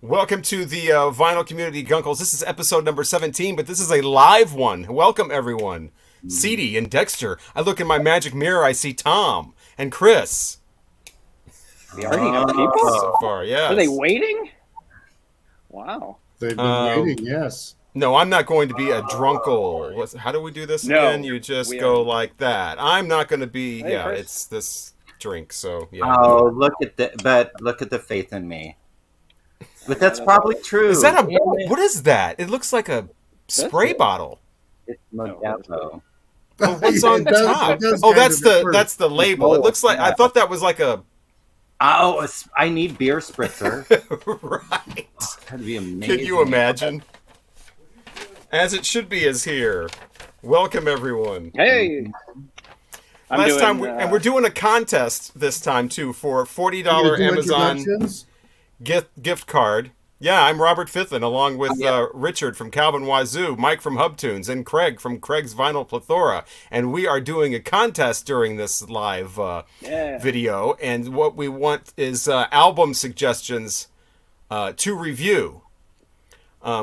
Welcome to the Vinyl Community Guncles. This is episode number 17, but this is a live one. Welcome, everyone. Ceedy and Dexter. I look in my magic mirror, I see Tom and Chris. We already have people? So far, yes. Are they waiting? Wow. They've been waiting, yes. No, I'm not going to be a drunkle. How do we do this again? You just go like that. I'm not going to be, Chris. It's this drink, so, yeah. Oh, look at the faith in me. But that's probably true. Is that what is that? It looks like a spray bottle. It's Modelo. Oh, what's on top? Oh, that's the label. It looks like, I thought that was like a... Oh, I need beer spritzer. Right. That'd be amazing. Can you imagine? As it should be is here. Welcome, everyone. Hey. We're doing a contest this time, too, for a $40 Amazon gift card. Yeah, I'm Robert Fithen, along with Richard from Calvin Wazoo, Mike from Hubtunes, and Craig from Craig's Vinyl Plethora. And we are doing a contest during this live video. And what we want is album suggestions to review.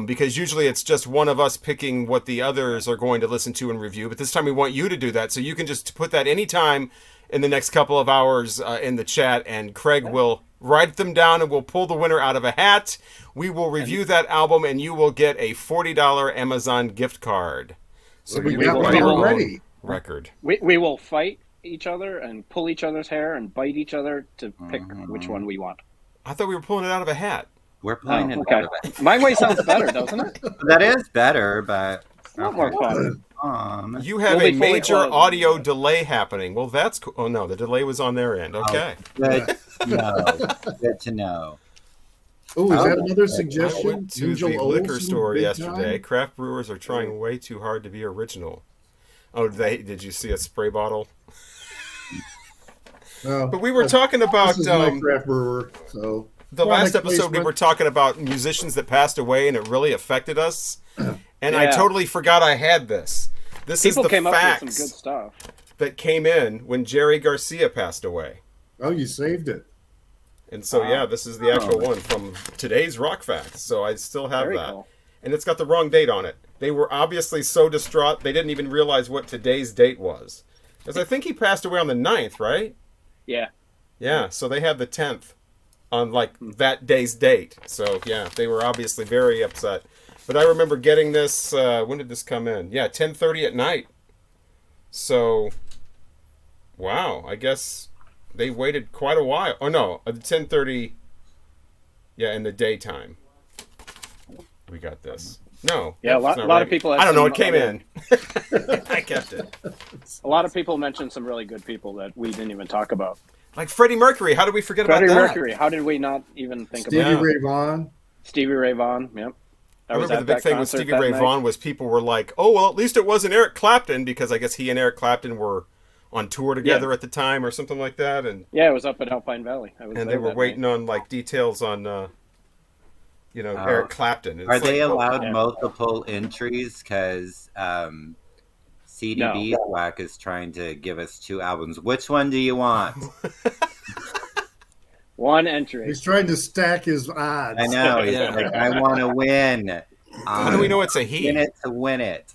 Because usually it's just one of us picking what the others are going to listen to and review. But this time we want you to do that. So you can just put that anytime in the next couple of hours in the chat. And Craig will write them down and we'll pull the winner out of a hat. We will review that album and you will get a $40 Amazon gift card. So we got one already. Record. We will fight each other and pull each other's hair and bite each other to pick which one we want. I thought we were pulling it out of a hat. We're playing it. Okay. My way sounds better, doesn't it? That is better, but it's not more fun. You have a major audio delay happening. Well, that's cool. Oh, no, the delay was on their end. Okay. Good to know. Oh, is that another suggestion? I went to the liquor store yesterday. Craft brewers are trying way too hard to be original. Oh, did you see a spray bottle? Well, but we were talking about... This is my craft brewer, so... The last episode, we were talking about musicians that passed away, and it really affected us. And I totally forgot I had this. This is the came facts up with some good stuff that came in when Jerry Garcia passed away. Oh, you saved it. And so, this is the actual one from today's Rock Facts. So I still have that. Cool. And it's got the wrong date on it. They were obviously so distraught, they didn't even realize what today's date was. Because I think he passed away on the 9th, right? Yeah. Yeah, so they had the 10th. On like that day's date. So yeah, they were obviously very upset. But I remember getting this, when did this come in? Yeah, 10:30 at night. So, wow, I guess they waited quite a while. Oh no, 10:30, yeah, in the daytime. We got this. No. Yeah, a lot of people... I don't know, it came in. I kept it. A lot of people mentioned some really good people that we didn't even talk about. Like Freddie Mercury, how did we forget about that? Freddie Mercury, how did we not even think about Stevie Ray Vaughan. Stevie Ray Vaughan, yep. I remember the big thing with Stevie Ray Vaughan was people were like, oh, well, at least it wasn't Eric Clapton, because I guess he and Eric Clapton were on tour together at the time or something like that. And yeah, it was up in Alpine Valley. And they were waiting on like details on, Eric Clapton. Are they allowed multiple entries? Because... CD Beeswax is trying to give us 2 albums. Which one do you want? One entry. He's trying to stack his odds. I know. He's like, I want to win. How do we know it's a he? Win it to win it.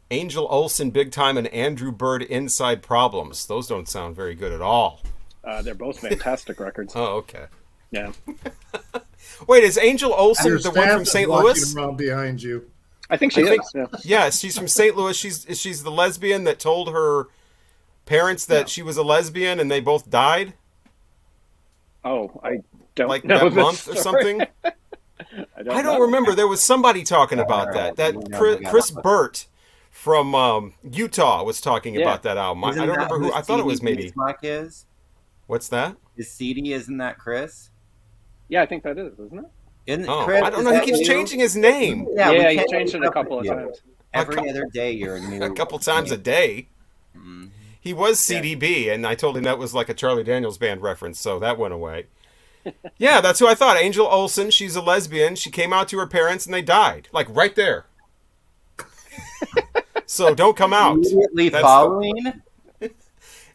Angel Olsen, Big Time, and Andrew Bird, Inside Problems. Those don't sound very good at all. They're both fantastic records. Oh, okay. Yeah. Wait, is Angel Olsen the one from St. Louis? Around behind you. I think she is. Yeah, she's from St. Louis. She's the lesbian that told her parents that she was a lesbian and they both died. Oh, I don't like know that month or something. I don't remember. There was somebody talking about that. That Chris Burt from Utah was talking about that album. I don't remember who. I thought it was maybe. Is? What's that? Is CD? Isn't that Chris? Yeah, I think that is, isn't it? Chris, I don't know. He keeps changing his name. Yeah, he changed it a couple of times. Every other day, you're a new. A couple times a day. Mm-hmm. He was CDB, and I told him that was like a Charlie Daniels Band reference, so that went away. Yeah, that's who I thought. Angel Olsen. She's a lesbian. She came out to her parents, and they died, like right there. So don't come out. Immediately following.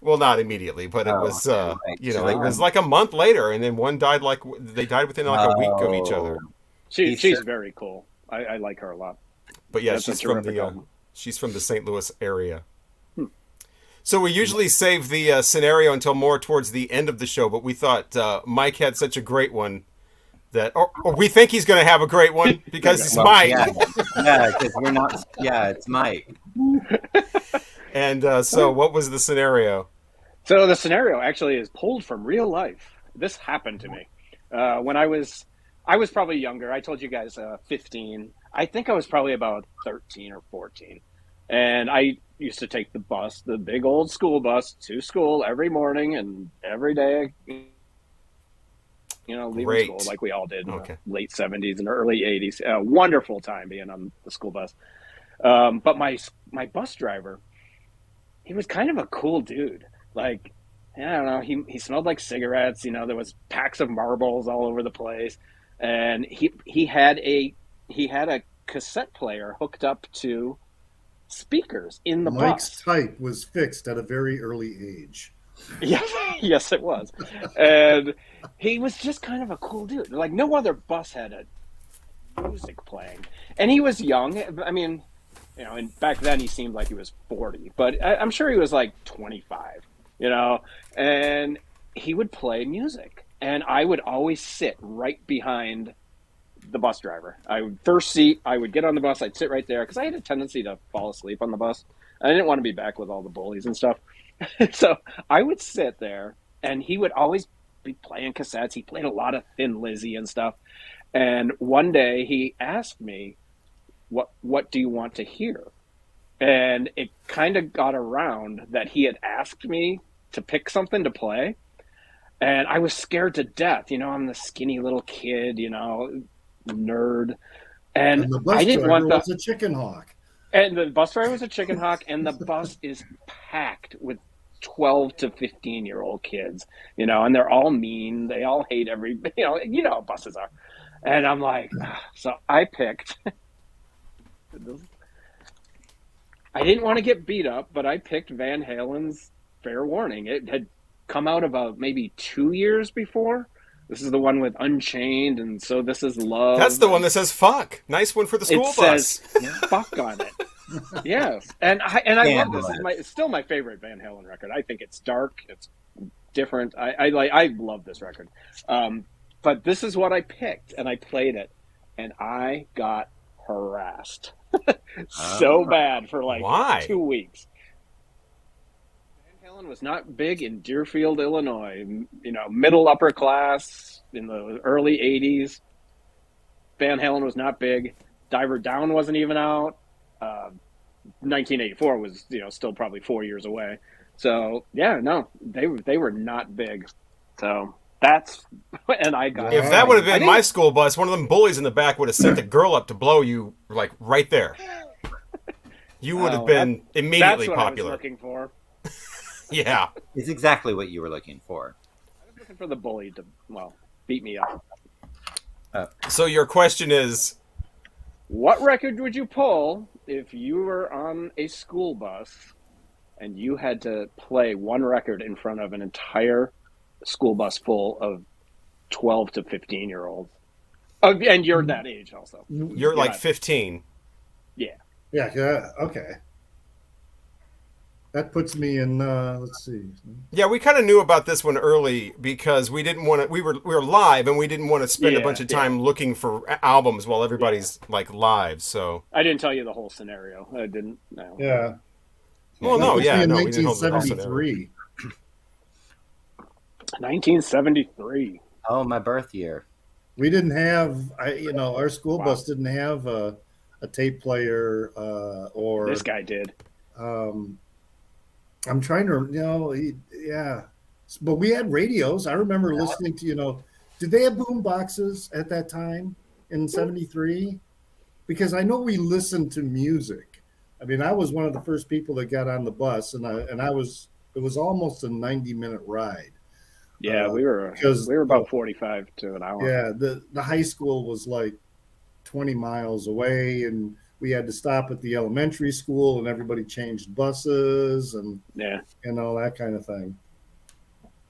Well, not immediately, but it was, right. it was like a month later, and then one died they died within like a week of each other. She's very cool. I like her a lot. But yeah, That's a terrific album. she's from the St. Louis area. So we usually save the scenario until more towards the end of the show, but we thought Mike had such a great one that, or we think he's going to have a great one because it's Mike. Yeah, because we're not. Yeah, it's Mike. And so, what was the scenario? So the scenario actually is pulled from real life. This happened to me when I was probably younger. I told you guys 15. I think I was probably about 13 or 14, and I used to take the bus, the big old school bus, to school every morning and every day. Leaving school like we all did in the late 70s and early 80s. A wonderful time being on the school bus. But my bus driver, he was kind of a cool dude. Like, I don't know, he smelled like cigarettes. There was packs of marbles all over the place, and he had a cassette player hooked up to speakers in the Mike's bus. type was fixed at a very early age. Yes, it was. And he was just kind of a cool dude. Like, no other bus had a music playing. And he was young. I mean, and back then he seemed like he was 40. But I'm sure he was like 25, And he would play music. And I would always sit right behind the bus driver. First seat, I would get on the bus. I'd sit right there because I had a tendency to fall asleep on the bus. I didn't want to be back with all the bullies and stuff. So I would sit there, and he would always be playing cassettes. He played a lot of Thin Lizzy and stuff. And one day he asked me, what do you want to hear? And it kind of got around that he had asked me to pick something to play. And I was scared to death. I'm the skinny little kid, nerd. And the bus I didn't want was a chicken hawk. And the bus driver was a chicken hawk, and the bus is packed with 12 to 15-year-old kids, and they're all mean. They all hate how buses are. And I'm like, so I picked. I didn't want to get beat up, but I picked Van Halen's Fair Warning. It had come out about maybe 2 years before. This is the one with Unchained, and So This Is Love. That's the one that says "fuck." Nice one for the school bus. It says "fuck" on it. Yes, and I love this. It's still my favorite Van Halen record. I think it's dark. It's different. I love this record. But this is what I picked, and I played it, and I got harassed so bad for like 2 weeks. Van Halen was not big in Deerfield, Illinois. Middle upper class in the early 80s. Van Halen was not big. Diver Down wasn't even out. 1984 was, still probably 4 years away. So yeah, no, they were not big. So that's, and I got. If that would have been my school bus, one of them bullies in the back would have sent the girl up to blow you, like right there. You would have been immediately that's what popular. I was looking for. Yeah, it's exactly what you were looking for. I was looking for the bully to beat me up. So your question is, what record would you pull if you were on a school bus and you had to play one record in front of an entire school bus full of 12 to 15-year-olds? And you're that age also. You're like 15. Yeah. Yeah, okay. That puts me in, let's see. Yeah, we kind of knew about this one early because we didn't want to. We were live, and we didn't want to spend a bunch of time looking for albums while everybody's like live. So I didn't tell you the whole scenario. I didn't. No. Yeah. Well, no, yeah, in no, we didn't hold the whole scenario. 1973. 1973. Oh, my birth year. We didn't have, our school bus didn't have a tape player or. This guy did. I'm trying to, yeah. But we had radios. I remember listening to, did they have boom boxes at that time in 73? Because I know we listened to music. I mean, I was one of the first people that got on the bus, and it was almost a 90-minute ride. Yeah, we were about 45 to an hour. Yeah, the high school was like 20 miles away, and we had to stop at the elementary school, and everybody changed buses and all that kind of thing.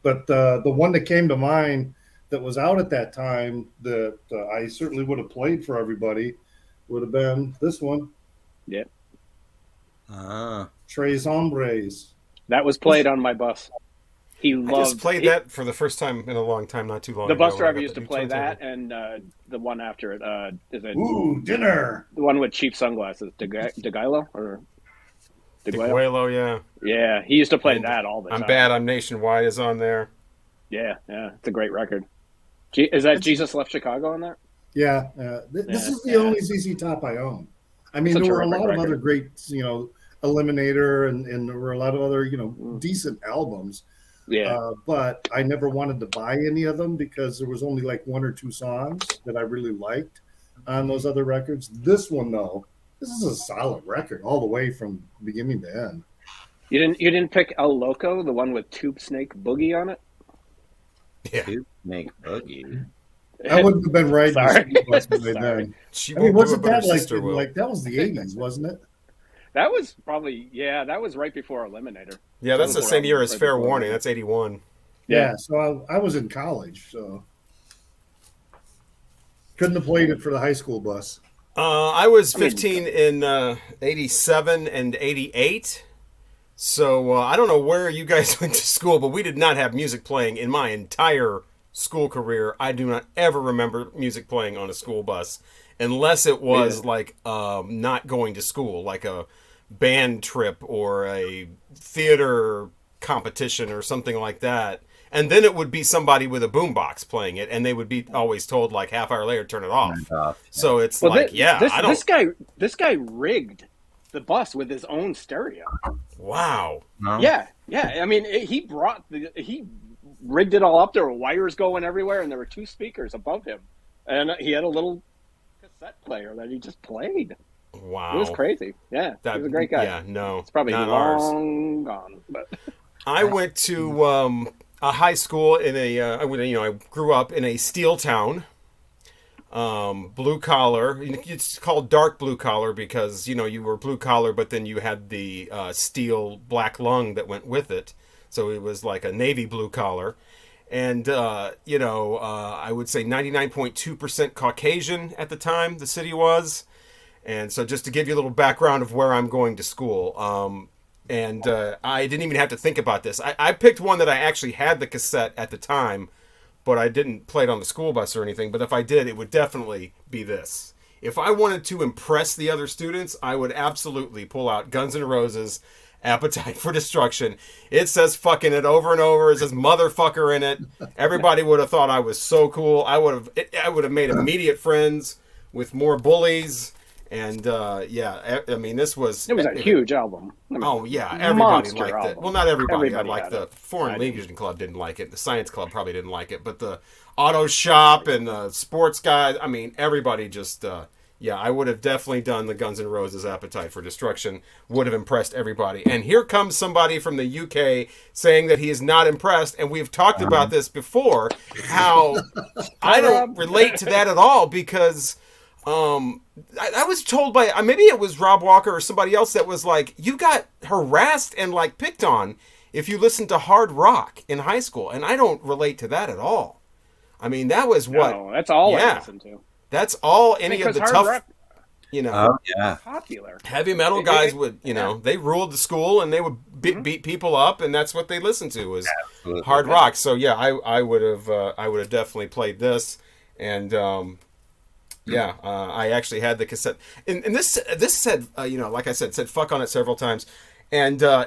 But the one that came to mind that was out at that time that I certainly would have played for everybody would have been this one. Yeah. Tres Hombres. That was played on my bus. I just played that for the first time in a long time, not too long ago. The bus ago, driver used to play that, and the one after it, is it... Ooh, Dinner! The one with cheap sunglasses, DeGuilo, or... DeGuilo, yeah. Yeah, he used to play that all the time. I'm Bad, I'm Nationwide is on there. Yeah, it's a great record. Is that Jesus Left Chicago on there? Yeah, this is the only ZZ Top I own. I mean, there were a lot of other great, Eliminator, and there were a lot of other, decent albums. Yeah. But I never wanted to buy any of them because there was only like one or two songs that I really liked on those other records. This one, though, this is a solid record all the way from beginning to end. You didn't pick El Loco, the one with Tube Snake Boogie on it? Yeah. Tube Snake Boogie. I wouldn't have been right. Sorry. Then. Wasn't that like that was the 80s, wasn't it? That was probably, that was right before Eliminator. Yeah, that's the same year as Fair Warning. That's 81. Yeah, so I was in college, so couldn't have played it for the high school bus. I was 15 in 87 and 88. So I don't know where you guys went to school, but we did not have music playing in my entire school career. I do not ever remember music playing on a school bus unless it was not going to school, like a band trip or a theater competition or something like that. And then it would be somebody with a boombox playing it, and they would be always told like half hour later, turn it off. So it's this guy rigged the bus with his own stereo. Wow. No. Yeah. I mean, he rigged it all up. There were wires going everywhere, and there were two speakers above him, and he had a little cassette player that he just played. Wow, it was crazy. Yeah, he was a great guy. Yeah, no, it's probably long gone. But I went to a high school in I grew up in a steel town, blue collar. It's called dark blue collar because you were blue collar, but then you had the steel black lung that went with it. So it was like a navy blue collar. And, I would say 99.2% Caucasian at the time, the city was. And so just to give you a little background of where I'm going to school. I didn't even have to think about this. I picked one that I actually had the cassette at the time, but I didn't play it on the school bus or anything. But if I did, it would definitely be this. If I wanted to impress the other students, I would absolutely pull out Guns N' Roses' Appetite for Destruction. It says fucking it over and over. It says motherfucker in it. Everybody would have thought I was so cool. I would have made immediate friends with more bullies. And I mean, this was... It was a huge album. I mean, everybody liked album. it. Well, not everybody. Everybody the Foreign Legion Club didn't like it. The Science Club probably didn't like it. But the Auto Shop and the sports guys, I mean, everybody just... I would have definitely done the Guns N' Roses Appetite for Destruction. Would have impressed everybody. And here comes somebody from the UK saying that he is not impressed. And we've talked about this before, how I don't relate to that at all because... I was told by maybe it was Rob Walker or somebody else that was like, you got harassed and like picked on if you listened to hard rock in high school, and I don't relate to that at all. I mean, that was that's all I listened to. That's all any of the tough rock, popular heavy metal guys would they ruled the school and they would beat people up, and that's what they listened to was hard rock. So I would have definitely played this, and I actually had the cassette, and this said, like I said fuck on it several times, and I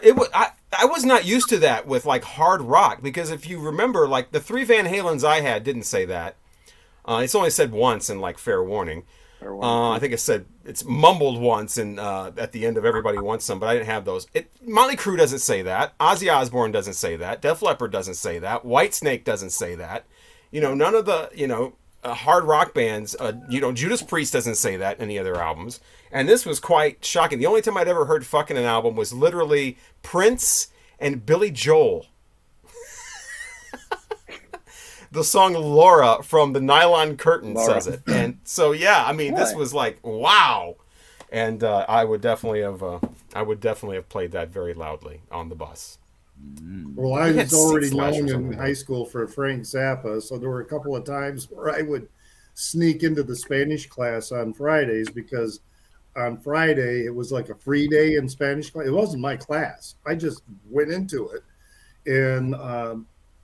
was not used to that with like hard rock, because if you remember, like the 3 Van Halens I had didn't say that. It's only said once in like Fair Warning. I think it's mumbled once in at the end of Everybody Wants Some, but I didn't have those. Motley Crue doesn't say that. Ozzy Osbourne doesn't say that. Def Leppard doesn't say that. Whitesnake doesn't say that. None of the hard rock bands, Judas Priest doesn't say that in any of their albums. And this was quite shocking. The only time I'd ever heard fucking an album was literally Prince and Billy Joel. The song Laura from the Nylon Curtain says it. And so, this was like, wow. And I would definitely have played that very loudly on the bus. Well, I We had was already Seat Slashers known over in there. high school for Frank Zappa, so there were a couple of times where I would sneak into the Spanish class on Fridays because on Friday it was like a free day in Spanish class. It wasn't my class. I just went into it, and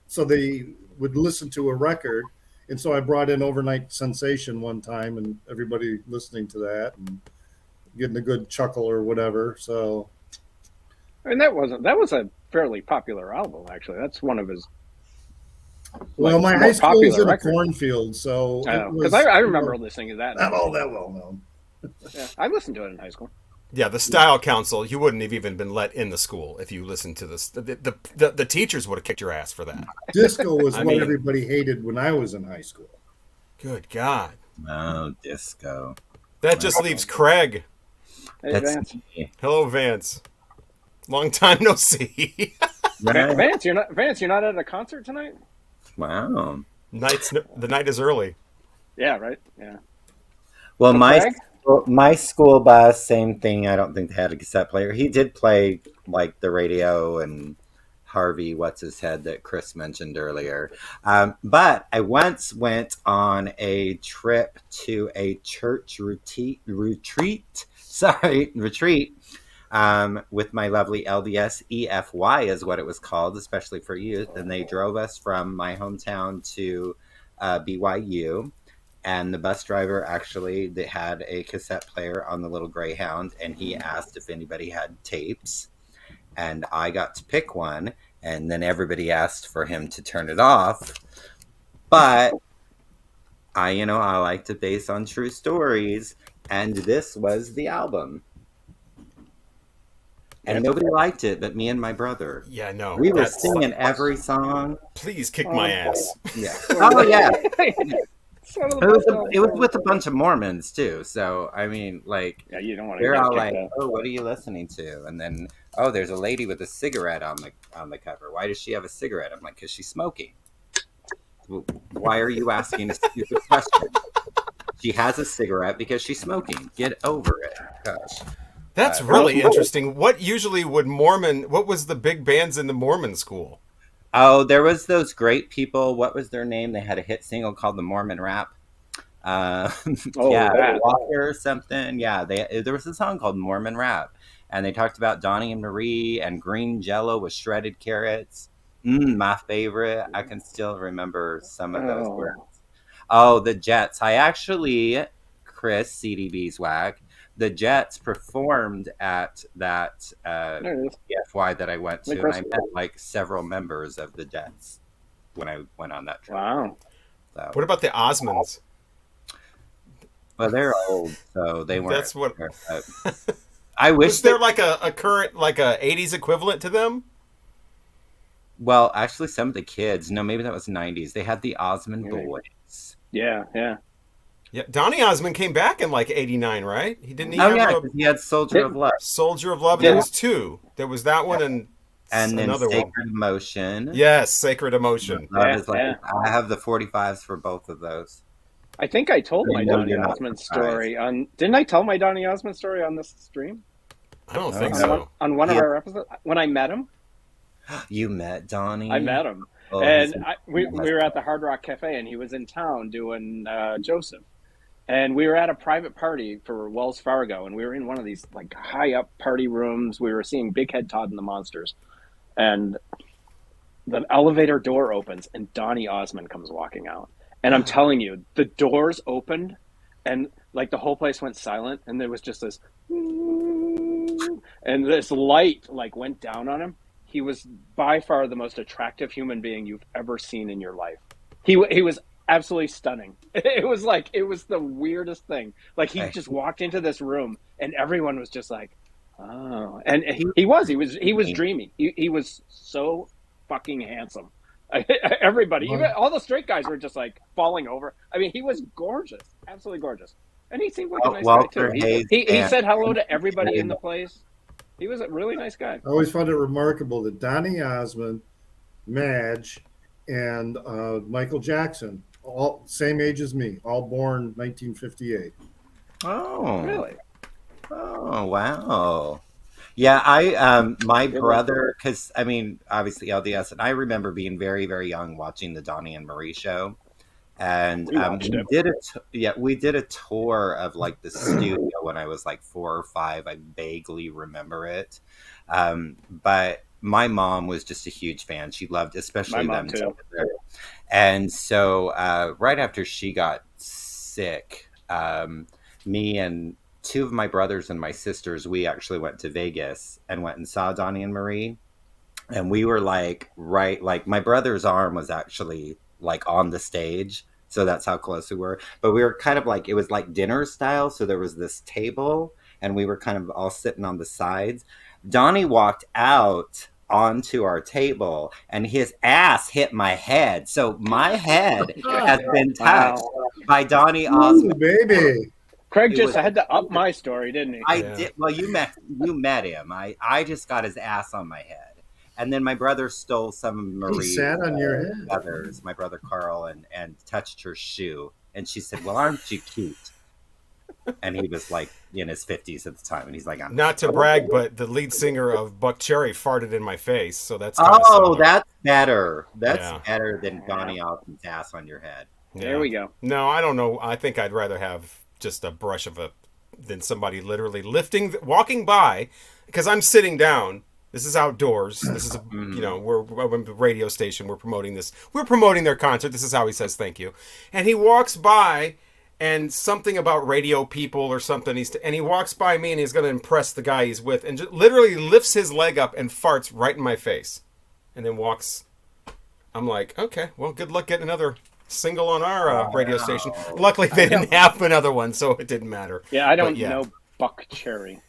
so they would listen to a record, and so I brought in Overnight Sensation one time, and everybody listening to that and getting a good chuckle or whatever. So, I mean, that was a fairly popular album, actually. That's one of his. well, my more high school was popular in a records. cornfield, so it was, Because I remember listening to that. not all that well known. Yeah, I listened to it in high school. Yeah, the style council, you wouldn't have even been let in the school if you listened to this. The teachers would have kicked your ass for that. Disco was I what mean- everybody hated when I was in high school. Good God. Oh, disco. That just leaves Craig. Hey, That's Vance. me. Hello, Vance. Long time no see. Right. Vance, you're not at a concert tonight? Wow. The night is early. Yeah, right. Yeah. Well, So my Craig? my school bus, same thing. I don't think they had a cassette player. He did play like the radio and Harvey, what's his head that Chris mentioned earlier. But I once went on a trip to a church retreat. With my lovely LDS EFY is what it was called, especially for youth. And they drove us from my hometown to BYU. And the bus driver actually they had a cassette player on the little Greyhound, and he asked if anybody had tapes. And I got to pick one, and then everybody asked for him to turn it off. But I like to base on true stories, and this was the album. And nobody liked it but me and my brother. Yeah, no. We were singing every song. Please kick my ass. Yeah. Oh, yeah. Son of It the was, best it was album. with a bunch of Mormons, too. So, I mean, like, Yeah, you don't want to they're get all kicked like, out. "Oh, what are you listening to?" And then, "Oh, there's a lady with a cigarette on the cover. Why does she have a cigarette?" I'm like, "Because she's smoking." Why are you asking a stupid question? She has a cigarette because she's smoking. Get over it. Gosh. That's really interesting. What was the big bands in the Mormon school? Oh, there was those great people. What was their name? They had a hit single called "The Mormon Rap." Yeah, that. Walker or something. Yeah, there was a song called "Mormon Rap," and they talked about Donnie and Marie and green Jello with shredded carrots. My favorite. I can still remember some of those words. Oh, the Jets. Chris CDB's whack. The Jets performed at that EFY that I went to, and I met like several members of the Jets when I went on that trip. Wow. So, What about the Osmonds? well, they're old, so they weren't. That's what. I wish Was there like a current, like a 80s equivalent to them? Well, actually, some of the kids. No, maybe that was 90s. They had the Osmond Boys. Yeah. Yeah, Donny Osmond came back in like 89, right? He didn't he Oh have yeah, a 'cause he had Soldier of Love. Soldier of Love? Yeah. There was two. There was that one and then another Sacred one. Emotion. Yes, Sacred Emotion. Love is like, I have the 45s for both of those. I think I told my I know Donny you're not Osmond surprised. story on. Didn't I tell my Donny Osmond story on this stream? I don't think Oh, so. On one of our episodes when I met him. You met Donnie? I met him, Oh, and we were at the Hard Rock Cafe, and he was in town doing Joseph, and we were at a private party for Wells Fargo, and we were in one of these like high up party rooms. We were seeing Big Head Todd and the Monsters, and the elevator door opens, and Donny Osmond comes walking out, and I'm telling you, the doors opened, and like the whole place went silent, and there was just this, and this light like went down on him. He was by far the most attractive human being you've ever seen in your life. He was absolutely stunning. It was the weirdest thing. Like he just walked into this room and everyone was just like, oh, and he was dreamy. He was so fucking handsome. Everybody, even all the straight guys were just like falling over. I mean, he was gorgeous, absolutely gorgeous. And he seemed like a nice Walter guy too. Hayes He and- said hello to everybody in the place. He was a really nice guy. I always found it remarkable that Donny Osmond, Madge, and Michael Jackson, all same age as me, all born 1958. Oh. Really? Oh, wow. Yeah, my Good one. brother, because I mean, obviously LDS, and I remember being very, very young watching the Donny and Marie show, and We watched we it. did we did a tour of like the studio when I was like 4 or 5. I vaguely remember it, but my mom was just a huge fan. She loved, My especially mom them too. together. And so, right after she got sick, me and two of my brothers and my sisters, we actually went to Vegas and went and saw Donnie and Marie. And we were like, right, like my brother's arm was actually like on the stage. So that's how close we were. But we were kind of like, it was like dinner style. So there was this table and we were kind of all sitting on the sides. Donnie walked out onto our table and his ass hit my head. So my head has been touched by Donny Ooh, Osmond. baby. Craig It just was- had to up my story, didn't he? I Yeah. did. Well, you met him. I just got his ass on my head. And then my brother stole some of Marie's sat on your head. feathers, my brother Carl, and touched her shoe. And she said, "Well, aren't you cute?" And he was like in his 50s at the time, and he's like, "I'm Not to brag, but the lead singer of Buck Cherry farted in my face, so that's kinda Oh, similar. that's better. That's Yeah. better than Donny Osmond's ass on your head." There we go. No, I don't know. I think I'd rather have just a brush of a than somebody literally walking by, because I'm sitting down. This is outdoors. This is we're a radio station. We're promoting this. We're promoting their concert. This is how he says thank you, and he walks by, and something about radio people or something. And he walks by me, and he's going to impress the guy he's with, and just literally lifts his leg up and farts right in my face, and then walks. I'm like, okay, well, good luck getting another single on our radio station. Luckily, they didn't have another one, so it didn't matter. Yeah, I don't But yeah. know Buck Cherry.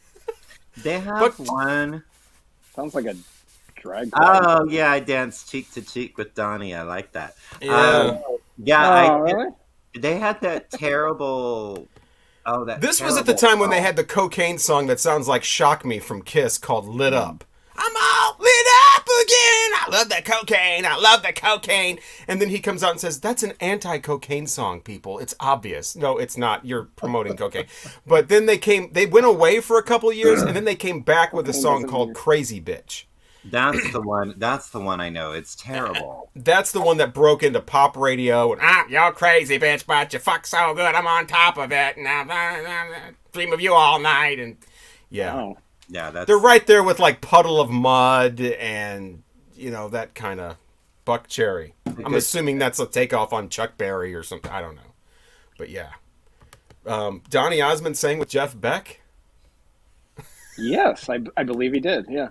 They have one. Sounds like a drag queen. Oh yeah, I danced cheek to cheek with Donnie. I like that. Yeah. Yeah, Really? they had that terrible. Oh, that. This was at the time when they had the cocaine song that sounds like "Shock Me" from Kiss called "Lit Up." I'm all lit up again. I love that cocaine. I love the cocaine. And then he comes out and says, "That's an anti-cocaine song, people. It's obvious." No, it's not. You're promoting cocaine. But then they went away for a couple years, and then they came back with a song called "Crazy Bitch." That's the one. That's the one I know. It's terrible. That's the one that broke into pop radio. And y'all crazy bitch, but you fuck so good, I'm on top of it. And I dream of you all night. And yeah. Oh. Yeah, that's. They're right there with like Puddle of Mud and, that kind of Buck Cherry. I'm assuming that's a takeoff on Chuck Berry or something. I don't know. But yeah. Donny Osmond sang with Jeff Beck. Yes, I believe he did. Yeah.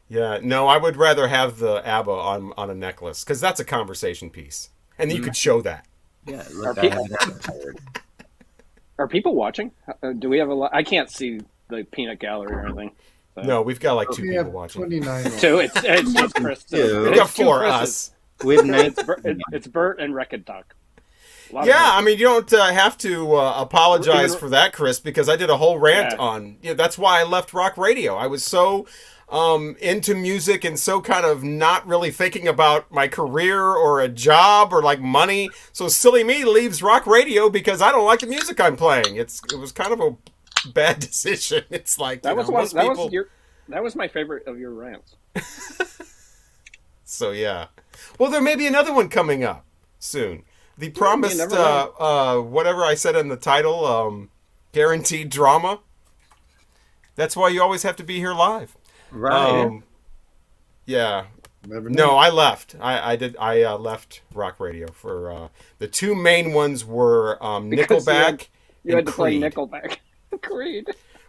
Yeah. No, I would rather have the ABBA on a necklace, because that's a conversation piece. And you could show that. Yeah, Are look, I people- have it tired. Are people watching? Do we have a lot? I can't see the peanut gallery or anything. So. No, we've got like 2 We people have watching. 29. Two. It's just Chris. Two. We It's got two 4 Chris's. us. We have It's Bert and Wreck and Duck. Yeah, I mean, you don't have to apologize for that, Chris, because I did a whole rant Yeah. on. That's why I left rock radio. I was so into music and so kind of not really thinking about my career or a job or like money. So silly me leaves rock radio because I don't like the music I'm playing. It was kind of a bad decision. It's like that was most one. people. That was my favorite of your rants. So yeah, well, there may be another one coming up soon. The promised never know. whatever I said in the title, guaranteed drama. That's why you always have to be here live. Right. Yeah. Never No, knew. I left. I did. I left rock radio for the 2 main ones were Because Nickelback You and had to play Creed. Nickelback. Creed.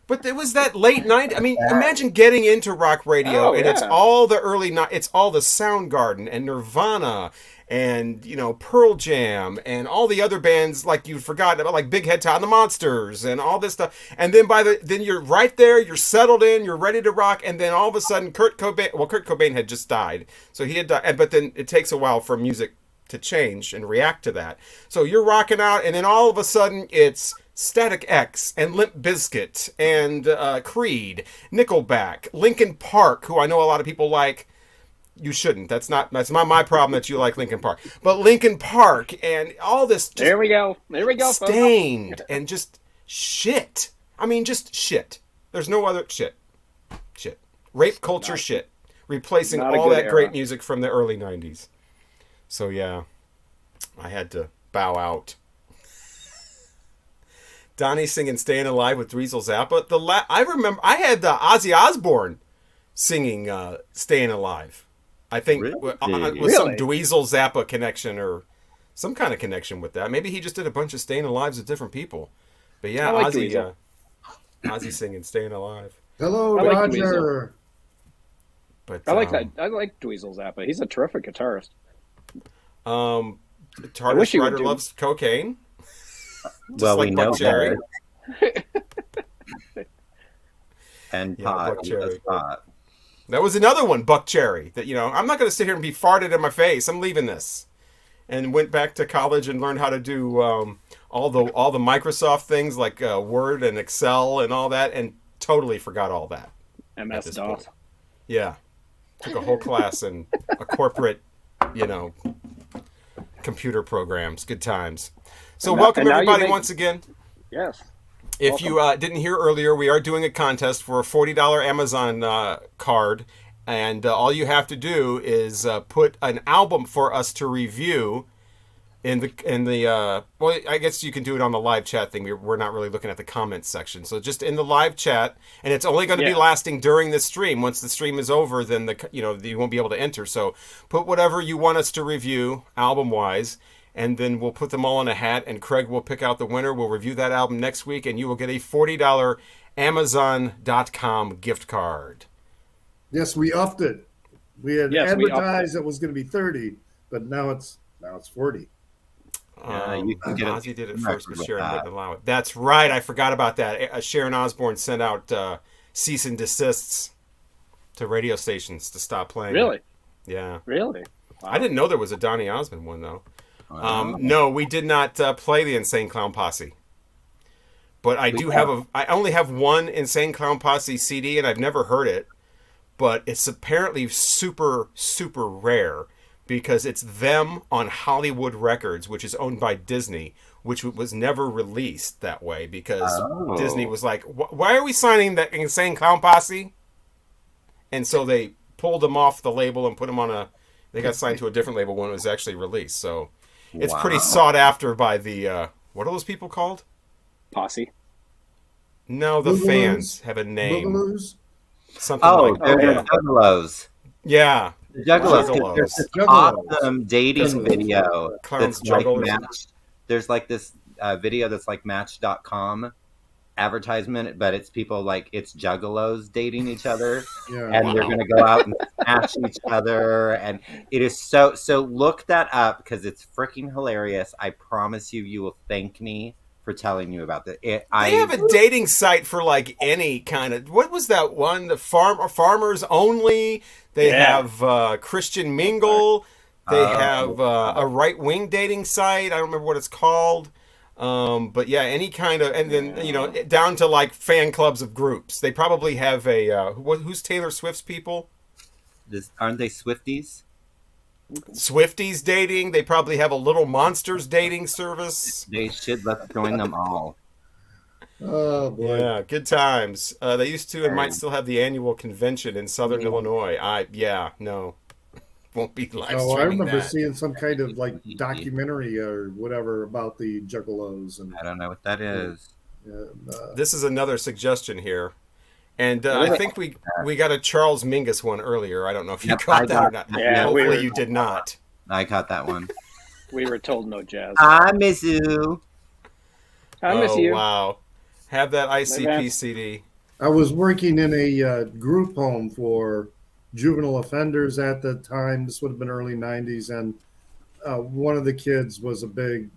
But it was that late night. I mean, imagine getting into rock radio, Oh, and it's yeah. all the early night. It's all the Soundgarden and Nirvana, and Pearl Jam, and all the other bands like you forgot about, like Big Head Todd and the Monsters, and all this stuff. And then then you're right there, you're settled in, you're ready to rock, and then all of a sudden, Kurt Cobain had just died, so he had died. But then it takes a while for music to change and react to that. So you're rocking out, and then all of a sudden, it's Static X and Limp Bizkit and Creed, Nickelback, Linkin Park, who I know a lot of people like. You shouldn't. That's not my problem that you like Linkin Park. But Linkin Park and all this. There we go. There we go. folks. Stained and just shit. I mean, just shit. There's no other shit. Rape culture shit. Replacing all that great music from the early 90s. So, yeah. I had to bow out. Donnie singing Staying Alive with Dweezil Zappa. I remember I had Ozzy Osbourne singing Staying Alive. I think with some Dweezil Zappa connection or some kind of connection with that. Maybe he just did a bunch of Staying Alives with different people. But yeah, Ozzy singing Staying Alive. Hello, Roger. But I like that. I like Dweezil Zappa. He's a terrific guitarist. TARDIS Ryder loves cocaine. Well, we know Cherry. And pot. That was another one, Buck Cherry. That I'm not going to sit here and be farted in my face. I'm leaving this. And went back to college and learned how to do all the Microsoft things like Word and Excel and all that, and totally forgot all that. MS-DOS. Yeah, took a whole class in a corporate, computer programs. Good times. So welcome everybody once again. Yes. If you didn't hear earlier, we are doing a contest for a $40 Amazon card, and all you have to do is put an album for us to review in the well, I guess you can do it on the live chat thing. We're not really looking at the comments section, so just in the live chat, and it's only going to be lasting during the stream. Once the stream is over, then you won't be able to enter. So put whatever you want us to review album wise. And then we'll put them all in a hat, and Craig will pick out the winner. We'll review that album next week, and you will get a $40 Amazon.com gift card. Yes, we upped it. We had advertised it was going to be 30, but now it's 40. You can get Ozzy did it first, but Sharon wouldn't allow it. That's right. I forgot about that. Sharon Osbourne sent out cease and desists to radio stations to stop playing. Really? Yeah. Really? Wow. I didn't know there was a Donny Osmond one, though. No, we did not play the Insane Clown Posse. But I do have I only have one Insane Clown Posse CD, and I've never heard it. But it's apparently super, super rare because it's them on Hollywood Records, which is owned by Disney, which was never released that way because Disney was like, why are we signing the Insane Clown Posse? And so they pulled them off the label and put them they got signed to a different label when it was actually released. So it's pretty sought after by the, what are those people called? Posse. No, the fans have a name. Boogaloo's? Something like that. They're Juggalos. Yeah. The Juggalos. There's this awesome dating video that's like Match. There's like this video that's like Match.com advertisement, but it's people like it's Juggalos dating each other, and they're going to go out and smash each other, and it is so look that up because it's freaking hilarious. I promise you will thank me for telling you about that. They have a dating site for like any kind of, what was that one? The Farmers Only. They have Christian Mingle. They have a right-wing dating site. I don't remember what it's called. But yeah, any kind of, and then, down to like fan clubs of groups. They probably have who's Taylor Swift's people? Aren't they Swifties? Swifties dating. They probably have a Little Monsters dating service. They should. Let's join them all. Oh boy. Yeah, good times. They used to and might still have the annual convention in Southern Illinois. Won't be live streaming I remember that. seeing some kind of like documentary or whatever about the Juggalos, and I don't know what that is. This is another suggestion here, and I think we got a Charles Mingus one earlier. I don't know if you caught that or not. Yeah, hopefully you did not. I caught that one. We were told no jazz. I miss you. I miss you. Wow, have that ICP CD. I was working in a group home for juvenile offenders at the time. This would have been early 90s, and one of the kids was a big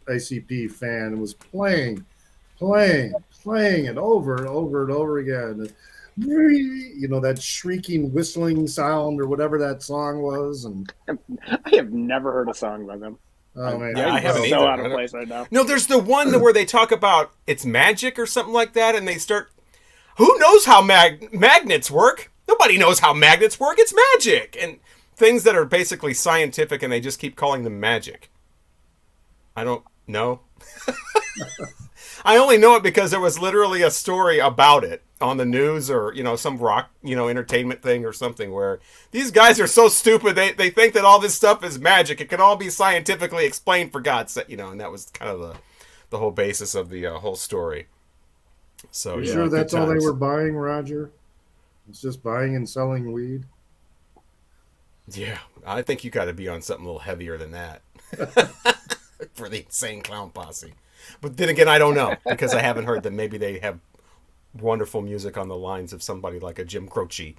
ICP fan and was playing it over and over and over again. That shrieking, whistling sound or whatever that song was. And I have never heard a song by them. Oh man, I haven't so either. out of place right now. No, there's the one where they talk about it's magic or something like that, and they start. Who knows how magnets work? Nobody knows how magnets work. It's magic. And things that are basically scientific, and they just keep calling them magic. I don't know. I only know it because there was literally a story about it on the news or, some rock, entertainment thing or something where these guys are so stupid. They think that all this stuff is magic. It can all be scientifically explained for God's sake, and that was kind of the whole basis of the whole story. So, You yeah, sure that's good all they times. were buying, Roger? It's just buying and selling weed? Yeah, I think you got to be on something a little heavier than that for the Insane Clown Posse. But then again, I don't know because I haven't heard them. Maybe they have wonderful music on the lines of somebody like a Jim Croce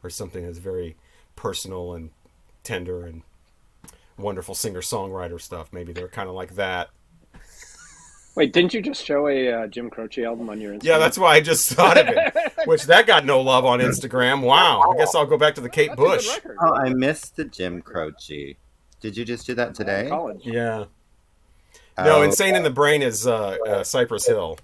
or something that's very personal and tender and wonderful singer-songwriter stuff. Maybe they're kind of like that. Wait, didn't you just show a Jim Croce album on your Instagram? Yeah, that's why I just thought of it. Which that got no love on Instagram. Wow. I guess I'll go back to the Kate That's a good Bush. record. Oh, I missed the Jim Croce. Did you just do that today? College. Yeah. No, Oh, Insane in the Brain is Cypress Hill.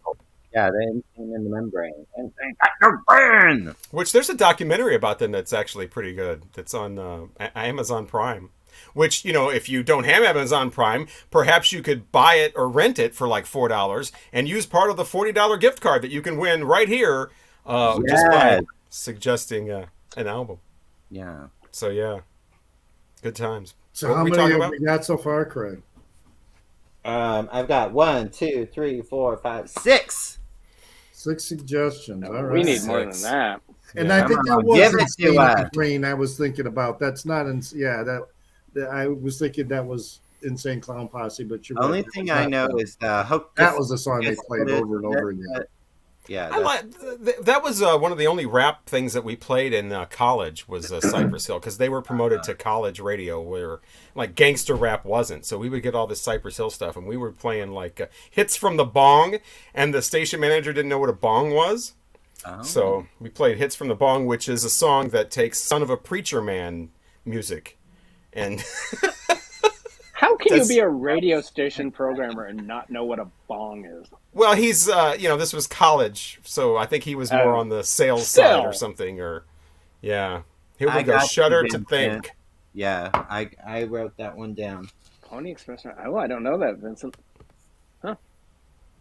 yeah, they Insane in the Membrane. Insane in the Brain! Which there's a documentary about them that's actually pretty good. That's on Amazon Prime. Which, if you don't have Amazon Prime, perhaps you could buy it or rent it for like $4 and use part of the $40 gift card that you can win right here just by suggesting an album. Yeah. So, yeah. Good times. So What how were we many talking have about? we got so far, Craig? I've got 1, 2, 3, 4, 5, 6. 6 suggestions. All right. We need more than 6. that. And Yeah. I think that Come on, was give it to Insane in us. the Brain I was thinking about. That's not I was thinking that was Insane Clown Posse, but you're Only right. thing I know is Hocus that was the song they Pocus. played over and over again. Yeah, I that was one of the only rap things that we played in college was Cypress Hill because they were promoted to college radio where like gangster rap wasn't. So we would get all this Cypress Hill stuff and we were playing like hits from the bong, and the station manager didn't know what a bong was. Oh. So we played Hits from the Bong, which is a song that takes Son of a Preacher Man music. And How can you That's- be a radio station programmer and not know what a bong is? well, he's this was college, so I think he was more on the sales Still. side or something, or yeah. Here we I go. got Shudder you, to Vincent. think. Yeah, I wrote that one down. Pony Express. Oh, I don't know that, Vincent.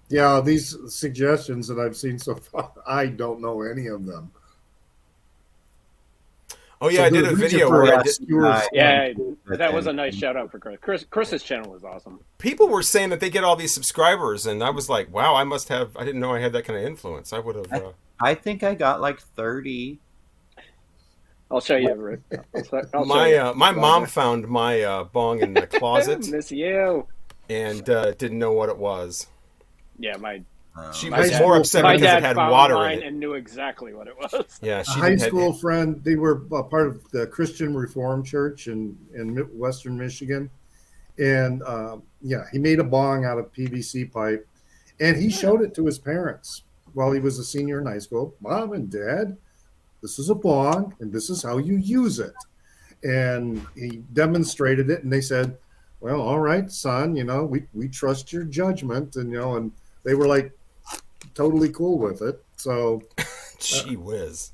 Yeah, these suggestions that I've seen so far, I don't know any of them. Oh yeah, So I did a these are video for where I us. did, Yeah, that was a nice shout out for Chris. Chris's channel was awesome. people were saying that they get all these subscribers, and I was like, wow, I didn't know I had that kind of influence. I would have. I think I got like 30. I'll show you, Rick. I'll show My you. my mom found my bong in the closet Miss you. and didn't know what it was. Yeah, my She My was dad- more upset my because dad it had found water mine in it. and knew exactly what it was. Yeah, A she high didn't school friend, they were a part of the Christian Reformed Church in Western Michigan. And he made a bong out of PVC pipe. And he showed it to his parents while he was a senior in high school. Mom and Dad, this is a bong, and this is how you use it. And he demonstrated it, and they said, well, all right, son, we trust your judgment. And they were like totally cool with it. So Gee whiz.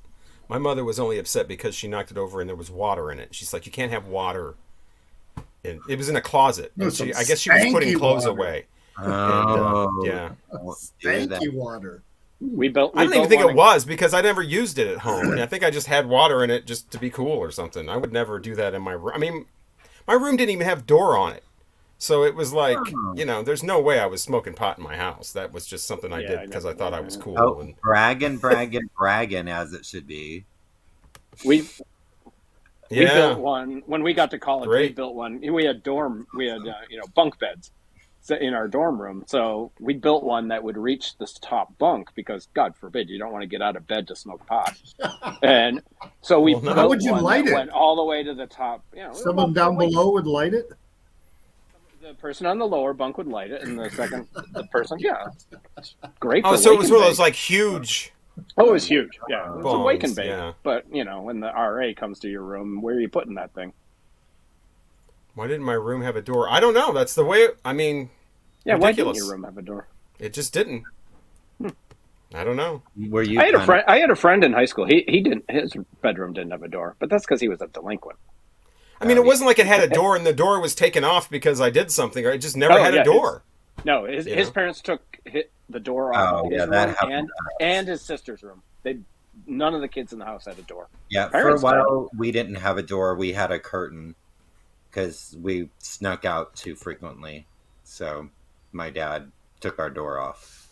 My mother was only upset because she knocked it over and there was water in it. She's like, you can't have water. And it was in a closet. It was And some I guess she was putting stanky clothes water. away. Oh, Yeah. thank you, water. We built. I didn't even built think one it was because I never used it at home. I think I just had water in it just to be cool or something. I would never do that in my room. I mean, my room didn't even have a door on it. So it was like, there's no way I was smoking pot in my house. That was just something I Yeah, did I because I never thought did I was that. cool. Oh, And bragging as it should be. We yeah. built one when we got to college. Great. We built one. We had bunk beds in our dorm room. So we built one that would reach this top bunk because, God forbid, you don't want to get out of bed to smoke pot. And so we Well, no. built How would you one light that it? went all the way to the top. Someone down below would light it. The person on the lower bunk would light it, and the person, great. Oh, for so it wake was and one of those bake. like huge. Oh, it was huge. Yeah, it was a Bongs, wake and bake. yeah. But when the RA comes to your room, where are you putting that thing? Why didn't my room have a door? I don't know. That's the way. I mean, Yeah, why didn't ridiculous. your room have a door? It just didn't. I don't know. Were you? I had a kind friend. I had a friend in high school. He didn't. His bedroom didn't have a door, but that's because he was a delinquent. I mean, it wasn't like it had a door and the door was taken off because I did something, or it just never Oh, had yeah, a door. No, his parents hit the door off of his room and his sister's room. None of the kids in the house had a door. Yeah, for a while we didn't have a door. We had a curtain because we snuck out too frequently. So my dad took our door off.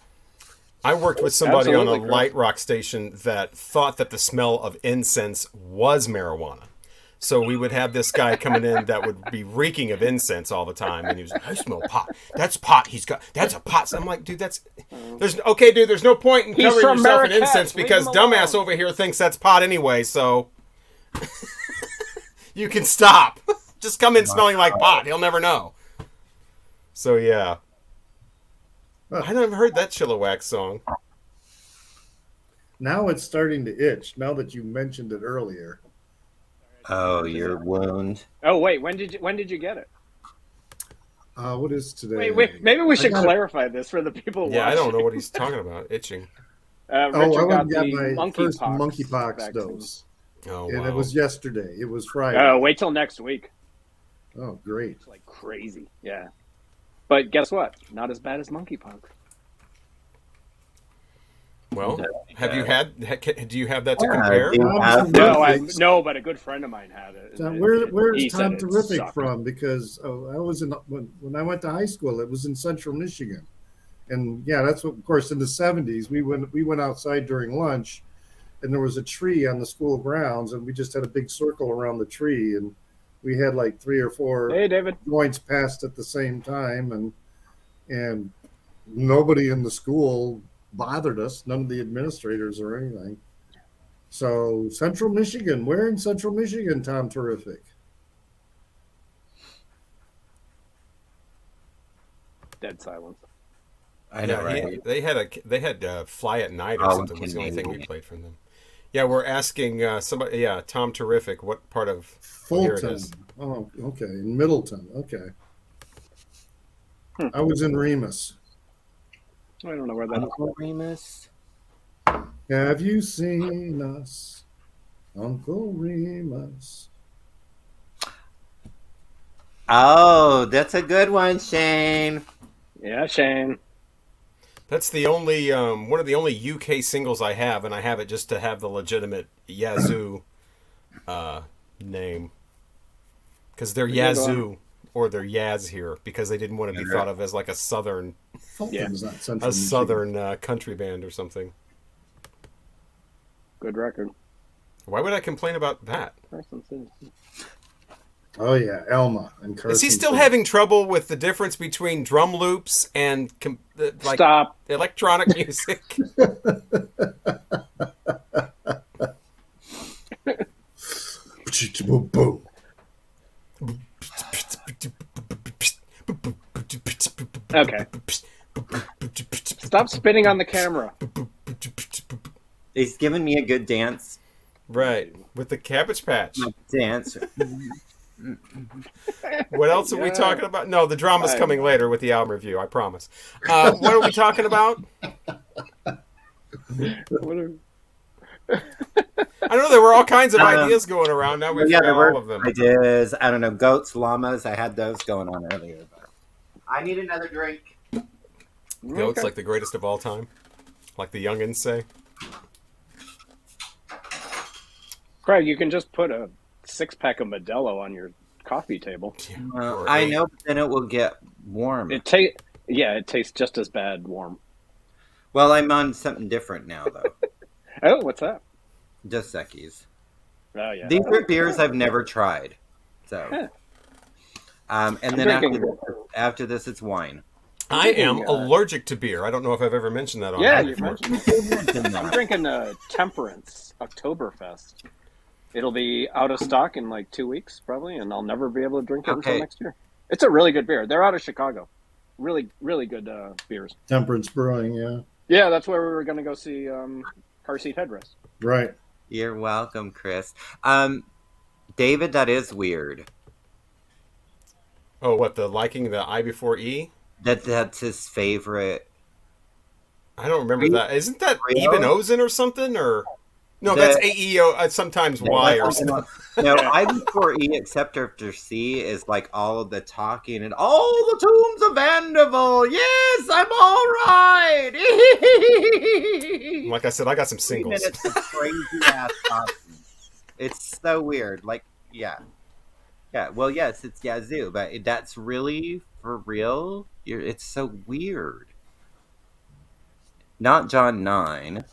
I worked with somebody on a light rock station that thought that the smell of incense was marijuana. So we would have this guy coming in that would be reeking of incense all the time, and he was like, "I smell pot. That's pot. That's a pot." So I'm like, "Dude, there's no point in covering yourself in incense because dumbass over here thinks that's pot anyway. So you can stop. Just come in smelling like pot. He'll never know." So yeah, I never heard that Chilliwack song. Now it's starting to itch. Now that you mentioned it earlier. Oh, your wound. Oh wait, when did you get it? What is today? Wait. Maybe we should clarify this for the people. Yeah, watching. I don't know what he's talking about. Itching. I got my first monkeypox dose. Oh, wow. And it was yesterday. It was Friday. Oh, wait till next week. Oh, great! It's like crazy. Yeah, but guess what? Not as bad as monkeypox. Well, do you have that to compare? No, but a good friend of mine had it. Where's Tom Terrific from? Because I was when I went to high school, it was in Central Michigan, and yeah, that's what. Of course, in the '70s, we went outside during lunch, and there was a tree on the school grounds, and we just had a big circle around the tree, and we had like 3 or 4 joints passed at the same time, and nobody in the school bothered us, none of the administrators or anything. So Central Michigan, where in Central Michigan, Tom Terrific? Dead silence. I know, right? They had Fly at Night or something was the only thing we played from them. Yeah, we're asking somebody. Yeah, Tom Terrific. What part of Fulton? Oh, okay, in Middleton. Okay, I was in Remus. I don't know where that Uncle Remus. Have you seen us, Uncle Remus? Oh, that's a good one, Shane. Yeah, Shane. That's the only one of the only UK singles I have, and I have it just to have the legitimate Yazoo name, because they're Yazoo or they're Yaz here because they didn't want to be thought of as like a southern. Southern country band or something. Good record. Why would I complain about that? Oh yeah, Elma and Carson. Is he still having trouble with the difference between drum loops and Stop electronic music? Boom. Okay. Stop spitting on the camera. He's giving me a good dance. Right, with the Cabbage Patch. Dance. What else are we talking about? No, the drama's coming later with the album review, I promise. What are we talking about? I don't know, there were all kinds of ideas going around. Now we've got all of them. Ideas, I don't know, goats, llamas. I had those going on earlier. But I need another drink. Goats like the greatest of all time? Like the youngins say? Craig, you can just put a 6-pack of Modelo on your coffee table. I know, but then it will get warm. It tastes just as bad warm. Well, I'm on something different now, though. Oh, what's that? Dos Equis. Oh, yeah. These are beers I've never tried. So, and then after this, it's wine. I am allergic to beer. I don't know if I've ever mentioned that on you mentioned. I'm drinking Temperance Oktoberfest. It'll be out of stock in like 2 weeks, probably, and I'll never be able to drink it until next year. It's a really good beer. They're out of Chicago. Really, really good beers. Temperance Brewing, yeah. Yeah, that's where we were going to go see Car Seat Headrest. Right. You're welcome, Chris. David, that is weird. Oh, what, the liking the I before E? That's his favorite. I don't remember that. Isn't that Eben Ozen or something? Or No, that's AEO. Sometimes Y or something. No, I before E except after C is like all of the talking and all the tombs of Vanderbilt. Yes, I'm all right. Like I said, I got some 3 singles. minutes of crazy ass talking. It's so weird. Like, yeah. Well, yes, it's Yazoo, but that's really for real. It's so weird. Not John 9.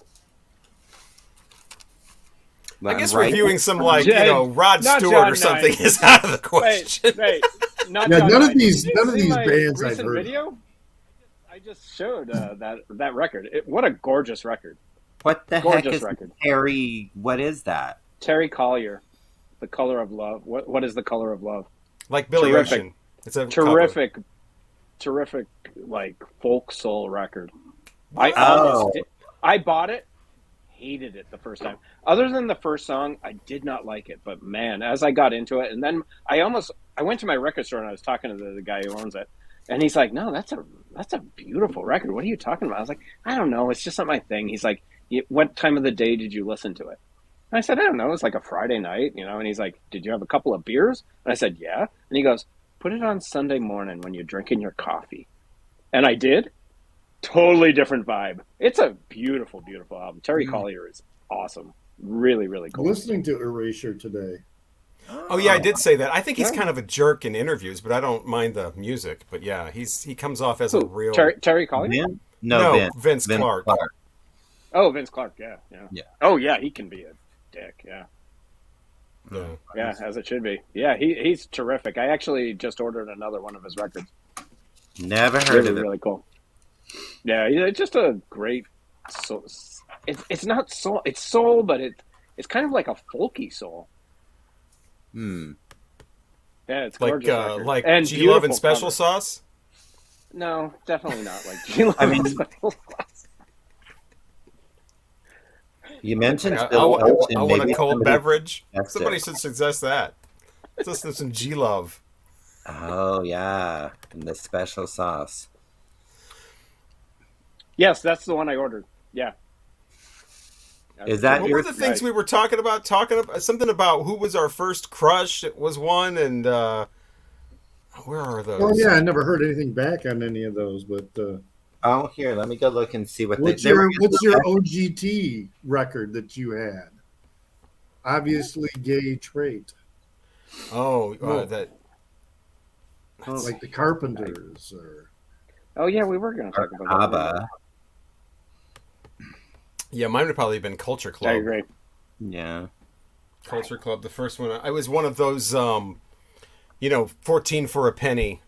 I guess reviewing some Rod not Stewart John or something 9. is out of the question. Wait, not Yeah, John none 9. of these Did you see my bands I've recent heard. video? I just showed that record. What a gorgeous record! What the Gorgeous heck is record. Terry? What is that? Terry Collier, The Color of Love. What is The Color of Love? Like Billy Terrific. Ocean. It's a Terrific, like folk soul record. I bought it, hated it the first time. Other than the first song, I did not like it. But man, as I got into it, and then I went to my record store and I was talking to the guy who owns it, and he's like, "No, that's a beautiful record. What are you talking about?" I was like, "I don't know. It's just not my thing." He's like, "What time of the day did you listen to it?" And I said, "I don't know. It's like a Friday night, you know." And he's like, "Did you have a couple of beers?" And I said, "Yeah." And he goes, "Put it on Sunday morning when you're drinking your coffee." And I did. Totally different vibe. It's a beautiful, beautiful album. Terry Collier is awesome. Really, really cool. Listening to Erasure today. Oh yeah, I did say that. I think he's kind of a jerk in interviews, but I don't mind the music. But yeah, he comes off as a real Terry Collier? No, Vince Clarke. Oh, Vince Clarke. Yeah. Oh yeah, he can be a dick. Yeah. Yeah, as it should be. Yeah, he's terrific. I actually just ordered another one of his records. Never heard of it. Really cool. Yeah, it's just a great soul. It's not soul. It's soul, but it's kind of like a folky soul. Yeah, it's gorgeous. Like G Love and Special Sauce. No, definitely not like G Love and Special Sauce. You mentioned I want a cold beverage. Somebody should suggest that. Let's listen to some G Love. Oh yeah, and the Special Sauce. Yes, that's the one I ordered. Yeah. Is that what were the things we were talking about? Talking about something about who was our first crush. It was one, and where are those? Oh yeah, I never heard anything back on any of those. But oh, here, let me go look and see what's your OGT record that you had? Obviously, gay trait. That. Like the Carpenters, or. Oh yeah, we were going to talk about ABBA. Yeah, mine would probably have been Culture Club. I agree. Yeah. Culture Club, the first one. I was one of those, 14 for a penny.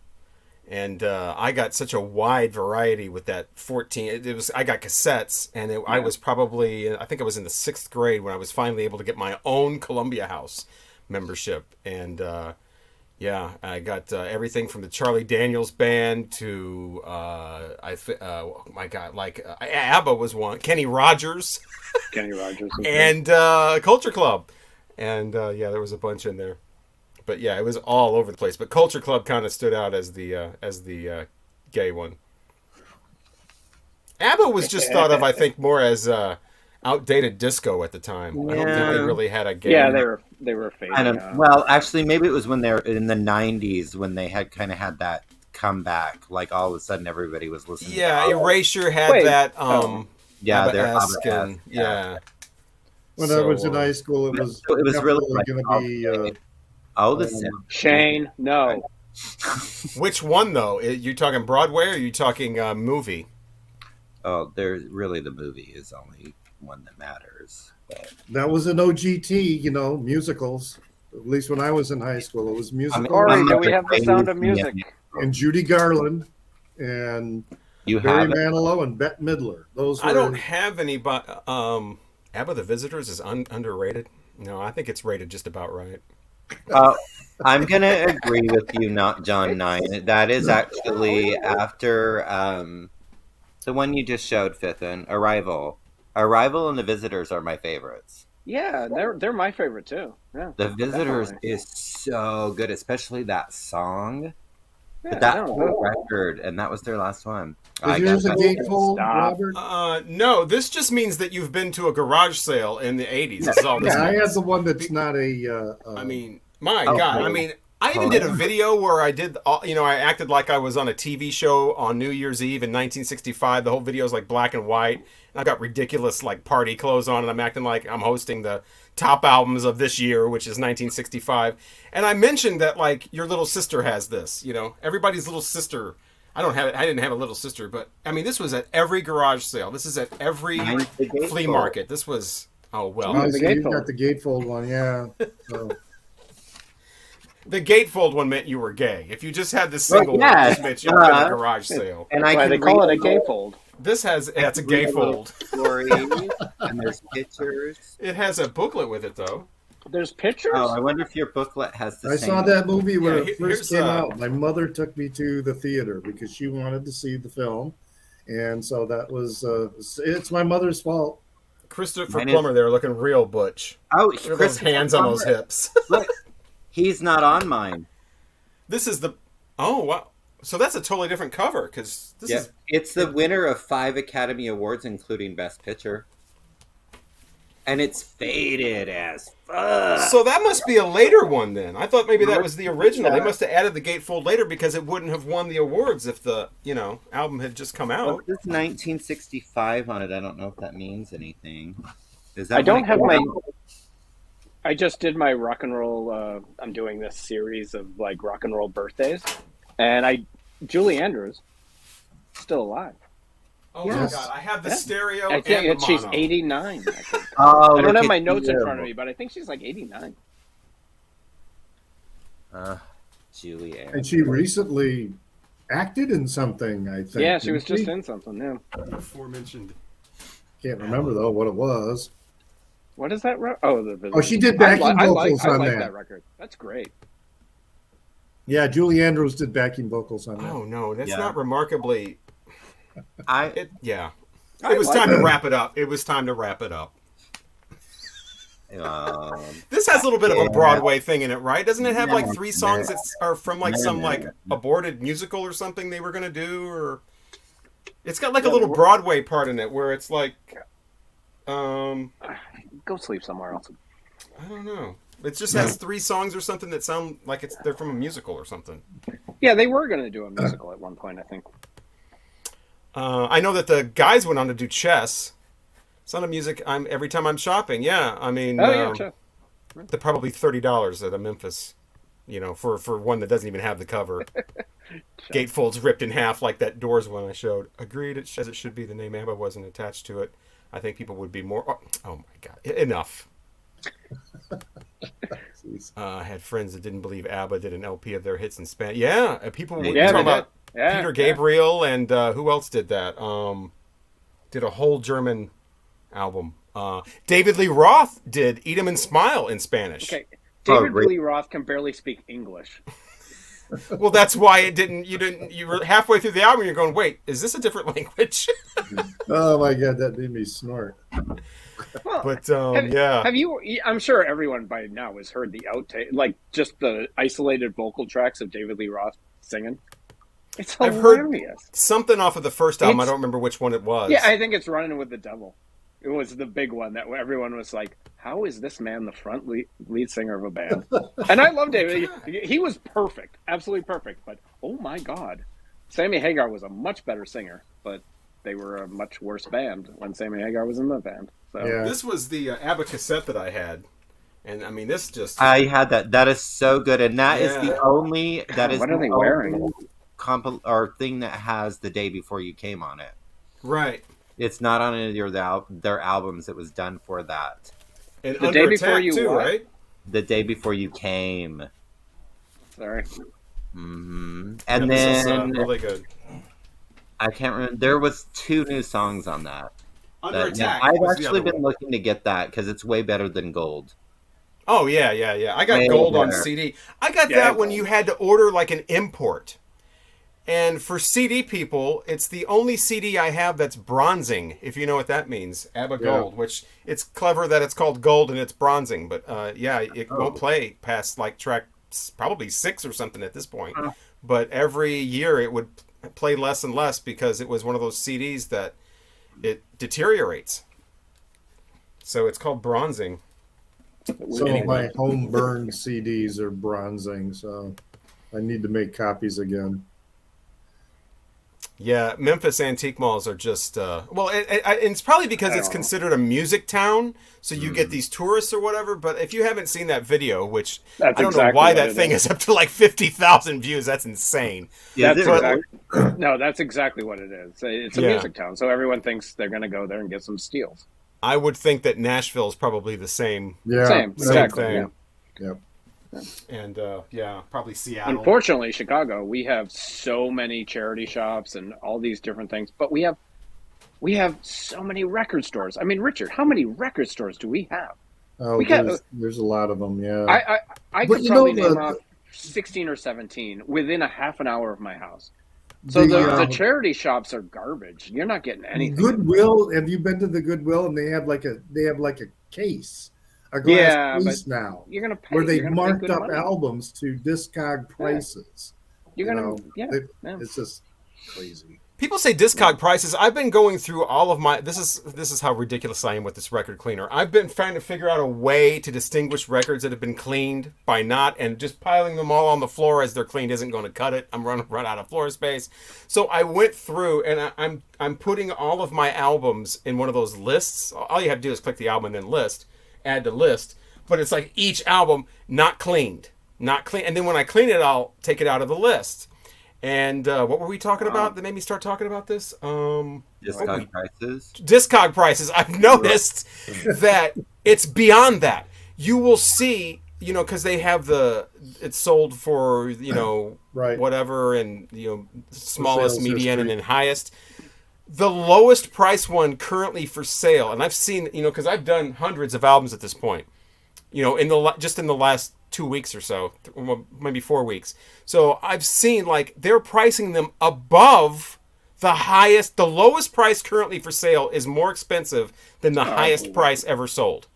And I got such a wide variety with that 14. I got cassettes, and I was probably, I think I was in the 6th grade when I was finally able to get my own Columbia House membership. And I got everything from the Charlie Daniels Band to ABBA was one, Kenny Rogers, and Culture Club, and there was a bunch in there, but yeah, it was all over the place. But Culture Club kind of stood out as the gay one. ABBA was just thought of, I think, more as outdated disco at the time. I don't think they really had a gay. Yeah, they were fading. Well, actually, maybe it was when they were in the '90s when they had kind of had that comeback. Like all of a sudden, everybody was listening. Yeah, Erasure had that. They're ABBA-esque. Yeah. When I was in high school, it was really going to be. Shane, no. Which one though? Are you talking Broadway or are you talking movie? Oh, there's really the movie is only one that matters. But. That was an OGT, musicals. At least when I was in high school, it was musicals. Do we have the Sound of Music? And Judy Garland and Barry Manilow and Bette Midler. Those were... I don't have any, but ABBA the Visitors is underrated. No, I think it's rated just about right. I'm going to agree with you, not John 9. That is actually after the one you just showed, Fithin, Arrival. Arrival and The Visitors are my favorites. Yeah, they're my favorite too. Yeah, The Visitors is so good, especially that song. But that whole record, and that was their last one. Is yours a gatefold, Robert? No, this just means that you've been to a garage sale in the 80s. That's all this means. I have the one that's not a... I mean, my God. I mean, I even did a video where I did, I acted like I was on a TV show on New Year's Eve in 1965. The whole video is like black and white. I've got ridiculous like party clothes on, and I'm acting like I'm hosting the top albums of this year, which is 1965. And I mentioned that like your little sister has this, everybody's little sister. I didn't have a little sister, but I mean, this was at every garage sale. This is at every flea market. This was, you got the gatefold one, yeah. So. The gatefold one meant you were gay. If you just had the single one, it just meant you were at a garage sale. And they call it a gatefold. It's a gatefold. Stories, and there's pictures. It has a booklet with it, though. There's pictures? Oh, I wonder if your booklet has the same. I saw that movie when it first came out. My mother took me to the theater because she wanted to see the film. And so that was, it's my mother's fault. Christopher Plummer there looking real butch. Oh, Chris hands on those hips. Look, he's not on mine. This is oh, wow. So that's a totally different cover because it's the winner of 5 Academy Awards, including Best Picture. And it's faded as fuck. So that must be a later one then. I thought maybe that was the original. They must have added the gatefold later because it wouldn't have won the awards if the, album had just come out. Well, there's 1965 on it. I don't know if that means anything. I don't have my... I just did my rock and roll... I'm doing this series of like rock and roll birthdays. And Julie Andrews, still alive. Oh my God! I have the stereo. I think and the she's mono. 89. I think. Oh, I don't have my notes in front of me, but I think she's like 89. Julie Andrews. And she recently acted in something, I think. Yeah, she was just in something. Yeah. Aforementioned. Can't remember though what it was. What is that? Oh, she did backing vocals on I like that record. That's great. Yeah, Julie Andrews did backing vocals on that. Oh no, that's not remarkably. It was time to wrap it up. This has a little bit of a Broadway thing in it, right? Doesn't it have like 3 songs that are from like some like aborted musical or something they were going to do? Or it's got like a little Broadway part in it where it's like, go sleep somewhere else. I don't know. It just has 3 songs or something that sound like they're from a musical or something. Yeah, they were going to do a musical at one point, I think. I know that the guys went on to do Chess. Sound of Music. Every time I'm shopping. Yeah, I mean, Chess. They're probably $30 at a Memphis. For one that doesn't even have the cover. Gatefold's ripped in half like that Doors one I showed. Agreed. It should be. The name ABBA wasn't attached to it. I think people would be more. Oh my God! Enough. I had friends that didn't believe ABBA did an LP of their hits in Spanish. Yeah, people were talking about Peter Gabriel and who else did that? Did a whole German album. David Lee Roth did Eat 'Em and Smile in Spanish. Okay, David Lee Roth can barely speak English. Well, that's why you were halfway through the album, you're going, wait, is this a different language? Oh my God, that made me snort. Well, but have you? I'm sure everyone by now has heard the outtake, like just the isolated vocal tracks of David Lee Roth singing. It's hilarious. I've heard something off of the first album. I don't remember which one it was. Yeah, I think it's Running with the Devil. It was the big one that everyone was like, "How is this man the front lead singer of a band?" And I love David. He was perfect, absolutely perfect. But oh my God, Sammy Hagar was a much better singer, but they were a much worse band when Sammy Hagar was in the band. So. Yeah. This was the ABBA cassette that I had, and I mean, this just... I had that. That is so good, and that is the only... That is what are they wearing? Or thing that has The Day Before You Came on it. Right. It's not on any of their albums. It was done for that. And The Day Before You too, right? The Day Before You Came. Sorry. Mm-hmm. And then... This is really good. I can't remember. There was 2 new songs on that. Under Attack. I've actually been looking to get that because it's way better than Gold. Oh, yeah. I got Gold on CD. I got that when you had to order like an import. And for CD people, it's the only CD I have that's bronzing, if you know what that means. ABBA Gold, which it's clever that it's called Gold and it's bronzing. But it won't play past like track probably 6 or something at this point. but every year it would play less and less because it was one of those CDs that it deteriorates. So it's called bronzing. Some of my home burned CDs are bronzing, so I need to make copies again. Yeah, Memphis antique malls are just it's probably because it's considered a music town, so you get these tourists or whatever. But if you haven't seen that video, which I don't know why that thing is up to like 50,000 views, that's insane. Yeah, that's exactly what it is. It's a music town, so everyone thinks they're going to go there and get some steals. I would think that Nashville is probably the same. Yeah, same exactly. Thing. Yeah. And probably Seattle. Unfortunately, Chicago, we have so many charity shops and all these different things, but we have so many record stores. I mean, Richard, how many record stores do we have? Oh, there's a lot of them. Yeah, I could probably name off 16 or 17 within a half an hour of my house. So the charity shops are garbage. You're not getting anything. Goodwill. Have you been to the Goodwill? And they have like a case. A glass case now, you're gonna pay, where they marked up albums to Discog prices. It's just crazy. People say Discog prices. I've been going through all of my. This is how ridiculous I am with this record cleaner. I've been trying to figure out a way to distinguish records that have been cleaned by not, and just piling them all on the floor as they're cleaned isn't going to cut it. I'm run out of floor space. So I went through and I'm putting all of my albums in one of those lists. All you have to do is click the album and then list. Add to list, but it's like each album not cleaned, and then when I clean it, I'll take it out of the list. And what were we talking about that made me start talking about this? Discog prices. Discog prices. I've noticed that it's beyond that. You will see, because they have it's sold for whatever, and smallest, median, and then highest. The lowest price one currently for sale, and I've seen, because I've done hundreds of albums at this point, in the last 2 weeks or so, maybe 4 weeks. So I've seen they're pricing them above the highest. The lowest price currently for sale is more expensive than the highest price ever sold.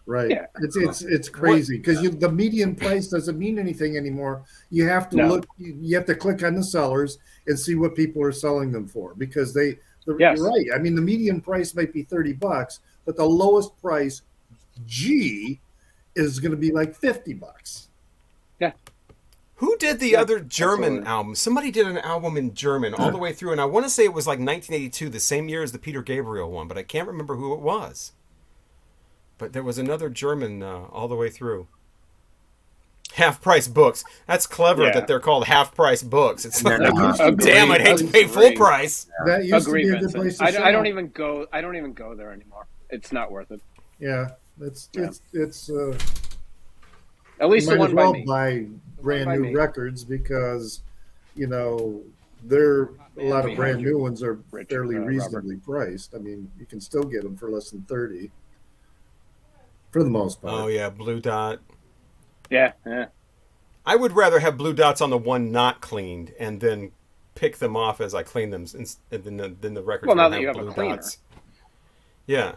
Right. Yeah. It's crazy because the median price doesn't mean anything anymore. You have to look. You have to click on the sellers and see what people are selling them for, because you're right. I mean, the median price might be $30, but the lowest price G is going to be like $50. Yeah. Who did the other German album? Somebody did an album in German all the way through, and I want to say it was like 1982, the same year as the Peter Gabriel one, but I can't remember who it was. But there was another German all the way through. Half-price books. That's clever that they're called half-price books. It's like, damn, I'd hate to pay full price. That used to be a good place to I don't even go there anymore. It's not worth it. Yeah, it's at least the one by me. Buy brand new records, because a lot of brand new ones are fairly reasonably priced. I mean, you can still get them for less than $30 for the most part. Oh yeah, Blue Dot. Yeah. I would rather have blue dots on the one not cleaned and then pick them off as I clean them, and then the records. Well, now that you have blue a cleaner. Dots. Yeah.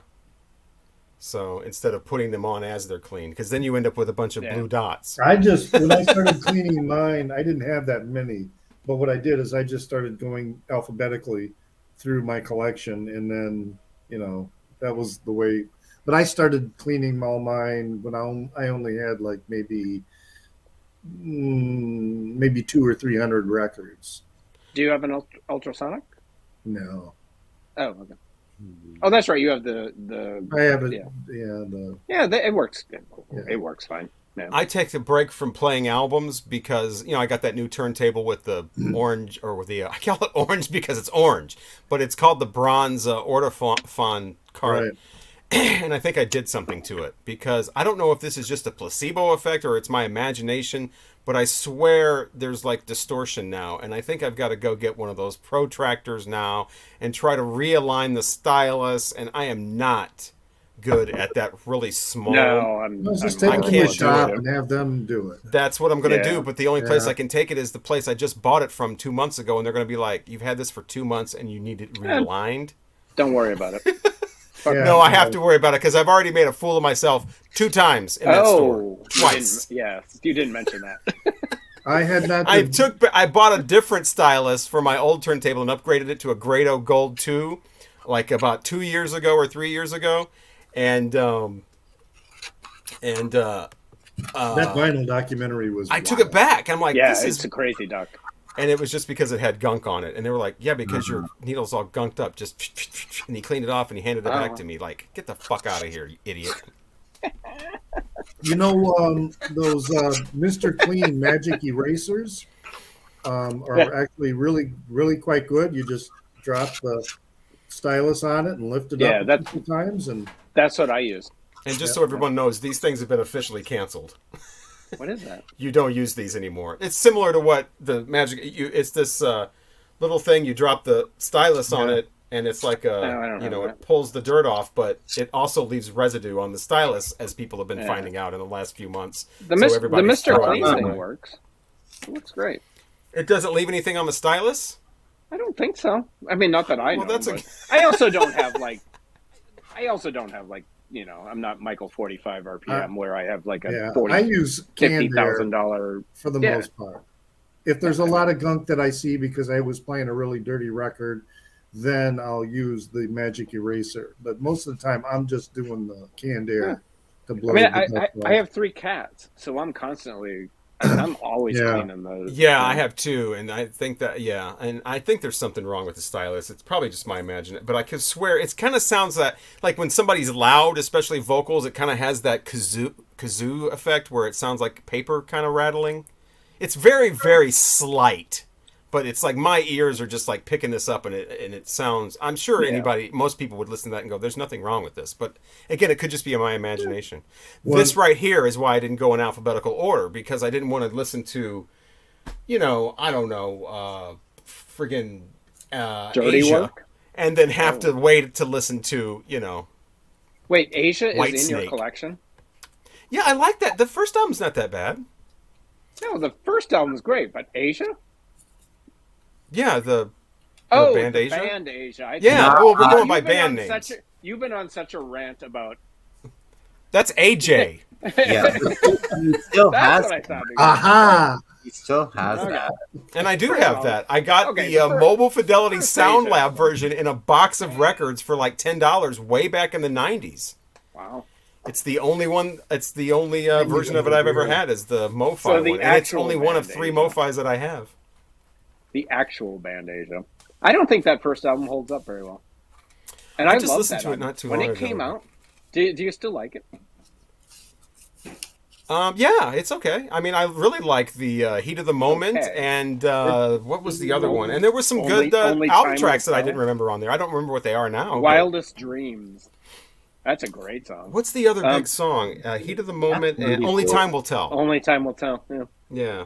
So instead of putting them on as they're cleaned, because then you end up with a bunch of blue dots. When I started cleaning mine, I didn't have that many. But what I did is I just started going alphabetically through my collection, and then that was the way. But I started cleaning all mine when I only had like maybe 200 or 300 records. Do you have an ultrasonic? No. Oh, okay. Oh, that's right. You have the. I have it. It works. It works fine. Yeah. I take the break from playing albums because I got that new turntable with the orange, or with the I call it orange because it's orange, but it's called the bronze Ortofon cart. Right. And I think I did something to it, because I don't know if this is just a placebo effect or it's my imagination, but I swear there's like distortion now. And I think I've got to go get one of those protractors now and try to realign the stylus. And I am not good at that really small. No, just take it to the shop and have them do it. That's what I'm going to do. But the only place I can take it is the place I just bought it from 2 months ago. And they're going to be like, you've had this for 2 months and you need it realigned. Don't worry about it. No, I have to worry about it because I've already made a fool of myself 2 times in that store. Twice. You didn't mention that. I had not. I bought a different stylus for my old turntable and upgraded it to a Grado Gold 2, like about 2 years ago or 3 years ago, and that vinyl documentary was. I took it back. I'm like, yeah, this it's is a crazy duck. And it was just because it had gunk on it. And they were like, yeah, because your needle's all gunked up. Just and he cleaned it off and he handed it back to me. Like, get the fuck out of here, you idiot. You know, those Mr. Clean magic erasers are actually really, really quite good. You just drop the stylus on it and lift it up a few times. And that's what I use. And just so everyone knows, these things have been officially canceled. What is that? You don't use these anymore. It's similar to what the magic. It's this little thing. You drop the stylus on it, and it's like it pulls the dirt off, but it also leaves residue on the stylus, as people have been finding out in the last few months. The Mr. Clean thing works. It looks great. It doesn't leave anything on the stylus? I don't think so. I mean, not that I know. That's I also don't have like. I'm not Michael 45 RPM where I have like a I use $50,000 for the most part. If there's a lot of gunk that I see because I was playing a really dirty record, then I'll use the magic eraser. But most of the time, I'm just doing the canned air to blow. I have 3 cats, so I'm constantly. I'm always cleaning those. Yeah, I have 2, and I think that and I think there's something wrong with the stylus. It's probably just my imagination, but I could swear it kind of sounds like when somebody's loud, especially vocals, it kind of has that kazoo effect where it sounds like paper kind of rattling. It's very, very slight, but it's like my ears are just like picking this up, and it sounds. I'm sure most people would listen to that and go, "There's nothing wrong with this," but again, it could just be in my imagination. This right here is why I didn't go in alphabetical order, because I didn't want to listen to, I don't know, friggin' Dirty Asia, Work, and then have to wait to listen to, Wait, Asia White is in Snake. your collection? Yeah, I like that. The first album's not that bad. No, the first album was great, but Asia? Yeah, the band Asia. Band Asia. We're going by band names. You've been on such a rant about. That's AJ. Yeah, he still has. What I thought. Aha! He still has that. And I do have that. I got the Mobile Fidelity Sound Lab version in a box of records for like $10 way back in the 90s. Wow. It's the only one. It's the only version of it I've ever had is the MoFi one. And it's only one of 3 MoFis that I have. The actual band Asia. I don't think that first album holds up very well. And I just love listened that to it album. not too when long it ago. came out. Do you still like it? Yeah, it's okay. I mean, I really like the Heat of the Moment and what was the other one? And there were some good album tracks that I didn't remember on there. I don't remember what they are now. Wildest Dreams. That's a great song. What's the other big song? Heat of the Moment and Only Time Will Tell. Only Time Will Tell. Yeah.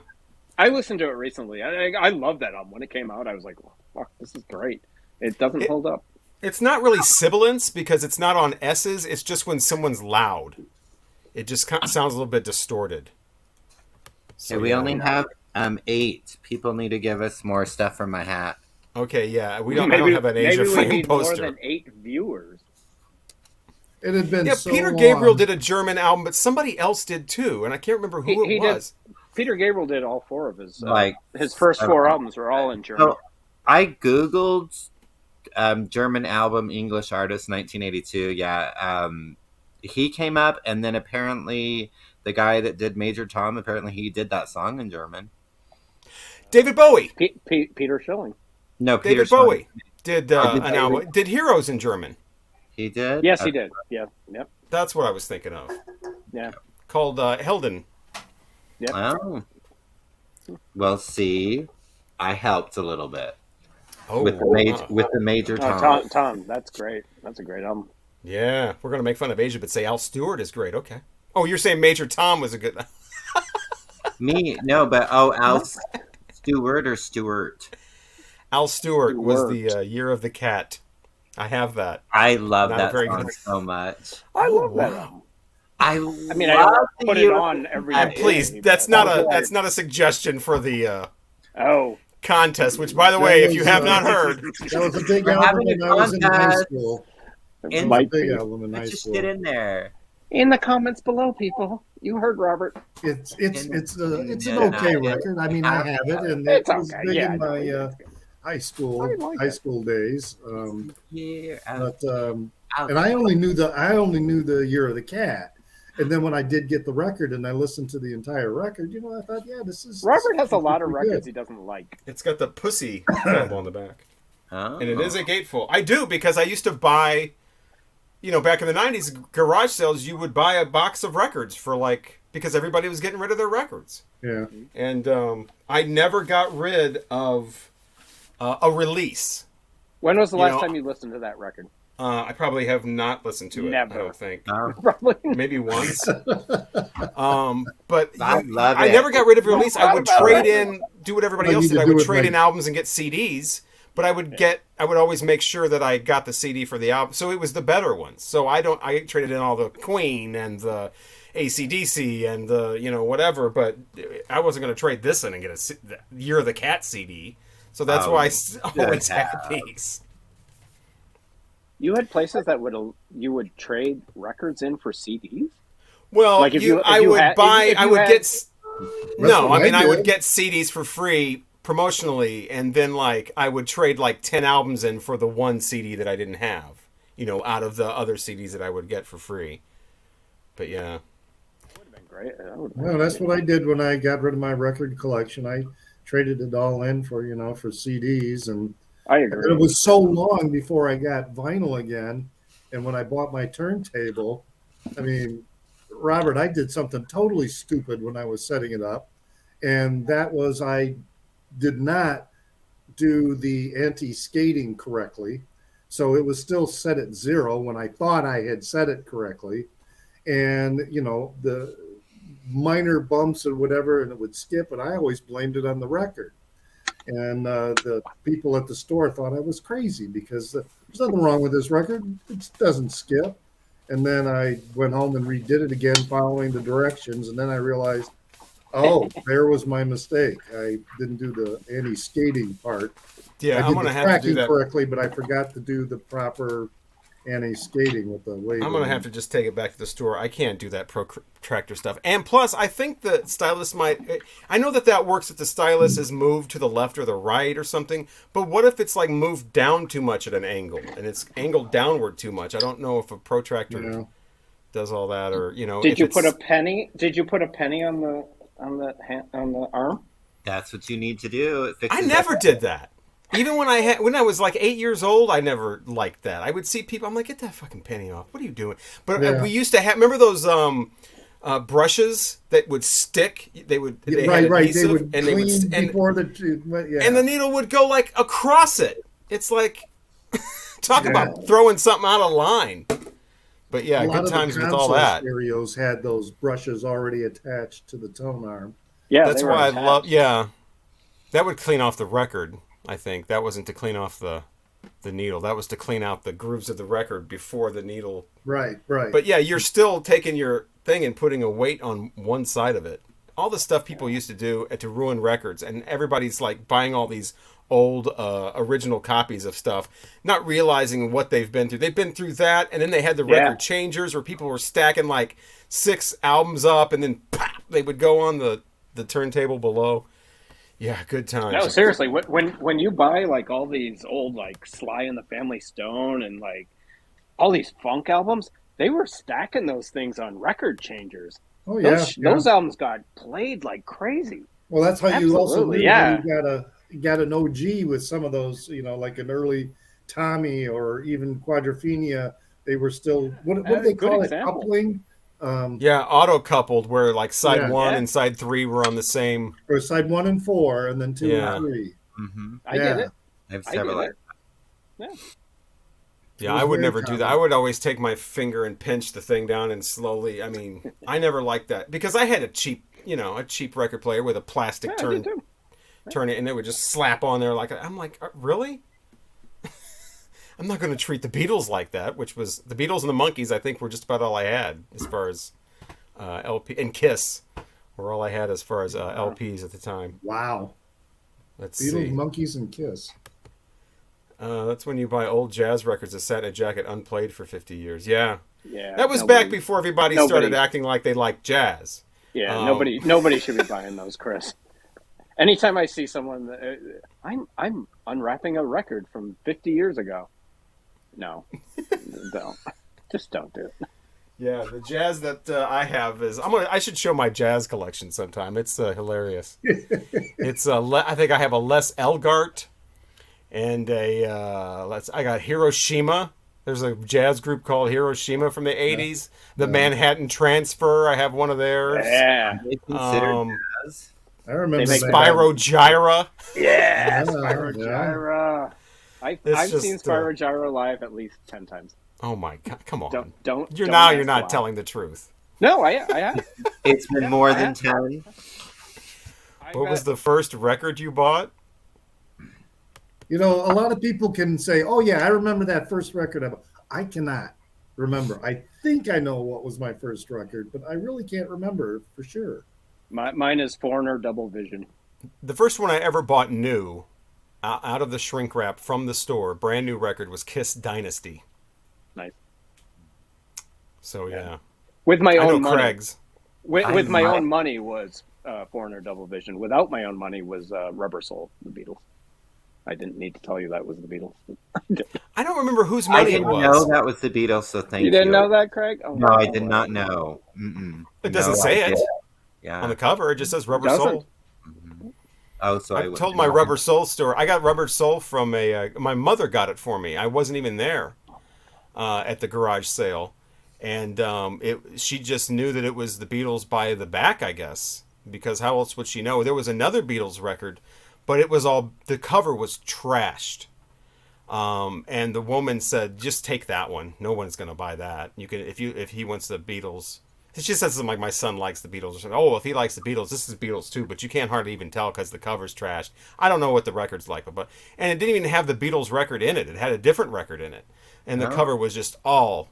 I listened to it recently. I love that album. When it came out, I was like, well, fuck, this is great. It doesn't hold up. It's not really sibilance because it's not on S's. It's just when someone's loud. It just sounds a little bit distorted. So we only have 8. People need to give us more stuff for my hat. Okay, yeah. I don't have an Asia frame poster. More than 8 viewers. It had been so Peter long. Gabriel did a German album, but somebody else did too, and I can't remember who it was. Peter Gabriel did all 4 of his first 4 albums were all in German. So I googled German album English artist 1982. Yeah, he came up, and then apparently the guy that did Major Tom, apparently he did that song in German. David Bowie. Peter Schilling. No, David Bowie did an album. Did Heroes in German. He did? Yes, he did. Yeah. Yep. That's what I was thinking of. Yeah. Called Helden. Yep. Oh. Well, see, I helped a little bit. Oh, with the Major Tom. Tom, that's great. That's a great album. Yeah, we're going to make fun of Asia, but say Al Stewart is great. Okay. Oh, you're saying Major Tom was a good... Me? No, but Al Stewart or Stewart? Al Stewart was the Year of the Cat. I have that. I love that song so much. I love that album. I don't put it on every day. Please, that's not a suggestion for the contest. Which, by the way, if you have not heard, that was a big album when I was in high school. It was a big album in high school. Just get in there. In the comments below, people. You heard Robert. It's an okay record. I mean, I have it, and it It's was okay. big Yeah, in no, my it's good. high I like it. school days. Yeah, But and I only knew the Year of the Cat. And then when I did get the record and I listened to the entire record, I thought, yeah, Robert has a lot of pretty records good. he doesn't like. It's got the pussy symbol on the back. oh. And it is a gatefold. I do, because I used to buy, back in the 90s, garage sales, you would buy a box of records because everybody was getting rid of their records. Yeah. And I never got rid of a release. When was the last time you listened to that record? I probably have not listened to it. Never. I don't think. Probably. Maybe once. But I love I it. never got rid of a release. I would trade in, do what everybody else did. I would trade like- in albums and get CDs. But I would always make sure that I got the CD for the album. So it was the better ones. So I traded in all the Queen and the AC/DC and the, whatever. But I wasn't going to trade this in and get the Year of the Cat CD. So that's why I always had these. You had places that you would trade records in for CDs? Well, Like I would get CDs for free promotionally, and then I would trade 10 albums in for the one CD that I didn't have, out of the other CDs that I would get for free. But yeah. That would have been great. Well, that's what I did when I got rid of my record collection. I traded it all in for CDs, and I agree. it was so long before I got vinyl again. And when I bought my turntable, I mean, Robert, I did something totally stupid when I was setting it up. And that was I did not do the anti-skating correctly. So it was still set at 0 when I thought I had set it correctly. And, the minor bumps or whatever, and it would skip. And I always blamed it on the record. And the people at the store thought I was crazy because there's nothing wrong with this record. It doesn't skip. And then I went home and redid it again following the directions. And then I realized, there was my mistake. I didn't do the anti-skating part. Yeah, I I'm did going to the have to do tracking that. correctly, but I forgot to do the proper anti-skating with the way. I'm going to have to just take it back to the store. I can't do that protractor stuff. And plus, I think the stylus I know that works if the stylus is moved to the left or the right or something, but what if it's moved down too much at an angle and it's angled downward too much? I don't know if a protractor does all that, or, Did you put a penny on the arm? That's what you need to do. It fixes I never did that. Even when I was 8 years old, I never liked that. I would see people. I'm like, get that fucking penny off. What are you doing? But we used to have. Remember those brushes that would stick? They would. They had Right. They adhesive, would and clean they would. before the. And the needle would go across it. It's talk about throwing something out of line. But yeah, a lot good of times the with all console that. Stereos had those brushes already attached to the tone arm. Yeah, That's why I love. Yeah, that would clean off the record. I think that wasn't to clean off the needle. That was to clean out the grooves of the record before the needle. Right. But yeah, you're still taking your thing and putting a weight on one side of it. All the stuff people used to do to ruin records, and everybody's buying all these old original copies of stuff, not realizing what they've been through. They've been through that, and then they had the record changers where people were stacking 6 albums up, and then pop, they would go on the turntable below. Yeah, good times. No, seriously, when you buy all these old Sly and the Family Stone and all these funk albums, they were stacking those things on record changers. Oh yeah, those albums got played like crazy. Well, that's how you also knew you got an OG with some of those, like an early Tommy or even Quadrophenia. They were still what do they call it? Example. Coupling. Auto coupled, where side 1 and side 3 were on the same. Or side 1 and 4, and then 2 and 3. Mm-hmm. I did it. I have several. Yeah, I would never do that. I would always take my finger and pinch the thing down and slowly. I mean, I never liked that because I had a cheap record player with a plastic turn it, and it would just slap on there I'm like, really? I'm not going to treat the Beatles like that, which was the Beatles and the Monkees. I think were just about all I had as far as LP, and Kiss were all I had as far as LPs at the time. Wow. Let's Beatles, see. Monkees, and Kiss. That's when you buy old jazz records that sat in a jacket unplayed for 50 years. Yeah. Yeah. That was back before everybody started acting like they liked jazz. Yeah, nobody should be buying those, Chris. Anytime I see someone, I'm unwrapping a record from 50 years ago. No, don't. Just don't do it. Yeah, the jazz that I have is I should show my jazz collection sometime. It's hilarious. It's I think I have a Les Elgart and I got Hiroshima. There's a jazz group called Hiroshima from the 80s. The Manhattan Transfer, I have one of theirs. Yeah. They consider jazz. I remember Spyro Gyra. Yeah, Spyro Gyra. I've seen just, Spyro Gyra live at least 10 times. Oh my God! Come on! You're don't not telling the truth. No, I have. It's been more than 10. What was the first record you bought? You know, a lot of people can say, "Oh yeah, I remember that first record I bought." I cannot remember. I think I know what was my first record, but I really can't remember for sure. Mine is Foreigner Double Vision. The first one I ever bought new, out of the shrink wrap from the store, brand new record, was Kiss Dynasty. Nice. So yeah, with my own money. Craig's. With my own money was Foreigner Double Vision. Without my own money was Rubber Soul, the Beatles. I didn't need to tell you that was the Beatles. I don't remember whose money it was. I didn't know that was the Beatles, so thank you. You didn't know that, Craig? Oh, no, I did not know. It doesn't say it. Yeah. On the cover, it just says Rubber Soul. Mm-hmm. Oh, so I told my Rubber Soul store. I got Rubber Soul from my mother got it for me. I wasn't even there at the garage sale, and she just knew that it was the Beatles by the back, I guess, because how else would she know? There was another Beatles record, but it was the cover was trashed, and the woman said, "Just take that one. No one's going to buy that. You can if he wants the Beatles." She says something like, "My son likes the Beatles." Or something. Oh, if he likes the Beatles, this is Beatles too, but you can't hardly even tell because the cover's trashed. I don't know what the record's like, and it didn't even have the Beatles record in it. It had a different record in it, and the cover was just all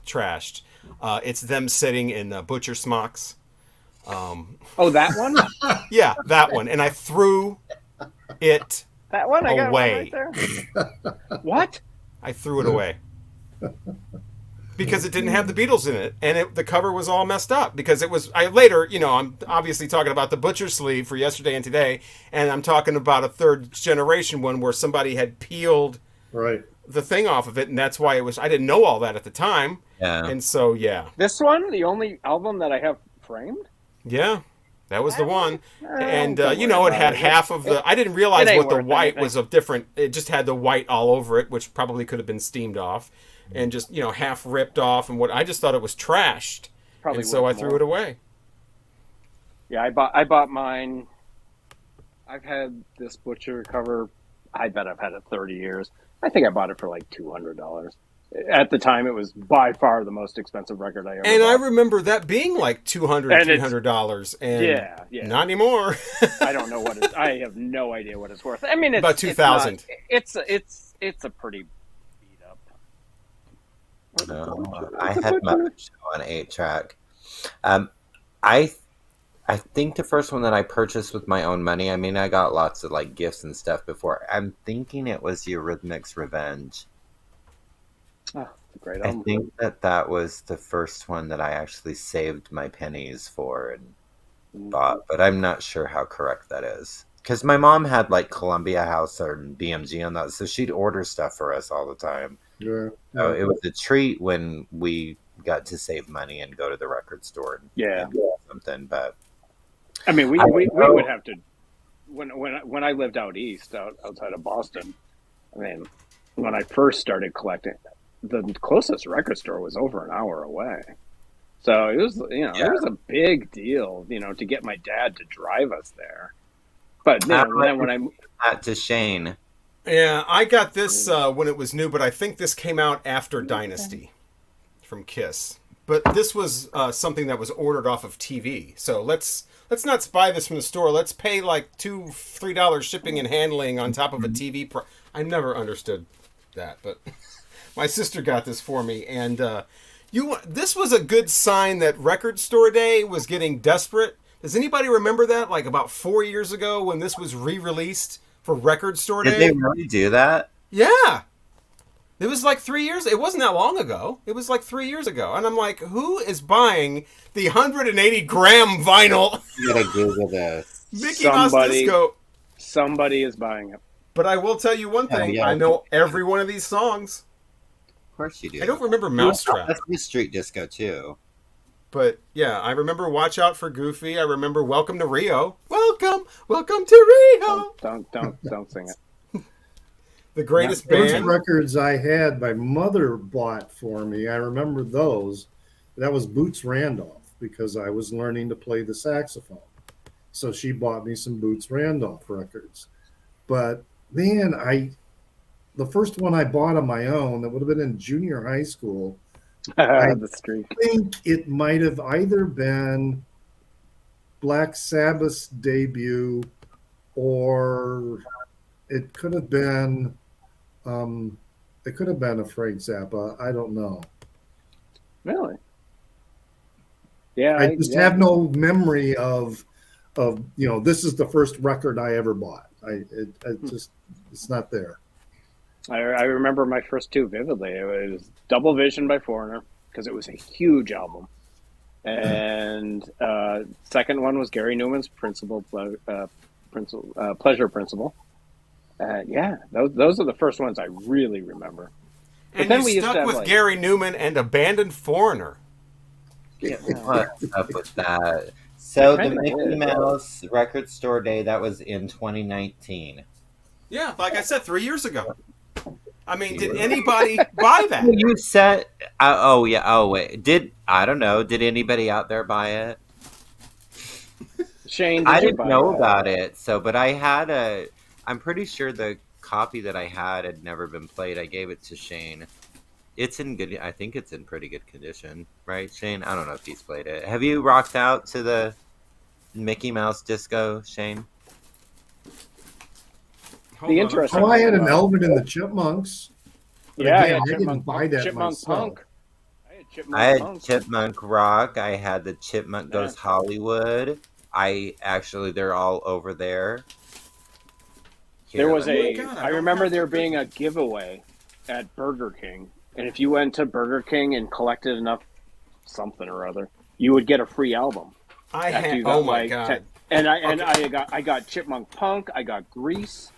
trashed. It's them sitting in butcher smocks. Oh, that one? Yeah, that one, and I threw it. That one I got away. One right there. What? I threw it away. Because it didn't have the Beatles in it, and the cover was all messed up. Because it was, I'm obviously talking about the butcher sleeve for Yesterday and Today, and I'm talking about a third generation one where somebody had peeled the thing off of it, and that's why it was. I didn't know all that at the time, and so This one, the only album that I have framed. Yeah, that was the one, and it had half of the. I didn't realize what the white was of different. It just had the white all over it, which probably could have been steamed off. And just half ripped off, and what I just thought it was trashed, and so I threw it away. Yeah, I bought mine. I've had this butcher cover. I bet I've had it 30 years. I think I bought it for like $200. At the time, it was by far the most expensive record I ever bought. And I remember that being like $200, $300, and yeah, not anymore. I don't know what I have no idea what it's worth. I mean, it's about $2,000. It's a pretty. No, I had my show on 8-track. I think the first one that I purchased with my own money, I mean, I got lots of like gifts and stuff before. I'm thinking it was the Eurythmics Revenge. Oh, great album. I think that was the first one that I actually saved my pennies for and bought, but I'm not sure how correct that is. Because my mom had like Columbia House or BMG on that, so she'd order stuff for us all the time. Yeah. So it was a treat when we got to save money and go to the record store and get something. But I mean, we would have to when I lived out east, outside of Boston. I mean, when I first started collecting, the closest record store was over an hour away. So it was it was a big deal, to get my dad to drive us there. But then when I to Shane. Yeah, I got this when it was new, but I think this came out after Dynasty from Kiss. But this was something that was ordered off of TV. So let's not buy this from the store. Let's pay like $2-3 shipping and handling on top of a TV. I never understood that, but my sister got this for me, and this was a good sign that Record Store Day was getting desperate. Does anybody remember that? Like about 4 years ago when this was re-released for Record Store Day? Did they really do that? Yeah. It was like 3 years. It wasn't that long ago. It was like 3 years ago. And I'm like, who is buying the 180-gram vinyl? You gotta Google this. Mickey Mouse Disco. Somebody is buying it. But I will tell you one thing. Yeah. I know every one of these songs. Of course you do. I don't remember Mousetrap. That's the street disco too. But yeah, I remember Watch Out for Goofy. I remember Welcome to Rio. Welcome to Rio. Don't sing it. The greatest Those band. records I had, my mother bought for me. I remember those. That was Boots Randolph because I was learning to play the saxophone. So she bought me some Boots Randolph records. But man, the first one I bought on my own, that would have been in junior high school. The streak. I think it might have either been Black Sabbath's debut, or it could have been a Frank Zappa. I don't know. Really? Yeah. I just have no memory of this is the first record I ever bought. It's not there. I remember my first two vividly. It was Double Vision by Foreigner because it was a huge album, and second one was Gary Newman's Pleasure Principle. Yeah, those are the first ones I really remember. But And then you we used to stuck have, with Gary Newman and Abandoned Foreigner. What's up with that? So the Kinda Mickey is. Mouse Record Store Day, that was in 2019. Yeah, like I said, 3 years ago. I mean, did anybody buy that? You said, oh yeah, oh wait, I don't know, did anybody out there buy it? Shane, I did you didn't buy know that? about it, but I had I'm pretty sure the copy that I had never been played. I gave it to Shane. I think it's in pretty good condition, right, Shane? I don't know if he's played it. Have you rocked out to the Mickey Mouse Disco, Shane? Hold on, interesting- Oh, I had an Alvin and the Chipmunks. But Yeah, again, I I had didn't buy that Chipmunk myself. Punk. I had Punk. Chipmunk Rock. I had the Chipmunk Goes Yeah. Hollywood. They're all over there. There Here, was let me- God, I I don't remember have there to- being a giveaway at Burger King, and if you went to Burger King and collected enough something or other, you would get a free album. I After had. you got, Oh my like, god! 10 And I got Chipmunk Punk. I got Grease.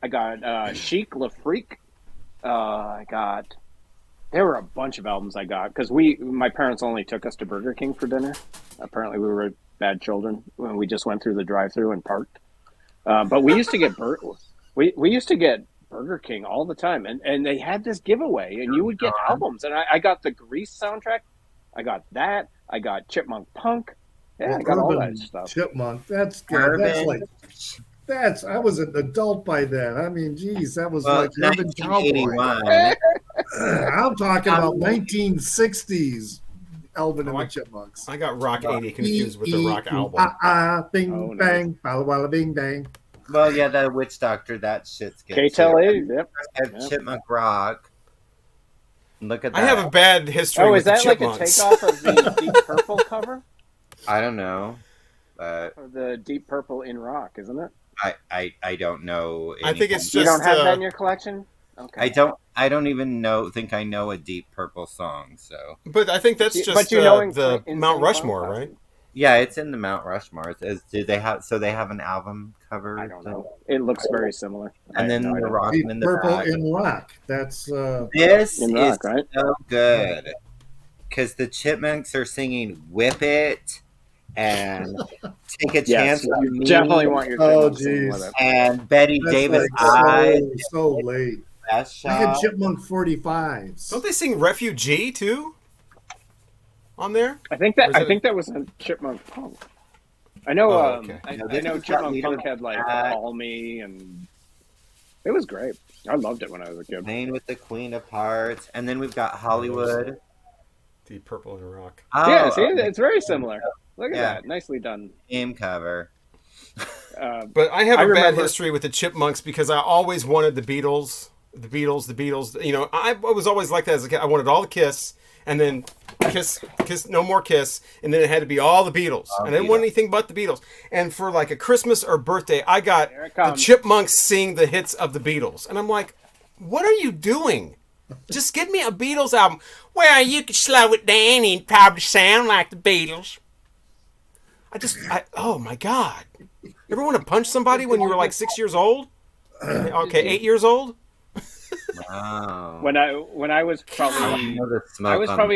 I got Chic Le Freak. There were a bunch of albums I got because my parents only took us to Burger King for dinner. Apparently, we were bad children when we just went through the drive-thru and parked. But we used to get we used to get Burger King all the time, and they had this giveaway, and you would get albums. And I got the Grease soundtrack. I got that. I got Chipmunk Punk. Yeah, I got all that Urban stuff. Chipmunk. That's good. I was an adult by then. I mean, geez, that was like Urban Cowboy. 1981. I'm talking about 1960s Alvin and the Chipmunks. I got Rock 80 confused with the Rock album. Bing Oh, bang, balla walla bing bang. Well, yeah, the Witch Doctor, that shit's good. K-Tel too. 80, yep. I have Chipmunk Rock. Look at that. I have a bad history Oh, with is that the like a Chipmunks. takeoff of the Deep Purple cover? I don't know. Or the Deep Purple in Rock, isn't it? I don't know. I think it's You just. don't have that in your collection? Okay. I don't even think I know a Deep Purple song. So But I think that's just But you know in the Insane Mount Clown Rushmore, Posse. right? yeah, it's in the Mount Rushmore. Do they have? So they have an album cover. I don't know. It looks very similar. I And have then no the idea. Rockin' Deep in the Purple Back. in Rock. That's This In is Rock, right? so good because the Chipmunks are singing "Whip It" and "Take a Yes, Chance on Me." definitely want your Oh, Chipmunks singing geez. with it. And Betty that's Davis like "I." so late. Best I had shot. Chipmunk 45s. Don't they sing Refugee too? On there? I think that was a Chipmunk Punk. I know. Oh, okay. I No, this know is Chipmunk not Punk Leader had like Pat. "Call Me" and it was great. I loved it when I was a kid. Playing with the Queen of Hearts, and then we've got Hollywood. Deep Purple and Rock. Oh, Yeah, see, it's very similar. Look at Yeah. that, nicely done. game cover. But I have I a bad remember- history with the Chipmunks because I always wanted the Beatles. The Beatles. You know, I was always like that as a kid. I wanted all the Kiss, and then Kiss, no more Kiss, and then it had to be all the Beatles. All And I didn't want Beatles. anything but the Beatles. And for like a Christmas or birthday, I got Here it the comes. Chipmunks sing the hits of the Beatles. And I'm like, what are you doing? Just give me a Beatles album. Well, you could slow it down and it'd probably sound like the Beatles. Oh my God. Ever want to punch somebody when you were like 6 years old? Okay, 8 years old? Wow. When I was probably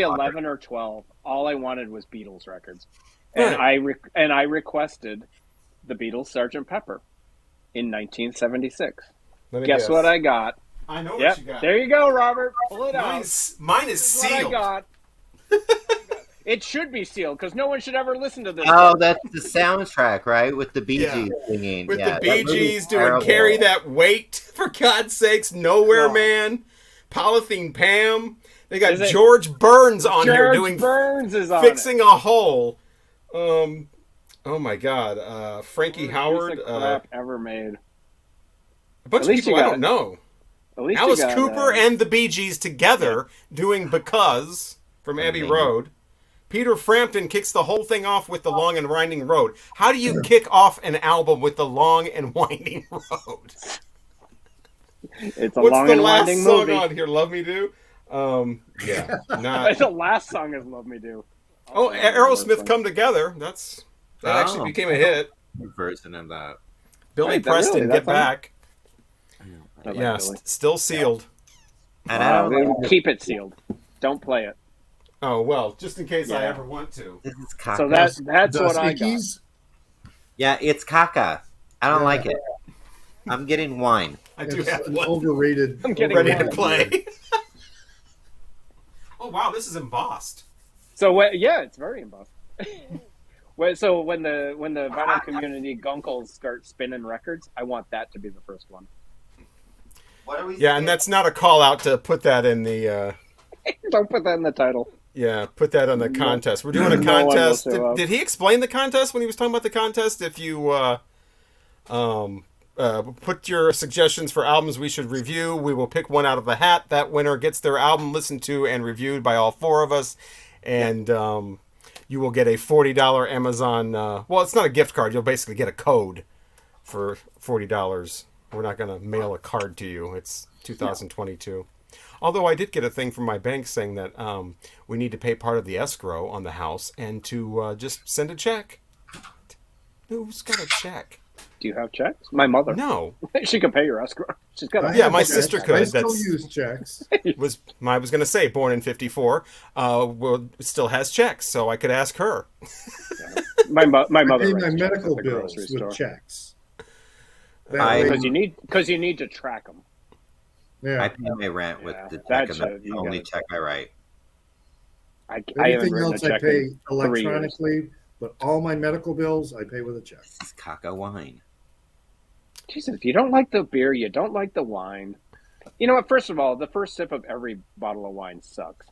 11 or 12, all I wanted was Beatles records. And I requested the Beatles Sgt. Pepper in 1976. Guess what I got? I know what you got. There you go, Robert. Pull it out. Mine is sealed. What I got. It should be sealed because no one should ever listen to this. Oh, that's the soundtrack, right? With the Bee Gees singing. With the Bee Gees doing Carry That Weight, for God's sakes, Nowhere Man, Polythene Pam. They got George Burns on here doing Burns is on Fixing a Hole. Oh my God. Frankie Howard. Crap ever made. A bunch of people I don't know. Alice Cooper and the Bee Gees together doing Because from Abbey Road. Peter Frampton kicks the whole thing off with The Long and Winding Road. How do you kick off an album with The Long and Winding Road? It's a long and winding movie. What's the last song on here? Love Me Do? The last song is Love Me Do. Aerosmith Come Together. That actually became a hit. Version of that. Billy Preston, Get Back. Yeah, still sealed. And keep it sealed. Don't play it. Oh, well, just in case I ever want to. This is caca. So that's what I got. Yeah, it's caca. I don't like it. I'm getting wine. I do have one. Overrated. I'm getting ready to play. Oh, wow, this is embossed. So, it's very embossed. So when the Vinyl Community Guncles start spinning records, I want that to be the first one. What are we saying? And that's not a call out to put that in the... Don't put that in the title. Yeah, put that on the contest. We're doing a contest. Did he explain the contest when he was talking about the contest? If you put your suggestions for albums we should review, we will pick one out of the hat. That winner gets their album listened to and reviewed by all four of us. And you will get a $40 Amazon... well, it's not a gift card. You'll basically get a code for $40. We're not going to mail a card to you. It's 2022. Although I did get a thing from my bank saying that we need to pay part of the escrow on the house and to just send a check. Who's got a check? Do you have checks? My mother. No. She can pay your escrow. She's got. Yeah, my sister could. I still use checks. I was going to say, born in '54, still has checks, so I could ask her. My mother. I pay my medical bills with checks. Because you need to track them. Yeah. I pay my rent with the check, and that's the only check I write. Everything else I pay electronically, but all my medical bills I pay with a check. This is caca wine. Jesus, if you don't like the beer, you don't like the wine. You know what? First of all, the first sip of every bottle of wine sucks.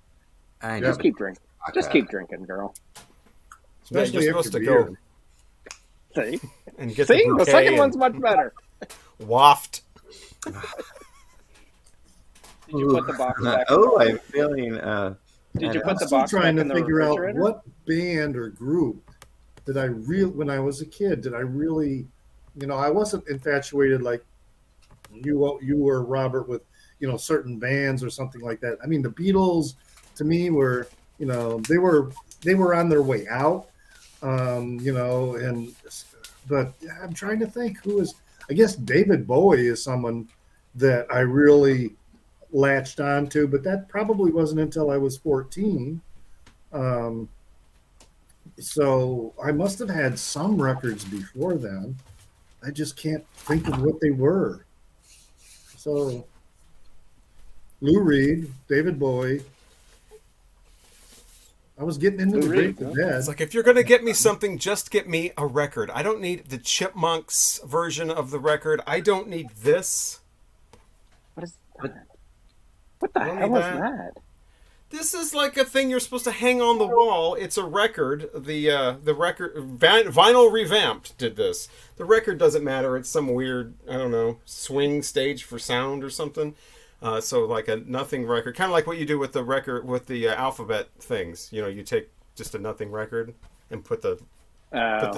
Just keep drinking. Just keep drinking, girl. Especially you're supposed to go. See? And get the second one's much better. Waft. Did you put the box back? I'm feeling. Did you put the box trying back to figure out what band or group did I when I was a kid, did I really, I wasn't infatuated like you were, Robert, with, certain bands or something like that. I mean, the Beatles to me were, they were on their way out, but I'm trying to think who is, I guess David Bowie is someone that I really latched onto, but that probably wasn't until I was 14. So I must have had some records before then. I just can't think of what they were. So Lou Reed, David Bowie. I was getting into the Grateful Dead. It's like, if you're going to get me something, just get me a record. I don't need the Chipmunks version of the record. I don't need this. What is that? What the hell is that? This is like a thing you're supposed to hang on the wall. It's a record. The record, Vinyl Revamped did this. The record doesn't matter. It's some weird, I don't know, swing stage for sound or something. So like a nothing record, kind of like what you do with the record with the alphabet things. You take just a nothing record and put the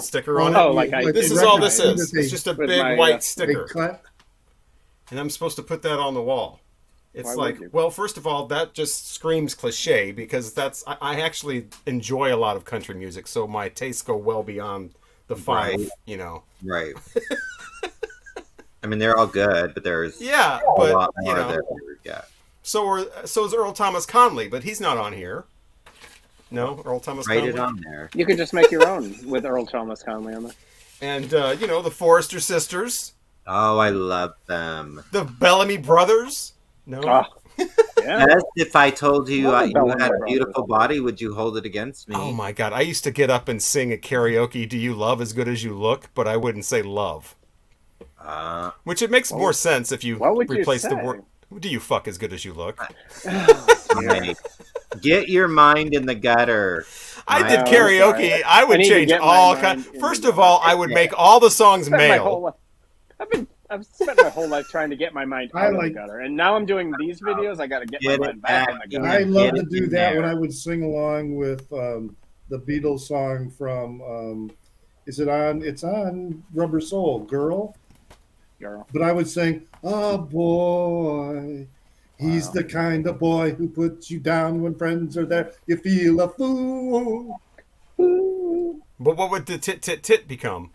sticker on it. Oh, this is all this is. It's just a big white sticker. And I'm supposed to put that on the wall. It's Why like, would you? well, first of all, that just screams cliche because I actually enjoy a lot of country music, so my tastes go well beyond the fun, Right. you know. Right. I mean, they're all good, but there's Yeah, a but lot you more know, there. Yeah. so is Earl Thomas Conley, but he's not on here. No, Earl Thomas Write Conley. it on there. You could just make your own with Earl Thomas Conley on there. And you know, the Forrester sisters, Oh, I love them. the Bellamy brothers. No, Oh, yeah. As if I told you Love the you Bellamy had a Brothers. beautiful body, would you hold it against me? oh my God, I used to get up and sing at karaoke. Do you love as good as you look? But I wouldn't say love. Which it makes more sense if you what would you replace the say? word. Do you fuck as good as you look? Right. Get your mind in the gutter. I did I'm karaoke. sorry. I would I need to change get my all mind kinds. in First the of all, gutter. I would make all the songs Spent my whole male. life- I've spent my whole life trying to get my mind I out of like- the gutter, and now I'm doing these videos. I got to get Get my it mind back in back the in gutter. I love Get to it do in that there. when I would sing along with the Beatles song from is it on? It's on Rubber Soul, Girl. Girl. But I would sing, "Oh boy, he's Wow. the kind of boy who puts you down when friends are there. You feel a fool." But what would the tit tit tit become?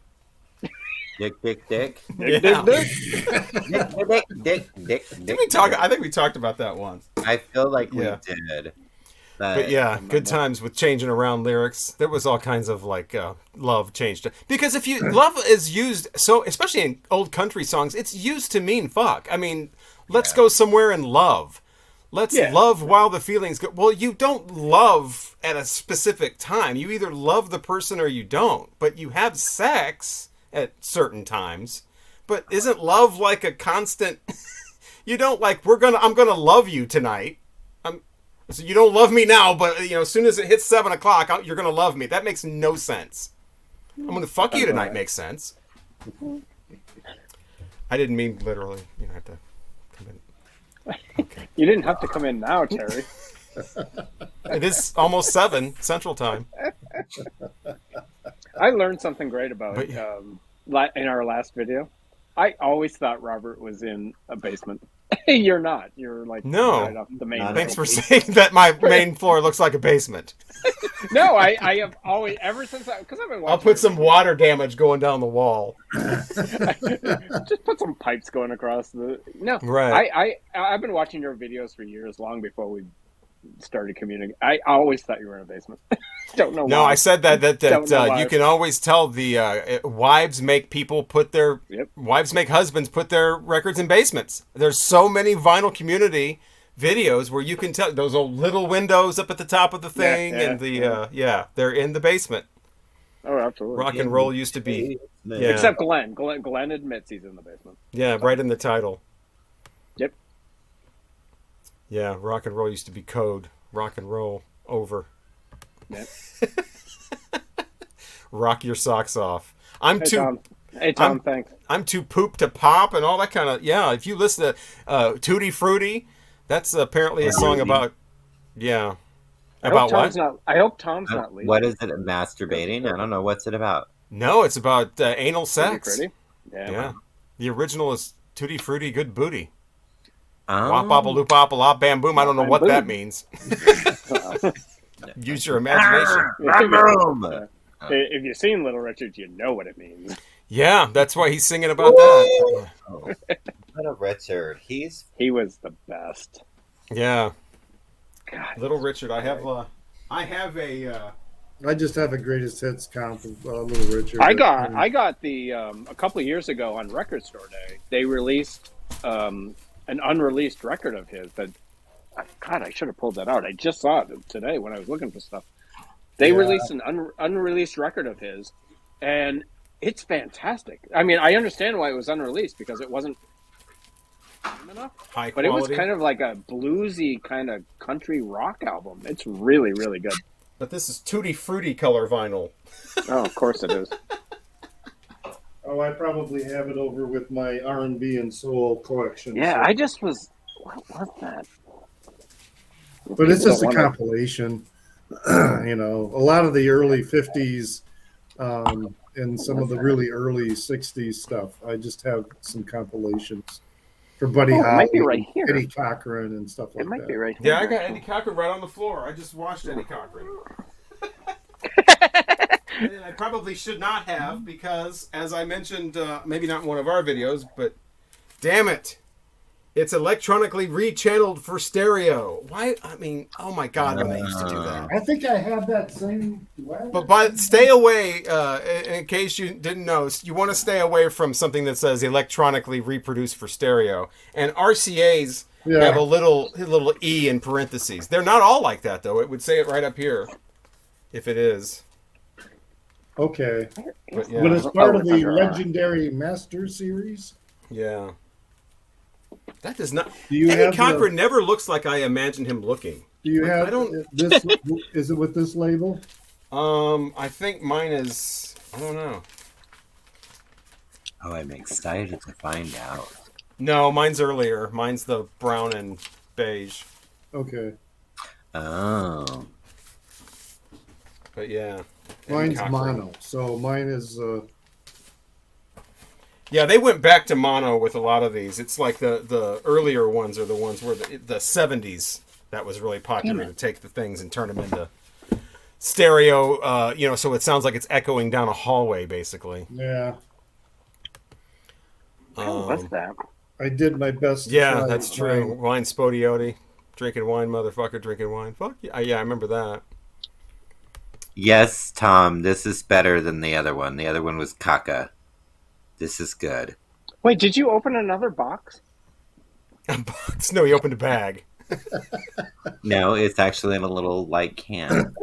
Dick, dick, dick. Yeah. Dick, dick. Dick, dick, dick, dick, Did we talk? I think we talked about that once. I feel like Yeah. we did. But yeah, good times with changing around lyrics. There was all kinds of like love changed because if you love is used so especially in old country songs, it's used to mean fuck. I mean, let's go somewhere and love. Let's love while the feelings go. Well, you don't love at a specific time. You either love the person or you don't. But you have sex at certain times. But isn't love like a constant? You don't like I'm gonna love you tonight. So you don't love me now, but you know, as soon as it hits 7 o'clock, you're gonna love me. That makes no sense. I'm gonna fuck you tonight. Makes sense. I didn't mean literally. You don't have to come in. Okay. You didn't have to come in now, Terry. It is almost 7 Central Time. I learned something great about But- in our last video. I always thought Robert was in a basement. You're not. You're like No. right off the main. Not Thanks floor. for saying that. My main floor looks like a basement. No, I have always ever since because I've been watching. I'll put some water damage going down the wall. Just put some pipes going across the. No, Right. I've been watching your videos for years, long before we started communicating. I always thought you were in a basement. Don't know why. No, I said that Don't know why. you can always tell the wives make people put their wives make husbands put their records in basements. There's so many Vinyl Community videos where you can tell those old little windows up at the top of the thing and they're in the basement. Oh, absolutely. Rock and roll used to be Except Glenn. Glenn admits he's in the basement. right in the title. Yep. Yeah, rock and roll used to be code. Rock and roll over. Yep. Rock your socks off. Hey Tom, thanks. I'm too poop to pop and all that kind of if you listen to Tutti Frutti, that's apparently a song about about what? I hope Tom's not leaving. What is it? Masturbating? I don't know. What's it about? No, it's about anal sex. Pretty? Yeah. The original is Tutti Frutti Good Booty. Oh. Wop bopple loop bopple op bam boom. I don't know what that means. Use your imagination. If you've seen Little Richard, you know what it means. Yeah, that's why he's singing about that. Oh. Little Richard. He was the best. Yeah. God. Little Richard. I have a I just have a greatest hits comp of Little Richard. I got the a couple of years ago on Record Store Day. They released an unreleased record of his that. God, I should have pulled that out. I just saw it today when I was looking for stuff. They released an unreleased record of his, and it's fantastic. I mean, I understand why it was unreleased because it wasn't enough, high but it was quality. kind of like a bluesy kind of country rock album. It's really, really good. But this is Tutti Frutti color vinyl. Oh, of course it is. Oh, I probably have it over with my R&B and soul collection. Yeah, so. I just was. What was that? But it's just a People don't compilation. You know, a lot of the early 50s and some of the really early 60s stuff. I just have some compilations. for Buddy It Holly, might be right here. Eddie Cochran, and stuff like It might that. be right here. Yeah, I got Eddie Cochran right on the floor. I just watched Eddie Cochran. And I probably should not have because, as I mentioned, maybe not in one of our videos, but damn it, it's electronically rechanneled for stereo. Why? I mean, oh my God, when they used to do that. I think I have that same. But stay away, in case you didn't know, you want to stay away from something that says electronically reproduced for stereo. And RCAs have a little E in parentheses. They're not all like that, though. It would say it right up here, if it is. Okay. But, yeah. But it's part of the legendary Master Series. Yeah. That does not. Do you Eddie have Cochran never looks like I imagined him looking. Do you have I don't. this? Is it with this label? I think mine is. I don't know. Oh, I'm excited to find out. No, mine's earlier. Mine's the brown and beige. Okay. Oh. But yeah. Mine's mono. So mine is. Yeah, they went back to mono with a lot of these. It's like the earlier ones are the ones where the 70s that was really popular to take the things and turn them into stereo. So it sounds like it's echoing down a hallway, basically. Yeah. What's that? I did my best. Yeah, that's true. Wine Spodioti. Drinking wine, motherfucker, drinking wine. Fuck yeah. Yeah, I remember that. Yes, Tom, this is better than the other one. The other one was caca. This is good. Wait, did you open another box? A box? No, he opened a bag. No, it's actually in a little light can.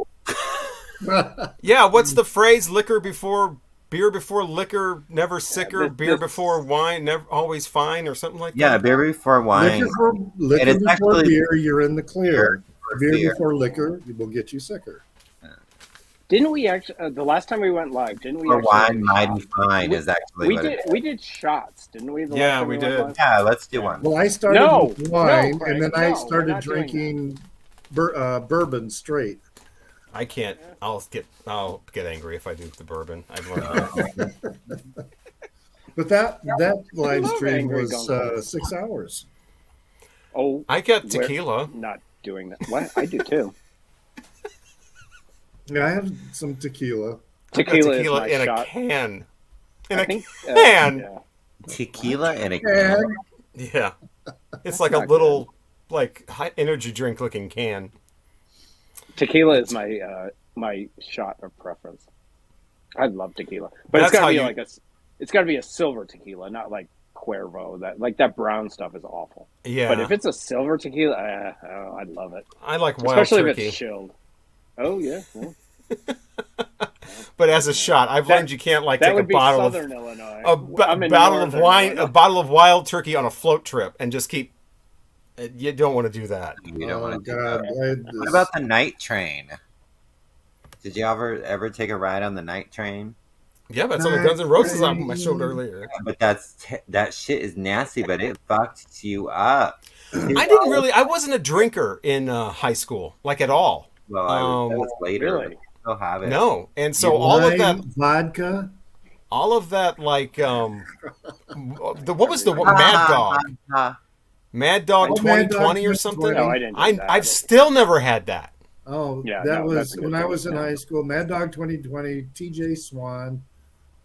Yeah, what's the phrase? Beer before liquor, never sicker. Beer before wine, never always fine, or something like that. Yeah, beer before wine. Liquor before actually beer, you're in the clear. Beer beer. before liquor, it will get you sicker. Didn't we actually the last time we went live? Didn't we? For actually wine, mighty fine is actually what it is. We did shots, didn't we? Yeah, we did. Yeah, let's do one. Well, I started with wine, Craig, and then I we're started not doing drinking bourbon straight. I can't. I'll get angry if I do the bourbon. I've learned that. But that live love stream angry was guncles. 6 hours. Oh, I get tequila. Not doing that. What? I do too. Yeah, I have some tequila. Tequila Tequila is my in shot. a can. Yeah. Tequila in a can. Yeah. It's like a little high energy drink looking can. Tequila is my shot of preference. I love tequila, but That's it's how gotta be it's gotta be a silver tequila, not like Cuervo. That brown stuff is awful. Yeah. But if it's a silver tequila, I love it. I like wild Especially turkey. if it's chilled. Oh yeah. But as a shot, I've learned you can't take a bottle Southern Illinois. a bottle of wine, Illinois. a bottle of wild turkey on a float trip, and just keep. You don't want to do that. You don't want to do God, that. What about the night train? Did you ever take a ride on the night train? Yeah, that's on the Guns N' Roses album I showed earlier. But that shit is nasty, but it fucked you up. I wasn't a drinker in high school, at all. Well, that was later. Really? But I still have it. No, and so all of that vodka. All of that, what was the Mad Dog? Mad Dog 2020 or something? No, I didn't. I've still never had that. Oh, Yeah, that no, was that's when I was in high school. Mad Dog 2020, TJ Swan.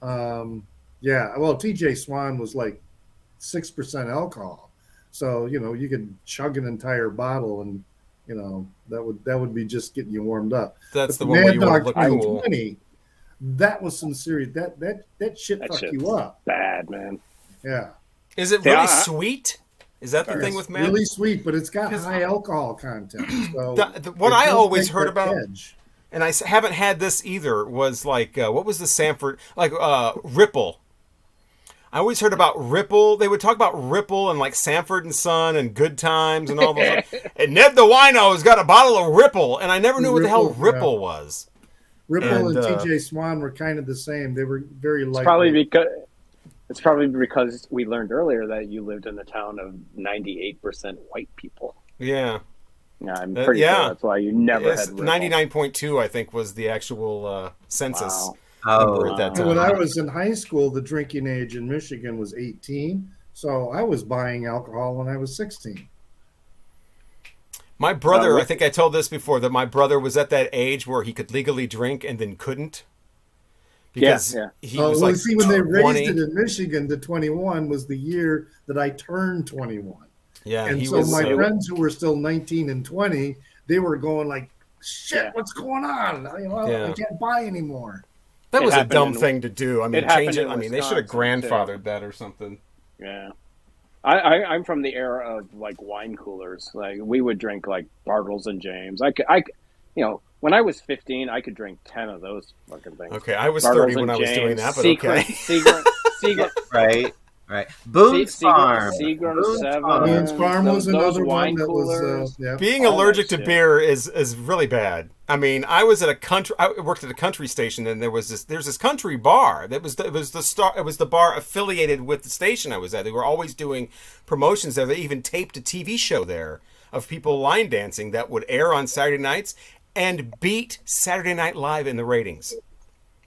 TJ Swan was 6% alcohol. So, you could chug an entire bottle and, that would be just getting you warmed up. That's but the one where you want to look cool. 2020, that was some serious, that shit fucked you up. Bad, man. Yeah. Is it really sweet? Is that the thing with Mad? Really sweet, but it's got high alcohol content. So what I always heard about, edge. and I haven't had this either, was what was the Sanford, Ripple. I always heard about Ripple. They would talk about Ripple and Sanford and Son and Good Times and all those. And Ned the Wino's got a bottle of Ripple, and I never knew what the hell Ripple was. Ripple and TJ Swan were kind of the same. They were very light. It's probably because we learned earlier that you lived in a town of 98% white people. Yeah. Yeah, I'm pretty sure that's why you never had Ripple. 99.2, I think, was the actual census. Wow. Number at that time. When I was in high school, the drinking age in Michigan was 18. So I was buying alcohol when I was 16. My brother, I think I told this before, that my brother was at that age where he could legally drink and then couldn't. Because he was like see, when they 20. raised it in Michigan to 21 was the year that I turned 21. Yeah, and so my friends who were still 19 and 20, they were going like, shit, what's going on? I can't buy anymore. That was a dumb thing to do. I mean, change it. I mean, they should have grandfathered that or something. Yeah. I'm from the era of like wine coolers. Like we would drink like Bartles and James. When I was 15, I could drink 10 of those fucking things. Okay, I was 30 when I was doing that, but okay. Right. Boone's Farm. Seagram 7. Boone's Farm was another wine one that coolers. was... Being allergic to beer is really bad. I mean, I worked at a country station, and there's this country bar. It was the bar affiliated with the station I was at. They were always doing promotions there. They even taped a TV show there of people line dancing that would air on Saturday nights and beat Saturday Night Live in the ratings.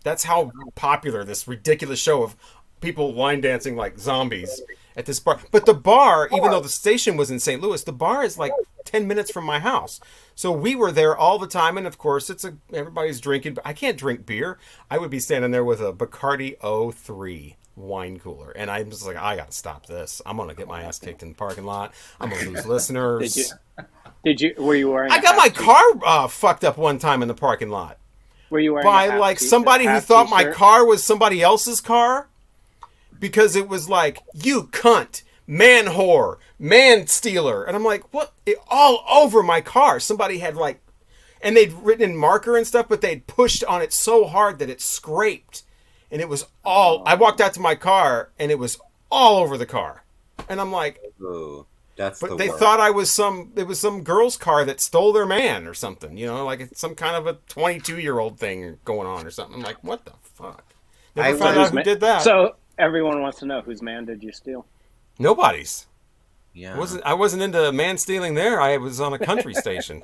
That's how popular this ridiculous show of people line dancing like zombies at this bar. But the bar, even though the station was in St. Louis, the bar is like 10 minutes from my house. So we were there all the time, and of course everybody's drinking. I can't drink beer. I would be standing there with a Bacardi 03 wine cooler, and I'm just like, I gotta stop this. I'm gonna get my ass kicked in the parking lot. I'm gonna lose listeners. Were you wearing? I got my car fucked up one time in the parking lot. Were you wearing by like somebody who thought my car was somebody else's car? Because it was like, you cunt, man whore, man stealer. And I'm like, what? All over my car. Somebody had like, and they'd written in marker and stuff, but they'd pushed on it so hard that it scraped. And it was I walked out to my car and it was all over the car. And I'm like, ooh, but they thought it was some girl's car that stole their man or something, like it's some kind of a 22-year-old thing going on or something. I'm like, what the fuck? Never found out who did that. So everyone wants to know, whose man did you steal? Nobody's. Yeah. I wasn't into man stealing there. I was on a country station.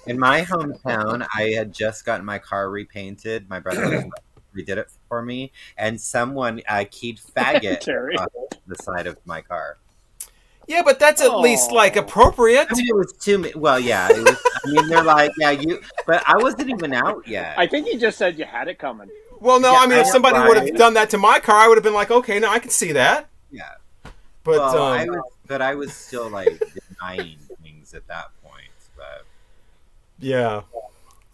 In my hometown, I had just gotten my car repainted. My brother redid it for me, and someone keyed faggot on the side of my car. Yeah, but that's at least like appropriate. I mean, it was too. Well, yeah. It was, I mean, they're like, yeah, you. But I wasn't even out yet. I think you just said you had it coming. Well, no, I mean, if somebody would have done that to my car, I would have been like, okay, now I can see that. Yeah. But I was still like denying things at that point. But yeah,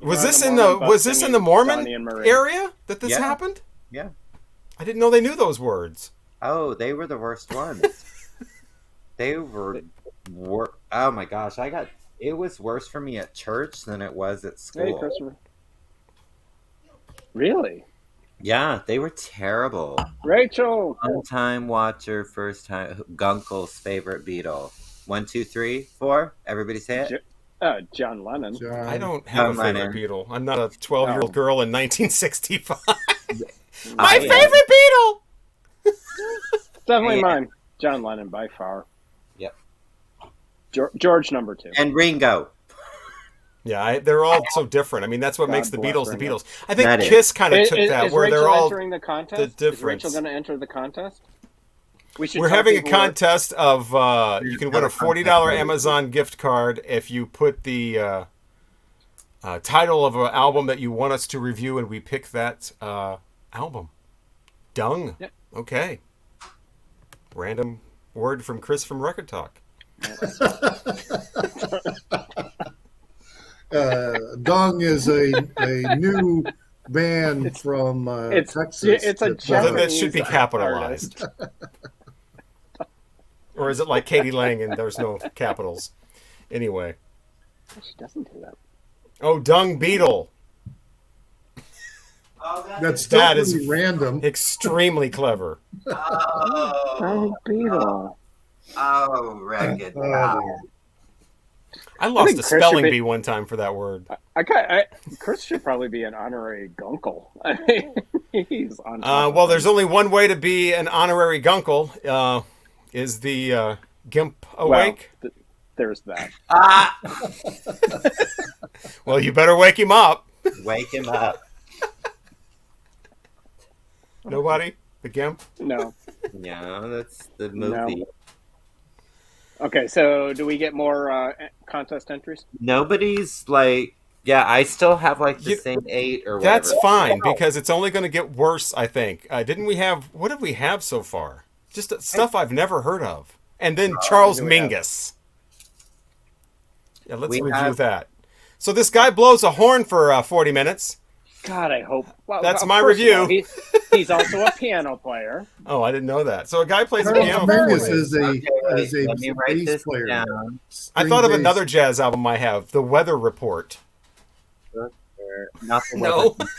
was this in the Mormon area that this happened? Yeah. I didn't know they knew those words. Oh, they were the worst ones. They were. Oh my gosh, it was worse for me at church than it was at school. Hey, Christopher. Really? Yeah, they were terrible. Rachel! One-time watcher, first-time Guncles' favorite Beatle. 1, 2, 3, 4. Everybody say it. John Lennon. I don't have a favorite Beatle. I'm not a 12-year-old girl in 1965. My favorite Beatle! Definitely mine. John Lennon by far. Yep. George number 2. And Ringo. Yeah, they're all so different. I mean, that's what makes the Beatles the Beatles. I think Kiss kind of took that, where they're all entering the contest? the difference. Is Rachel going to enter the contest? We're having a contest of you can win a $40 Amazon gift card if you put the title of an album that you want us to review, and we pick that album. Dung. Yep. Okay. Random word from Chris from Record Talk. Dung is a new band from Texas. It's a that should be capitalized. Or is it like Katie Lang and there's no capitals? Anyway. She doesn't do that. Oh, Dung Beetle. That's pretty random. Extremely clever. Dung Beetle. Oh, Record. I lost a spelling bee one time for that word. Chris should probably be an honorary Gunkle. I mean, he's on. Well, there's only one way to be an honorary Gunkle. Is the Gimp awake? Well, there's that. Well, you better wake him up. Wake him up. Nobody? The Gimp? No. Yeah, that's the No. movie. Okay, so do we get more contest entries? Nobody's like, yeah, I still have like the You, same 8 or that's whatever. fine because it's only going to get worse, I think. Didn't we have, what did we have so far? Just stuff I've never heard of. And then Charles do we have? Mingus. Yeah, let's We review have- that. So this guy blows a horn for 40 minutes. God, I hope. Well, That's well, my first of all, review. he's also a piano player. Oh, I didn't know that. So a guy plays a Charles piano. Mingus for is a let me write bass this player. down. I thought of String another bass. jazz album I have, The Weather Report. Not the No. weather.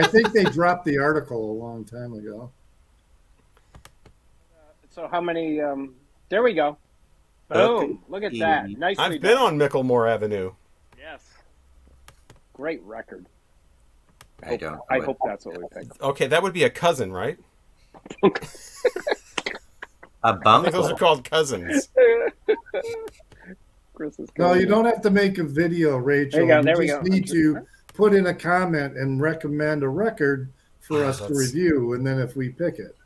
I think they dropped the article a long time ago. So how many? There we go. Boom! Look at that. Nicely I've been done. on Micklemore Avenue. Yes. Great record. I don't. know I what- hope that's what we picked. Okay, that would be a cousin, right? A I think bunk. those are called cousins. Chris is No, killing you me. don't have to make a video, Rachel. There we just go. need to put in a comment and recommend a record for us to that's- review, and then if we pick it.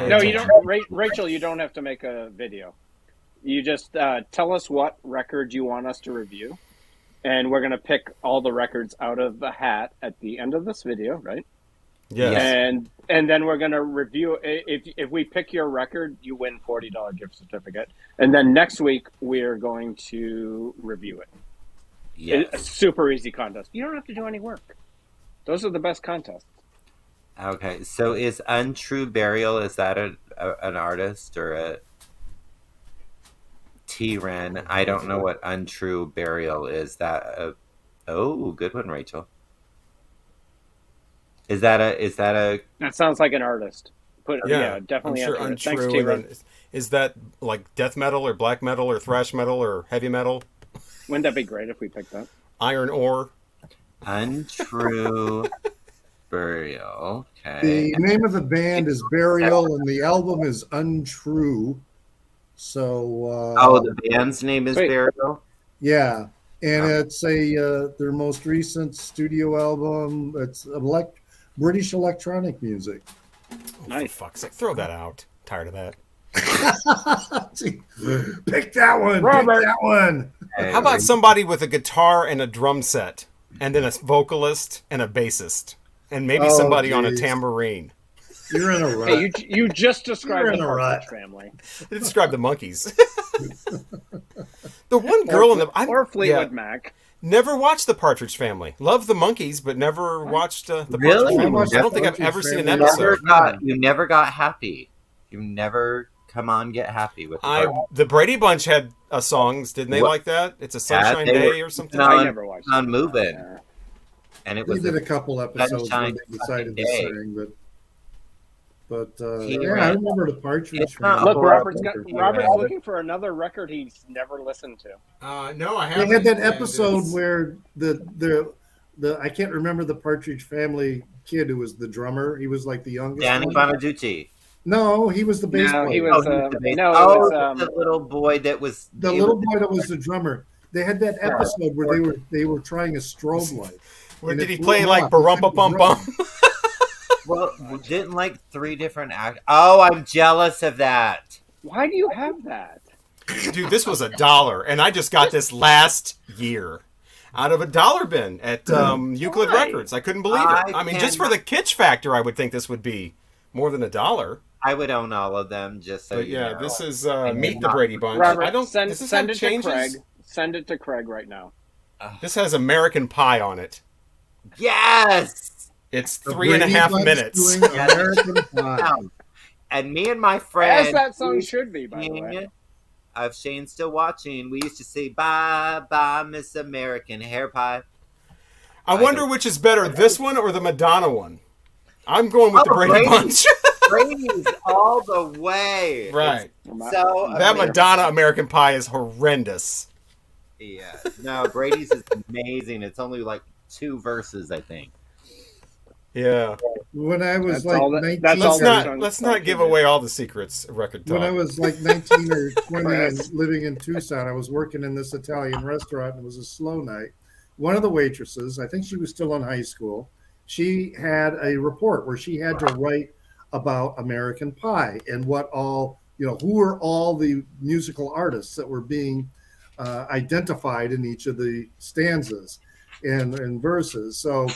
No, you don't. Rachel, you don't have to make a video. You just tell us what record you want us to review, and we're going to pick all the records out of the hat at the end of this video, right? Yes. And then we're going to review. If we pick your record, you win $40 gift certificate, and then next week we're going to review it. Yes. It's a super easy contest. You don't have to do any work. Those are the best contests. Okay, so is Untrue Burial, is that an artist or a T-Ren? I don't know what Untrue Burial is. Oh, good one, Rachel. Is that a That sounds like an artist. Yeah, Definitely. I'm sure enter it. Thanks, untrue. T-Ren. Is that like death metal or black metal or thrash metal or heavy metal? Wouldn't that be great if we picked that? Iron ore? Untrue Burial? Okay. The name of the band is Burial, and the album is Untrue. So, Oh, the band's name is Wait. Burial? yeah, and Oh. it's their most recent studio album. It's British electronic music. Oh, Nice. for fuck's sake, throw that out. Tired of that. Pick that one. Robert. Pick that one. How about somebody with a guitar and a drum set, and then a vocalist and a bassist, and maybe Oh, somebody on a geez. tambourine? You're in a rut. Hey, you just described You're the in a rut. Partridge Family. They describe the monkeys. The one girl in the Or Fleetwood Mac. never watched the Partridge Family. Love the monkeys, but never watched the Really? Partridge Family. watched I don't the think I've Partridge ever seen an Family. episode. You never got happy. You never come on get happy with The Brady Bunch had songs, didn't they? What? Like that? It's a Sunshine they Day were- or something. No, I never watched on it. Moving. Yeah. and it We was did a couple episodes where Sunshine they decided to fucking day. sing, but He yeah, I ran- remember the Partridge It's not Family. Look, horrible. Robert's looking for another record he's never listened to. No, I They haven't. had that and episode it's- where the I can't remember the Partridge Family kid who was the drummer. He was like the youngest Danny one. Bonaducci. No, he was the bass No, player. he was. he was the bass- No, it oh, was. the little boy that was The little boy that was the drummer. They had that episode where they were trying a strobe light. Where and did it he blew play him like off. barumpa bum bum? Well, didn't like 3 different act. Oh, I'm jealous of that. Why do you have that? Dude, this was $1, and I just got this last year out of a dollar bin at Euclid Why? Records. I couldn't believe it. I mean, just for the kitsch factor, I would think this would be more than $1. I would own all of them just so But you yeah, know. this is Meet the Brady Bunch. Robert, I don't. send Does this it have to changes? Craig. Send it to Craig right now. This has American Pie on it. Yes. It's The 3.5 Brady Bunch minutes. doing American Pie. And me and my As friend that song should be, by the way. of Shane Still Watching, we used to say bye bye Miss American Hair Pie. I wonder which is better, this one or the Madonna one. I'm going with the Brady Brady. Bunch. Brady's all the way. Right. It's so That amazing. Madonna American Pie is horrendous. Yeah. No, Brady's is amazing. It's only like 2 verses, I think. Yeah. When I was That's like all that- 19, that's all Let's that not song- let's song not give should be. away all the secrets of Record Talk. when I was like 19 or 20 and Chris. living in Tucson, I was working in this Italian restaurant, and it was a slow night. One of the waitresses, I think she was still in high school, she had a report where she had to write about American Pie and what all, who are all the musical artists that were being identified in each of the stanzas and verses. So,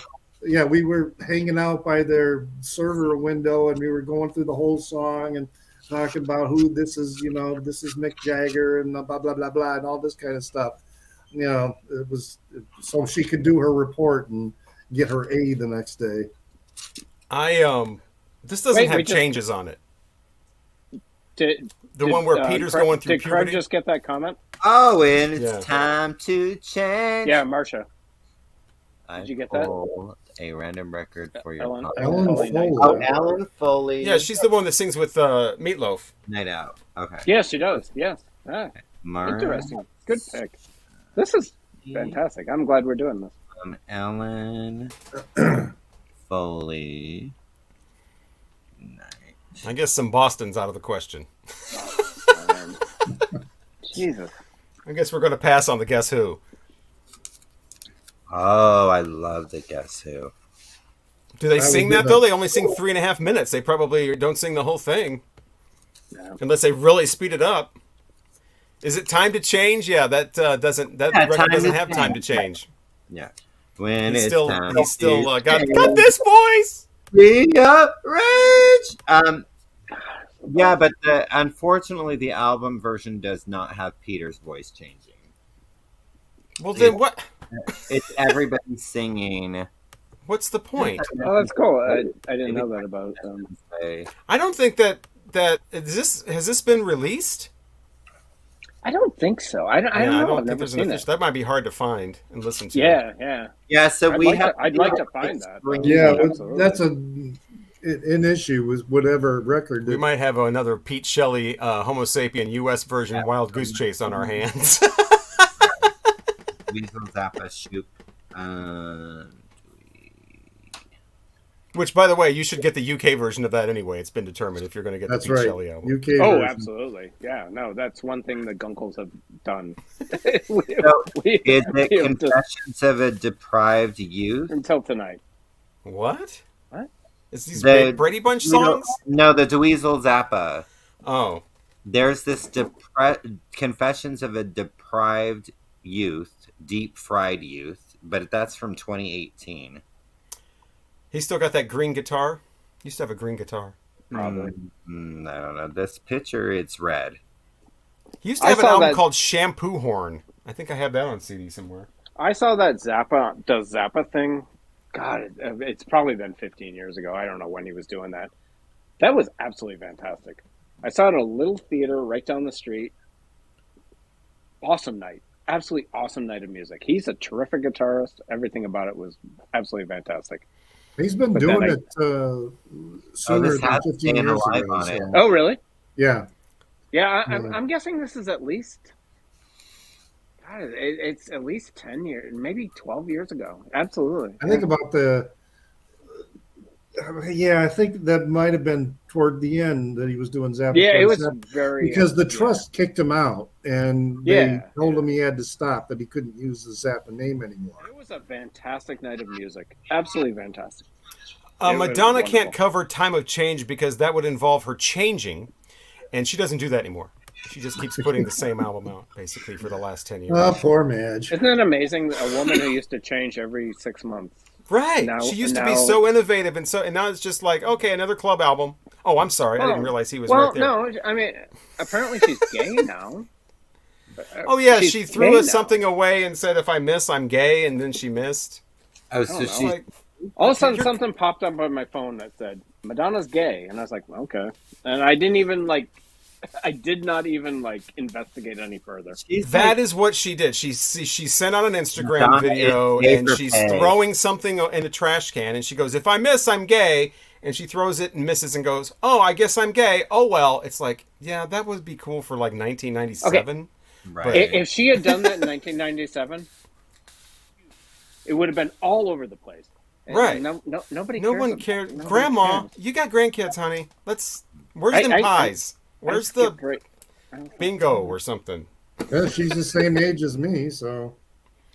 yeah, we were hanging out by their server window and we were going through the whole song and talking about who this is, this is Mick Jagger and blah, blah, blah, blah, and all this kind of stuff. It was so she could do her report and get her A the next day. This doesn't have changes on it. The one where Peter's going through puberty? Did puberty? Craig just get that comment? Oh, and it's time to change. Yeah, Marcia. Did you get that? A random record for your Ellen Foley. Oh, Ellen Foley. Yeah, she's the one that sings with Meatloaf. Night Out. Okay. Yes, she does. Yes. Ah, interesting. Good pick. This is fantastic. I'm glad we're doing this. Ellen Foley. I guess some Boston's out of the question. Jesus. I guess we're going to pass on the Guess Who. Oh, I love the Guess Who. Do they sing that, though? They only sing 3.5 minutes. They probably don't sing the whole thing. Yeah. Unless they really speed it up. Is it Time to Change? Yeah, that record doesn't have Time to Change. Yeah. When he's it's still time got this voice. Be outraged. Yeah, but unfortunately the album version does not have Peter's voice changing. Well, then what? It's everybody singing. What's the point? Oh, that's cool. I didn't know that about I don't think that has this been released? I don't think so. I don't know. I've never seen it. That might be hard to find and listen to. Yeah. So I'd like to find that. Yeah, that's an issue with whatever record. We might have another Pete Shelley Homo Sapien U.S. version Wild Goose Chase on our hands. Weasel Zappa Shoop. Which, by the way, you should get the UK version of that anyway. It's been determined if you're going to get the Pete Shelley album. UK version. Version. Absolutely. Yeah, no, that's one thing the Guncles have done. Is it Confessions of a Deprived Youth? Until tonight. What? What? Is these Brady Bunch songs? No, the Dweezil Zappa. Oh. There's this Confessions of a Deprived Youth, Deep Fried Youth, but that's from 2018. He's still got that green guitar? He used to have a green guitar. Probably. I don't know. This picture, it's red. He used to have an album called Shampoo Horn. I think I have that on CD somewhere. I saw that Zappa thing. God, it's probably been 15 years ago. I don't know when he was doing that. That was absolutely fantastic. I saw it at a little theater right down the street. Awesome night. Absolutely awesome night of music. He's a terrific guitarist. Everything about it was absolutely fantastic. He's been doing it sooner than 15 years ago. So. Oh, really? Yeah. Yeah, I'm guessing this is at least... God, it's at least 10 years, maybe 12 years ago. Absolutely. I think about I think that might have been toward the end that he was doing Zappa. Yeah, it was very... Because the Trust kicked him out, and they told him he had to stop, that he couldn't use the Zappa name anymore. It was a fantastic night of music. Absolutely fantastic. Madonna can't cover Time of Change because that would involve her changing, and she doesn't do that anymore. She just keeps putting the same album out, basically, for the last 10 years. Oh, poor Madge. Isn't it amazing? A woman who used to change every 6 months. Right. She used to be so innovative, and now it's just like, okay, another club album. Oh, I'm sorry. I didn't realize he was right there. Well, no, I mean, apparently she's gay now. Oh, yeah, she threw something away and said, if I miss, I'm gay, and then she missed. Oh, so she... All of a sudden, something popped up on my phone that said, Madonna's gay. And I was like, okay. And I did not even investigate any further. That is what she did. She sent out an Instagram video and she's throwing something in a trash can and she goes, if I miss, I'm gay. And she throws it and misses and goes, oh, I guess I'm gay. Oh, well, it's like, yeah, that would be cool for 1997. Okay. Right. But if she had done that in 1997, it would have been all over the place. Right. Nobody cares. No one cares. Grandma, you got grandkids, honey. Where's them pies? Where's the bingo or something? Yeah, she's the same age as me, so.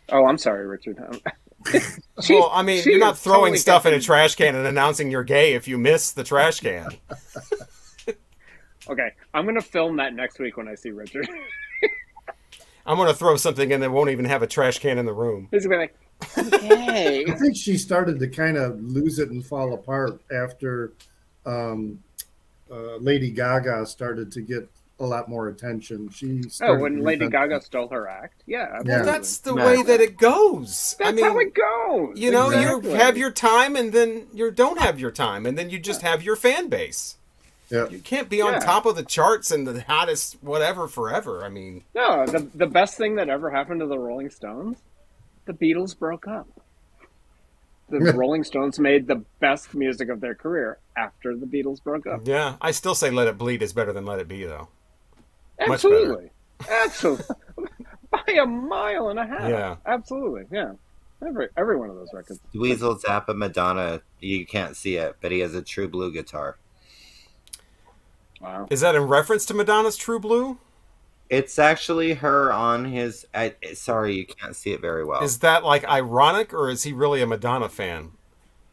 Oh, I'm sorry, Richard. Well, I mean, you're not throwing totally stuff in a getting- trash can and announcing you're gay if you miss the trash can. Okay, I'm gonna film that next week when I see Richard. I'm going to throw something in that won't even have a trash can in the room. He's gonna be like, okay. I think she started to kind of lose it and fall apart after Lady Gaga started to get a lot more attention. She Oh, started when to Lady repent. Gaga stole her act? Yeah, Yeah. absolutely. That's the No. way that it goes. That's I mean, how it goes. you know, Exactly. you have your time and then you don't have your time and then you just have your fan base. Yeah. You can't be on Yeah. top of the charts and the hottest whatever forever. I mean, No, the best thing that ever happened to the Rolling Stones, the Beatles broke up. The Rolling Stones made the best music of their career after the Beatles broke up. yeah, I still say Let It Bleed is better than Let It Be, though. Much Absolutely. Absolutely. By a mile and a half. Yeah. Absolutely. Yeah. Every one of those records. Dweezil Zappa Madonna, you can't see it, but he has a True Blue guitar. Wow. Is that in reference to Madonna's True Blue? It's actually her on his. Sorry, you can't see it very well. Is that like ironic or is he really a Madonna fan?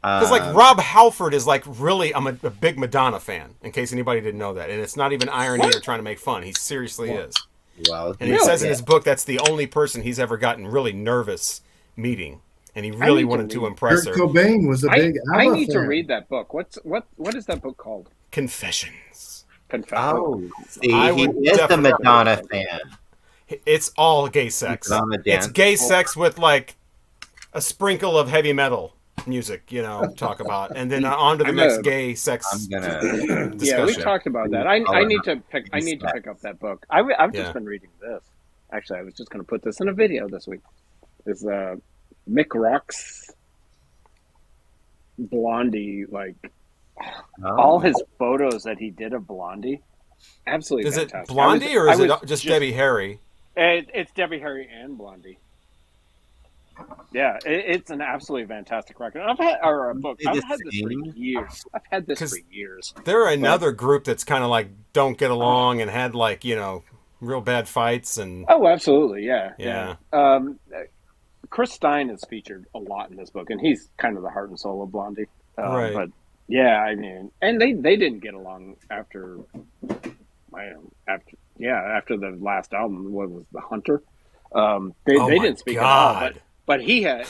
Because Um, like Rob Halford is like really a big Madonna fan, in case anybody didn't know that. And it's not even irony or trying to make fun. He seriously is. well, And he Really? says in his book that's the only person he's ever gotten really nervous meeting. And he really need to wanted to read- impress Kurt her. Cobain was a big I ABBA need to fan. read that book. What is that book called? Confessions. Confession. Oh, see, I he would is a definitely- Madonna fan. It's all gay sex. Madonna It's dance. gay sex with like a sprinkle of heavy metal music, you know, talk about. And then on to the I'm next a- gay sex I'm gonna. discussion. Yeah, we talked about that. I need to pick. I need to pick up that book. I've Yeah. just been reading this. Actually, I was just going to put this in a video this week. Is Mick Rock's Blondie, like all his photos that he did of Blondie, absolutely Is it fantastic. Blondie or is I it was just Debbie Harry? It's Debbie Harry and Blondie. Yeah, it's an absolutely fantastic record. I've had or a book. They I've just had this for sing? years. I've had this 'Cause for years. They're another group that's kind of like don't get along and had like, you know, real bad fights and Oh, absolutely, yeah, Yeah. Chris Stein is featured a lot in this book, and he's kind of the heart and soul of Blondie. Right. But yeah, I mean, and they didn't get along after after the last album. What was The Hunter? They Oh they my didn't speak at all. God. But he had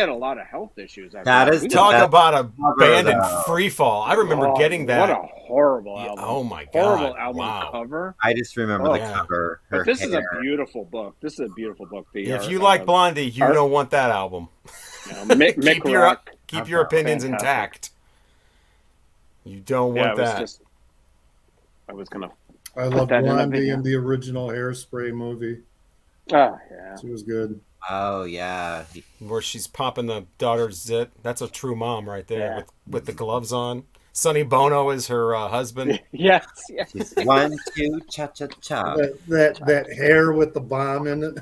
a lot of health issues. After That that. is We talk That about a cover, band in though. free fall. I remember Oh, getting that. What a horrible Yeah, album! oh my Horrible God, album wow. cover. I just remember Oh, the yeah. cover. Her But this is hair. a beautiful book. This is a beautiful book. If you like Blondie, you Art- don't want that album. Mick Keep your Rock. keep your opinions Fantastic. intact. You don't Yeah, want it was that. just. I was gonna. I love that in a Blondie video. in the original Hairspray movie. Oh yeah. She was good. Oh yeah. Where she's popping the daughter's zit. That's a true mom right there Yeah. with the gloves on. Sonny Bono is her husband. Yes. Yes. She's 1, 2, cha cha cha. That hair with the bomb in it.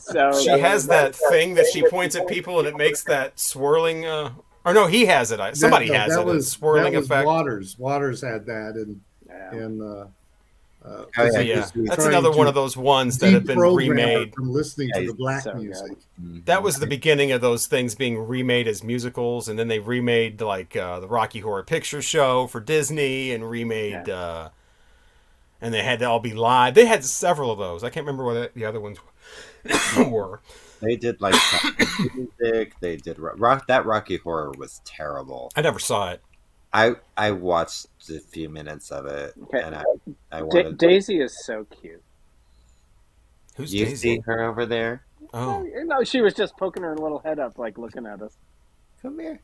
So She has that thing that she points at people and it makes that swirling. Or no, he has it. Somebody has it. A swirling that was effect. Waters. Waters had that, and Yeah. Oh, yeah, So, yeah, just- that's another one of those ones that have been deprogram her remade. from listening to Yeah, the black so good. music. That was the beginning of those things being remade as musicals, and then they remade like the Rocky Horror Picture Show for Disney, and remade, and they had to all be live. They had several of those. I can't remember what the other ones were. They did like music. They did rock. That Rocky Horror was terrible. I never saw it. I watched a few minutes of it, Okay. and I wanted. Daisy is so cute. Who's You Daisy? see her over there? Oh, No, she was just poking her little head up, like looking at us. Come here.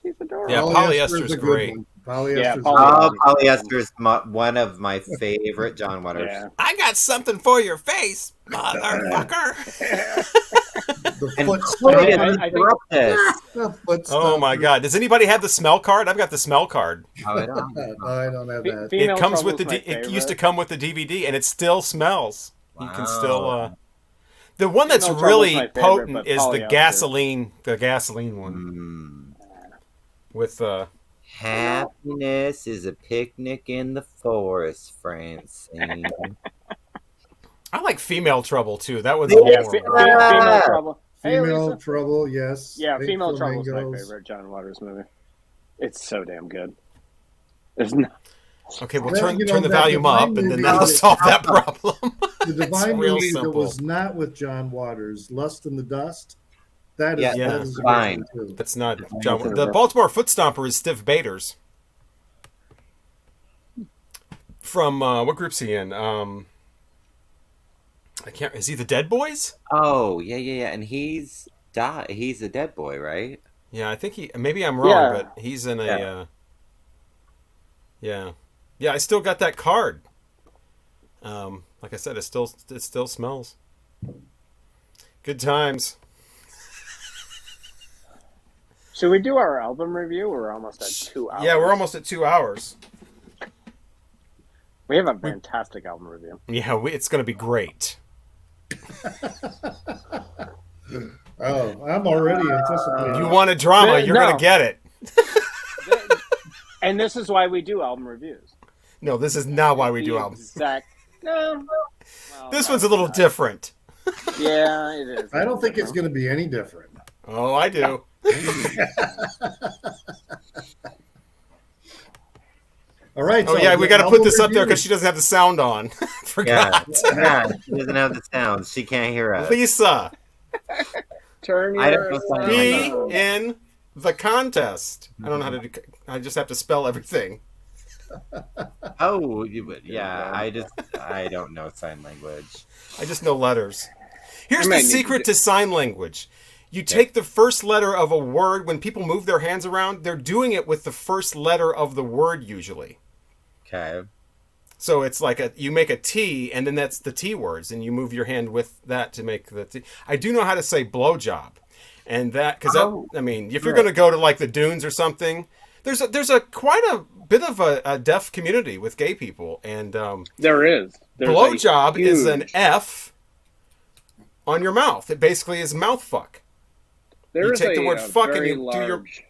She's adorable. Yeah, polyester's a good great. one. Polyester's Yeah, good. Oh, polyester is one of my favorite John Waters. Yeah. I got something for your face, motherfucker. The And foot Chloe I stomp. think- interrupt this. The foot Oh my stomp. God! Does anybody have the smell card? I've got the smell card. Oh, I don't. No, I don't have that. Female It comes with Trouble's the. my It used to favorite. come with the DVD, and it still smells. You can still. Wow. The one that's Female Trouble's really my favorite, potent but is the polyester. gasoline. The gasoline one with Happiness is a picnic in the forest, Francine. I like Female Trouble too. That was Yeah, more. Female Trouble. Hey, Female Lisa. Trouble, yes. Yeah, Pink Female Trouble is my Flamingos. favorite John Waters movie. It's so damn good. There's no... Okay, we'll Well, turn the volume Divine up, and then movie that'll that- solve that problem. The It's Divine real movie that simple. was not with John Waters, Lust in the Dust. That is, Yeah, that is a great fine. one, too. That's not John. The Baltimore Footstomper is Stiv Bators. From what group's he in? I can't. Is he the Dead Boys? Oh, yeah. And he's a dead boy, right? Yeah, I think he. Maybe I'm wrong, Yeah. but he's in a. Yeah. I still got that card. Like I said, it still smells. Good times. Should we do our album review? We're almost at 2 hours. Yeah, we're almost at 2 hours. We have a fantastic album review. Yeah, it's going to be great. Oh, I'm already anticipating. You want a drama, you're No. going to get it. And this is why we do album reviews. No, this is not why we do albums. No. Well, This one's a little different. Yeah, it is. I don't think it's going to be any different. Oh, I do. All right. Oh, so yeah, we the got to put album this up there review. because she doesn't have the sound on. Forgot. Yeah, she doesn't have the sound. She can't hear us. Lisa, Turn I your don't know sign be language. in the contest. I don't know how to do. I just have to spell everything. Oh, yeah. I don't know sign language. I just know letters. Here's I the might need secret to to sign language. You take the first letter of a word. When people move their hands around, they're doing it with the first letter of the word usually. Okay. So it's like you make a T, and then that's the T words, and you move your hand with that to make the T. I do know how to say blowjob, and that because I mean, if you're going to go to like the dunes or something, there's a quite a bit of a deaf community with gay people, and There is. There's blowjob a is an huge- F on your mouth. It basically is mouth fuck. There you is take the a, word a fuck and very you do your- large...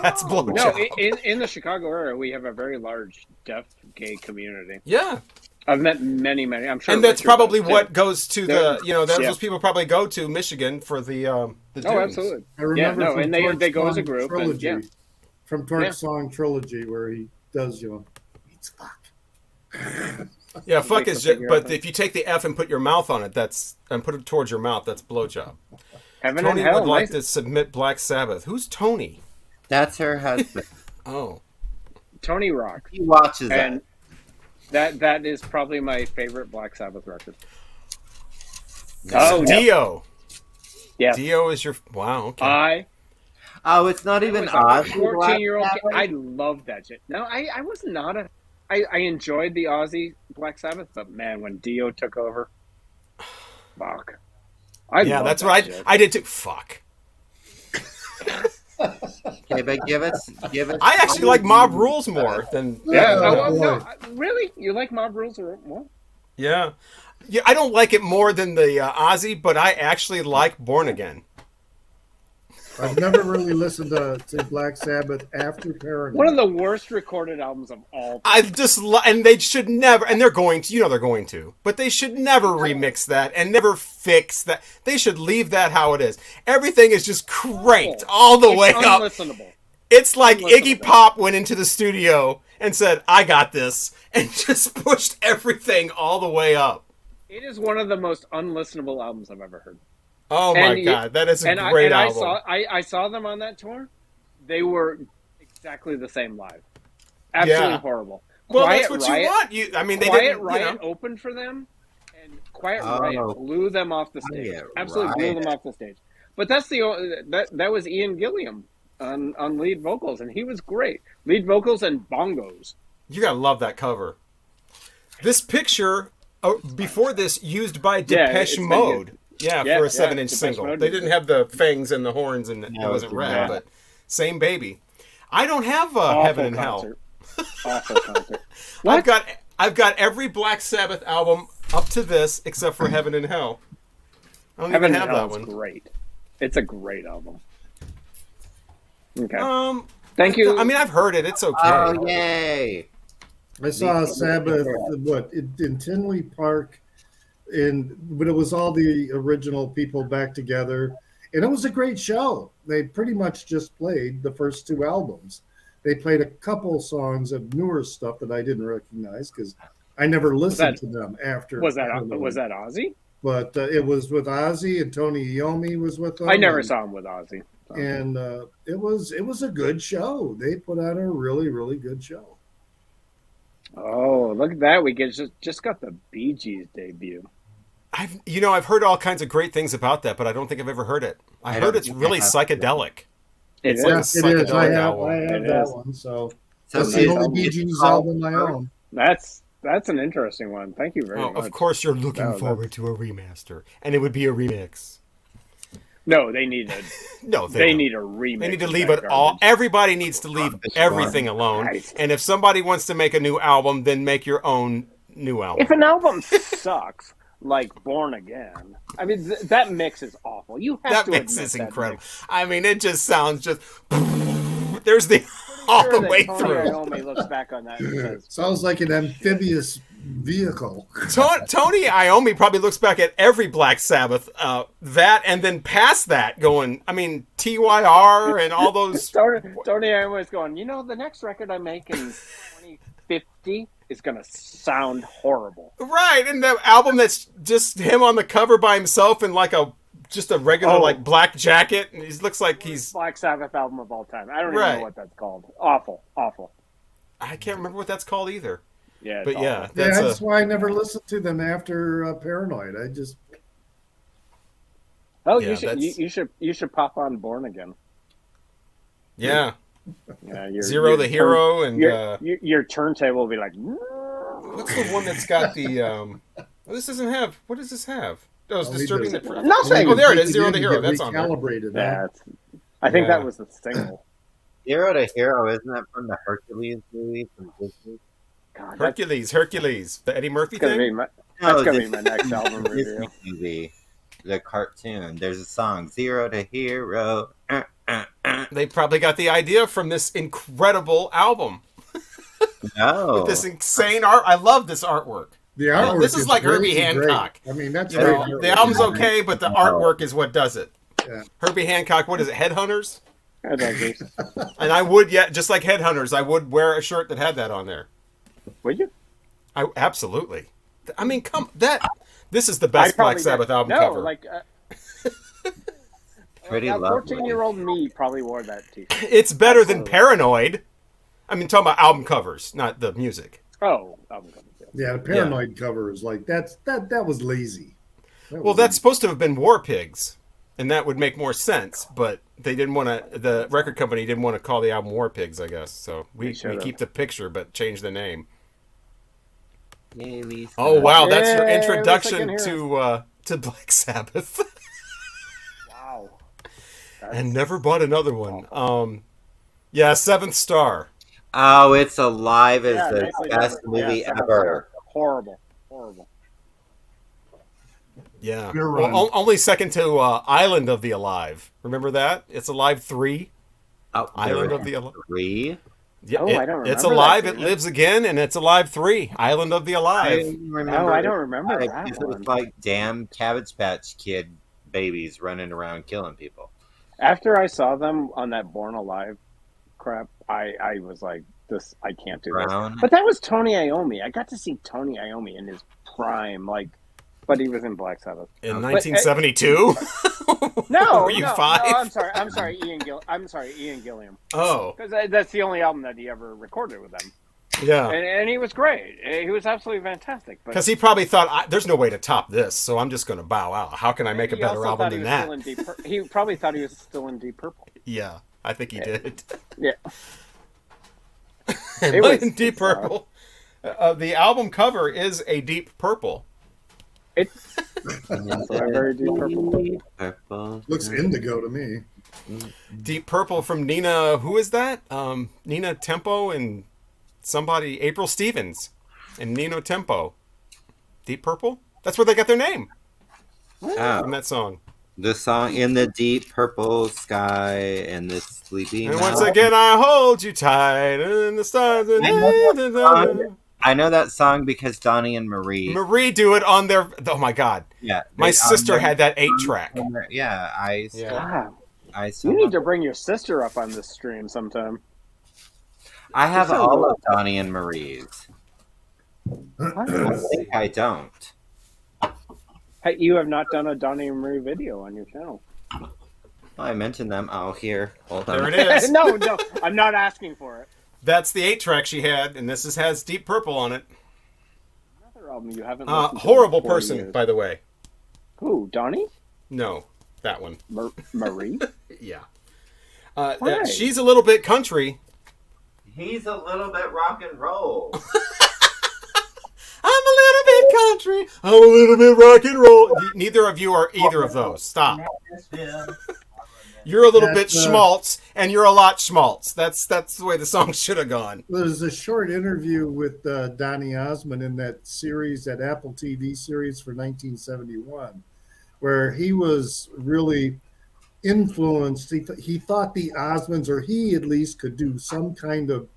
That's blowjob. No, in the Chicago area, we have a very large deaf gay community. Yeah. I've met many. I'm sure. And that's Richard probably does, too. what goes to Yeah. those people probably go to Michigan for the dunes. Oh, absolutely. I remember no, from and Torch they go as a Song group, and, Trilogy, yeah. from Torch Yeah. Song Trilogy, where he does, it's fuck. Yeah, fuck Makes is a just, figure but out. if you take the F and put your mouth on it, and put it towards your mouth, that's blowjob. Heaven Tony and hell. would like nice. to submit Black Sabbath. Who's Tony? That's her husband. Oh. Tony Rock, He watches and that. that is probably my favorite Black Sabbath record. Oh, no. Dio. Yeah, Dio is your... Wow, okay. Oh, it's not even I was Ozzy. a 14-year-old Black kid. Sabbath? I loved that shit. No, I was not a... I enjoyed the Ozzy Black Sabbath, but man, when Dio took over, fuck. Yeah, loved that's that what shit. I did too. Fuck. Okay, but give us. I actually like Mob Rules more than... Yeah, Oh, no, boy. really? You like Mob Rules or what? Yeah. Yeah, I don't like it more than the Ozzy, but I actually like Born Again. I've never really listened to Black Sabbath after Paragon. One of the worst recorded albums of all time. I just and they should never, and they're going to, they're going to, but they should never remix that and never fix that. They should leave that how it is. Everything is just cranked all the way up. Unlistenable. It's like Unlistenable. Iggy Pop went into the studio and said, "I got this," and just pushed everything all the way up. It is one of the most unlistenable albums I've ever heard. Oh my And God, that is a And great I album. I saw them on that tour. They were exactly the same live. Absolutely Yeah. horrible. Well, Quiet that's what Riot, you want. I mean, they Quiet didn't. Riot opened for them, and Quiet Oh. Riot blew them off the stage. Quiet Absolutely blew Riot. them off the stage. But that's that was Ian Gilliam on lead vocals, and he was great. Lead vocals and bongos. You gotta love that cover. This picture before this used by Yeah, Depeche it's been Mode. good. Yeah, Yeah, for a yeah, 7-inch Depeche single. Mode They did didn't that. have the fangs and the horns, and it No, wasn't it red, did but same baby. I don't have Awful Heaven and concert. Hell. Awful concert. What? I've got every Black Sabbath album up to this except for Heaven and Hell. I don't Heaven even and have Hell that is one. great. It's a great album. Okay. Thank you. I mean, I've heard it. It's okay. Oh, yay! I saw Sabbath, in Tinley Park. but it was all the original people back together, and it was a great show. They pretty much just played the first two albums. They played a couple songs of newer stuff that I didn't recognize because I never listened to them after. Was that Ozzy? But it was with Ozzy, and Tony Iommi was with them. I never saw him with Ozzy. So. And it was a good show. They put out a really, really good show. Oh, look at that! We just got the Bee Gees debut. I've heard all kinds of great things about that, but I don't think I've ever heard it. I heard it's really psychedelic. It's like a psychedelic album. I have that one, so that's the only Bee Gees album I own. That's an interesting one. Thank you very much. Of course, you're looking forward to a remaster, and it would be a remix. No, they need a they need a remix. They need to leave it all. Everybody needs to leave everything alone. Right. And if somebody wants to make a new album, then make your own new album. If an album sucks, like Born Again, I mean that mix is awful. You have to admit mix is incredible. Mix. I mean, it just sounds just. There's the all the way through. Tony looks back on that and says, sounds like an amphibious vehicle. Tony Iommi probably looks back at every Black Sabbath, that and then past that, going, I mean, TYR and all those. Tony Iommi's going, the next record I make in 2050 is going to sound horrible. Right, and the album that's just him on the cover by himself in like just a regular black jacket, and he looks like he's Black Sabbath album of all time. I don't even know what that's called. Awful. I can't remember what that's called either. Yeah, but yeah, that's why I never listened to them after Paranoid. I just you should pop on Born Again. Yeah, Zero the Hero, and your turntable will be like. What's the one that's got the? This doesn't have. What does this have? Oh, it's disturbing the. Nothing. Oh, there it is. Zero the Hero. That's on there. Yeah, I think that was the single. Zero to Hero, isn't that from the Hercules movie from Disney? God, Hercules, the Eddie Murphy thing. That's gonna be my next album review. Movie, the cartoon. There's a song, Zero to Hero. They probably got the idea from this incredible album. No, with this insane art. I love this artwork. The artwork. This is like Herbie Hancock. Great. I mean, that's the album's okay, but the artwork is what does it. Yeah. Herbie Hancock. What is it? Headhunters. Headhunters. And I would, just like Headhunters, I would wear a shirt that had that on there. Would you? Absolutely. I mean, this is the best Black Sabbath album cover. Like. Pretty 14-year-old me probably wore that t-shirt. It's better than Paranoid. I mean, talking about album covers, not the music. Oh, album covers. Yeah, the Paranoid cover is like that was lazy. That's supposed to have been War Pigs, and that would make more sense. But they didn't want to. The record company didn't want to call the album War Pigs, I guess. So we keep the picture, but change the name. Oh wow, that's your introduction to Black Sabbath. Wow. And never bought another one. Seventh Star. Oh, It's Alive is the best movie ever. Horrible. Yeah. Only second to Island of the Alive. Remember that? It's Alive 3. Island of the Alive 3? Yeah, I don't remember. It's Alive, It Lives Again, and It's Alive 3. Island of the Alive. I don't remember that because it was like damn Cabbage Patch Kid babies running around killing people. After I saw them on that Born Alive crap, I was like, I can't do this. But that was Tony Iommi. I got to see Tony Iommi in his prime, but he was in Black Sabbath in 1972. No, were you 5? No, I'm sorry, Ian Gilliam. Oh, because that's the only album that he ever recorded with them. Yeah, and he was great. He was absolutely fantastic. Because he probably thought, there's no way to top this, so I'm just going to bow out. How can I make a better album than that? He probably thought he was still in Deep Purple. Yeah, I think he did. Yeah. It was in Deep Purple. The album cover is a deep purple. It's a very deep purple. Looks indigo to me. Deep Purple from Nina. Who is that? Nina Tempo and somebody. April Stevens and Nino Tempo. Deep Purple. That's where they got their name. From that song. The song In the Deep Purple Sky and the Sleepy And once again I hold you tight and the stars I know that song because Donny and Marie do it on their. Oh my God! Yeah, my sister had that 8-track. Yeah, I you need to bring your sister up on this stream sometime. I have all of Donny and Marie's. I think I don't. Hey, you have not done a Donny and Marie video on your channel. Well, I mentioned them. Oh, here. Hold on. There it is. No, I'm not asking for it. That's the 8-track she had, and this has Deep Purple on it. Another album you haven't listened to horrible person, years. By the way. Who, Donny? No, that one. Marie? Yeah. She's a little bit country. He's a little bit rock and roll. I'm a little bit country. I'm a little bit rock and roll. Neither of you are either of those. Stop. You're a little bit schmaltz, and you're a lot schmaltz. That's the way the song should have gone. There's a short interview with Donny Osmond in that series, that Apple TV series for 1971, where he was really influenced. He thought the Osmonds, or he at least, could do some kind of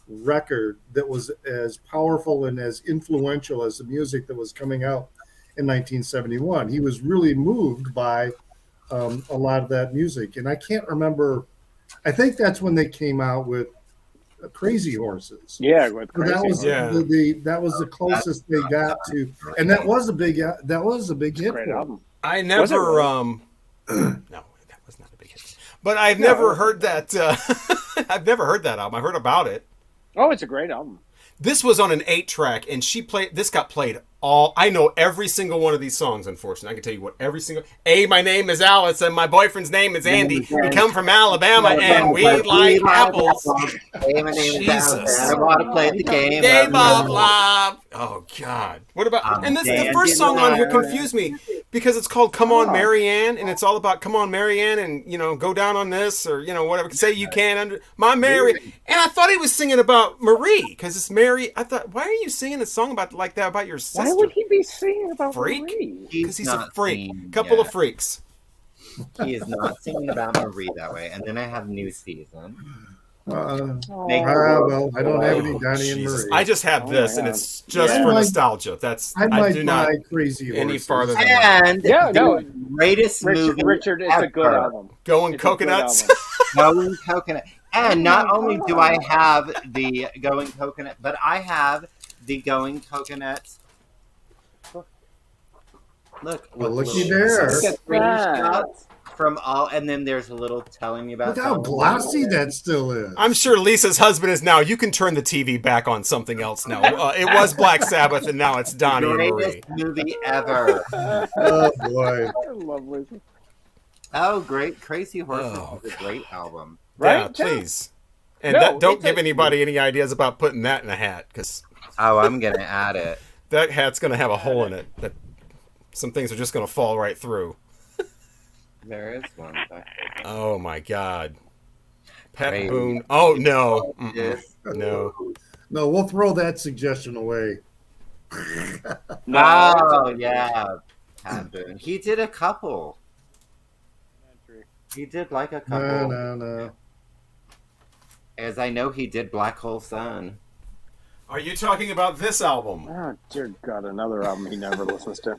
record that was as powerful and as influential as the music that was coming out in 1971. He was really moved by a lot of that music, and I can't remember. I think that's when they came out with Crazy Horses. Yeah, with Crazy Horses. That was the closest they got to, and that was a big hit. Great album. I never no, that was not a big hit. But I've never heard that. I've never heard that album. I heard about it. Oh, it's a great album. This was on an 8-track, and this got played all. I know every single one of these songs, unfortunately. I can tell you what every single. My name is Alice, and my boyfriend's name is Andy. We come from Alabama, and we like apples. My name is Alice. I want to play the game. Game of love. Oh, God. What about. And the first song on here confused me because it's called Come On, Marianne, and it's all about Come On, Marianne, and, go down on this, or, whatever. Say you can under. My Mary. And I thought he was singing about Marie, because it's Mary. I thought, why are you singing a song like that about your sister? Why would he be singing about Freak? Marie? Because he's a freak. Couple of freaks. He is not singing about Marie that way. And then I have New Season. Well, I don't have any Donny and Marie. I just have this, and it's just for nostalgia. I do not Crazy any farther than and that. The greatest movie Richard, it's a good album. Going Coconuts. Going Coconut. And not only do I have the Going Coconut, but I have the Going Coconut. Look, looky there. Screenshots from all, and then there's a little telling me about. Look how glossy that still is. I'm sure Lisa's husband is now. You can turn the TV back on something else now. It was Black Sabbath, and now it's Donny and Marie. Greatest movie ever. Oh boy! I love Lisa. Oh, great! Crazy Horses is a great album. Right? Yeah, please. And don't give anybody any ideas about putting that in a hat, because I'm gonna add it. That hat's gonna have a hole in it that some things are just gonna fall right through. There is one. Oh my God, Pat Boone. Oh no, no. We'll throw that suggestion away. Oh yeah, Pat Boone. He did a couple. He did like a couple. No. As I know, he did Black Hole Sun. Are you talking about this album? Oh, dear God, another album he never listens to.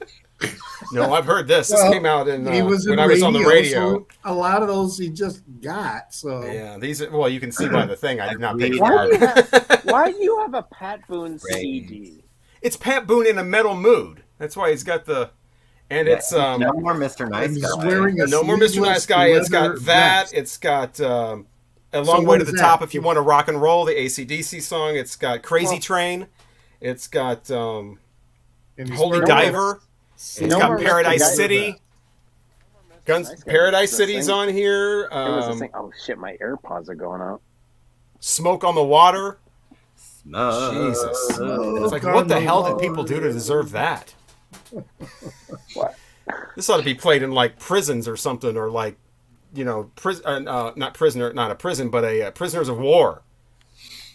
No, I've heard this. This came out when I was on the radio. So a lot of those he just got. So yeah, these are, well, you can see by the thing. I did not pick Why do you have a Pat Boone CD? It's Pat Boone in a metal mood. That's why he's got the. And it's No More Mr. Nice Guy. No More Mr. Nice Guy. It's got that. Vest. It's got A Long Way to the Top if you want to rock and roll, the AC/DC song. It's got Crazy Train. It's got Holy Diver. It's got Paradise City. Paradise City's on here. Oh shit, my AirPods are going out. Smoke on the Water. Jesus. It's like, what the hell did people do to deserve that? What? This ought to be played in like prisons or something, or like, not a prison, but a prisoners of war.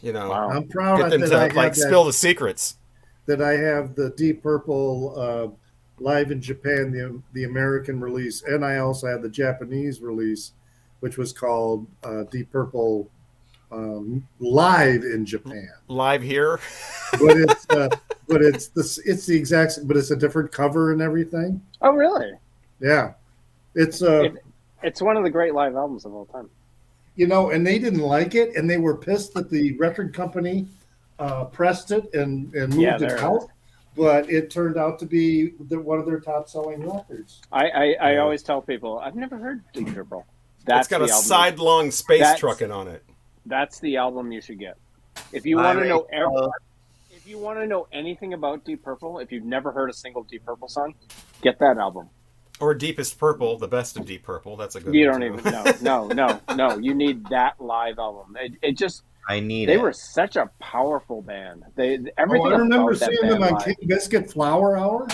Wow. I'm proud get them that to like spill the secrets. That I have the Deep Purple live in Japan, the American release, and I also had the Japanese release, which was called Deep Purple live in Japan. Live here. But it's the exact, but it's a different cover and everything. Oh, really? Yeah, it's one of the great live albums of all time. And they didn't like it, and they were pissed that the record company pressed it and moved it out. But it turned out to be one of their top-selling records. I always tell people, I've never heard Deep Purple. It's got a sidelong space trucking on it. That's the album you should get. If you want to know if you want to know anything about Deep Purple, if you've never heard a single Deep Purple song, get that album. Or Deepest Purple, the best of Deep Purple. That's a good one. You don't even no. You need that live album. It just They were such a powerful band. Everything. I remember seeing them on King Biscuit Flower Hour.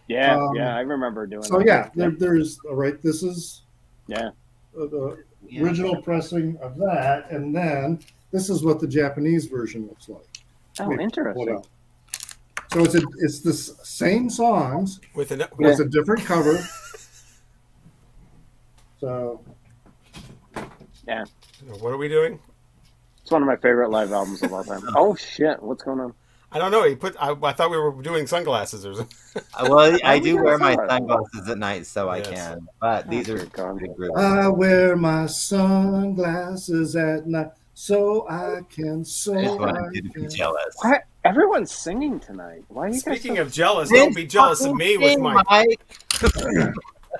Yeah, I remember doing. So that. There's all right. This is the original pressing of that, and then this is what the Japanese version looks like. Oh, interesting. So it's the same songs with a different cover. So yeah. What are we doing? It's one of my favorite live albums of all time. Oh shit! What's going on? I don't know. I thought we were doing sunglasses or something. Well, I do wear my sunglasses at night, so I can. But these are big groups. I wear my sunglasses at night, so I can. Jealous. Why? Everyone's singing tonight. Why are you Speaking of jealous, don't be jealous of me with my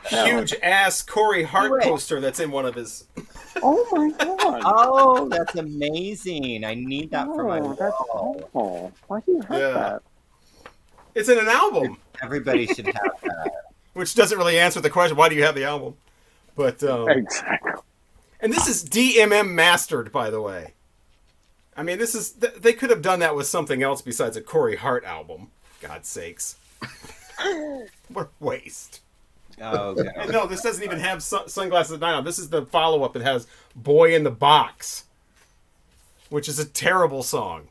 huge ass Corey Hart poster that's in one of his. Oh my god! Oh, that's amazing! I need that for my wall. That's awful. Why do you have that? It's in an album. Everybody should have that. Which doesn't really answer the question: why do you have the album? But exactly. And this is DMM mastered, by the way. I mean, this is they could have done that with something else besides a Corey Hart album. God's sakes! What a waste. Oh, God. No, this doesn't even have Sunglasses at Night on. This is the follow-up. It has Boy in the Box, which is a terrible song.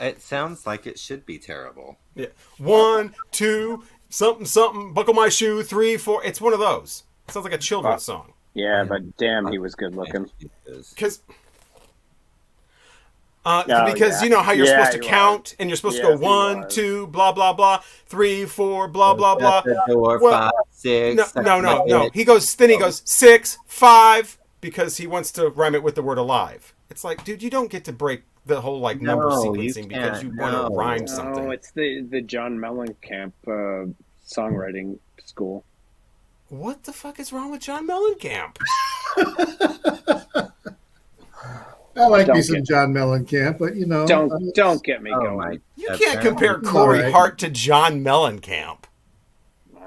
It sounds like it should be terrible. Yeah. 1, 2, something, something, buckle my shoe, 3, 4. It's one of those. It sounds like a children's song. Yeah, but damn, he was good looking. Because you know how you're supposed to count, and you're supposed to go 1, 2, blah blah blah, 3, 4, blah blah blah. 4, 5, 6. No. He goes 6, 5 because he wants to rhyme it with the word alive. It's like, dude, you don't get to break the whole number sequencing because you want to rhyme something. No, it's the John Mellencamp songwriting school. What the fuck is wrong with John Mellencamp? I like me some John Mellencamp, but don't get me going. You can't compare Corey Hart to John Mellencamp.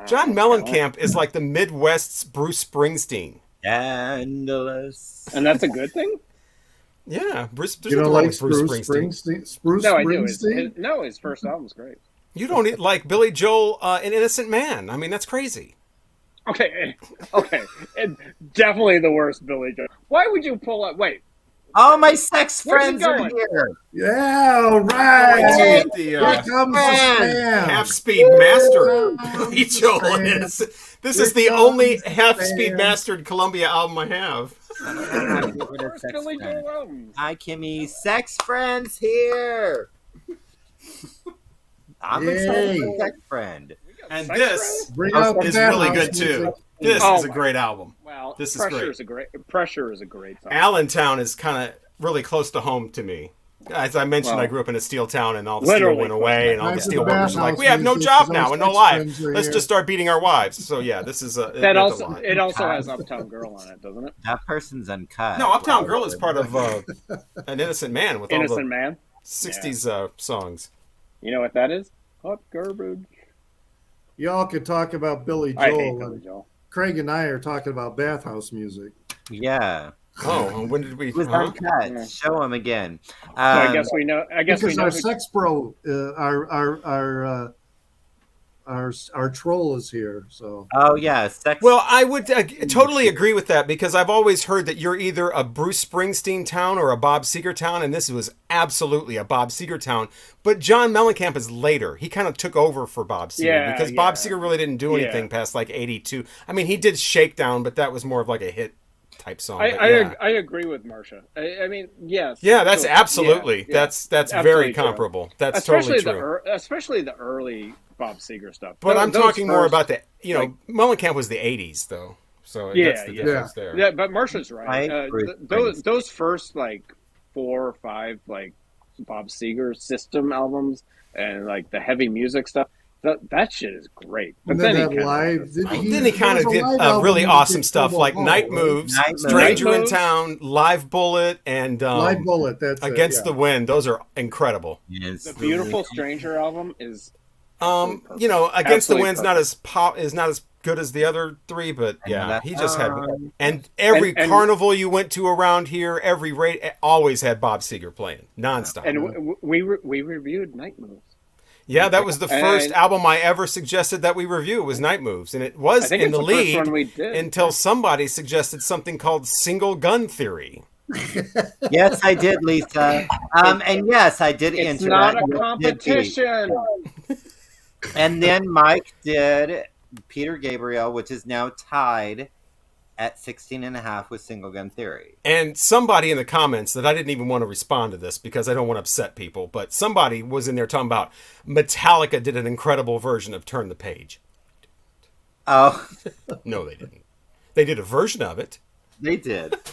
John Mellencamp is like the Midwest's Bruce Springsteen. Scandalous. And that's a good thing? Yeah, Bruce. You don't like Bruce Springsteen? No, I do. His first album's great. You don't like Billy Joel, An Innocent Man. I mean, that's crazy. Okay, and definitely the worst Billy Joel. Why would you pull up? Wait. Oh, my sex friends are here. Yeah, all right. Here comes the half-speed mastered Billy Joel. This is the only half-speed mastered Columbia album I have. Hi, Kimmy. Sex friends here. I'm a sex friend. And this is really good, too. This is a great album. Well, this is great. Pressure is a great song. Allentown is kind of really close to home to me. As I mentioned, I grew up in a steel town, and all the steel went away, and all the steel workers are like, we have no job now and no life. Let's just start beating our wives. So yeah, this is a. It also has Uptown Girl on it, doesn't it? That person's uncut. No, Uptown Girl is part of An Innocent Man with all the 60s songs. You know what that is? Hot garbage. Y'all could talk about Billy Joel. I hate Billy Joel. Craig and I are talking about bathhouse music. Yeah. Oh, when did we? It was uncut. Yeah. Show him again. So I guess we know. Because our sex bro, our troll is here. So. Oh yeah, sex. Well, I would totally agree with that because I've always heard that you're either a Bruce Springsteen town or a Bob Seger town, and this was absolutely a Bob Seger town. But John Mellencamp is later. He kind of took over for Bob Seger because Bob Seger really didn't do anything past like '82. I mean, he did Shakedown, but that was more of like a hit type song. I agree with Marsha. I mean, yes. Yeah, that's sure. absolutely. Yeah, that's absolutely very true. comparable. That's especially totally true. Especially the early Bob Seger stuff. But I'm talking more first, about the, Mellencamp was the 80s, though. So that's the difference there. Yeah, but Marsha's right. Those first, like, 4 or 5, like, Bob Seger system albums and, like, the heavy music stuff, that shit is great. But then he kind of did really awesome stuff like Night Moves, Stranger in Town, Live Bullet, and Live Bullet. That's Against the Wind. Those are incredible. Yes. The Beautiful Stranger album is Against the Wind's not as good as the other 3, but he just had, and every carnival you went to around here, every rate always had Bob Seger playing nonstop. And we reviewed Night Moves. Yeah, that was the first album I ever suggested that we review. It was Night Moves, and it was in the lead until somebody suggested something called Single Gun Theory. Yes, I did, Lisa. And yes, I did enter. It's not a competition. And then Mike did Peter Gabriel, which is now tied at 16.5 with Single Gun Theory. And somebody in the comments that I didn't even want to respond to this because I don't want to upset people, but somebody was in there talking about Metallica did an incredible version of Turn the Page. Oh. No, they didn't. They did a version of it. They did. It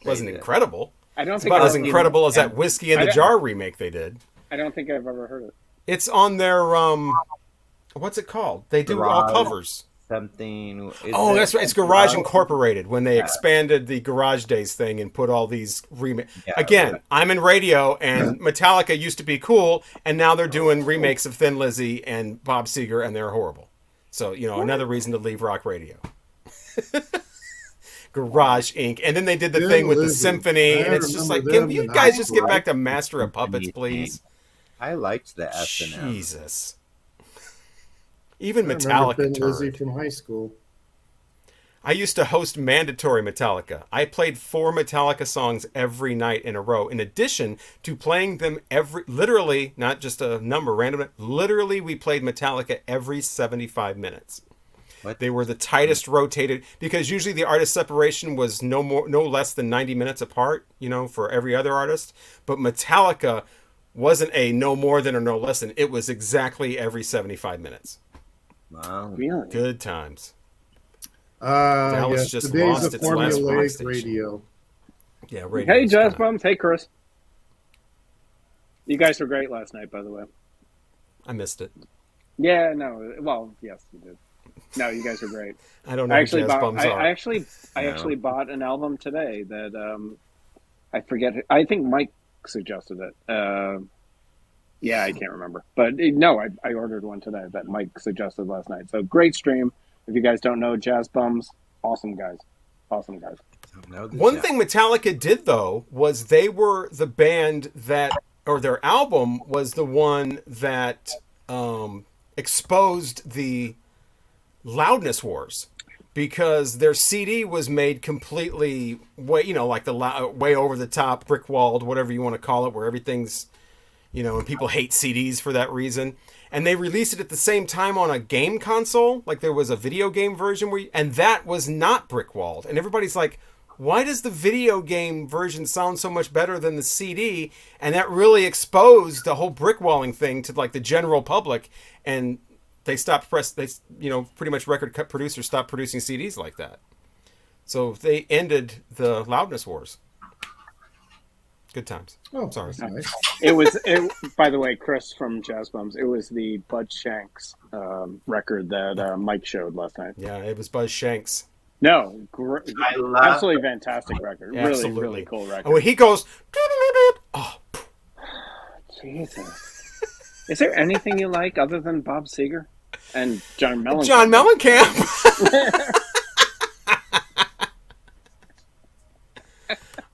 wasn't incredible. I don't it's think about as incredible as that Whiskey in the Jar remake they did. I don't think I've ever heard it. It's on their what's it called? They do all covers. Something. That's right. It's Garage Incorporated when they expanded the Garage Days thing and put all these remakes. Yeah, again, I'm in radio, and Metallica used to be cool, and now they're doing remakes of Thin Lizzy and Bob Seger, and they're horrible. So, another reason to leave rock radio. Garage Inc. And then they did the thing with the symphony, and it's just like, can you guys just get back to Master of Puppets, please? I liked the S&M. Jesus. Even Metallica Lizzy from high school. I used to host mandatory Metallica. I played 4 Metallica songs every night in a row, in addition to playing them literally, not just a number, random. Literally, we played Metallica every 75 minutes. What? They were the tightest rotated, because usually the artist separation was no less than 90 minutes apart, for every other artist. But Metallica wasn't a no more than or no less than. It was exactly every 75 minutes. Wow. Really? Good times. Dallas just lost its last rock station. Radio. Yeah, radio. Hey, Jazz Bums. Hey, Chris. You guys were great last night, by the way. I missed it. Yeah, no. Well, yes, you did. No, you guys are great. I don't know who Jazz Bums are. I actually bought an album today that I forget. I think Mike suggested it. Yeah, I can't remember. But no, I ordered one today that Mike suggested last night. So great stream. If you guys don't know Jazz Bums, awesome guys. Awesome guys. One thing Metallica did, though, was they were the band or their album was the one that exposed the loudness wars. Because their CD was made completely like way over the top, brick walled, whatever you want to call it, where everything's, and people hate CDs for that reason. And they released it at the same time on a game console, like there was a video game version and that was not brick walled. And everybody's like, why does the video game version sound so much better than the CD? And that really exposed the whole brick walling thing to like the general public, and they stopped pretty much record producers stopped producing CDs like that. So they ended the loudness wars. Good times. Oh, sorry. Nice. It by the way, Chris from Jazz Bums, it was the Bud Shanks record that Mike showed last night. Yeah, it was Buzz Shanks. No, absolutely fantastic record. Yeah, really, really cool record. And when he goes, oh, Jesus. Is there anything you like other than Bob Seger and John Mellencamp? John Mellencamp.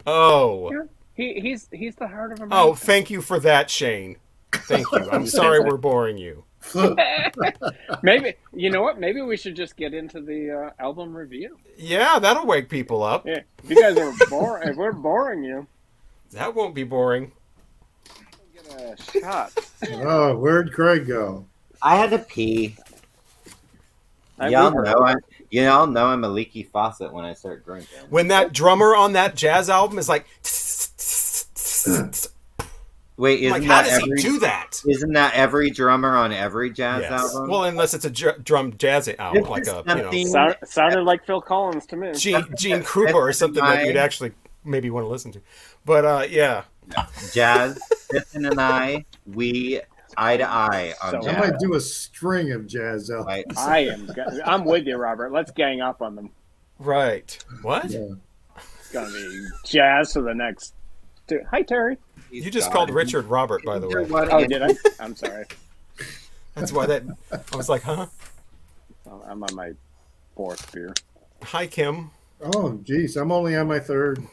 Oh. Yeah, he's the heart of America. Oh, thank you for that, Shane. Thank you. I'm sorry we're boring you. Maybe, you know what? Maybe we should just get into the album review. Yeah, that'll wake people up. Yeah. If you guys are boring, if we're boring you, that won't be boring. Get a shot. Oh, where'd Craig go? I had to pee. Y'all know You all know I'm a leaky faucet when I start drinking. When that drummer on that jazz album is like, Wait, like how does he do that? Isn't that every drummer on every jazz Yes. album? Well, unless it's a drum jazz album, This like is a something- Sounded like Phil Collins to me. Gene Krupa or something that you'd actually maybe want to listen to. But yeah, Jazz, Stephen and I, we eye to eye on So I jazz. might do a string of jazz albums. Right. I'm with you, Robert. Let's gang up on them. right. What? Yeah. It's gonna be jazz for the next. Hi, Terry. You just called Richard Robert, by the way. Oh, did I? I'm sorry. That's why that I was like, huh? I'm on my 4th beer. Hi, Kim. Oh, geez. I'm only on my 3rd.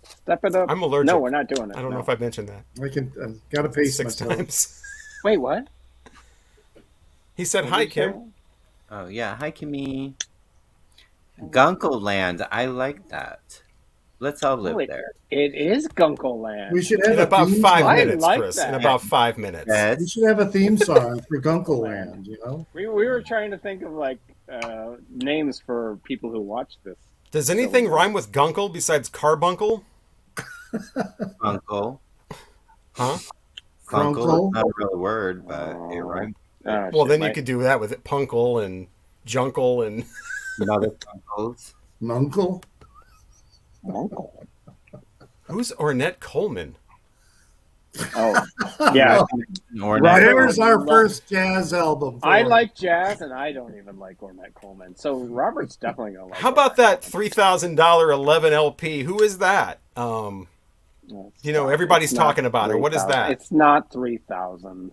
Step it up. I'm allergic. No, we're not doing it. I don't know if I mentioned that. I can got to pace 6 myself. times. Wait, what? He said, What "Hi, did you say? Kim." Oh yeah, hi Kimmy. Gunkle Land, I like that. Let's all live Wait, there. It is Gunkle Land. We should have In a about theme 5 song. I minutes, like Chris. that. In about 5 minutes. Yes. We should have a theme song for Gunkle Land, you know? We were trying to think of like names for people who watch this. Does anything rhyme with gunkle besides carbuncle? Uncle. Huh? Gunkle. Not a real word, but it rhymes. Oh, Well, shit, then you could do that with it. Punkle and junkle and Mother uncles. Nuncle? Uncle. who's Ornette Coleman? Oh, yeah. Or Right. There's our first jazz album. I like jazz, and I don't even like Ornette Coleman. So Robert's definitely gonna like. How about that $3,000 11 LP? Who is that? You know, everybody's talking about it. What is that? It's not 3,000.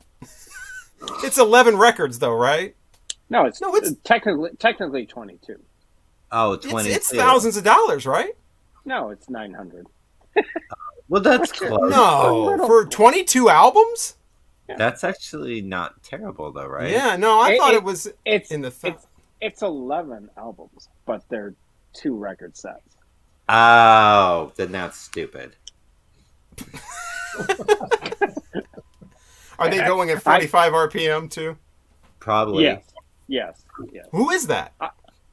It's 11 records, though, right? No, it's No, it's- technically 22. Oh, 20. It's thousands of dollars, right? No, it's 900. Well, that's close. No, for 22 albums? That's actually not terrible, though, right? Yeah, no, I thought it was It's in the it's 11 albums, but they're 2 record sets. Oh, then that's stupid. Are they going at 45 RPM too? Probably. Yes. Who is that?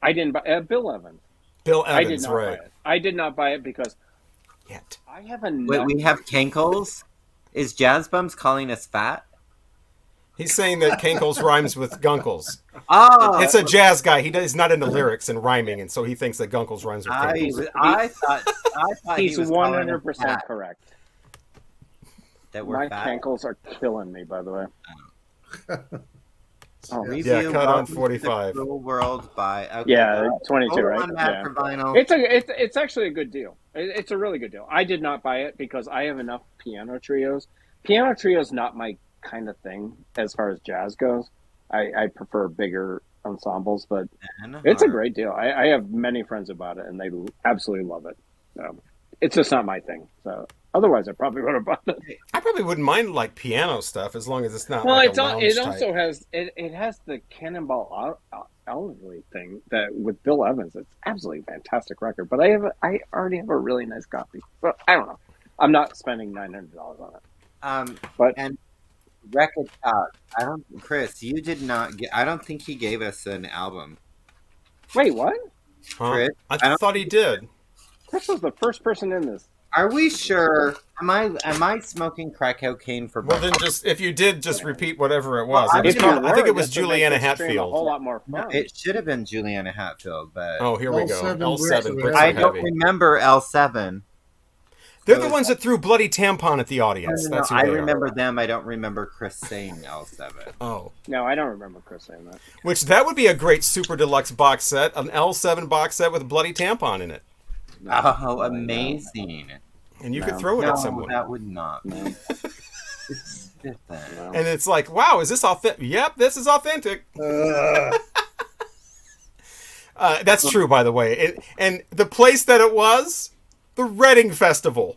I didn't buy Bill Evans. Bill I did Evans, not buy right? it. I did not buy it because Yet. I have a. Wait, we have Cankles? Is Jazz Bums calling us fat? He's saying that Cankles rhymes with Guncles. Oh! It's a jazz guy. He's not into lyrics and rhyming, and so he thinks that Guncles rhymes with Cankles. I thought He's he was calling us 100% fat. correct. That we're My fat. cankles are killing me, by the way. Oh, Review Yeah, cut on Welcome to the 45. Cruel World by okay, yeah, 22, hold right? on, Matt, Yeah. for vinyl. It's actually a good deal. It's a really good deal. I did not buy it because I have enough piano trios. Piano trios not my kind of thing as far as jazz goes. I prefer bigger ensembles, but it's a great deal. I have many friends about it, and they absolutely love it. It's just not my thing. So otherwise, I probably would have bought it. I probably wouldn't mind like piano stuff as long as it's not. Well, like it also has it has the Cannonball Adderley thing that with Bill Evans. It's absolutely fantastic record. But I already have a really nice copy. But I don't know. I'm not spending $900 on it. But and Record Talk. Chris, you did not get. I don't think he gave us an album. wait, what? Huh? I thought he did. Chris was the first person in this. Are we sure? Am I smoking crack cocaine for? Well, then if you did, just repeat whatever it was. Well, It was If you probably- I think were, it was this would make Juliana this stream A whole Hatfield. lot more fun. It should have been Juliana Hatfield, but Oh, here we go. L7 L7 bricks bricks are are I don't heavy. remember L7. They're the ones that threw bloody tampon at the audience. No, That's who I they are. remember them. I don't remember Chris saying L7. Oh, No, I don't remember Chris saying that. which that would be a great super deluxe box set, an L7 box set with a bloody tampon in it, Oh, amazing! and you No. could throw it No, at someone. that would not. No, It's different. no. And it's like, wow, is this authentic? Yep, this is authentic. That's true, by the way. And the place that it was, the Reading Festival.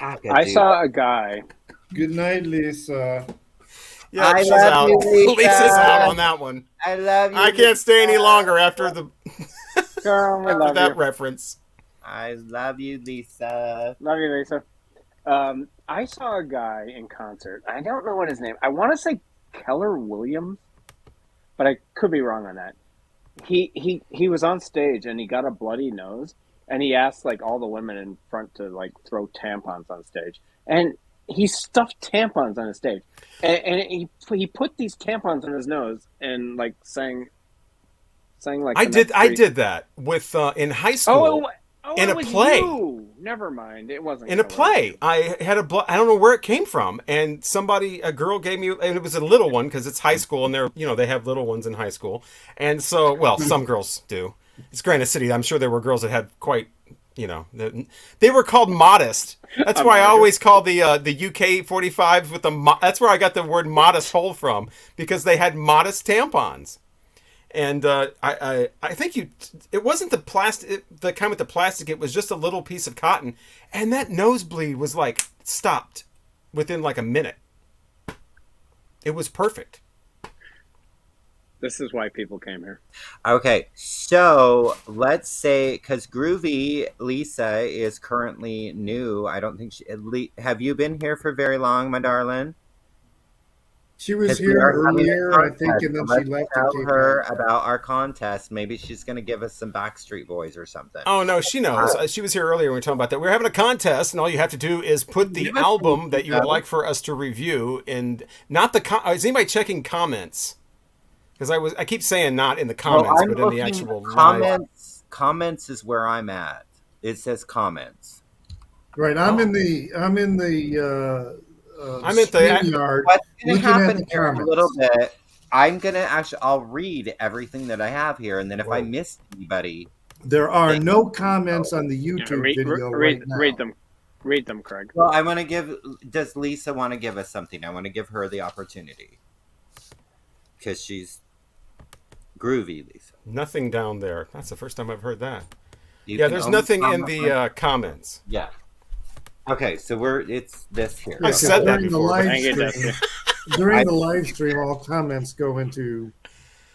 I saw a guy. Good night, Lisa. Yeah, I she's love out. you, Lisa. Lisa's out on that one. I love you. I can't stay any longer after Girl, we after love that you. reference. I love you, Lisa. Love you, Lisa. I saw a guy in concert. I don't know what his name. I want to say Keller Williams, but I could be wrong on that. He was on stage and he got a bloody nose, and he asked like all the women in front to like throw tampons on stage, and he stuffed tampons on his stage, and he put these tampons on his nose and like sang like I did that with in high school in a play. You. Never mind, it wasn't in a play. I had I don't know where it came from, and a girl gave me, and it was a little one because it's high school, and they have little ones in high school, and so some girls do. It's Granite City. I'm sure there were girls that had quite. They were called modest. That's why I always call the UK 45s with the. That's where I got the word modest hole from, because they had modest tampons. And I think it wasn't the plastic, the kind with the plastic. It was just a little piece of cotton, and that nosebleed was like stopped within like a minute. It was perfect. This is why people came here. Okay, so let's say, because Groovy Lisa is currently new. I don't think have you been here for very long, my darling? She was here earlier, I think, and then she left. Tell her about our contest. Maybe she's going to give us some Backstreet Boys or something. Oh, no, she knows. She was here earlier when we were talking about that. We're having a contest, and all you have to do is put the album that you would like for us to review in, not the, is anybody checking comments? Because I keep saying not in the comments, but in the actual comments. Live. Comments is where I'm at. It says comments. Right, I'm in the I'm in the yard. What's going to happen here in a little bit? I'm going to I'll read everything that I have here, and then if I miss anybody, there are no comments on the YouTube video right now. Read them, Craig. Well, I want to give. Does Lisa want to give us something? I want to give her the opportunity because she's groovy, Lisa. Nothing down there. That's the first time I've heard that. There's nothing in the comments. Yeah. Okay, so it's this here. I've said that before. During the live stream, all comments go into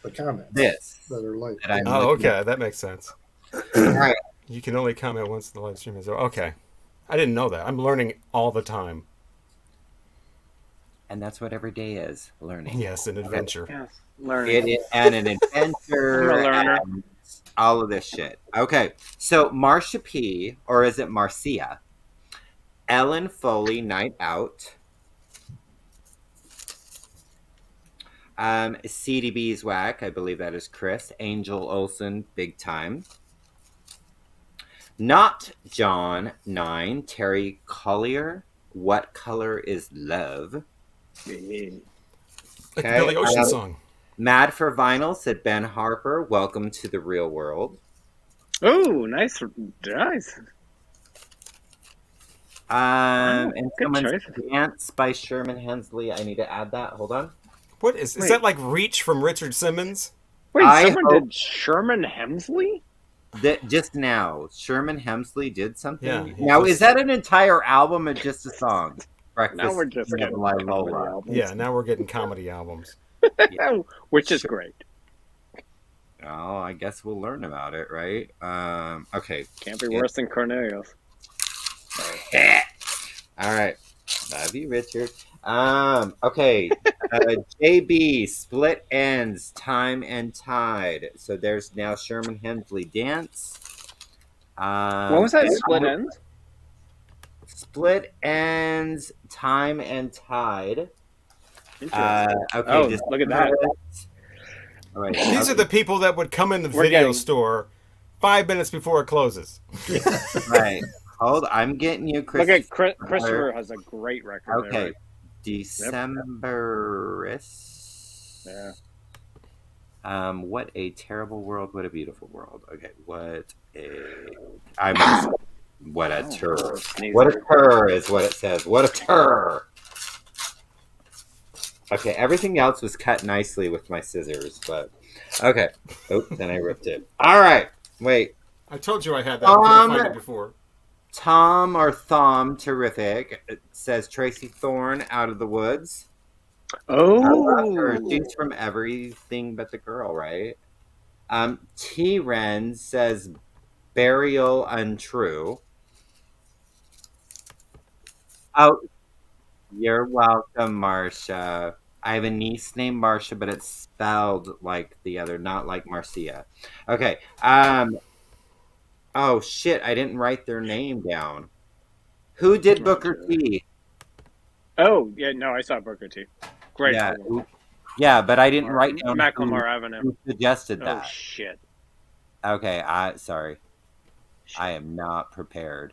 the comments. This that are like. Okay, that makes sense. All right. You can only comment once the live stream is over. Okay, I didn't know that. I'm learning all the time. And that's what every day is, learning. Yes, an adventure. Yes, learning. And an adventure. I'm a learner. And all of this shit. Okay, so Marsha P, or is it Marcia? Ellen Foley, Night Out. CD Beeswax, I believe that is Chris. Angel Olsen, Big Time. Not John 9, Terry Collier. What Color is Love? Okay. Like the Billy Ocean song. Mad for Vinyl said Ben Harper. Welcome to the real world. Oh, nice. And someone's Dance by Sherman Hemsley. I need to add that. Hold on. What is that like Reach from Richard Simmons? Wait, did Sherman Hemsley? Just now, Sherman Hemsley did something. Yeah, now, is that an entire album or just a song? Breakfast. Now we're just getting comedy albums. Yeah, now we're getting comedy albums. Yeah. Which is great. Oh, I guess we'll learn about it, right? Okay. Can't be worse than Cornelius. All right. Love you, Richard. Okay. JB, Split Ends, Time and Tide. So there's now Sherman Hemsley Dance. What was that? Split Ends? Split Ends, Time and Tide. Okay, look at that. All right. These are the people that would come in the video store 5 minutes before it closes. Right. Hold, I'm getting you, Chris. Look at Christopher has a great record. Okay. There, right? Decemberist. Yeah. What a terrible world. What a beautiful world. Okay. What a tur. What a tur is what it says. What a tur. Okay. Everything else was cut nicely with my scissors, but okay. Oh, then I ripped it. All right. Wait. I told you I had that before. Tom or Thom, terrific. It says Tracy Thorn, Out of the Woods. Oh, she's from Everything But the Girl, right? T. Ren says Burial Untrue. Oh, you're welcome, Marsha. I have a niece named Marcia, but it's spelled like the other, not like Marcia. Okay. Oh shit! I didn't write their name down. Who did Booker T? Oh yeah, no, I saw Booker T. Great. Yeah, yeah, but I didn't write down Macklemore Avenue. who suggested that. Oh shit. Okay, sorry. I am not prepared.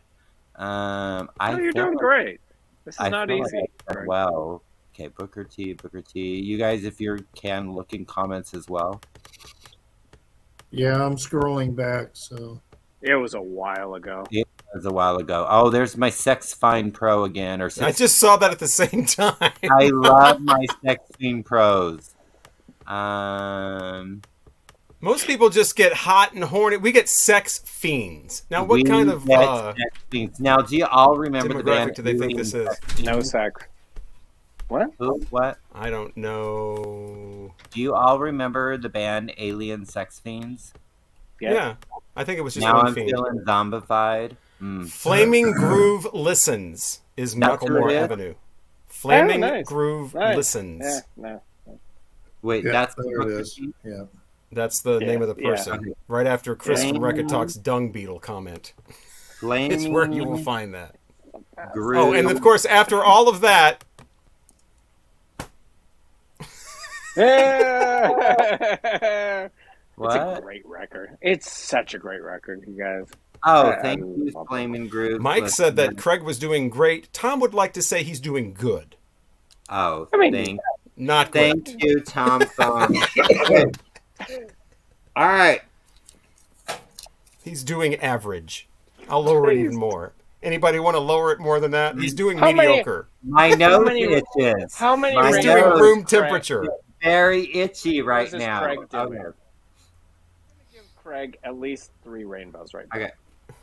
You're doing great. This is not easy. Well, okay, Booker T. You guys, if you can, look in comments as well. Yeah, I'm scrolling back, so. It was a while ago. It was a while ago. Oh, there's my Sex Fine Pro again. I just saw that at the same time. I love my Sex Fine Pros. Most people just get hot and horny. We get sex fiends. Now, what kind of sex fiends? Now, do you all remember the band? Do they think this is? No sex. What? Who? What? I don't know. Do you all remember the band Alien Sex Fiends? Yeah. I think it was just now one I'm fiend. feeling zombified. Flaming Groove Listens is Macklemore Avenue. Flaming Groove Listens. Yeah, no. Wait, that's there it is. Yeah. That's the name of the person. Yeah. Right after Chris from Record Talk's Dung Beetle comment. It's where you will find that. Groove. Oh, and of course, after all of that... It's a great record. It's such a great record, you guys. Oh, thank you, Flaming Groove. Mike said that Craig was doing great. Tom would like to say he's doing good. Oh, not good. Thank you, Tom. All right. He's doing average. I'll lower it even more. Anybody want to lower it more than that? He's doing mediocre. My nose itches. How many? He's doing room temperature. Very itchy right now. Craig I'm going to give Craig at least 3 rainbows right now. Okay.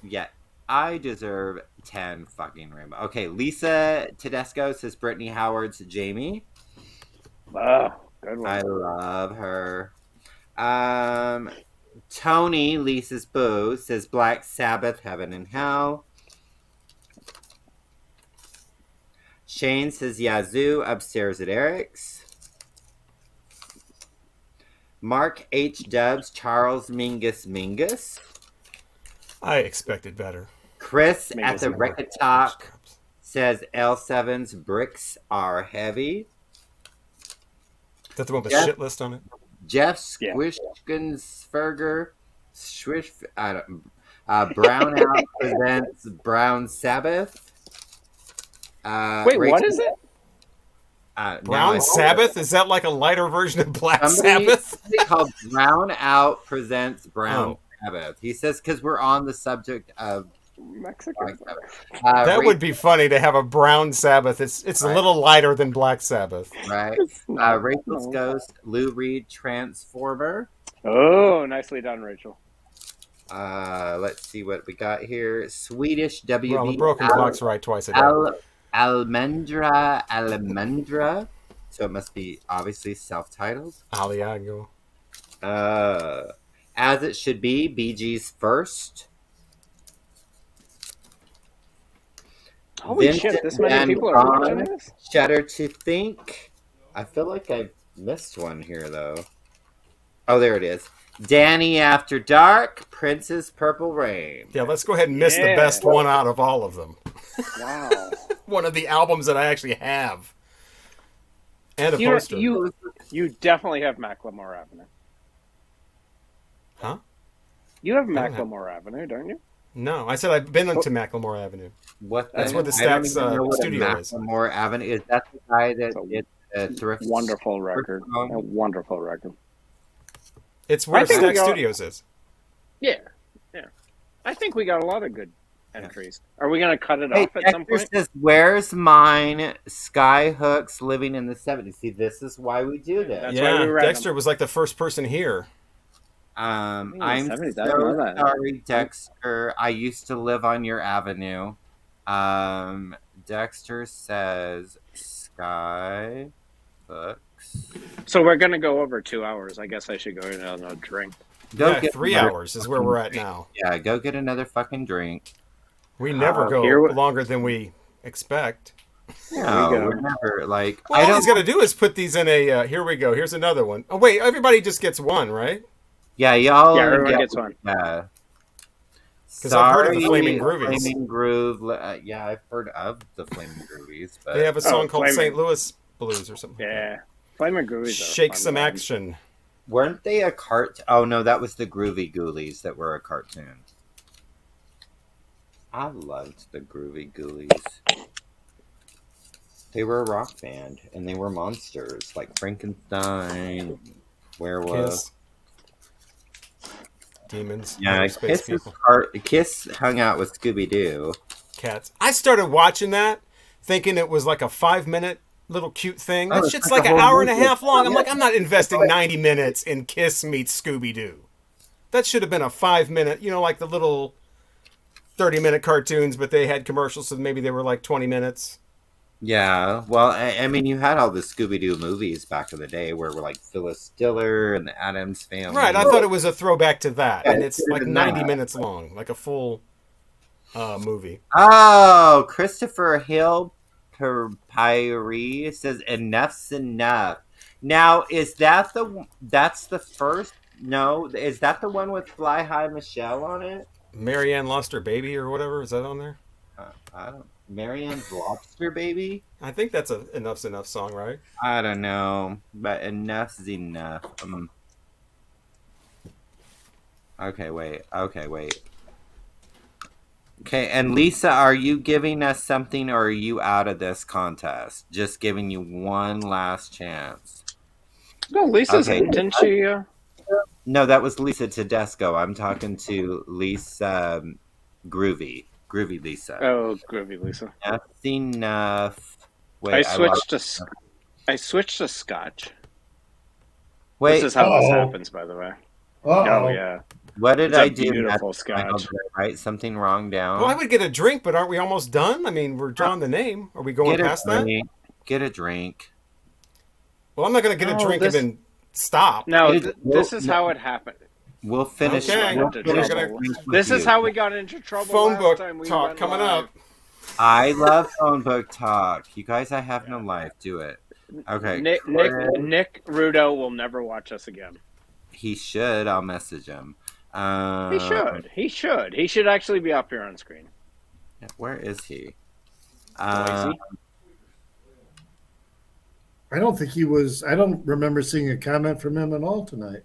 Yeah. I deserve 10 fucking rainbows. Okay, Lisa Tedesco says Brittany Howard's Jamie. Oh, good one. I love her. Tony, Lisa's boo, says Black Sabbath, Heaven and Hell. Shane says Yazoo, Upstairs at Eric's. Mark H. Dubs, Charles Mingus. I expected better. Chris at the Record Top says L7's Bricks Are Heavy. Is that the one with shit list on it? Jeff Squishkensberger, Brown Out presents Brown Sabbath. Wait, Rachel, what is it? Brown Sabbath? Is that like a lighter version of Black Sabbath? Somebody called Brown Out presents Brown Sabbath. He says because we're on the subject of Mexican. That would be funny to have a Brown Sabbath. It's a little lighter than Black Sabbath. Right. Rachel's Ghost, Lou Reed Transformer. Oh, nicely done, Rachel. Let's see what we got here. Swedish WB. Well, the broken clock's right twice a day. Almendra. So it must be obviously self-titled. Aliago. As It Should Be, Bee Gees First. Holy Vincent shit, this many people are watching this? Shudder to Think. I feel like I missed one here, though. Oh, there it is. Danny After Dark, Prince's Purple Rain. Yeah, let's go ahead and miss the best one out of all of them. Wow. One of the albums that I actually have. And a poster. You definitely have Macklemore Avenue. Huh? You have Macklemore Avenue, don't you? No, I said I've been to Macklemore Avenue. That's where the Stax studio is. Macklemore Avenue. Is that the guy that did Thrift? Wonderful record. A wonderful record. It's where Stax Studios is. Yeah. I think we got a lot of good entries. Are we going to cut it off at some point? Says, "Where's mine? Skyhooks living in the 70s." See, this is why we do this. Yeah, Dexter was like the first person here. I'm so sorry, Dexter. I used to live on your avenue. Dexter says Sky Books. So we're going to go over 2 hours. I guess I should go get another drink. Get 3 hours is where we're at now. Yeah, go get another fucking drink. We never go longer than we expect. No, we go. we're never like. Well, all he's got to do is put these in a. Here we go. Here's another one. Oh wait, everybody just gets one, right? Yeah, y'all. Yeah, everyone gets one. Yeah. Because I've heard of the Flaming Sorry, Groovies. Flaming Groove. Yeah, I've heard of the Flaming Groovies, but They have a song called Flaming. St. Louis Blues or something. Yeah, Flaming Groovies. Shake some action. weren't they a cart? Oh no, that was the Groovy Ghoulies that were a cartoon. I loved the Groovy Ghoulies. They were a rock band, and they were monsters like Frankenstein, werewolf. Kiss. Demons. Yeah, space people. Kiss hung out with Scooby Doo. Cats. I started watching that thinking it was like a 5-minute little cute thing. Oh, That it's shit's like like a an whole hour and a movie. half long. I'm Yeah. like, I'm not investing 90 minutes in Kiss meets Scooby-Doo. That should have been a 5-minute, like the little 30-minute cartoons, but they had commercials, so maybe they were like 20 minutes. Yeah, well, I mean, you had all the Scooby Doo movies back in the day where were like Phyllis Diller and the Addams Family. Right, I thought it was a throwback to that, Yeah, and it it's should like have been 90 that. minutes long, like a full movie. Oh, Christopher Hill Papyri says enough's enough. Now, is that that's the first? No, is that the one with Fly High Michelle on it? Marianne lost her baby or whatever. Is that on there? I don't. Marianne's Lobster Baby. I think that's a Enough's Enough song, right? I don't know, but enough's enough. Okay, wait. Okay, and Lisa, are you giving us something or are you out of this contest? Just giving you one last chance. No, Lisa's Okay. in, didn't she? No, that was Lisa Tedesco. I'm talking to Lisa Groovy Lisa. Oh, groovy Lisa. That's enough. Wait, I switched to Scotch. Wait, This is how this Uh-oh. happens, by the way. Uh-oh. Oh yeah, what did it's I a do? beautiful Michael, Scotch. did I write something wrong down? Well, I would get a drink, but aren't we almost done? I mean, we're drawing the name. Are we going Get a past that? drink. Get a drink. Well, I'm not going to get a No, drink this- and then stop. No, It- this is no. how it happened. We'll finish. Okay. We'll We're finish gonna- the drinks with This is you. how we got into trouble. Phone last book time we talk went coming live. up. I love phone book talk. You guys, I have no life. Do it. Okay. Nick Rudo will never watch us again. He should. I'll message him. He should. He should. He should actually be up here on screen. Where is he? Boise? I don't think he was. I don't remember seeing a comment from him at all tonight.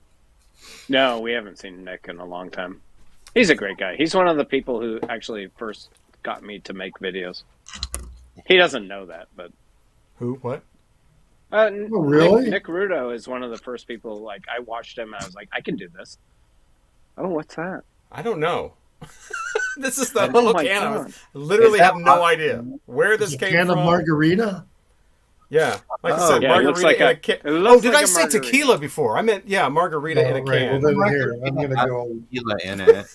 No, we haven't seen Nick in a long time. He's a great guy. He's one of the people who actually first got me to make videos. He doesn't know that, but Who? What? really? Nick Rudo is one of the first people. Like I watched him, and I was like, I can do this. Oh, what's that? I don't know. This is the Oh little my can. God. I literally Is that have no awesome? idea where this A came can from. of margarita. Yeah, like I Oh, said, yeah, it looks margarita like in a it can. looks Oh, did like I a say margarita. tequila before? I meant margarita in a Right, can. well, then here, I'm going to go. Tequila in it.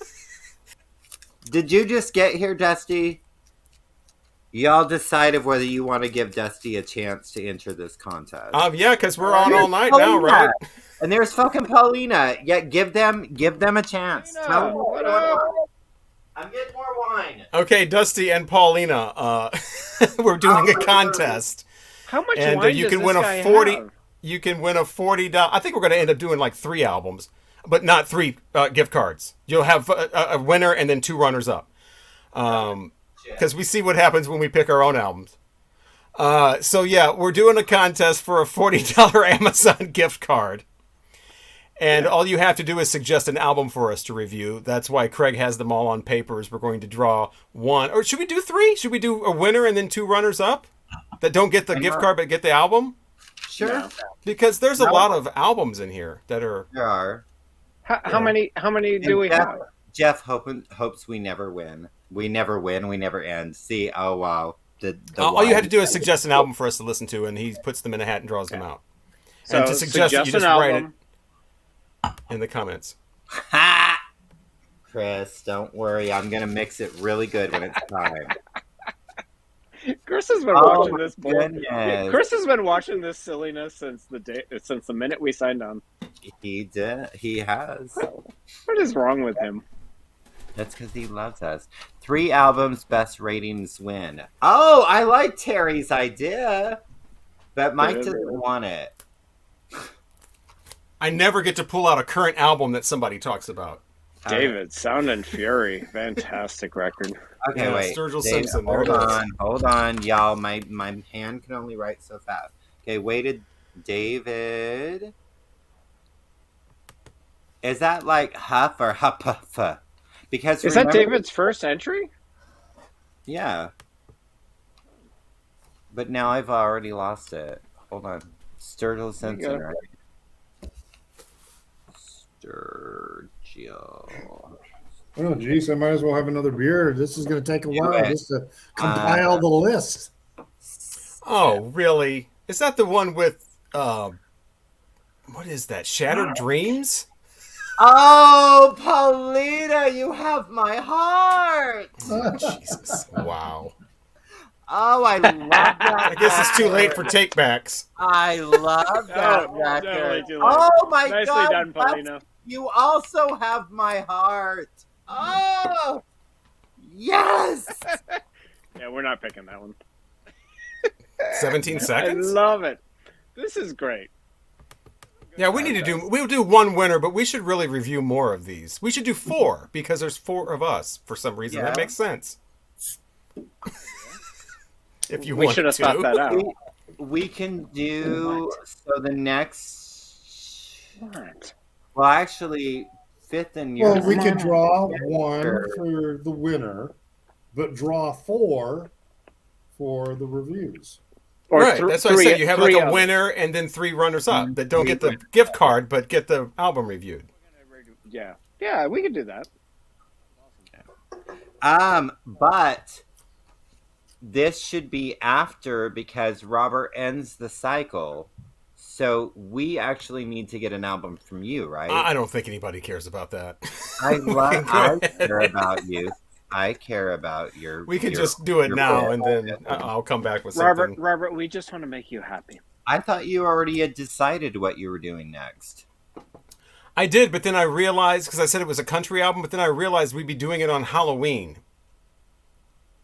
Did you just get here, Dusty? Y'all decided whether you want to give Dusty a chance to enter this contest. Yeah, because we're on all night now, Paulina. right? And there's fucking Paulina. Yeah, give them a chance. Paulina, Tell them what they want up? wine. I'm getting more wine. Okay, Dusty and Paulina, we're doing a contest. How much And, wine you does can this win a guy 40 have? You can win a $40. I think we're going to end up doing like 3 albums, but not 3 gift cards. You'll have a winner and then 2 runners up. Because we see what happens when we pick our own albums. So yeah, we're doing a contest for a $40 Amazon gift card. And all you have to do is suggest an album for us to review. That's why Craig has them all on papers. We're going to draw 1. Or should we do 3? Should we do a winner and then 2 runners up that don't get the gift card but get the album? Sure. No. Because there's a lot of albums in here that are... There are. How many do we Jeff, have? Jeff hopes we never win. We never win. We never end. See, oh wow. All you had to do is suggest an album for us to listen to, and he puts them in a hat and draws them out. So And to suggest it, you an just write album. In the comments. Ha! Chris, don't worry. I'm gonna mix it really good when it's time. Chris has been Oh watching my this. goodness. Chris has been watching this silliness since the minute we signed on. He did. He has. What is wrong with him? That's because he loves us. 3 albums, best ratings win. Oh, I like Terry's idea. But Mike doesn't want it. I never get to pull out a current album that somebody talks about. David, Sound and Fury. Fantastic record. Okay, Yeah, wait. Sturgill David, Simpson. Hold on, y'all. My hand can only write so fast. Okay, waited. David. Is that like huff or huppa? Because is that David's first entry? Yeah. But now I've already lost it. Hold on. Sturgill Simpson, right? Sturgill. Oh, geez, I might as well have another beer. This is going to take a while just to compile the list. Oh, really? Is that the one with, what is that? Shattered Dreams? Oh, Paulina, you have my heart. Jesus. Wow. Oh, I love that. I guess it's too late for takebacks. I love that record. Too late. Oh, my Nicely God. done, Paulina. You also have my heart. Oh, yes. Yeah, we're not picking that one. 17 seconds? I love it. This is great. Yeah, we'll do one winner, but we should really review more of these. We should do 4 because there's 4 of us for some reason. Yeah. That makes sense. If you We want should have to. thought that out. We can do, so the next, What? well, actually, 5th and yours. Well, we could draw 1 for the winner, but draw 4 for the reviews. Or Right, that's what I said. You have like a others. winner and then 3 runners up that don't get the gift card but get the album reviewed. Yeah. Yeah, we could do that. But this should be after because Robert ends the cycle. So we actually need to get an album from you, right? I don't think anybody cares about that. I care about you. I care about your. We can your, just do it now, and then I'll come back with something. Robert, we just want to make you happy. I thought you already had decided what you were doing next. I did, but then I realized, because I said it was a country album, but then I realized we'd be doing it on Halloween.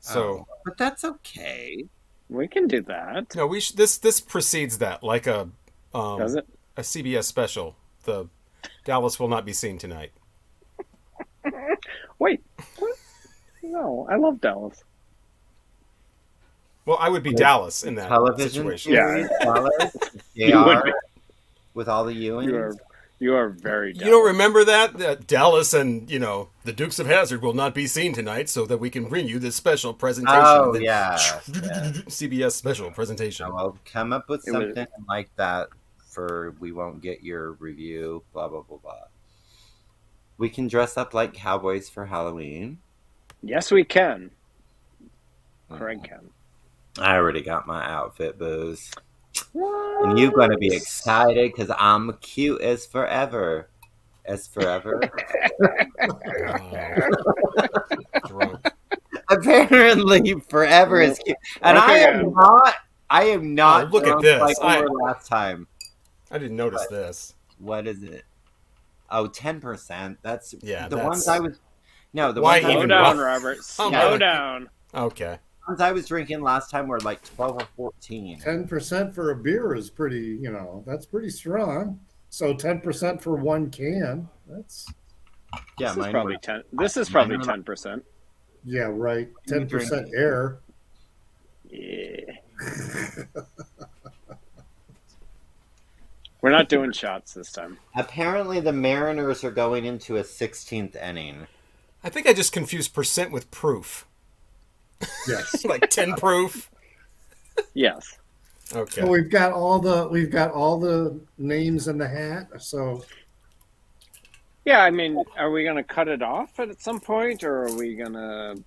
So, but that's okay. We can do that. No, this precedes that, like a Does it? a CBS special. The Dallas Will Not Be Seen Tonight. Wait. What? No, I love Dallas. Well, I would be Dallas in that Television situation. Yeah. Dallas, You would be. with all the Ewings. You are very Dallas. You don't remember that? Dallas and, the Dukes of Hazzard will not be seen tonight so that we can bring you this special presentation. Oh, yeah. CBS special presentation. I'll come up with something like that for we won't get your review, blah, blah, blah, blah. We can dress up like cowboys for Halloween. Yes, we can. Craig can. I already got my outfit, Booze. What? And you're going to be excited because I'm cute as forever. As forever? Drunk. Apparently, forever is cute. And Okay, I am not look at drunk this. like we were last time. I didn't notice this. What is it? Oh, 10%. That's that's... ones I was. No, the Why ones Slow even down, bother? Robert. Slow Yeah. down. Okay. the ones I was drinking last time were like 12 or 14. 10% for a beer is pretty, that's pretty strong. So 10% for 1 can. That's Yeah, This is mine probably were- 10. This is probably Mine 10%. yeah, right. You 10% drink- air. Yeah. We're not doing shots this time. Apparently, the Mariners are going into a 16th inning. I think I just confused percent with proof. Yes. Like 10 proof. Yes. Okay. So we've got all the names in the hat. So Yeah, I mean, are we going to cut it off at some point, or are we going to...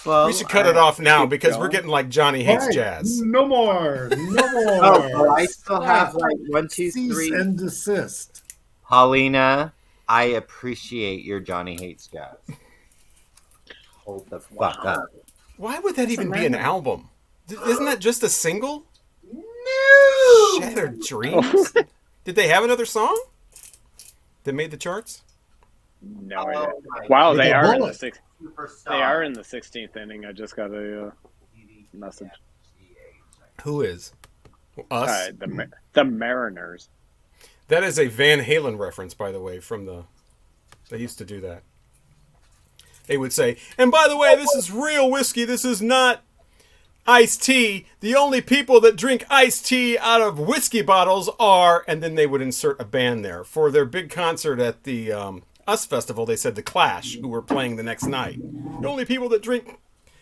Well, We should cut it off now because we're going. getting like Johnny Hates Right. Jazz. No more. No more. Oh, well, I still have like 1, 2, Cease 3. and desist. Paulina, I appreciate your Johnny Hates Jazz. Hold the fuck up. Why would that even be an album? Isn't that just a single? No! Shattered Dreams? Did they have another song that made the charts? No idea. my Wow, With they a are in the bullet. sixth. Superstar. They are in the 16th inning. I just got a message. Who is? Us? The Mariners. That is a Van Halen reference, by the way, they used to do that. They would say, and by the way, this is real whiskey. This is not iced tea. The only people that drink iced tea out of whiskey bottles are, and then they would insert a band there. For their big concert at the Us Festival, they said the Clash, who were playing the next night. The only people that drink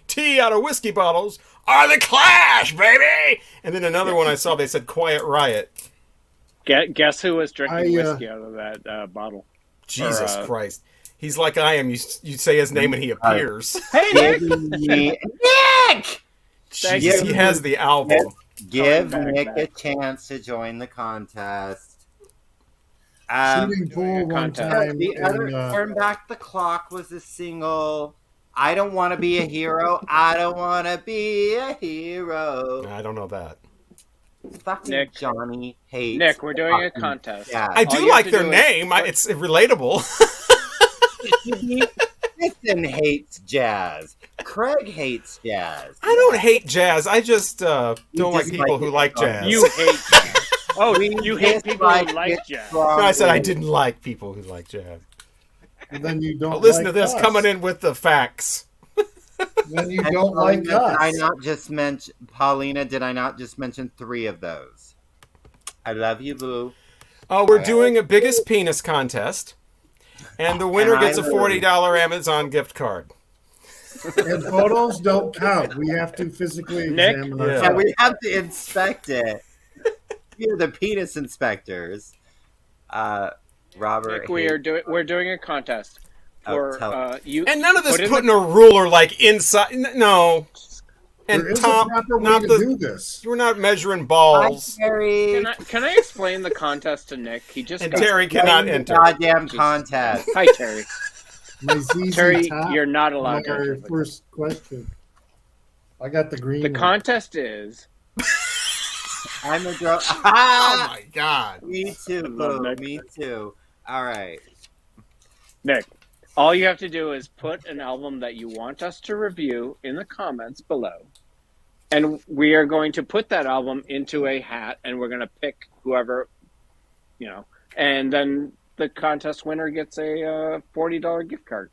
tea out of whiskey bottles are the Clash, baby! And then another one I saw, they said Quiet Riot. Guess who was drinking whiskey out of that bottle? Jesus Christ. He's like I am. You say his name and he appears. Hey, Nick! Nick! Jesus, he has the album. Give Nick a chance to join the contest. Shooting pool one time. The other Turn Back the Clock was a single. I don't want to be a hero. I don't want to be a hero. I don't know that. Fucking Nick. Johnny hates. Nick, we're doing a contest. Yeah. I do like their name. It's relatable. Kristen hates jazz. Craig hates jazz. I don't hate jazz. I just don't like people who like jazz. You hate jazz. Oh, you hate people who like jazz. No, I said I didn't like people who like jazz. And then you don't Listen like to this us. coming in with the facts. Then you don't like us. Did I not just mention Paulina? Did I not just mention 3 of those? I love you, boo. We're doing a biggest penis contest, and the winner And gets I a $40 Amazon gift card. And photos don't count. We have to physically Nick? examine Yeah. Yeah, ourselves. we have to inspect it. You're the penis inspectors. Robert. Nick, we're doing a contest for you. And none of this put in putting a ruler like inside. No. And There is Tom, a proper way not to the. do this. You're not measuring balls. Terry. Can I explain the contest to Nick? He just And got Terry cannot enter. Goddamn contest. Hi, Terry. My ZZ Terry, Top, you're not allowed to my enter the first question. I got the green The one. contest is I'm a girl. Oh my God. Me too, Love boo. Nick. Me too. All right. Nick. All you have to do is put an album that you want us to review in the comments below. And we are going to put that album into a hat and we're going to pick whoever, and then the contest winner gets a $40 gift card.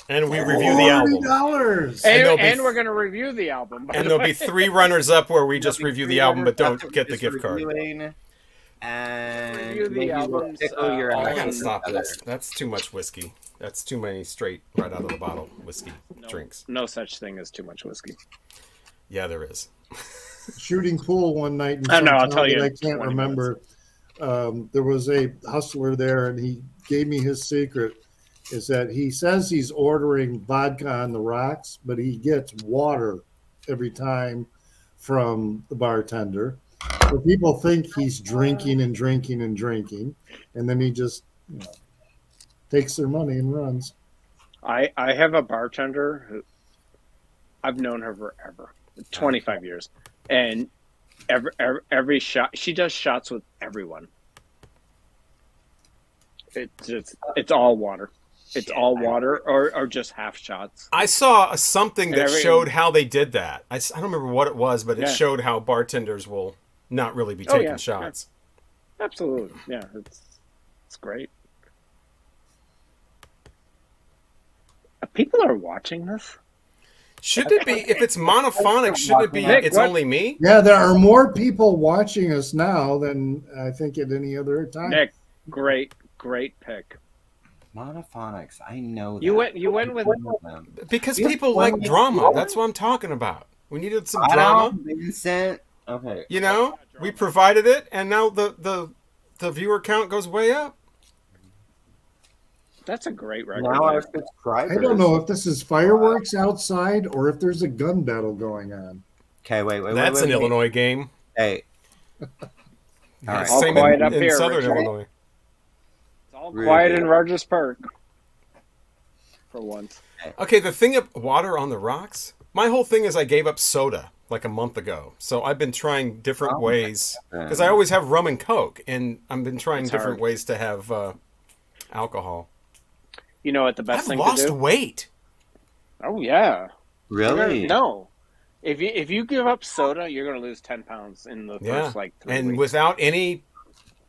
And we review the album. $40. And we're going to review the album. And there'll be 3 runners up where we just review the album but don't get the gift card. And Review the maybe we'll albums, tickle your all I in gotta eyes. stop this. That's too much whiskey. That's too many straight right out of the bottle whiskey drinks. No such thing as too much whiskey. Yeah, there is. Shooting pool one night in Oh, some no, I'll town tell you that I in can't 20 remember. There was a hustler there, and he gave me his secret. Is that he says he's ordering vodka on the rocks, but he gets water every time from the bartender. So people think he's drinking and drinking and drinking, and then he just takes their money and runs. I have a bartender who I've known her forever, 25 years, and every shot she does shots with everyone. It's all water. It's all water or just half shots. I saw something that And showed how they did that. I don't remember what it was, but it Yeah. showed how bartenders will not really be Oh, taking yeah, shots. Absolutely, yeah, it's great. People are watching this. Should it be, if it's monophonic, shouldn't it be Nick, it's what? only me? Yeah, there are more people watching us now than I think at any other time. Nick, great pick. Monophonics. I know that. You went with Because Yeah, people well, like drama. That's what I'm talking about. We needed some I drama. don't, Vincent. Okay. You know, we provided it, and now the viewer count goes way up. That's a great record. Now our subscribers. I don't know if this is fireworks outside or if there's a gun battle going on. Okay, wait. That's an Illinois game. Hey. All right. All Same quiet in, up in here, Southern Richard. Illinois. It's all Really quiet good. in Rogers Park. For once. Okay, the thing of water on the rocks, my whole thing is I gave up soda like a month ago. So I've been trying different ways. Because I always have rum and Coke. And I've been trying It's different hard. ways to have alcohol. You know what the best I've thing lost to do? weight. Oh yeah. Really? No. If you give up soda, you're gonna lose 10 pounds in the first like 3 and weeks. without any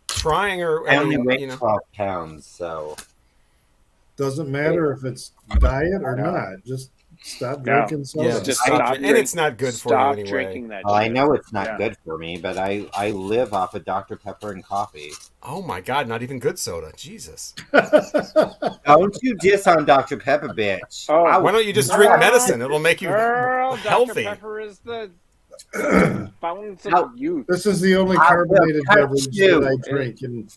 trying or I only mean, weigh 12 pounds, so Doesn't matter if it's diet or not. Just stop drinking soda. Yeah, Just stop stop drinking. And it's not good for you Stop anyway. drinking that well, I shit. know it's not Yeah. good for me, but I live off of Dr. Pepper and coffee. Oh my God, not even good soda. Jesus. Don't you diss on Dr. Pepper, bitch. Oh, Why don't you just drink medicine? It'll make you Girl, healthy. Dr. Pepper is the fountains of No. youth. This is the only I will carbonated cut beverage you. that I drink, and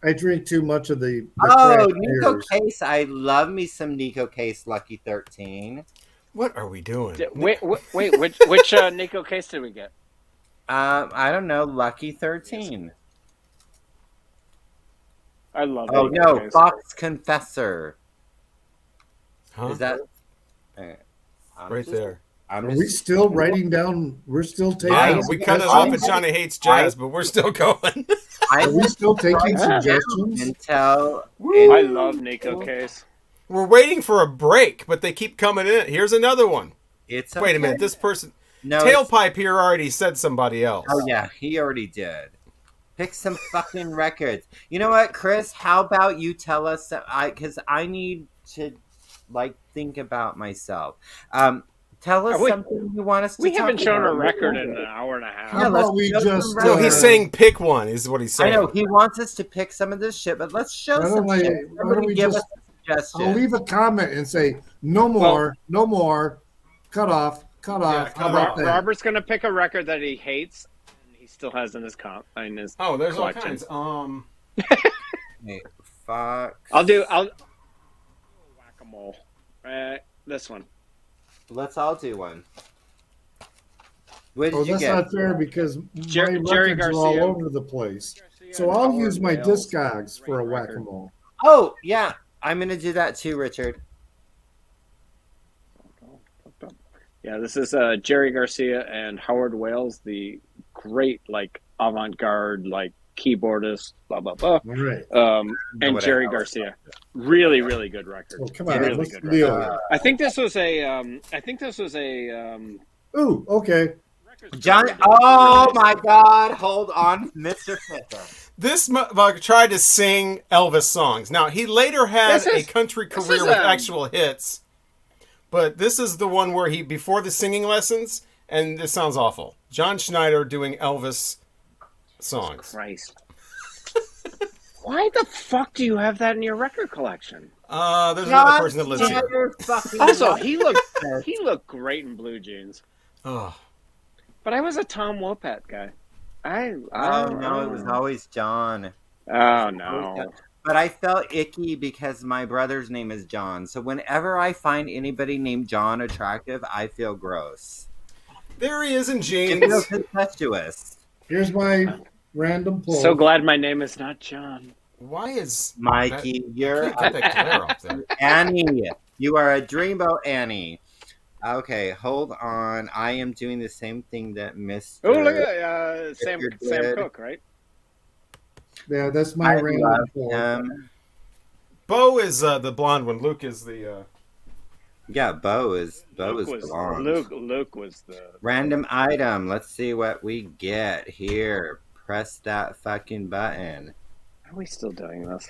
I drink too much of the Oh, craft Nico beers. Case. I love me some Nico Case Lucky 13. What are we doing? Wait, which Nico case did we get? I don't know, Lucky 13. I love Oh, Nico no, case. Fox Confessor. Huh? Is that... Right there. Are we still writing down? We're still taking. Yeah, we cut it off at Johnny Hates Jazz, but we're still going. Are we still taking suggestions? Until I love Nico case. We're waiting for a break, but they keep coming in. Here's another one. it's Wait a minute. This person, No, it's- Tailpipe here already said somebody else. Oh yeah, he already did. Pick some fucking records. You know what, Chris? How about you tell us? Because I need to think about myself. Tell us something you want us to. We haven't talk shown about. a record in an hour and a half. How about we just? No, he's saying pick one. Is what he's saying. I know he wants us to pick some of this shit, but let's show Why some don't shit. we Somebody give just- us a suggestion. I'll leave a comment and say no more, no more. Cut off. How about that? Robert's gonna pick a record that he hates, and he still has in his Oh, there's collection. all kinds. Hey, fuck. I'll whack-a-mole. This one. Let's all do one. What did Oh, you that's get? not fair because Jerry my records are all Garcia. over the place. So I'll use my Discogs for a whack-a-mole. Oh yeah, I'm gonna do that too, Richard. Yeah, this is Jerry Garcia and Howard Wales, the great avant-garde keyboardist, blah blah blah. All right. And What Jerry else? Garcia, really really good record. Oh, come on. Really What's good the deal? record. I think this was a. Ooh, okay. John. Oh my God! Hold on, Mr. Fisher. This motherfucker tried to sing Elvis songs. Now he later had This is- a country this career is, with actual hits, but this is the one where he before the singing lessons, and this sounds awful. John Schneider doing Elvis songs. Christ. Why the fuck do you have that in your record collection? There's another person that lives here. Also, he looked great in blue jeans. Oh, But I was a Tom Wopat guy. Oh no, it was always John. Oh no. But I felt icky because my brother's name is John. So whenever I find anybody named John attractive, I feel gross. there he is in It jeans. feels incestuous. Here's my random poll. So glad my name is not John. Why is Mikey, you're Get that glare off there. Annie. You are a dreamboat Annie. Okay, hold on. I am doing the same thing that Mr. Oh, look at Sam you're Sam good. Cooke, right? Yeah, that's my I random love poll. him. Bo is the blonde one. Luke is the. Yeah, Bo is blonde. Luke was the Random item. Let's see what we get here. Press that fucking button. Are we still doing this?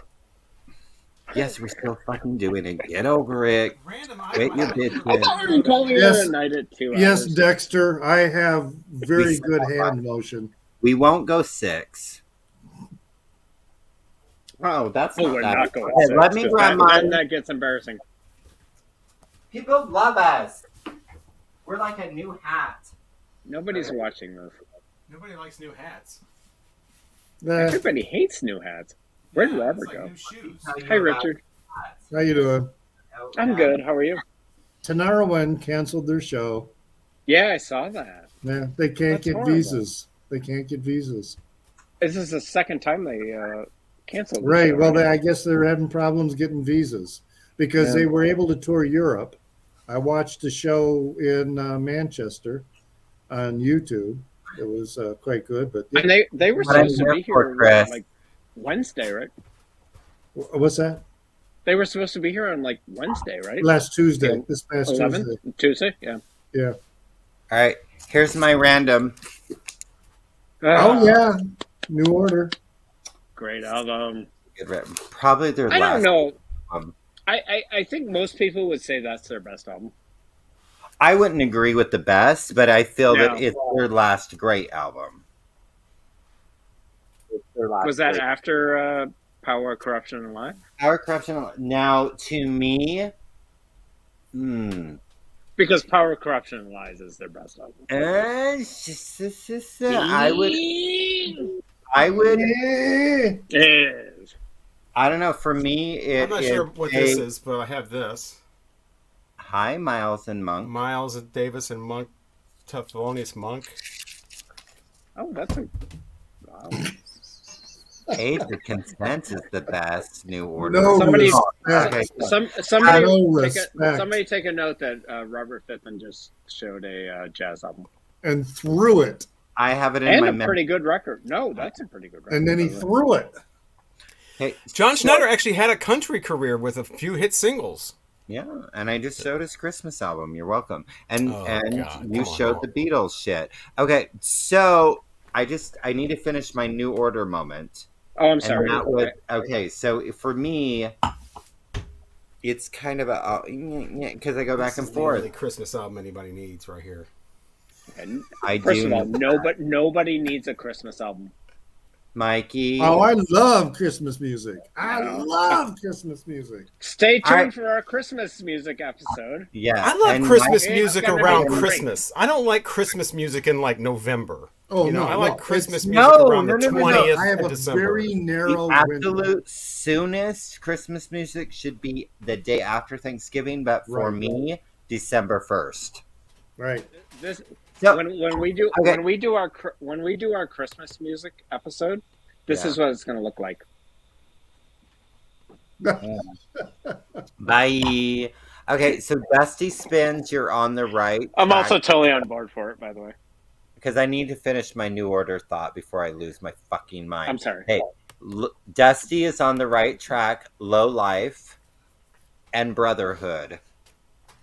Yes, we're still fucking doing it. Get over it. Random Quit your bitch. I thought we were calling Yes. it a night at 2 Yes, hours. Dexter, I have very We good saw hand motion. We won't go 6. Oh, that's Oh, not we're that. not going. Okay, six, let me 'cause grab then mine. that gets embarrassing. People love us. We're like a new hat. Nobody's watching this. Nobody likes new hats. Everybody hates new hats. Where'd Robert go? shoes. Hi, Richard. How you doing? I'm good. How are you? Tanarawan canceled their show. Yeah, I saw that. Yeah, they can't That's get horrible. visas. They can't get visas. This is the second time they canceled. the Right. show, Well, I guess they're having problems getting visas because Yeah. they were able to tour Europe. I watched the show in Manchester on YouTube. It was quite good. But and they were What I'm supposed to here be for, here Chris. like Wednesday, right? what's that? They were supposed to be here on like Wednesday, right? Last Tuesday. This past 11th? Tuesday. Yeah. Yeah. All right, here's my random. Oh yeah, New Order. Great album. Probably their last. I don't know. Album. I think most people would say that's their best album. I wouldn't agree with the best, but I feel that it's their last great album. Was that after Power, Corruption, and Lies? Power, Corruption. Now, to me, because Power, Corruption, and Lies is their best album. I would. I don't know. For me, I'm not sure what this is, but I have this. Hi, Miles and Monk. Miles and Davis and Monk, Thelonious Monk. Oh, that's a. Wow. Age of Consent is the best New Order. No somebody take a note that Robert Fitton just showed a jazz album and threw it. I have it in my memory. Pretty good record. No, that's a pretty good record. And then he threw it. Hey, John Schneider actually had a country career with a few hit singles. Yeah, and I just showed his Christmas album. You're welcome. And you showed the Beatles shit. Okay, so I need to finish my New Order moment. Oh, I'm sorry. Okay, so for me, it's kind of a because I go back and forth. The Christmas album anybody needs right here. And first of all, nobody needs a Christmas album. Mikey. Oh, I love Christmas music. I love Christmas music. Stay tuned for our Christmas music episode. Yeah. I love Christmas music around Christmas. I don't like Christmas music in like November. Oh, I like Christmas music around the 20th I have of December. Very narrow the absolute soonest Christmas music should be the day after Thanksgiving, but for me, December 1st. Right. When we do our Christmas music episode, this is what it's going to look like. Bye. Okay, so Dusty Spins, you're on the right. I'm also totally on board for it, by the way. Because I need to finish my New Order thought before I lose my fucking mind. I'm sorry. Hey, Dusty is on the right track. Low Life and Brotherhood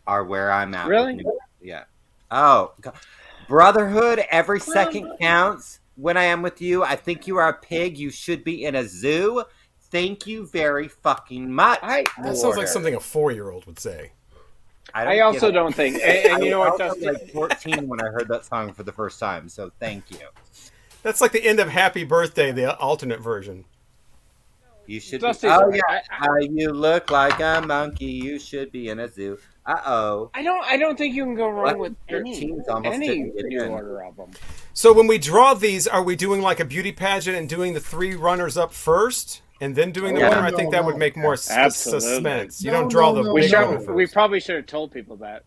are where I'm at. Really? Yeah. Oh, God. Brotherhood, every second counts. When I am with you, I think you are a pig. You should be in a zoo. Thank you very fucking much. That sounds like something a 4-year-old would say. I also don't think. And you know what, Dusty? I was like 14 when I heard that song for the first time, so thank you. That's like the end of Happy Birthday, the alternate version. You should Dusty, you look like a monkey. You should be in a zoo. Uh-oh. I don't think you can go wrong with any New Order album. So when we draw these, are we doing like a beauty pageant and doing the 3 runners up first and then doing the winner? I think that would make more suspense. You don't draw the big one first. We probably should have told people that.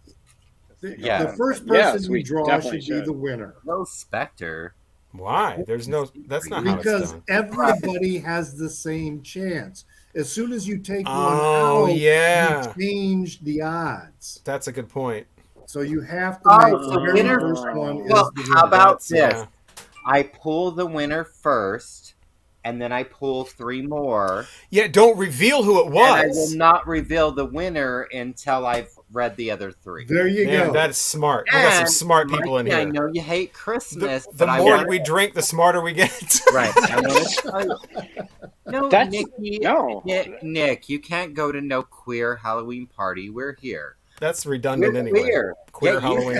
The first person we draw should be the winner. No Spectre. Why? That's not how it's done. Because everybody has the same chance. As soon as you take one out, you change the odds. That's a good point. So you have to make the very first one. How about this? I pull the winner first, and then I pull 3 more. Yeah, don't reveal who it was. And I will not reveal the winner until I've read the other 3. There you go. That's smart. We got some smart people in here. I know you hate Christmas. The more we drink, the smarter we get. Right. No, Nikki, Nick, you can't go to no queer Halloween party. We're here. That's redundant anyway. Queer Halloween.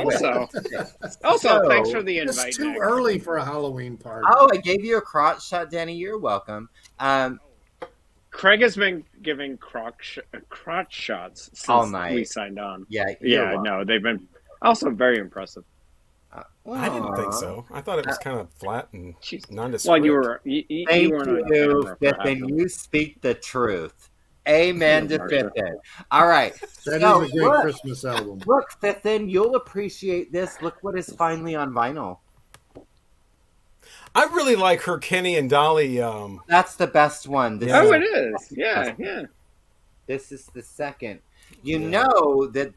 Also, thanks for the invite. It's too early for a Halloween party. Oh, I gave you a crotch shot, Danny. You're welcome. Craig has been giving crotch shots since we signed on. No, they've been also very impressive. I didn't think so. I thought it was kind of flat and nondescript. Well, you were. Thank you, Fitton. You speak the truth. Amen to Fitton. All right. That is a great Christmas album. Look, Fitton, you'll appreciate this. Look what is finally on vinyl. I really like her Kenny and Dolly. That's the best one. It is. Yeah. This is the second. You know that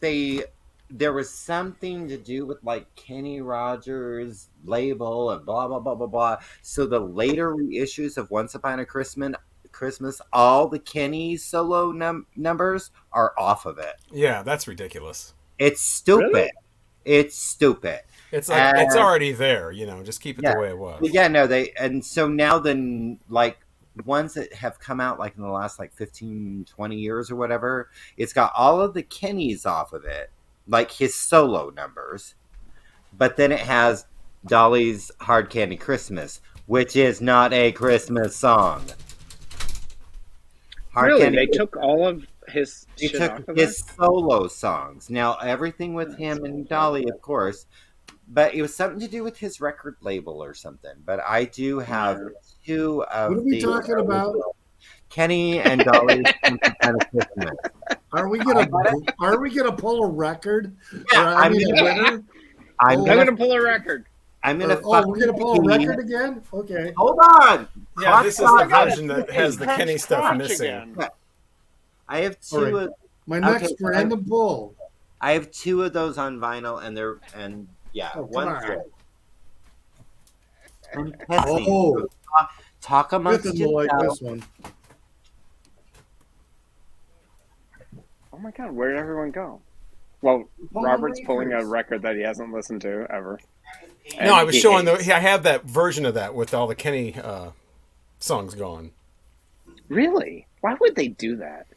there was something to do with like Kenny Rogers' label and blah, blah, blah, blah, blah. So the later reissues of Once Upon a Christmas Christmas, all the Kenny solo numbers are off of it. Yeah, that's ridiculous. It's stupid. Really? It's stupid. It's like it's already there, just keep it the way it was. Yeah, no, and so now then, like, ones that have come out like in the last like 15, 20 years or whatever, it's got all of the Kennys off of it, like his solo numbers. But then it has Dolly's Hard Candy Christmas, which is not a Christmas song. They took all of his shit off of his solo songs. Now, everything with him and Dolly, of course, but it was something to do with his record label or something. But I do have two of What are we talking about? Kenny and Dolly's kind of Christmas. Are we gonna pull a record? Yeah, I'm gonna pull a record. We're gonna pull a record again? Okay. Hold on. Yeah, this is the version that has the Kenny stuff missing. Yeah. I have two. Right. My next random pull. I have two of those on vinyl, and one's good. And talk amongst yourselves. Like this one. Oh my God, where did everyone go? Well, Robert's pulling a record that he hasn't listened to ever. No, I was showing I have that version of that with all the Kenny songs gone. Really? Why would they do that?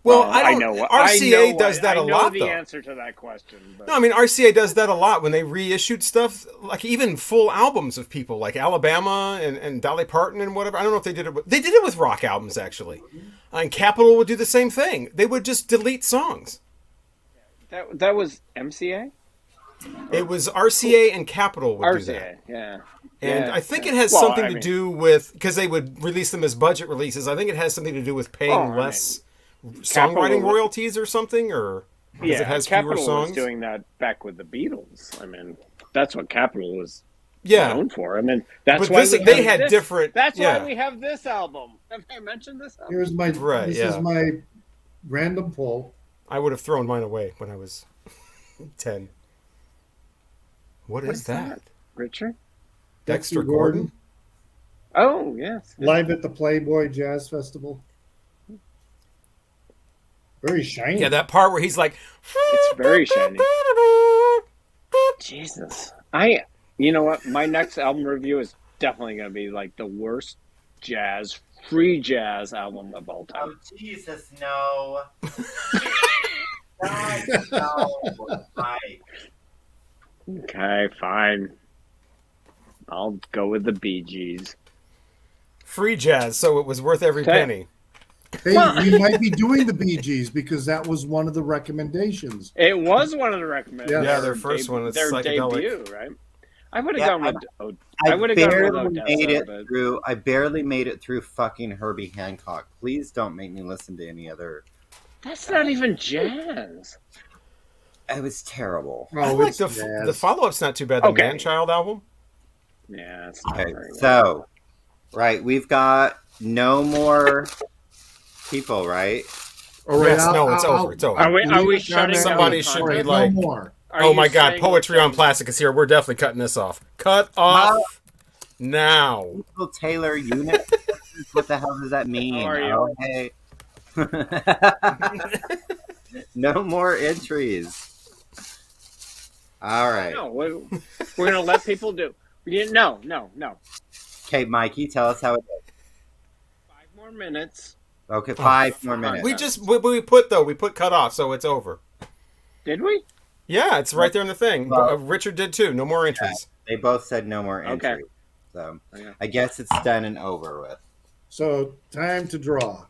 Well, I know RCA does that a lot, though. I know the answer to that question. But... No, I mean, RCA does that a lot when they reissued stuff, like even full albums of people, like Alabama and Dolly Parton and whatever. I don't know if they did it. They did it with rock albums, actually. And Capitol would do the same thing. They would just delete songs. That was MCA? It was RCA and Capitol would do that. Yeah. And I think it has something to do with, because they would release them as budget releases, I think it has something to do with paying less songwriting royalties or something, or because it has fewer songs. Was doing that back with the Beatles. I mean, that's what Capitol was known for. I mean, that's why they had different. That's why we have this album. Have I mentioned this album? Here's my this is my random poll. I would have thrown mine away when I was 10. What is that? Richard? Dexter Gordon? Oh, yes. Live at the Playboy Jazz Festival. Very shiny. Yeah, that part where he's like... It's very shiny. Jesus. You know what? My next album review is definitely going to be like the worst free jazz album of all time. Oh, Jesus, no. No. Okay, fine. I'll go with the Bee Gees. Free jazz, so it was worth every penny. Hey, we might be doing the Bee Gees because that was one of the recommendations. It was one of the recommendations. Yeah, their first one is their psychedelic. Debut, right? I would have gone with. I would have gone with Odessa. I barely made it through fucking Herbie Hancock. Please don't make me listen to any other. That's not even jazz. It was terrible. I like the follow-up's not too bad. The Man-Child album. Yeah, it's not very good. So, right, we've got no more people, right? Yes, it's over. It's over. Are we shutting Somebody should be like, no more. Oh my God, Poetry on Plastic is here. We're definitely cutting this off. Cut off now. Taylor unit. What the hell does that mean? How are you? Okay. No more entries. All right. No, we're going to let people do. No. Okay, Mikey, tell us how it is. 5 more minutes. Okay, 5 more minutes. We put cut off, so it's over. Did we? Yeah, it's right there in the thing. Richard did too. No more entries. They both said no more entries. Okay. So I guess it's done and over with. So time to draw.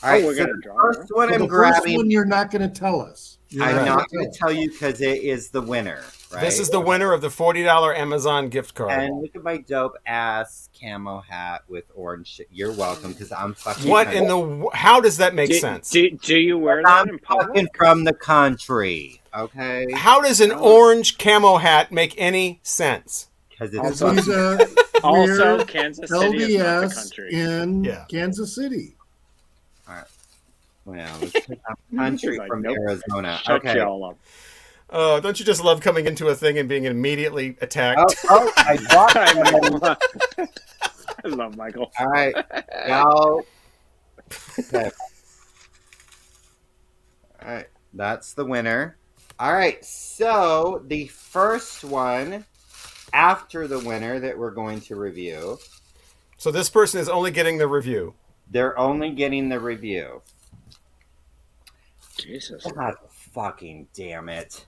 All right, we're gonna draw. First one I'm grabbing. First one you're not going to tell us. I'm not going to tell you because it is the winner. Right? This is the winner of the $40 Amazon gift card. And look at my dope ass camo hat with orange shit. You're welcome because I'm fucking. How does that make sense? Do you wear that in public? I'm fucking from the country. Okay. How does an orange camo hat make any sense? Because it's also Kansas City is not the country. In Kansas City. All right. Well, let's pick up country from Arizona. Shut y'all up. Don't you just love coming into a thing and being immediately attacked? I I love Michael. All right. Y'all. Okay. All right. That's the winner. All right. So the first one after the winner that we're going to review. So this person is only getting the review. They're only getting the review. Jesus. God fucking damn it.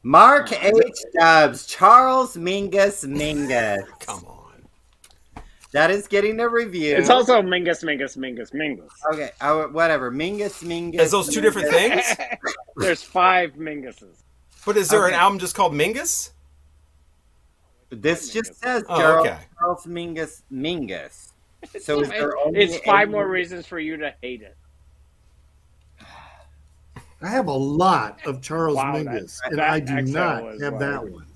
Mark H. Dubs, Charles Mingus. Come on. That is getting a review. It's also Mingus. Okay, whatever. Mingus. Is those two different things? There's 5 Minguses. But is there an album just called Mingus? This just says okay. Charles Mingus. So is there only it's 5 more reasons for you to hate it. I have a lot of Charles Wow, Mingus, that and I do XL not is have like- that one.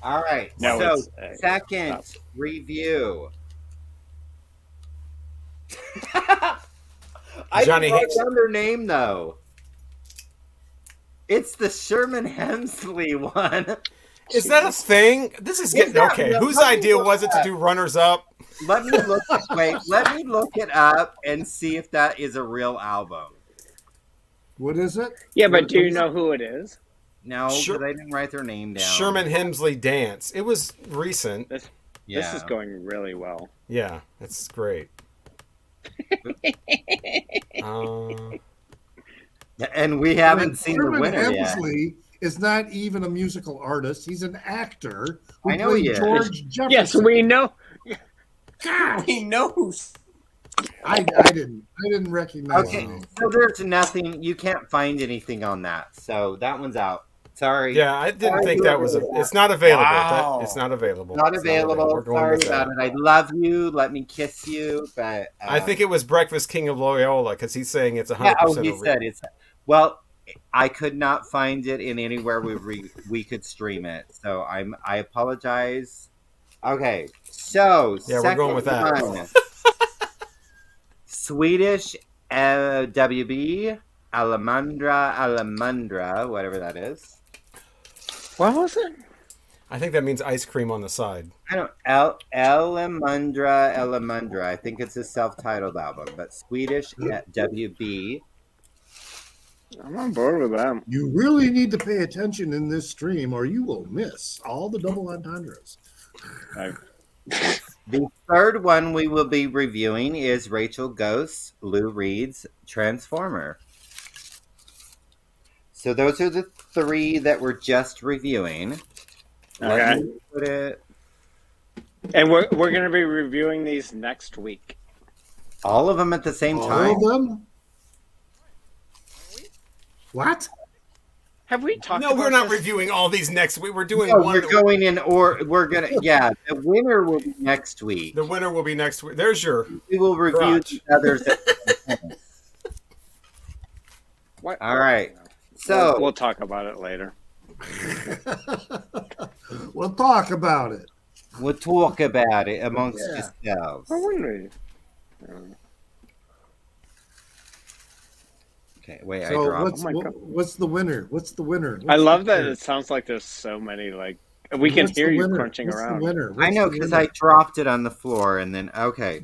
All right. No, so it's, second review. I Johnny didn't write hates- down their name though. It's the Sherman Hemsley one. Is that a thing? This is getting okay. Whose idea was it to do runners up? Let me look. Wait, let me look it up and see if that is a real album. What is it? Yeah, but What do you is know who it is? No, Sure. because I didn't write their name down. Sherman Hemsley Dance. It was recent. This Yeah. is going really well. Yeah, it's great. And we haven't seen the Sherman winner yet. Hemsley is not even a musical artist. He's an actor who I know played he is. George Jefferson. Yes, we know. God, We know who's. I didn't recognize Okay, him. so there's nothing. You can't find anything on that. So that one's out. Sorry. Yeah, I didn't think that was. It's not available. Wow. It's not available. Not It's available. We're going Sorry with about that. it. I love you. Let me kiss you. But I think it was Breakfast King of Loyola because he's saying it's 100% yeah. Oh, he over. said it's. Well, I could not find it in anywhere we could stream it. So I apologize. Okay, so Yeah, we're going with that. one. Swedish WB Alamandra, whatever that is. What was it? I think that means ice cream on the side. I don't Alamandra. I think it's a self-titled album, but Swedish WB. I'm on board with them. You really need to pay attention in this stream, or you will miss all the double entendres. The third one we will be reviewing is Rachel Ghost's Lou Reed's Transformer. So those are the 3 that we're just reviewing. Let Okay. me put it And we're going to be reviewing these next week. all of them at the same All time. of them? What? Have we talked No, about we're not this? reviewing all these next week. We're doing No, one. we're going in, or we're gonna. Yeah, the winner will be next week. The winner will be next week. There's your. We will review Crotch. the others. At the same time. What? All right. So we'll talk about it later. We'll talk about it. we'll talk about it amongst Yeah. yourselves. Why wouldn't we? Okay, wait. I So dropped. what's the winner? What's the winner? I What's love the that winner? it sounds like there's so many, like, we can What's hear the you winner? crunching What's around. The winner? I What's know the because winner? I dropped it on the floor and then okay.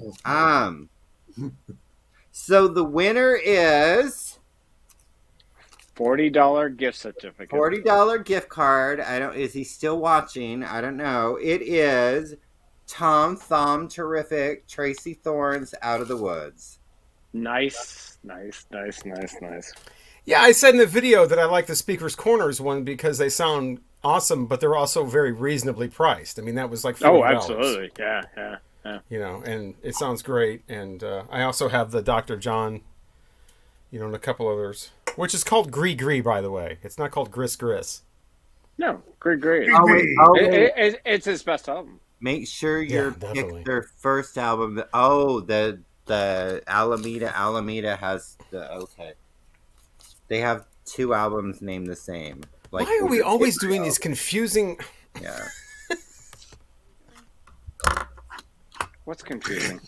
So the winner is $40 gift certificate. $40 gift card. I don't. Is he still watching? I don't know. It is Tom Thumb Terrific Tracy Thorn's Out of the Woods. Nice. Yeah, I said in the video that I like the Speaker's Corners one because they sound awesome, but they're also very reasonably priced. I mean, that was like $40. Oh, absolutely. Yeah. You know, and it sounds great. And I also have the Dr. John, you know, and a couple others, which is called Gree Gree, by the way. It's not called Gris Gris. No, great. Oh, wait, It's his best album. Make sure Yeah, you definitely. pick their first album. Oh, the Alameda has the okay. They have 2 albums named the same. Like, Why are we always doing these confusing... Yeah. What's confusing?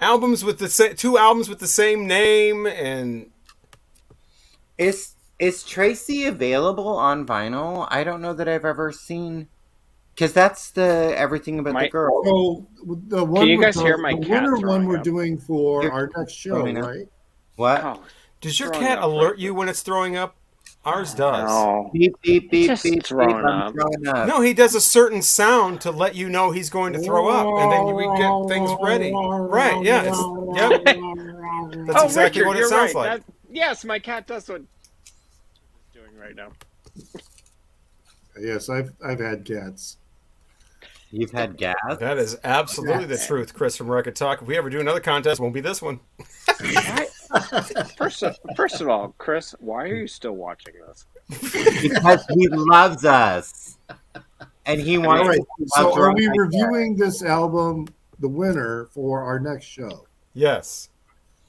albums with the 2 albums with the same name? And Is Tracy available on vinyl? I don't know that I've ever seen. Because that's the everything about the girl. So the one Can you guys hear my the cat winter one throwing we're up? doing for You're our next show, throwing up. right? What? Oh, Does your throwing cat up alert right you there. when it's throwing up? Ours does. No. Beep, beep, beep, Just beep, beep. throwing I'm up. throwing up. No, he does a certain sound to let you know he's going to throw up, and then we get things ready. Right? Yeah. Yep. That's Oh, exactly Richard, what it you're sounds right. like. Yes, my cat does what it's doing right now. Yes, I've had cats. You've had gas? That is absolutely the truth, Chris from Record Talk. If we ever do another contest, it won't be this one. First of all, Chris, why are you still watching this? Because he loves us. And he All wants right. to So are we reviewing this album, the winner, for our next show? Yes.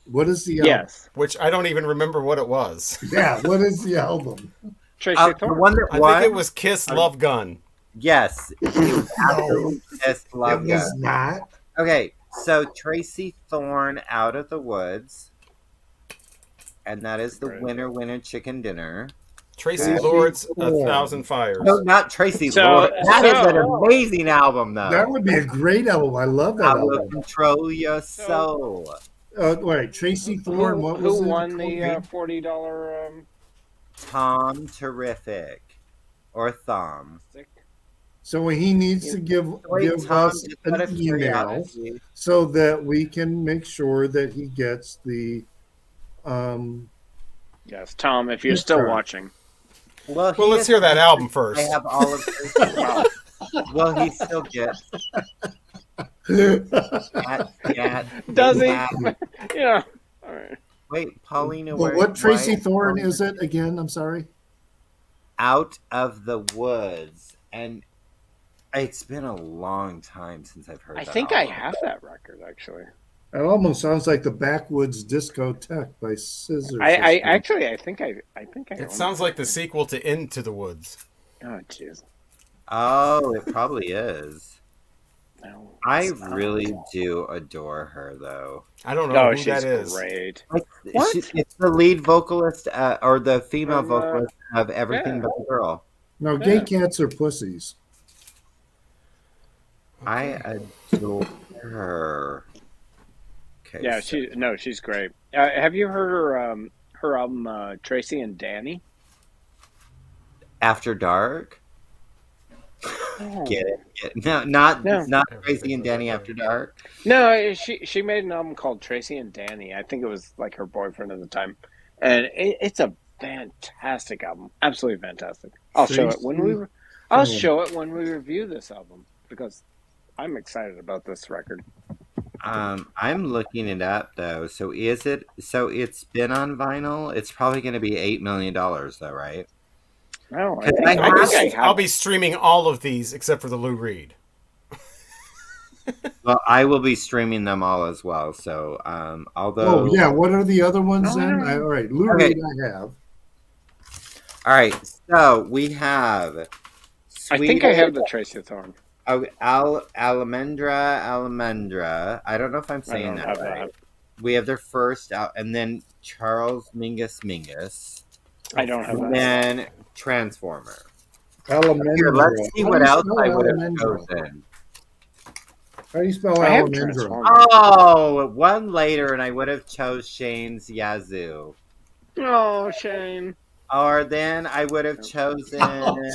What is the album? Yes. Which I don't even remember what it was. Yeah, what is the album? Tracy the Thorn. one that I won? think it was Kiss Love Gun. Yes. It was absolutely Kiss Love It Gun. was not. Okay, so Tracy Thorn, Out of the Woods. And that is the winner chicken dinner. Tracy Lord's A Thousand Fires. No, not Tracy So- Lord. That is an so- amazing album, though. That would be a great album. I love that I will album. control your soul. Wait, Tracy Thorn. What was Who it won called? the $40 Tom Terrific. Or Thom. stick? So he needs to give Tom, us just out an of email curiosity. so that we can make sure that he gets the. Yes, Tom, if you're Yes, still sir. watching. Well, Well, let's hear that album I first. have all of his. Well, he still gets. Does he? Yeah. All right. Wait, Paulina. Well, what Tracy Thorn is it again? I'm sorry. Out of the Woods, and it's been a long time since I've heard. I that think I album. have that record actually. It almost sounds like the Backwoods Discotheque by Scissors. I think I It own sounds like the sequel to Into the Woods. Oh jeez. Oh, it probably is. No, I it's not. really do adore her, though. I don't know No, who she's that is. great. What? It's the lead vocalist, or the female From, vocalist of Everything yeah. But the Girl. No, gay Yeah. cats are pussies. I adore her. Okay, Yeah, so- she's great. Have you heard her album Tracy and Danny? After Dark. Oh. Get it? No, not No. Crazy and Danny After Dark. No, she made an album called Tracy and Danny. I think it was like her boyfriend at the time, and it's a fantastic album, absolutely fantastic. I'll show it when we review this album because I'm excited about this record. I'm looking it up though. So is it? So it's been on vinyl. It's probably going to be $8 million though, right? No, I'll be streaming all of these except for the Lou Reed. Well, I will be streaming them all as well. So, although, Oh yeah, what are the other ones then? no. All right, Lou Okay. Reed I have. all right. So we have. I think I have the Tracy Thorn. Almendra. I don't know if I'm saying that right. We have their first out, and then Charles Mingus. I don't have And that. then Transformer. Alamendra. Here, let's see How what do you else spell I would have Alamendra? chosen. How do you spell I have Alamendra? Transformer. Oh, one later, and I would have chose Shane's Yazoo. Oh, Shane. Or then I would have chosen.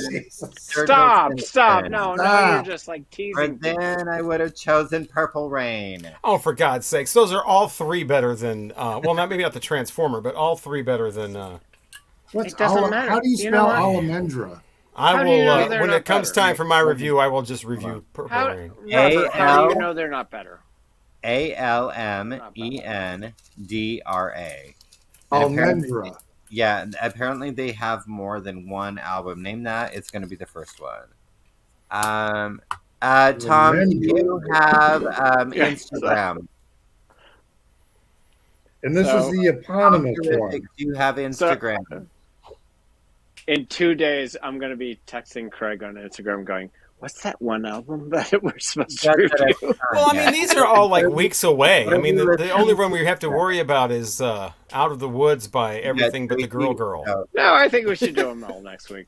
Jesus. Stop. Simpson. No, Stop. you're just like Or teasing. then I would have chosen Purple Rain. Oh, for God's sakes. Those are all three better than, well, maybe not the Transformer, but all three better than, What's It doesn't matter. How do you You know spell what? Alamendra? I How do will, you know they're when not it comes better? time for my review, I will just review Purple How, Rain. Robert, how do A-L- you know they're not better? Almendra. Almendra. Yeah, apparently they have more than one album. Name that. It's going to be the first one. Tom, do you have Instagram? And this So- is the eponymous Terrific. one. Do you have Instagram? In 2 days, I'm going to be texting Craig on Instagram going, what's that one album that we're supposed to review? Well, I mean, these are all like weeks away. I mean, the only one we have to worry about is Out of the Woods by Everything But the Girl. No, I think we should do them all next week.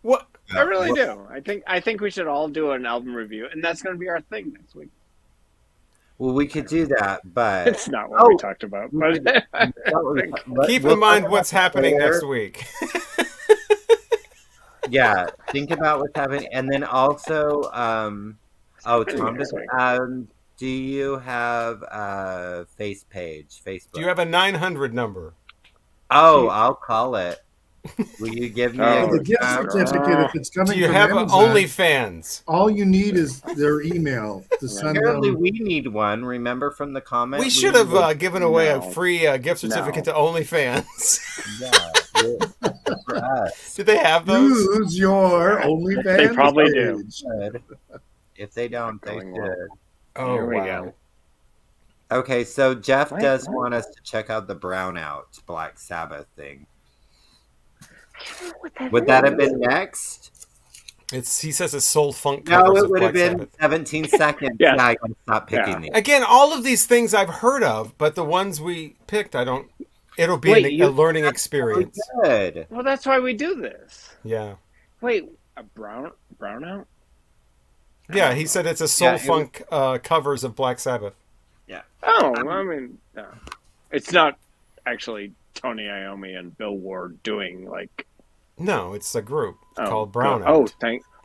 What? I really do. I think we should all do an album review, and that's going to be our thing next week. Well, we could do that, but It's not what we talked about, but Keep in mind what's happening next week. Yeah, think about what's happening, and then also, Tom, do you have a Facebook? Do you have a 900 number? Oh, I'll call it. Will you give me the gift certificate if it's coming Do you from have Amazon, OnlyFans? all you need is their email to send Apparently, them. we need one. Remember from the comment? We should have given away a free gift certificate to OnlyFans. Yeah, for us. Do they have those? Use your OnlyFans. They probably do. page. If they don't, they should. Oh, Here we wow. go. Okay, so Jeff does want us to check out the Brownout Black Sabbath thing. Would that have been next? He says it's soul funk No, covers it of would have Black been Sabbath. 17 seconds. Yeah. I gotta stop picking these. Again, all of these things I've heard of, but the ones we picked, I don't. It'll be a learning experience. Good. Well, that's why we do this. Yeah. Wait, a brownout? Yeah, he said it's a soul funk covers of Black Sabbath. Yeah. Oh, I mean, no. It's not actually Tony Iommi and Bill Ward doing like. No, it's a group called good. Brownout.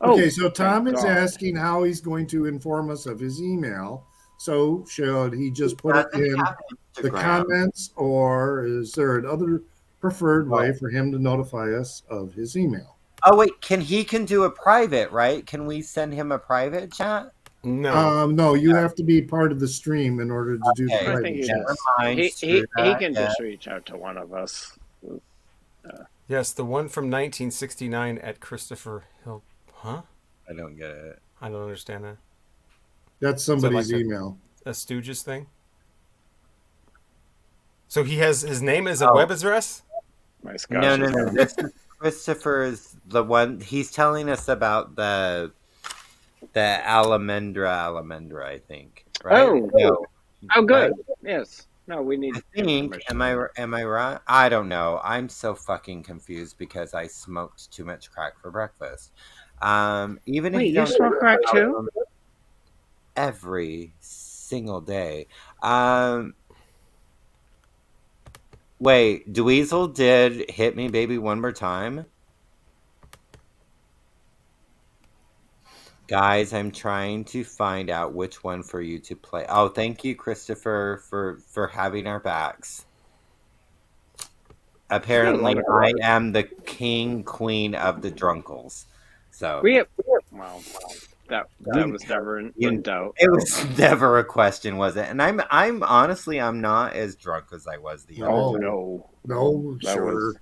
Okay, so Tom is God. asking how he's going to inform us of his email. So should he just put it in the comments, or is there another preferred way for him to notify us of his email? Oh wait, he can do a private, right? Can we send him a private chat? No. No, you have to be part of the stream in order to do the I private think he chat. does. He can just reach out to one of us. Yes, the one from 1969 at Christopher Hill. Huh? I don't get it. I don't understand that. That's somebody's like email. A Stooges thing? So he has his name as a web address? My Scotch No. This is Christopher's the one. He's telling us about the Alamendra, I think. Right? Oh, no, good. Right? Yes. No, we need. I think. Am I right? I don't know. I'm so fucking confused because I smoked too much crack for breakfast. Even Wait, if you smoke crack too? Every single day. Wait, Dweezil did Hit Me Baby One More Time? Guys, I'm trying to find out which one for you to play. Oh, thank you, Christopher, for having our backs. Apparently, I am the queen of the drunkles. So Wow. That was never in doubt. It was never a question, was it? And I'm honestly, I'm not as drunk as I was the other time. No, that sure.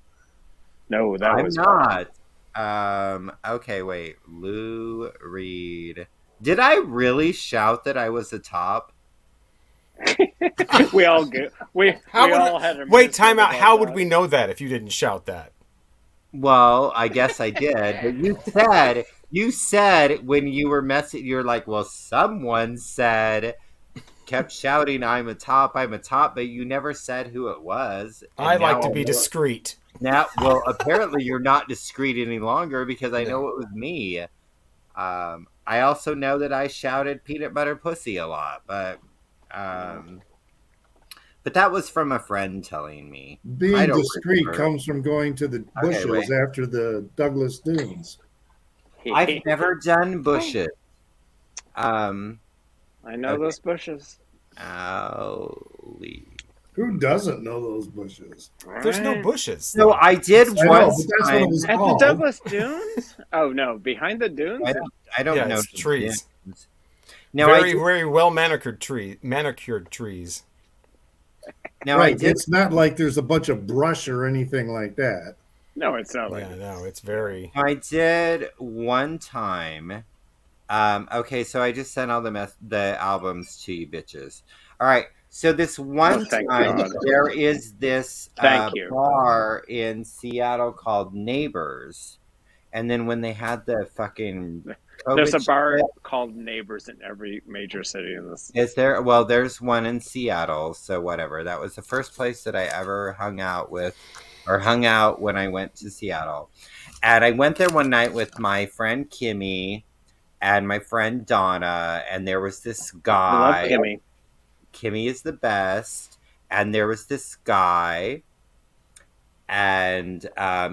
I'm not. Okay, wait. Lou Reed. Did I really shout that I was the top? we all get. We all had a. Wait, time out. How would we know that if you didn't shout that? Well, I guess I did. But you said when you were messing, you're like, well, someone kept shouting, I'm a top, but you never said who it was. I like to be discreet. Now, well, apparently you're not discreet any longer because I know it was me. I also know that I shouted peanut butter pussy a lot, but that was from a friend telling me. Being discreet comes from going to the bushes after the Douglas Dunes. I've never done bushes. I know those bushes. Who doesn't know those bushes? There's no bushes. No, I did once. But that's what it was At called. the Douglas Dunes? Oh no, behind the dunes. I don't know. It's trees. Now, very well manicured trees. Now, right, it's not like there's a bunch of brush or anything like that. No, it's not like. Yeah, no, it's very. I did one time. Okay, so I just sent all the albums to you bitches. All right, so this one time there is this bar in Seattle called Neighbors, and then when they had the fucking there's a bar called Neighbors in every major city in this. Is there? Well, there's one in Seattle, so whatever. That was the first place that I ever hung out with or hung out when I went to Seattle. And I went there one night with my friend Kimmy and my friend Donna, and there was this I love guy. Kimmy. Kimmy is the best. And there was this guy, and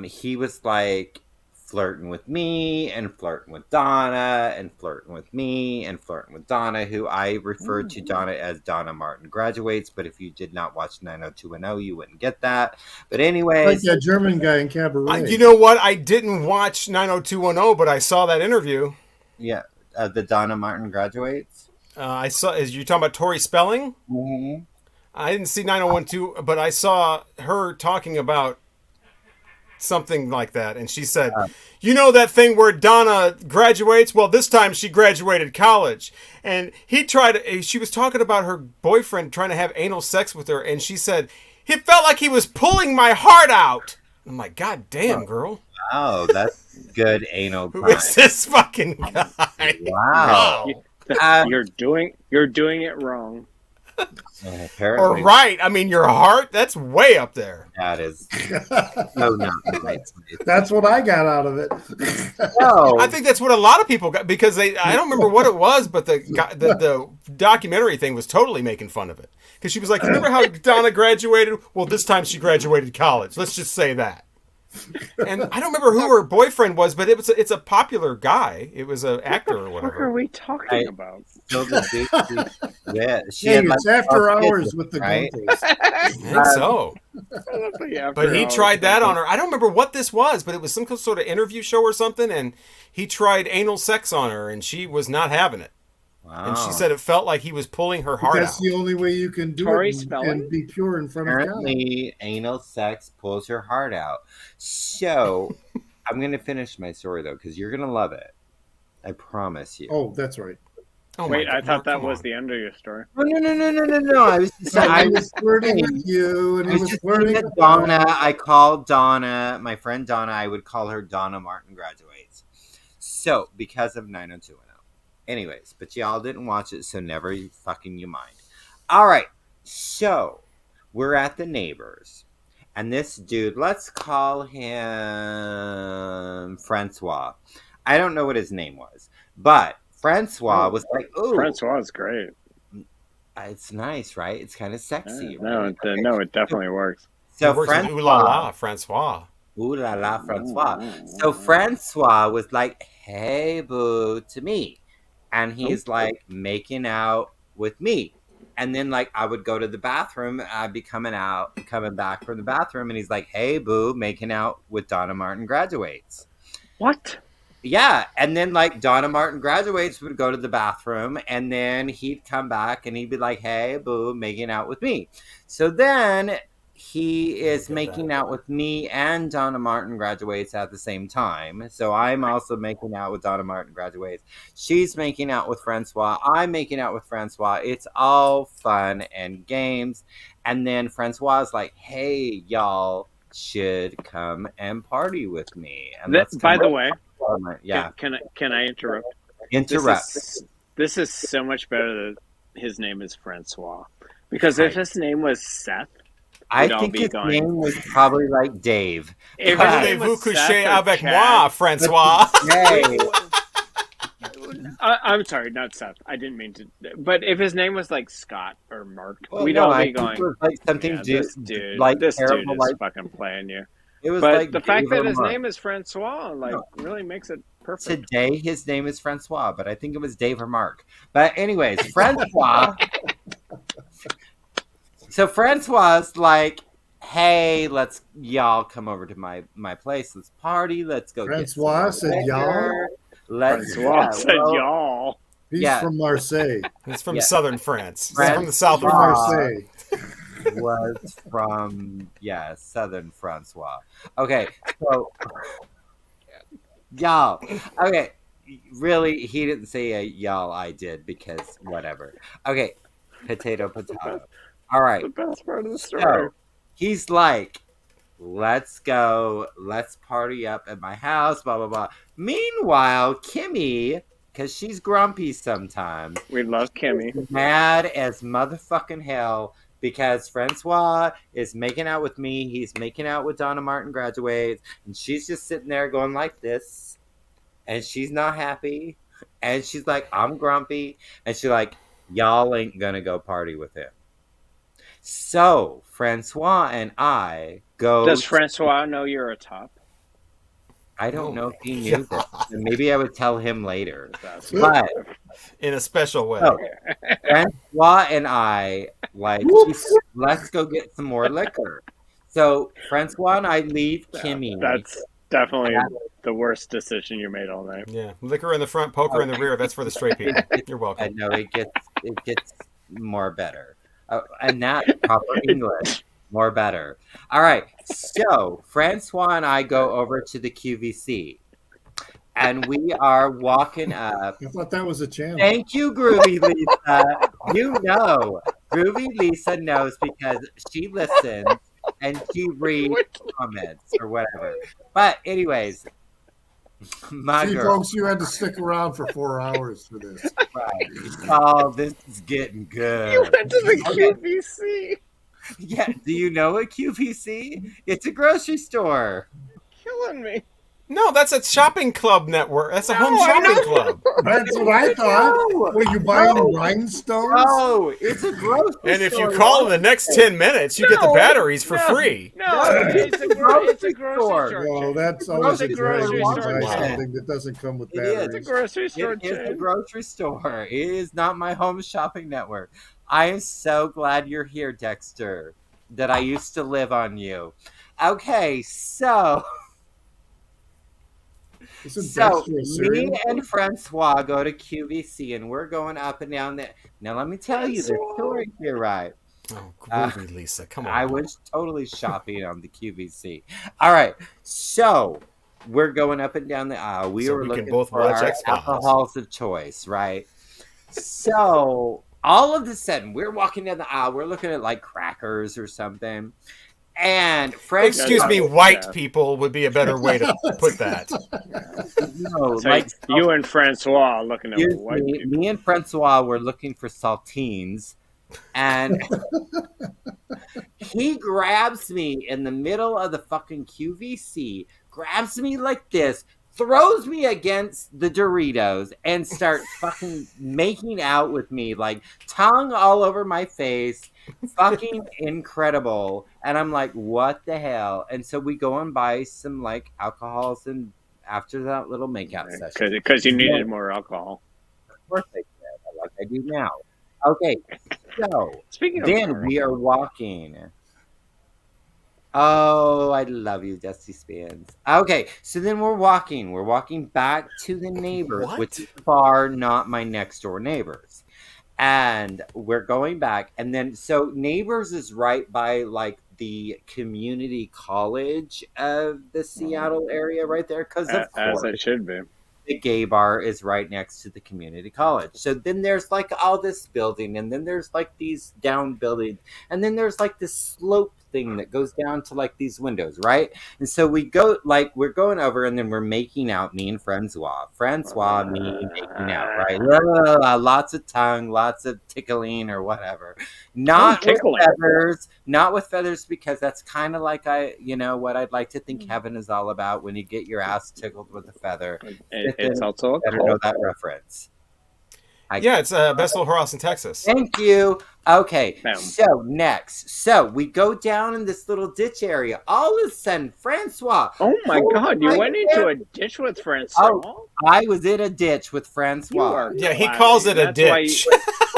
he was like flirting with me and flirting with Donna and flirting with me and flirting with Donna, who I referred to Donna as Donna Martin Graduates, but if you did not watch 90210, you wouldn't get that. But anyways, Like that German guy in Cabaret. You know what? I didn't watch 90210, but I saw that interview. yeah, the Donna Martin Graduates. I saw. Is you talking about Tori Spelling? Mm-hmm. I didn't see 9012, but I saw her talking about something like that, and she said, "You know that thing where Donna graduates? Well, this time she graduated college." And he tried. She was talking about her boyfriend trying to have anal sex with her, and she said, "It felt like he was pulling my heart out." I'm like, "God damn, girl! Oh, that's good anal. Who is this fucking guy?" Wow. You're doing it wrong. Apparently, Or right? I mean, your heart. That's way up there. that is so not right. That's what I got out of it. No, I think that's what a lot of people got because I don't remember what it was, but the documentary thing was totally making fun of it because she was like, "Remember how Donna graduated? Well, this time she graduated college. Let's just say that." And I don't remember who her boyfriend was, but it's a popular guy. It was an actor or What are whatever. we talking about? still yeah, she Hey, had it's like after 12 hours kids, with the right? Guncles. I think so. But he tried that on her. I don't remember what this was, but it was some sort of interview show or something, and he tried anal sex on her, and she was not having it. Wow. And she said it felt like he was pulling her heart That's out. the only way you can do Tori it Spelling? and be pure in front of God. Apparently, anal sex pulls your heart out. So, I'm going to finish my story, though, because you're going to love it. I promise you. Oh, that's right. Oh Wait, my I God, thought that come was on. the end of your story. No. I was just I I was flirting with you, and I he was was just flirting saying with that Donna. I called Donna, my friend Donna. I would call her Donna Martin Graduates. So, because of 90210. Anyways, but y'all didn't watch it, so never fucking you mind. All right, so we're at the neighbors, and this dude, let's call him Francois. I don't know what his name was, but Francois was like, "Ooh, Francois is great. it's nice, right? It's kind of sexy." No, right? no, it definitely works. So It works with Ooh La La, Francois. Ooh la la, Francois. So Francois was like, "Hey, boo," to me. And he's like making out with me. And then like I would go to the bathroom, I'd be coming back from the bathroom, and he's like, "Hey, boo," making out with Donna Martin Graduates. What? Yeah. And then like Donna Martin Graduates would go to the bathroom, and then he'd come back and he'd be like, "Hey, boo," making out with me. So then he is making out with me and Donna Martin Graduates at the same time. So I'm also making out with Donna Martin Graduates. She's making out with Francois. I'm making out with Francois. It's all fun and games. And then Francois is like, "Hey, y'all should come and party with me." And By the way, yeah. Can I interrupt? Interrupt. This is so much better that his name is Francois. Because if his name was Seth, I think his name was probably like Dave. If his name Parlez-vous was coucher Seth or avec Chad- moi, Francois? Hey. I'm sorry, not Seth. I didn't mean to. But if his name was like Scott or Mark, Well, we'd no, all I be think going, it was like something yeah, dude, this dude, like this dude terrible, is like fucking playing you. it was But like the fact Dave that his or Mark. name is Francois, like, really makes it perfect. Today his name is Francois, but I think it was Dave or Mark. But anyways, Francois. So Francois's like, "Hey, let's y'all come over to my place. Let's party. Let's go." Francois get some said y'all? liquor. Let's Francois said well, y'all. He's Yeah. from Marseille. It's from Yeah. southern France. It's France. from the south From of France. Marseille. was from southern Francois. Okay, so y'all. Okay, really, he didn't say y'all. I did because whatever. Okay, potato. All right. The best part of the story. So he's like, "Let's go. Let's party up at my house." Blah blah blah. Meanwhile, Kimmy, because she's grumpy sometimes, We love Kimmy. mad as motherfucking hell because Francois is making out with me. He's making out with Donna Martin graduates, and she's just sitting there going like this, and she's not happy, and she's like, I'm grumpy, and she's like, y'all ain't gonna go party with him. So Francois and I go. Does Francois know you're a top? I don't know if he knew this. Maybe I would tell him later. But in a special way. So, Francois and I, like, let's go get some more liquor. So Francois and I leave Kimmy. That's definitely the worst decision you made all night. Yeah, liquor in the front, poker in the rear. That's for the straight people. You're welcome. I know it gets more better, and that proper English. More better. All right. So Francois and I go over to the QVC, and we are walking up. I thought that was a channel. Thank you, Groovy Lisa. You know, Groovy Lisa knows because she listens and she reads comments or whatever. But anyways, my See, girl. folks, you had to stick around for 4 hours for this. Right. Oh, this is getting good. You went to the QVC. Yeah, do you know a QVC? It's a grocery store. Killing me. No, that's a shopping club network. That's a home shopping club. That's what I thought. Were you buying rhinestones? Oh, it's a grocery store. And if you call in the next 10 minutes, you get the batteries for free. No, it's a grocery store. Well, that's always a grocery great store chain. something that doesn't come with It is. batteries. It's a grocery store It is a chain. grocery store. It is not my home shopping network. I am so glad you're here, Dexter, that I used to live on you. Okay, so me and Francois go to QVC, and we're going up and down there. Now, let me tell you the story here, right? Oh, groovy, Lisa. Come on. I was totally shopping on the QVC. All right, so we're going up and down the aisle. We were looking both for watch our X-Files. alcohols of choice, right? So all of a sudden, we're walking down the aisle. We're looking at like crackers or something. And excuse me, white people would be a better way to put that. No, So you and Francois looking at white people. Me and Francois were looking for saltines, and he grabs me in the middle of the fucking QVC, grabs me like this, throws me against the Doritos, and starts fucking making out with me, like tongue all over my face. Fucking incredible. And I'm like, what the hell? And so we go and buy some like alcohols, and after that little makeout session, because you needed more alcohol. of course I did, like I do now. Okay, so Speaking of then we are walking. Oh, I love you, Dusty Spins. Okay, so then we're walking. We're walking back to the neighbors, What? which is far not my next door neighbors. And we're going back. And then, so neighbors is right by like the community college of the Seattle area right there. Because of as course, it should be. the gay bar is right next to the community college. So then there's like all this building, and then there's like these down buildings, and then there's like this slope thing that goes down to like these windows, right? And so we go, like, we're going over, and then we're making out, me and Francois, me making out, right? Lots of tongue, lots of tickling or whatever. Not with feathers, not with feathers, because that's kind of like what I'd like to think heaven is all about when you get your ass tickled with a feather. It's also a I don't know that reference. Yeah, it's Best Little House in Texas. Thank you. Okay, Bam. so next. So we go down in this little ditch area. All of a sudden, Francois. Oh my God, you went into a ditch with Francois? Oh, I was in a ditch with Francois. Yeah, he calls it a ditch.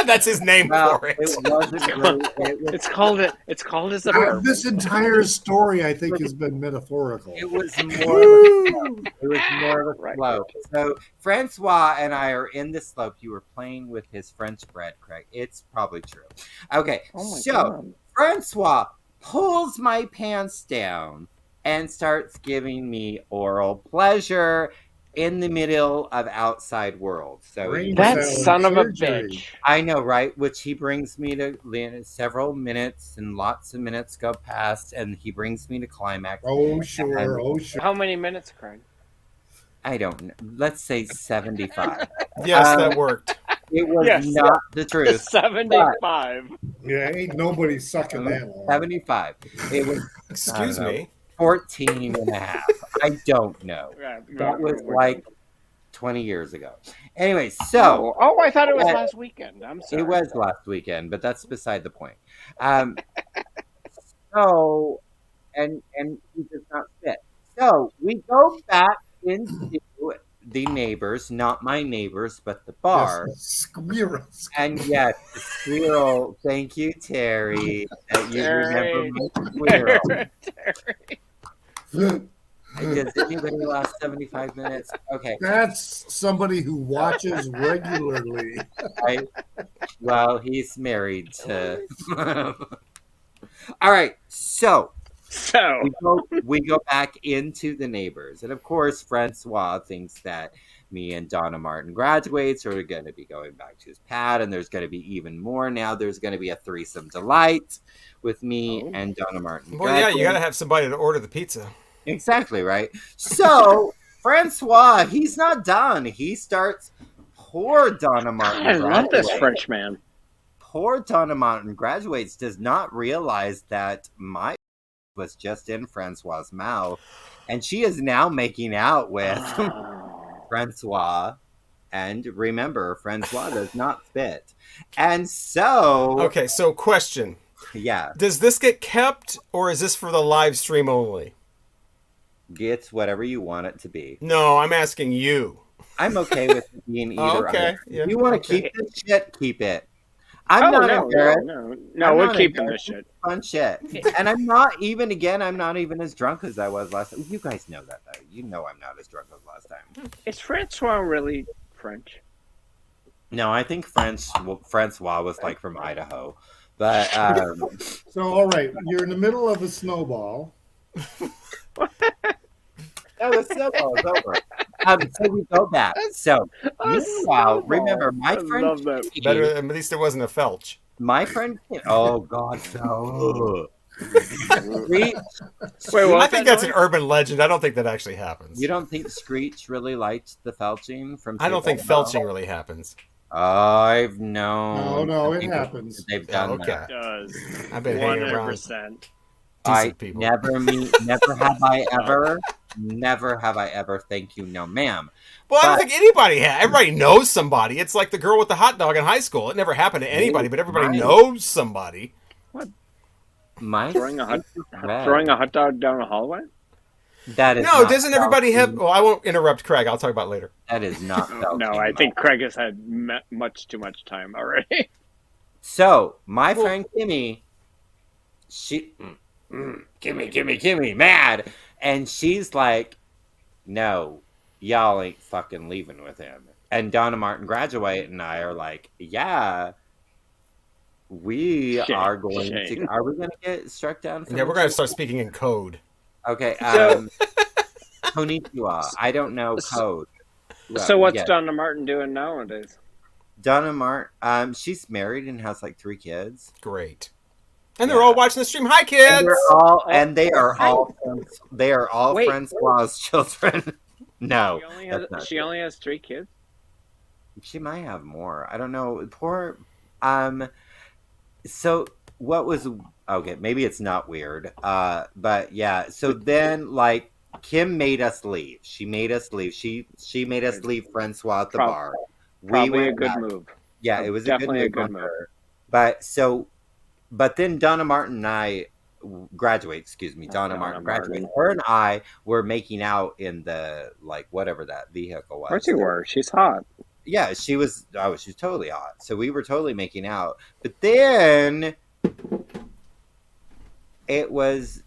That's his name for it. It wasn't really, It's called as a This entire story, I think, has been metaphorical. It was more of a slope. So Francois and I are in the slope. You were playing with his French bread, Craig. It's probably true. Okay, God. Francois pulls my pants down and starts giving me oral pleasure in the middle of outside world. So that son of a bitch. I know, right? Which he brings me to several minutes, and lots of minutes go past, and he brings me to climax. Oh, sure. How many minutes, Craig? I don't know. Let's say 75. Yes, that worked. It was Yes. not the truth. 75. Yeah, ain't nobody sucking that long. 75. It was, Excuse me. 14 and a half. I don't know. That was like 20 years ago. Anyway, so. Oh, I thought it was last weekend. I'm sorry. It was last weekend, but that's beside the point. So, and he does not fit. So we go back into the neighbors, not my neighbors, but the bar. Yes, squirrels. And yes, the squirrel. Thank you, Terry. That you remember my squirrel. Does anybody last 75 minutes? Okay. That's somebody who watches regularly. Well, he's married to. All right, so we go back into the neighbors, and of course, Francois thinks that me and Donna Martin graduates are going to be going back to his pad, and there's going to be even more. Now there's going to be a threesome delight with me and Donna Martin. Well, yeah, you got to have somebody to order the pizza. Exactly right. So Francois, he's not done. He starts. Poor Donna Martin. I love this French man. Poor Donny Osmond graduates does not realize that my was just in Francois' mouth, and she is now making out with Francois. And remember, Francois does not fit. And so... Okay, so question. Yeah. Does this get kept, or is this for the live stream only? It's whatever you want it to be. No, I'm asking you. I'm okay with it being either. Okay. Yeah. If you want to keep this shit, keep it. I'm not embarrassed. No, we're keeping this shit. Fun shit. And I'm not even as drunk as I was last time. You guys know that, though. You know I'm not as drunk as last time. Is Francois really French? No, I think Francois was like from Idaho. But, So, all right, you're in the middle of a snowball. No, the snowball is over. So we go back. So, meanwhile, remember, my friend... Better, at least it wasn't a felch. My friend... Oh, God, no. Wait, I think that's an urban legend. I don't think that actually happens. You don't think Screech really liked the felching from... I don't think felching really happens. I've known... No, it happens. They've done that. It does. I've been hanging around. 100%. People. Never have I ever, thank you, no ma'am. Well, I don't think anybody has. Everybody knows somebody. It's like the girl with the hot dog in high school. It never happened to anybody, but everybody knows somebody. What? Throwing a hot dog down a hallway? That is no. Doesn't everybody have? Well, I won't interrupt Craig. I'll talk about it later. That is not. No, I think Craig has had much too much time already. So my friend Kimmy, she. Kimmy, mad. And she's like, no, y'all ain't fucking leaving with him. And Donna Martin graduate and I are like, yeah, we are going to. Are we going to get struck down? Yeah, we're going to start speaking in code. Okay. Konnichiwa. I don't know code. So what's Donna Martin doing nowadays? Donna Martin, she's married and has like 3 kids. Great. And they're all watching the stream. Hi, kids! They are all Francois' children. No. She only has 3 kids? She might have more. I don't know. Poor... So, what was... Okay, maybe it's not weird. But, yeah. So then, like, Kim made us leave. She made us leave. She made us leave Francois at the bar. Probably a good move. Yeah, it was definitely a good move. But then Donna Martin and I graduate. Excuse me, Donna Martin graduates. Her and I were making out in the whatever that vehicle was. Of course you were. She's hot. Yeah, she was. Oh, she's totally hot. So we were totally making out. But then it was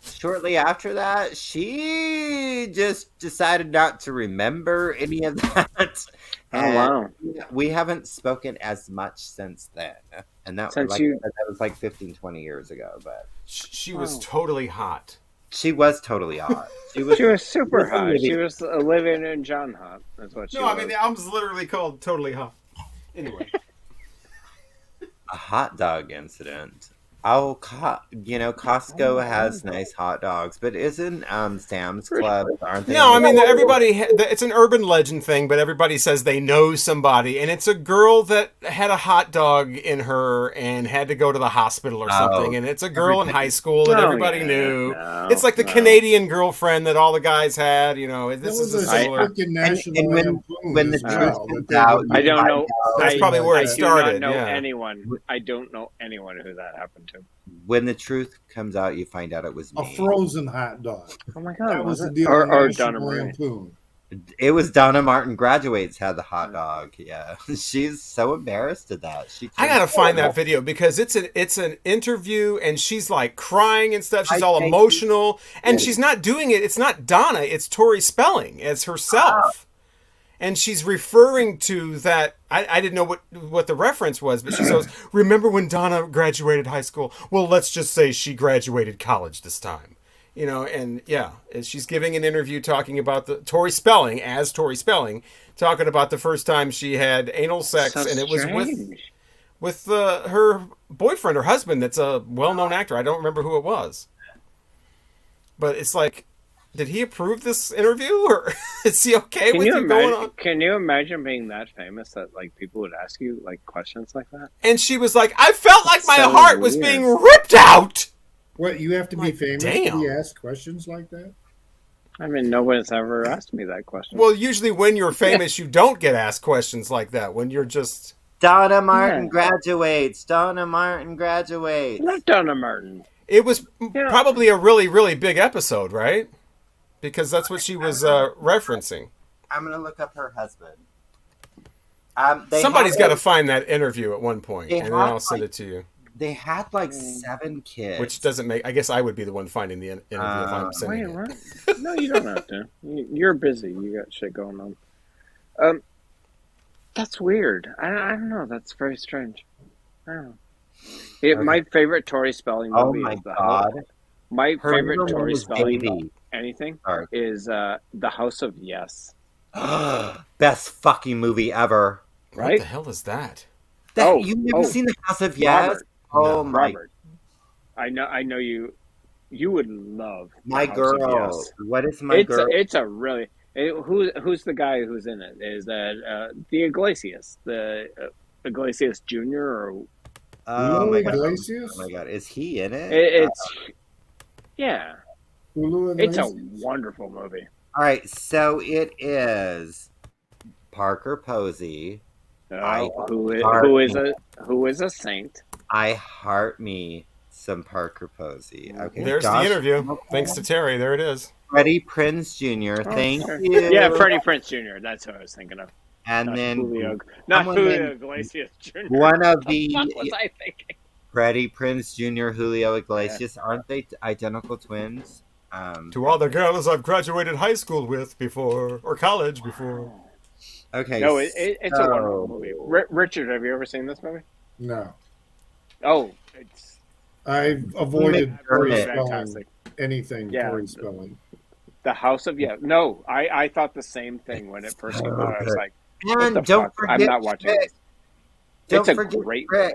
shortly after that she just decided not to remember any of that. Oh, wow. We haven't spoken as much since then. And that was like 15, 20 years ago. But she was totally hot. She was totally hot. She was super hot. She was living in John Hot. That's what she was. I mean, the album's literally called Totally Hot. Anyway. A hot dog incident. Oh, Costco has nice hot dogs, but isn't Sam's Club? Aren't they? No, I mean it's an urban legend thing, but everybody says they know somebody, and it's a girl that had a hot dog in her and had to go to the hospital or something, and it's a girl in high school that everybody knew. It's like the Canadian girlfriend that all the guys had. This is a similar. When the truth comes out, I don't know. That's probably where it started. I don't know anyone who that happened to. When the truth comes out, you find out it was me. A frozen hot dog. Oh my God! That was the deal. Or Donna Marie. It was Donna Martin Graduates had the hot dog. Yeah, she's so embarrassed at that. I gotta find that video because it's an interview and she's like crying and stuff. She's all emotional and she's not doing it. It's not Donna. It's Tori Spelling as herself. And she's referring to that. I didn't know what the reference was, but she says, "Remember when Donna graduated high school? Well, let's just say she graduated college this time." And she's giving an interview talking about the Tori Spelling, talking about the first time she had anal sex, and it was with her boyfriend or husband. That's a well-known actor. I don't remember who it was, but it's like, did he approve this interview, or is he okay with you going on? Can you imagine being that famous that like people would ask you like questions like that? And she was like, "I felt like my heart was being ripped out." What, you have to be famous to be asked questions like that? I mean, no one's ever asked me that question. Well, usually when you're famous, you don't get asked questions like that. When you're just Donna Martin graduates. Donna Martin graduates. Not Donna Martin. It was probably a really, really big episode, right? Because that's what she was referencing. I'm going to look up her husband. Somebody's got to find that interview at one point, and then I'll send it to you. They had like 7 kids. Which doesn't make... I guess I would be the one finding the interview if I'm sending it. Right. No, you don't have to. You're busy. You got shit going on. That's weird. I don't know. That's very strange. I don't know. My favorite Tori Spelling movie is my favorite Tori Spelling anything is The House of Yes. Best fucking movie ever. Right? What the hell is that? You've never seen The House of Yes? Robert. Oh my! Robert. I know you would love my The House girl. of Yes. What is my girl? It's a really who's the guy who's in it? Is that the Iglesias Jr. or Oh my God! Iglesias? Oh my God! Is he in it? It's it's a wonderful movie. All right, so it is Parker Posey. Who is a saint? I heart me some Parker Posey. Okay, there's the interview. Thanks to Terry. There it is. Freddie Prinze Jr. Thank you. Yeah, Freddie Prinze Jr. That's what I was thinking of. And then Julio Iglesias Jr. One of the what was I thinking? Freddie Prinze Jr., Julio Iglesias. Aren't they identical twins? To all the girls I've graduated high school with before, or college before. Okay. No, it's a wonderful movie. Richard, have you ever seen this movie? No. Oh, I've avoided Tori fantastic. Spelling anything. Tori Spelling. The House of No, I thought the same thing when it first came out. I was like, and don't forget, I'm not watching this. It's a great movie.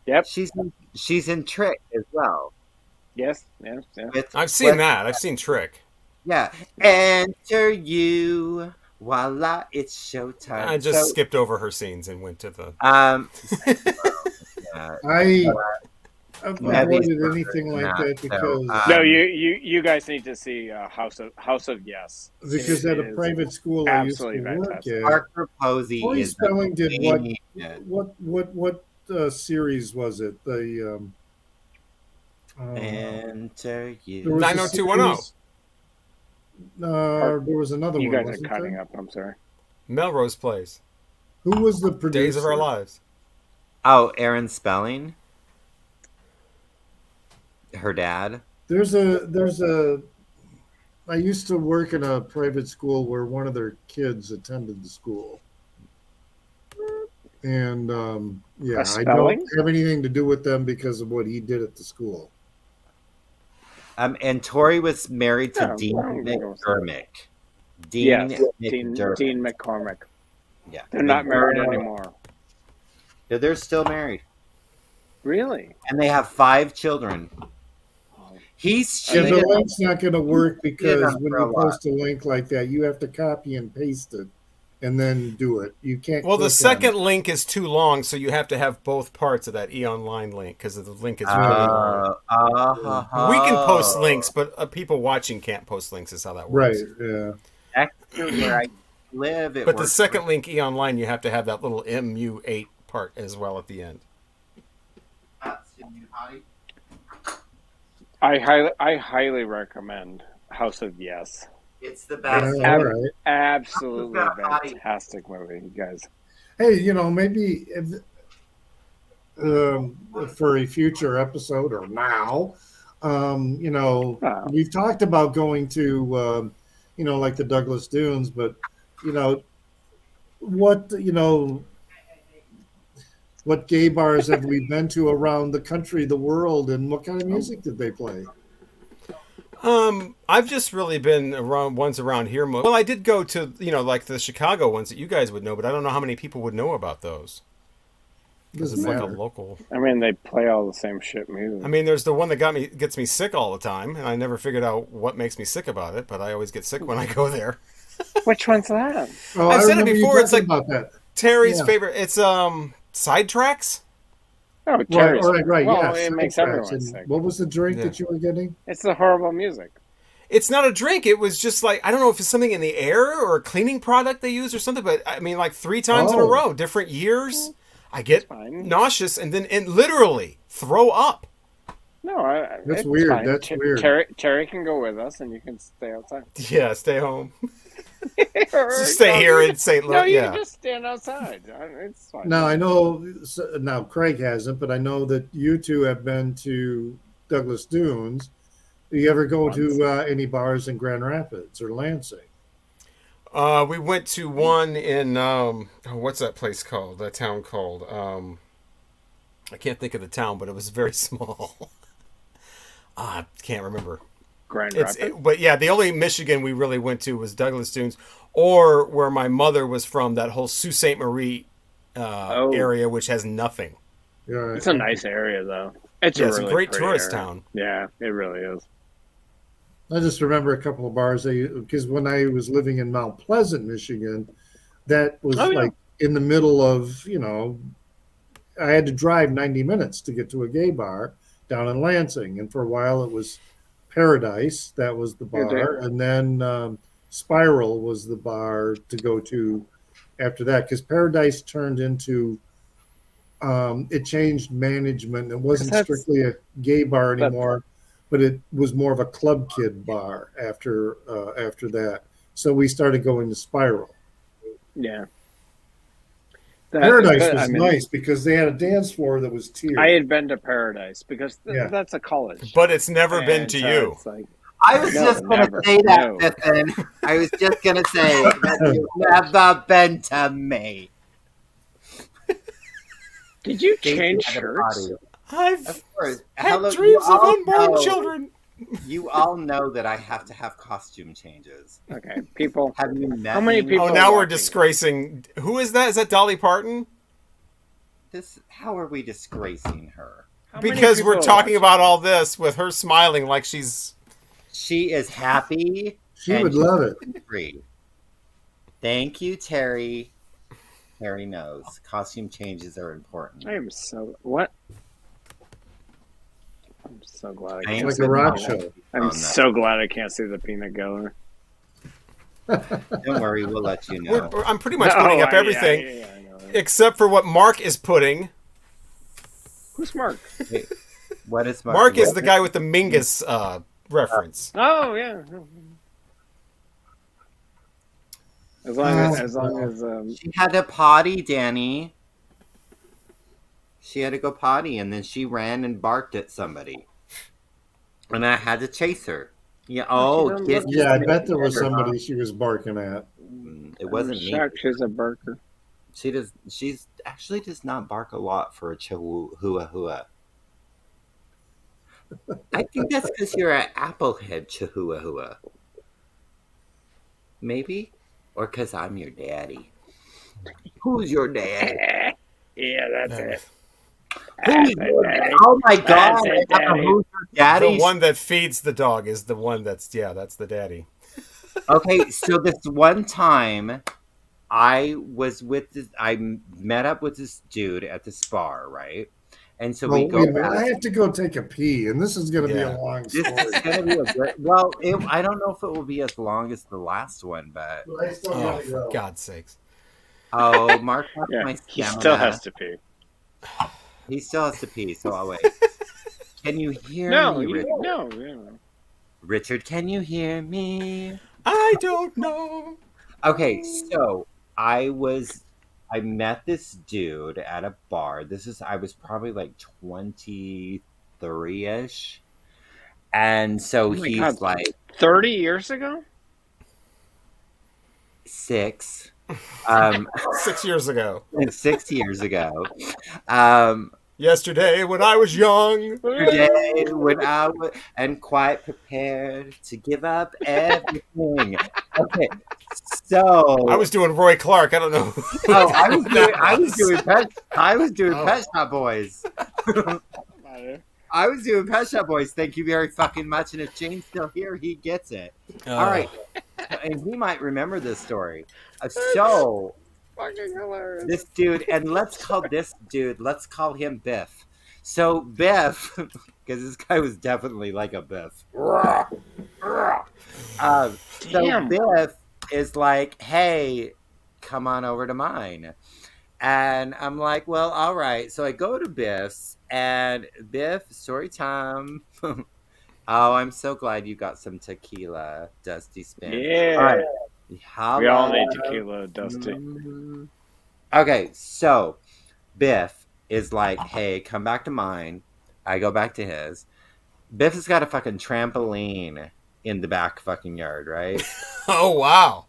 Yep. She's in Trick as well. Yes. I've seen that. I've seen Trick. Yeah. Enter you. Voila, it's showtime. I just skipped over her scenes and went to the... I avoided anything like that because... no, you guys need to see House of Yes. Because at a private school I used to work at... Parker Posey Tori Spelling did what series was it? The... Enter you. 90210. There was another one. You guys are cutting up. I'm sorry. Melrose Place. Who was the producer? Days of Our Lives. Oh, Aaron Spelling. Her dad. There's a. I used to work in a private school where one of their kids attended the school, and I don't have anything to do with them because of what he did at the school. And Tori was married to Dean McCormick. Dean McCormick. Yeah. They're not married anymore. Yeah, they're still married. Really? And they have 5 children. He's And the cheated. link's not going to work because on when for a you lot. post a link like that, you have to copy and paste it and then do it. You can't. Well, the click on second it. link is too long, so you have to have both parts of that e-online link because the link is really long. We can post links, but people watching can't post links. Is how that works. Right. Yeah. Actually, where I live, it But the works second link e-online, you have to have that little MU8 part as well at the end. I highly recommend House of Yes. It's the best. Yeah, all right. Absolutely fantastic movie, you guys. Hey, maybe for a future episode or now, we've talked about going to, like the Douglas Dunes, but what gay bars have we been to around the country, the world, and what kind of music did they play? I've just really been around ones around here. Well, I did go to, like the Chicago ones that you guys would know, but I don't know how many people would know about those. Because it's like a local. I mean, they play all the same shit music. I mean, there's the one that gets me sick all the time, and I never figured out what makes me sick about it, but I always get sick when I go there. Which one's that? Oh, I've said it before. It's like about that. Terry's favorite. It's Sidetracks. Oh, Terry's. Right. Well, Yes, it makes everyone sick. What was the drink that you were getting? It's the horrible music. It's not a drink. It was just like, I don't know if it's something in the air or a cleaning product they use or something, but I mean, like 3 times in a row, different years, I get nauseous and then literally throw up. No, that's weird. Fine. That's weird. Terry can go with us, and you can stay outside. Yeah, stay home. Just stay here in St. Louis. No, you can just stand outside. It's fine. Now, I know, now Craig hasn't, but I know that you two have been to Douglas Dunes. Do you ever go to any bars in Grand Rapids or Lansing? We went to one in, what's that place called? That town called? I can't think of the town, but it was very small. I can't remember. Grand Rapids. But yeah, the only Michigan we really went to was Douglas Dunes, or where my mother was from, that whole Sault Ste. Marie area, which has nothing. Yeah, it's a nice area, though. It's a great tourist town. Yeah, it really is. I just remember a couple of bars because when I was living in Mount Pleasant, Michigan, that was in the middle of, I had to drive 90 minutes to get to a gay bar down in Lansing. And for a while it was Paradise, that was the bar. And then Spiral was the bar to go to after that, because Paradise turned into, it changed management. It wasn't strictly a gay bar anymore. But it was more of a club kid bar after that. So we started going to Spiral. Yeah. Paradise was nice because they had a dance floor that was tiered. I had been to Paradise because that's a college. But it's never been to you. It's like, I was just going to say that, Nathan. I was just going to say that you've never been to me. Did you change shirts? I've had dreams of unborn children. You all know that I have to have costume changes. Okay, people. Have you met How many people? Oh, now we're disgracing. Who is that? Is that Dolly Parton? How are we disgracing her? Because we're talking about all this with her smiling like she's. She is happy. She would love it. Free. Thank you, Terry. Terry knows costume changes are important. I am so what? I'm so glad I can't. Like a rock show. I'm so glad I can't see the peanut gallery. Don't worry, we'll let you know. I'm pretty much putting up everything, except for what Mark is putting. Who's Mark? Wait, what is Mark? Mark is the guy with the Mingus reference. Oh yeah. As long as she had a potty, Danny. She had to go potty, and then she ran and barked at somebody, and I had to chase her. Yeah. Oh, I bet there was somebody she was barking at. It wasn't me. She's a barker. She actually does not bark a lot for a chihuahua. I think that's because you're an applehead chihuahua. Maybe, or because I'm your daddy. Who's your daddy? Yeah, that's it. Oh my god! Who's your daddy? The one that feeds the dog is the one that's the daddy. Okay, so this one time, I met up with this dude at this bar, right? And so we go back. I have to go take a pee, and this is going to be a long story. This is going to be a great. Well, I don't know if it will be as long as the last one, but I still gotta for go. God's sakes! Oh, Mark, my he still has to pee. He still has to pee, so I'll wait. Can you hear me, Richard? No. Richard, can you hear me? I don't know. Okay, so I met this dude at a bar. I was probably like 23-ish. And so he's like 30 years ago? 6. 6 years ago. 6 years ago. Yesterday when I was young. Today when I was and quite prepared to give up everything. Okay, so I was doing Roy Clark. I don't know. Oh, I was doing Pet Shop Boys. I was doing Pet Shop Boys. Thank you very fucking much. And if Jane's still here, he gets it. All right, and he might remember this story. So. Fucking hilarious. This dude, and let's call him Biff. So Biff, because this guy was definitely like a Biff. So Biff is like, hey, come on over to mine. And I'm like, well, all right. So I go to Biff's, and Biff, story time. Oh, I'm so glad you got some tequila, Dusty Spin. Yeah. All right. We all need tequila, Dusty. Okay, so Biff is like, hey, come back to mine. I go back to his. Biff has got a fucking trampoline in the back fucking yard, right? Oh, wow.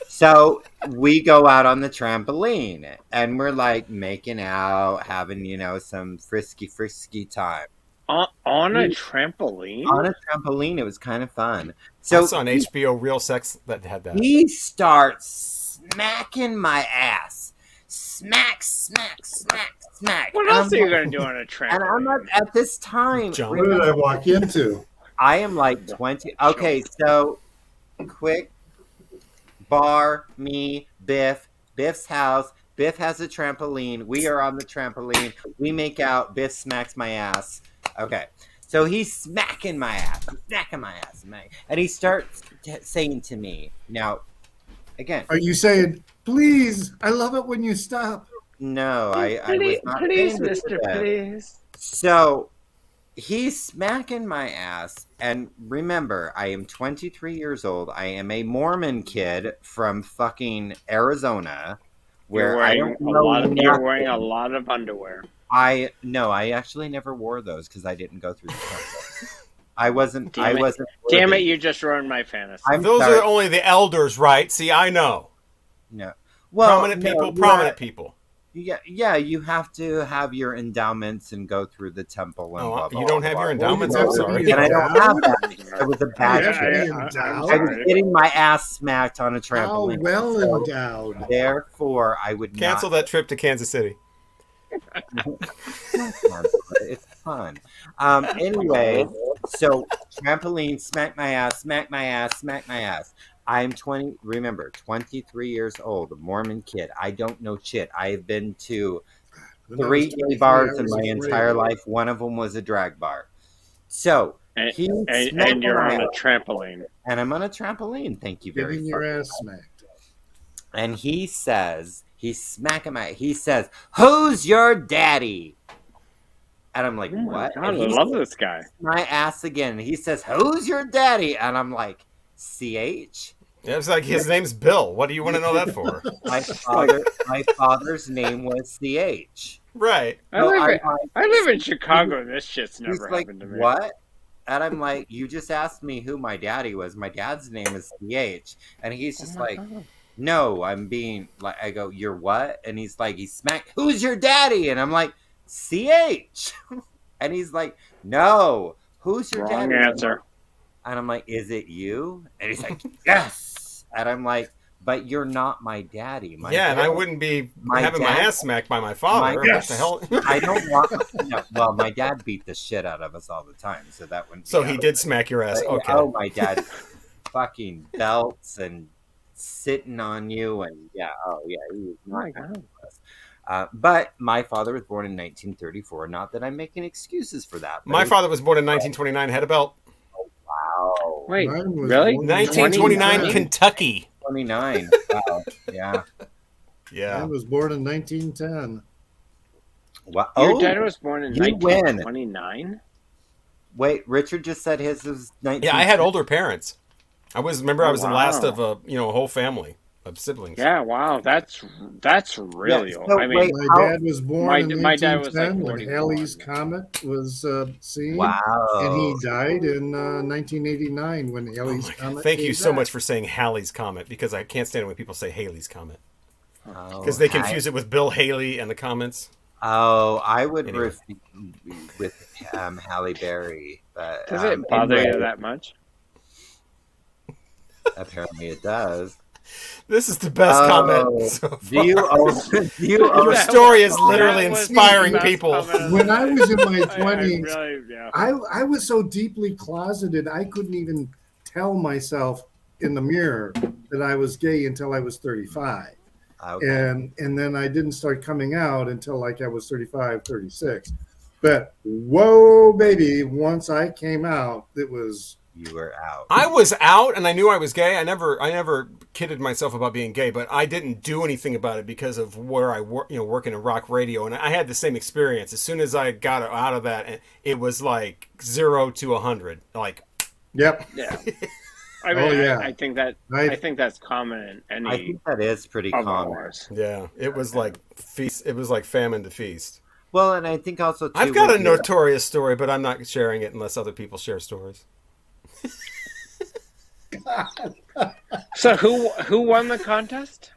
So we go out on the trampoline and we're like making out, having, some frisky time. On a trampoline? On a trampoline. It was kind of fun. So that's on HBO Real Sex that had that. He starts smacking my ass. Smack. What else are you going to do on a trampoline? And I'm like, at this time. What did I walk into? I am like 20. Okay, so quick. Bar, me, Biff's house. Biff has a trampoline. We are on the trampoline. We make out. Biff smacks my ass. Okay. So he's smacking my ass. And he starts saying to me, now, again. Are you saying, please, I love it when you stop? No, I was not. Please, Mr. Please. So he's smacking my ass. And remember, I am 23 years old. I am a Mormon kid from fucking Arizona. You're wearing a lot of underwear. I actually never wore those because I didn't go through the process. I wasn't. Damn it! You just ruined my fantasy. Those are only the elders, right? See, I know. No. Well, prominent people. Yeah. You have to have your endowments and go through the temple. And blah, blah, you don't have your endowments. I'm sorry. And I don't have that. It was a bad. I was getting my ass smacked on a trampoline. How well endowed. Therefore, I would cancel that trip to Kansas City. It's fun. Anyway, so trampoline, smack my ass. I'm 23 years old, a Mormon kid. I don't know shit. I've been to 3 gay bars in my entire life. One of them was a drag bar. So and you're on a trampoline. And I'm on a trampoline. Thank you very much. Getting your ass smacked. And he says, he's smacking he says, who's your daddy? And I'm like, what? God, I love this guy. My ass again. He says, who's your daddy? And I'm like, CH? Yeah, it's like his name's Bill. What do you want to know that for? My father's name was CH. Right. I live in Chicago. This shit's never happened to me. What? And I'm like, you just asked me who my daddy was. My dad's name is CH. And he's just God. No, I'm being like, I go, you're what? And he's like, who's your daddy? And I'm like, CH. And he's like, no, who's your daddy? Wrong answer. And I'm like, is it you? And he's like, yes. And I'm like, but you're not my daddy. And I wouldn't be having my ass smacked by my father. What the hell? I don't want. No, well, my dad beat the shit out of us all the time, so that wouldn't. So he did smack your ass. Okay. Oh, my dad, fucking belts and sitting on you, and he was not. But my father was born in 1934. Not that I'm making excuses for that. My father was born in 1929. Had a belt. Wow. Wait, really? 1929, Kentucky. 29. Wow. Yeah. I was born in 1910. Wow. Your dad was born in 1929? Wait, Richard just said his was 19. Yeah, I had older parents. I was the last of a whole family of siblings. Yeah, wow, that's really old. I mean, my dad was born in 1910 when Halley's Comet was seen. Wow. And he died in 1989 when Halley's Comet. Thank you so much for saying Halley's Comet, because I can't stand it when people say Halley's Comet. Because they confuse it with Bill Haley and the Comets. Oh, I would with Halle Berry, but does it bother you that much? Apparently, it does. This is the best comment so far. Your story is literally inspiring people. When I was in my 20s, I was so deeply closeted, I couldn't even tell myself in the mirror that I was gay until I was 35. Okay. And then I didn't start coming out until like I was 35, 36. But whoa, baby, once I came out, it was... You were out. I was out, and I knew I was gay. I never kidded myself about being gay, but I didn't do anything about it because of where I working in rock radio, and I had the same experience. As soon as I got out of that, it was like 0 to 100. Like, yep, yeah. I mean, I think that's common in any. I think that is pretty common. Yeah, it was like feast. It was like famine to feast. Well, and I think also too, I've got a notorious story, but I'm not sharing it unless other people share stories. So who won the contest?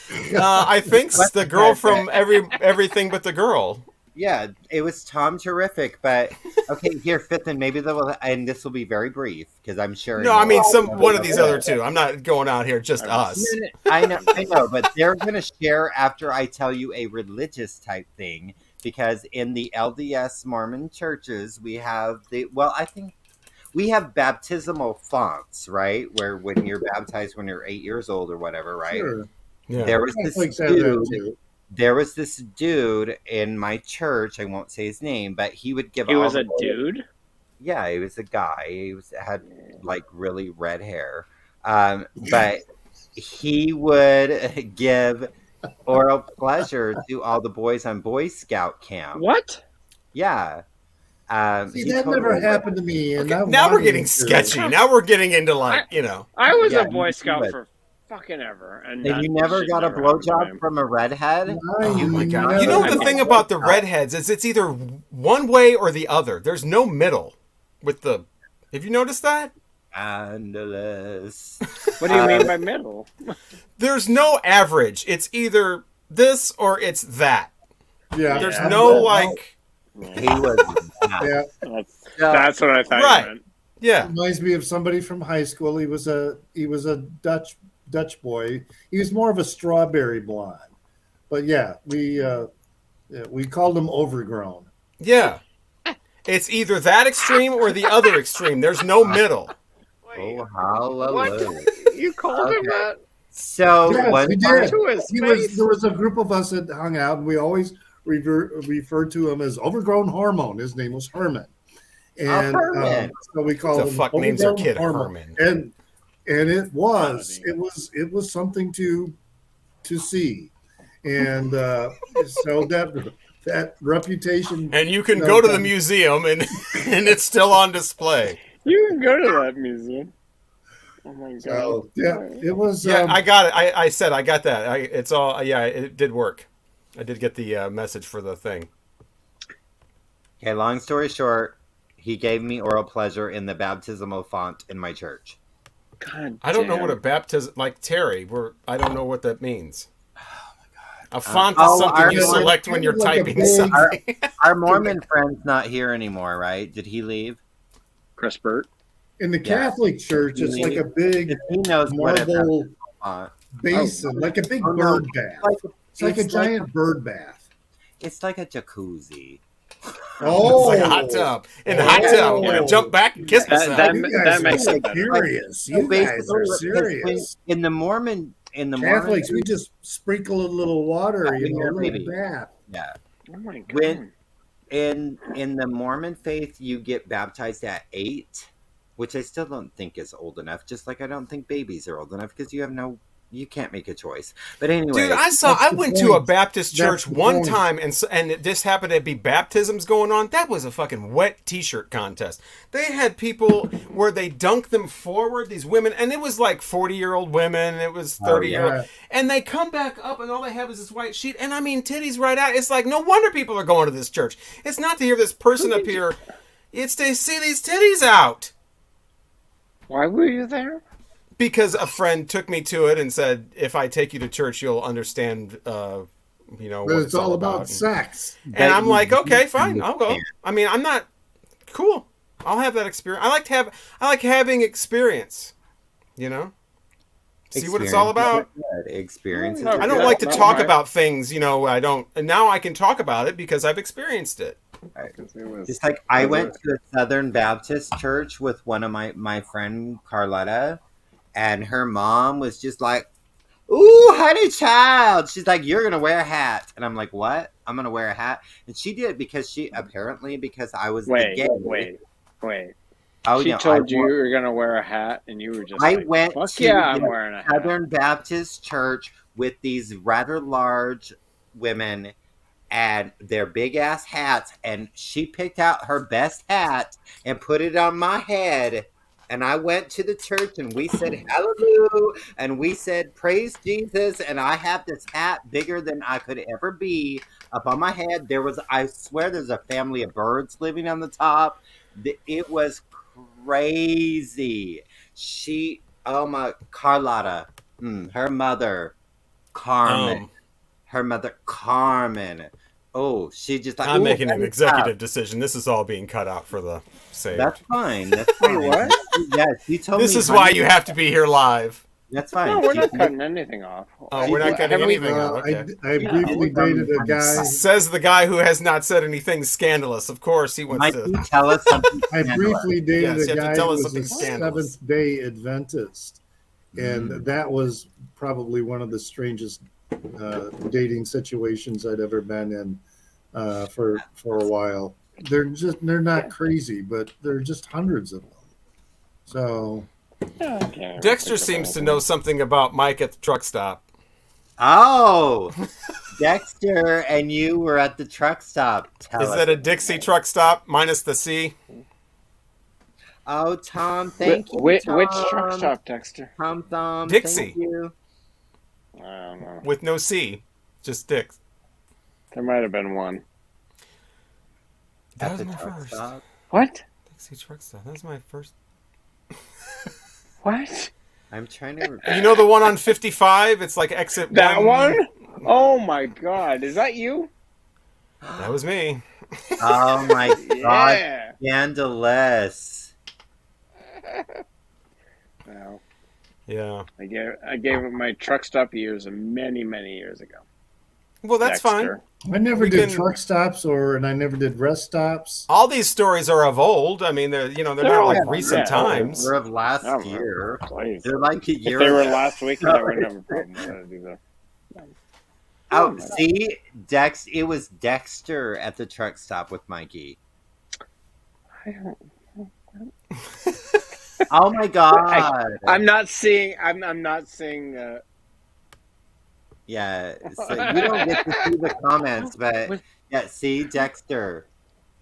I think the girl from Everything But the Girl. Yeah, it was Tom Terrific, but okay, here, Fifth, and maybe and this will be very brief because I'm sure. No, I mean one of these other two. I'm not going out here just us. I know, but they're going to share after I tell you a religious type thing, because in the LDS Mormon churches we have we have baptismal fonts, right? Where when you're baptized when you're 8 years old or whatever, right? Sure. Yeah. There was this dude in my church. I won't say his name, but he would give. He was a dude. Yeah, he was a guy. He had like really red hair, but he would give oral pleasure to all the boys on Boy Scout camp. What? Yeah. See, that never happened to me. And now we're getting sketchy. Now we're getting into I was a Boy Scout for fucking ever. And you never got a blowjob from a redhead? Oh my God. You know the thing about the redheads is it's either one way or the other. There's no middle with the... Have you noticed that? Scandalous. What do you mean by middle? There's no average. It's either this or it's that. Yeah. There's no like... He was. Yeah. That's what I thought. Right. You meant. Yeah. Reminds me of somebody from high school. He was a Dutch boy. He was more of a strawberry blonde. But yeah, we called him overgrown. Yeah. It's either that extreme or the other extreme. There's no middle. Oh, hallelujah. What? You called him that? So yes, we did. There was a group of us that hung out, and we always referred to him as Overgrown Hormone. His name was Herman, and so we called him. The fuck names our kid Herman? And it was something to see, and so that reputation. And you can go to the museum, and it's still on display. You can go to that museum. Oh my God! So, yeah, it was. Yeah, I got it. I said I got that. It's all. Yeah, it did work. I did get the message for the thing. Okay, long story short, he gave me oral pleasure in the baptismal font in my church. God, I don't know what a baptism, like Terry, I don't know what that means. Oh my God. A font is something you select when you're typing something. Our Mormon friend's not here anymore, right? Did he leave? Chris Burt? In the Catholic Church, it's like a big he knows marble basin, like a big Oh, no. bird bath. It's like a giant bird bath. It's like a jacuzzi. Oh, It's like a hot tub. In the hot tub, I'm gonna jump back and kiss myself. That makes it better. serious. You guys are serious. In the Mormon Catholics, we just sprinkle a little water, a little bath. Yeah. Oh my God. When in the Mormon faith, you get baptized at 8, which I still don't think is old enough. Just like I don't think babies are old enough because you can't make a choice. But anyway, dude, I went to a Baptist church one time, and this happened to be baptisms going on. That was a fucking wet T-shirt contest. They had people where they dunked them forward, these women, and it was like 40-year-old women, it was 30-year-old, and they come back up, and all they have is this white sheet, and I mean titties right out. It's like no wonder people are going to this church. It's not to hear this person up here; it's to see these titties out. Why were you there? Because a friend took me to it and said, if I take you to church, you'll understand, what it's all about sex. And I'm like, okay, fine, I'll go. I mean, I'm not cool. I'll have that experience. I like having experience, See what it's all about. Experience. I don't like to talk about things, I don't. And now I can talk about it because I've experienced it. Just like I went to a Southern Baptist church with one of my friend Carletta, and her mom was just like, "Ooh, honey child." She's like, "You're gonna wear a hat," and I'm like, "What? I'm gonna wear a hat?" And she did because I was Wait. Oh, she told you were gonna wear a hat, and you were just I'm wearing a hat. Southern Baptist church with these rather large women and their big ass hats, and she picked out her best hat and put it on my head. And I went to the church and we said hallelujah and we said praise Jesus, and I have this hat bigger than I could ever be up on my head. I swear there's a family of birds living on the top. It was crazy. Carlotta, her mother, Carmen. Oh, she just like, I'm making an executive decision. This is all being cut out for the sake. That's fine. That's fine. What? Yes, you told me. This is why you have to be here live. That's fine. No, we're not cutting anything off. Oh, we're not cutting anything off. Okay. I briefly dated a guy. Says the guy who has not said anything scandalous. Of course, he wants to tell us something. I briefly dated a guy who was a scandalous. Seventh-day Adventist, and that was probably one of the strangest dating situations I'd ever been in for a while. They're not crazy, but there are just hundreds of them. So Dexter seems to know something about Mike at the truck stop. Oh, Dexter and you were at the truck stop. Is that a Dixie truck stop minus the C? Oh, Tom, thank you. Which Tom. truck stop, Dexter? Tom, Dixie. Thank you. I don't know. With no C, just Dix. There might have been one. That was my first. Stop. What? Dixie truck stop. That was my first. What? I'm trying to. You know the one on 55? It's like exit that one. Oh my God! Is that you? That was me. Oh my God! Yeah. Scandalous. Well, yeah. I gave it my truck stop years many years ago. Well, that's Dexter. fine. I never did truck stops, and I never did rest stops. All these stories are of old. I mean, they're not like recent times. They're of last year. They're like a year. If they were last week, I would have a problem with it either. Oh, see, it was Dexter at the truck stop with Mikey. Oh my God! I'm not seeing. Yeah, so you don't get to see the comments, but yeah, see, Dexter,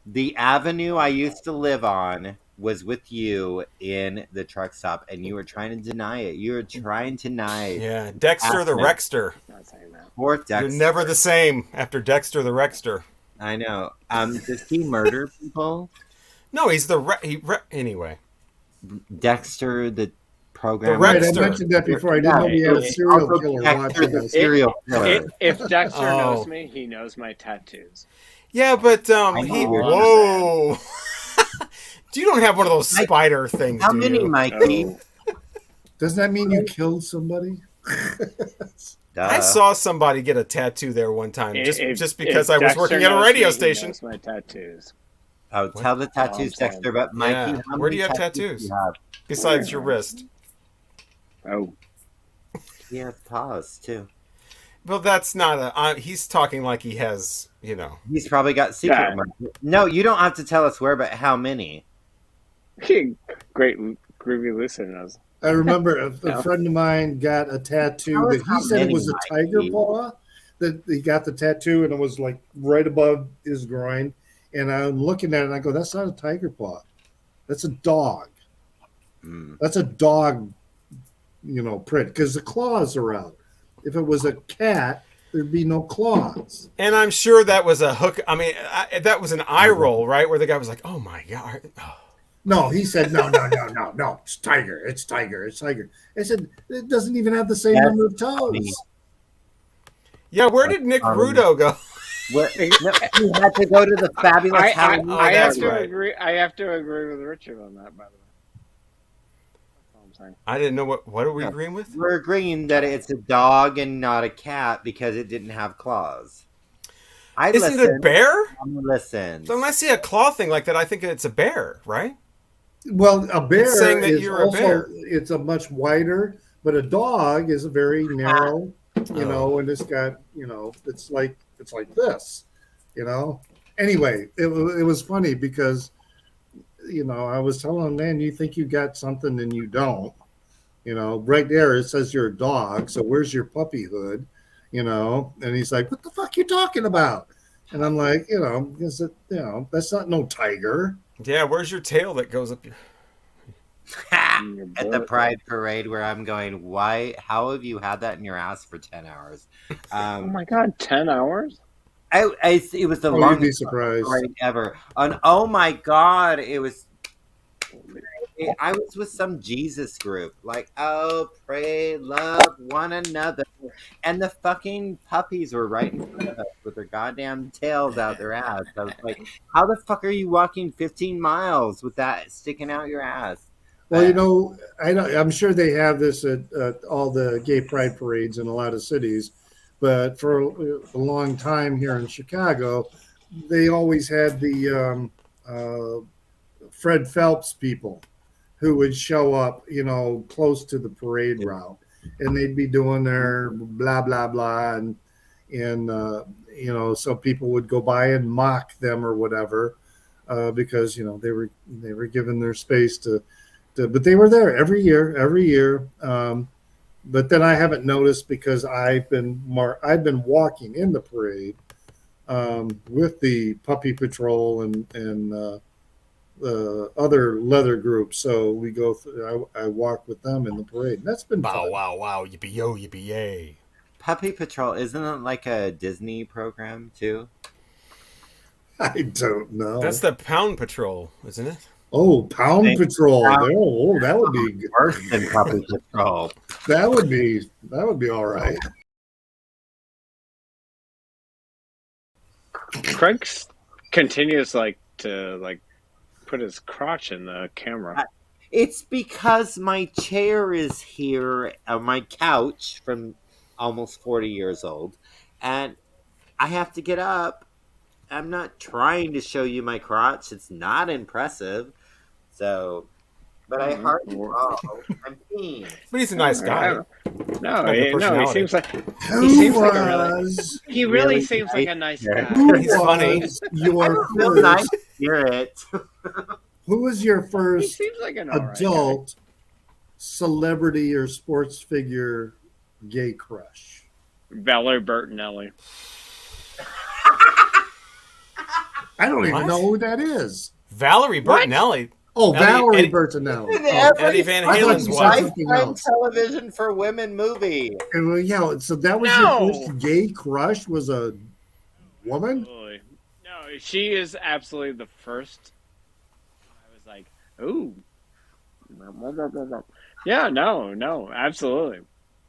the avenue I used to live on was with you in the truck stop, and you were trying to deny it. You were trying to deny it. Yeah, Dexter the Rexter. Not saying that. Poor Dexter. You're never the same after Dexter the Rexter. I know. Does he murder people? No, he's anyway. Dexter the program. Right, I mentioned that before. I didn't know we had a serial killer watching us. Serial killer. If Dexter knows me, he knows my tattoos. Yeah, but whoa. You don't have one of those spider things. How many, Mikey? Does that mean you killed somebody? I saw somebody get a tattoo there one time just because I was working at a radio station. He knows my tattoos. Oh, tell the tattoos Dexter, but Mikey, where do you have tattoos? Besides your wrist. Oh. He has paws, too. Well, that's not he's talking like he has, He's probably got secret ones. No, you don't have to tell us where, but how many? Great groovy listeners. I remember a friend of mine got a tattoo that he said it was a tiger paw. That he got the tattoo and it was like right above his groin. And I'm looking at it and I go, that's not a tiger paw. That's a dog. That's a dog, print because the claws are out. If it was a cat, there'd be no claws. And I'm sure that was a hook. I mean, that was an eye roll, right? Where the guy was like, oh my God. Oh. No, he said, no. It's tiger. It's tiger. It's tiger. I said, it doesn't even have the same number of toes. Yeah, where did Nick Rudo go? He had to go to the fabulous Halloween. I have to agree. I have to agree with Richard on that, by the way. That's all I'm saying. I didn't know what are we agreeing with? We're agreeing that it's a dog and not a cat because it didn't have claws. Isn't it a bear? Listen. So when I see a claw thing like that, I think it's a bear, right? Well, a bear it's saying that is you're also, a bear. It's a much wider, but a dog is a very narrow, and it's got, it's like this, Anyway, it was funny because, I was telling him, man, you think you got something and you don't, right there it says you're a dog, so where's your puppyhood, and he's like, what the fuck you talking about? And I'm like, that's not no tiger. Yeah, where's your tail that goes up your... At the Pride Parade where I'm going, why? How have you had that in your ass for 10 hours? Oh my God, 10 hours? It was the longest parade ever. And oh my God, it was... I was with some Jesus group. Like, oh, pray, love one another. And the fucking puppies were right in front of us with their goddamn tails out their ass. I was like, how the fuck are you walking 15 miles with that sticking out your ass? Well, I'm sure they have this at all the gay pride parades in a lot of cities. But for a long time here in Chicago, they always had the Fred Phelps people who would show up, close to the parade route, and they'd be doing their blah blah blah, and so people would go by and mock them or whatever, because they were given their space to, but they were there every year. But then I haven't noticed because I've been walking in the parade with the Puppy Patrol and other leather groups, so we go through, I walk with them in the parade, and that's been fun. Wow, yippee-yo, yippee-yay. Puppy Patrol, isn't it like a Disney program too? I don't know. That's the Pound Patrol, isn't it? Oh, Pound Patrol. Oh, that would be worse than Puppy Patrol. That would be all right. Craig continues to put his crotch in the camera. It's because my chair is here, my couch from almost 40 years old, and I have to get up. I'm not trying to show you my crotch. It's not impressive. So, but I hardly fall. I'm mean. But he's a nice guy. He seems like he really seems like a nice guy. He's funny. Your first nice spirit. Who was your first he seems like an adult celebrity or sports figure gay crush? Valerie Bertinelli. I don't even know who that is. Valerie Bertinelli. Oh, Valerie Bertinelli. Eddie Van Halen's wife. Lifetime television for women movie. Yeah, so that was your first gay crush, was a woman? Absolutely. No, she is absolutely the first. I was like, ooh. Yeah, no, absolutely.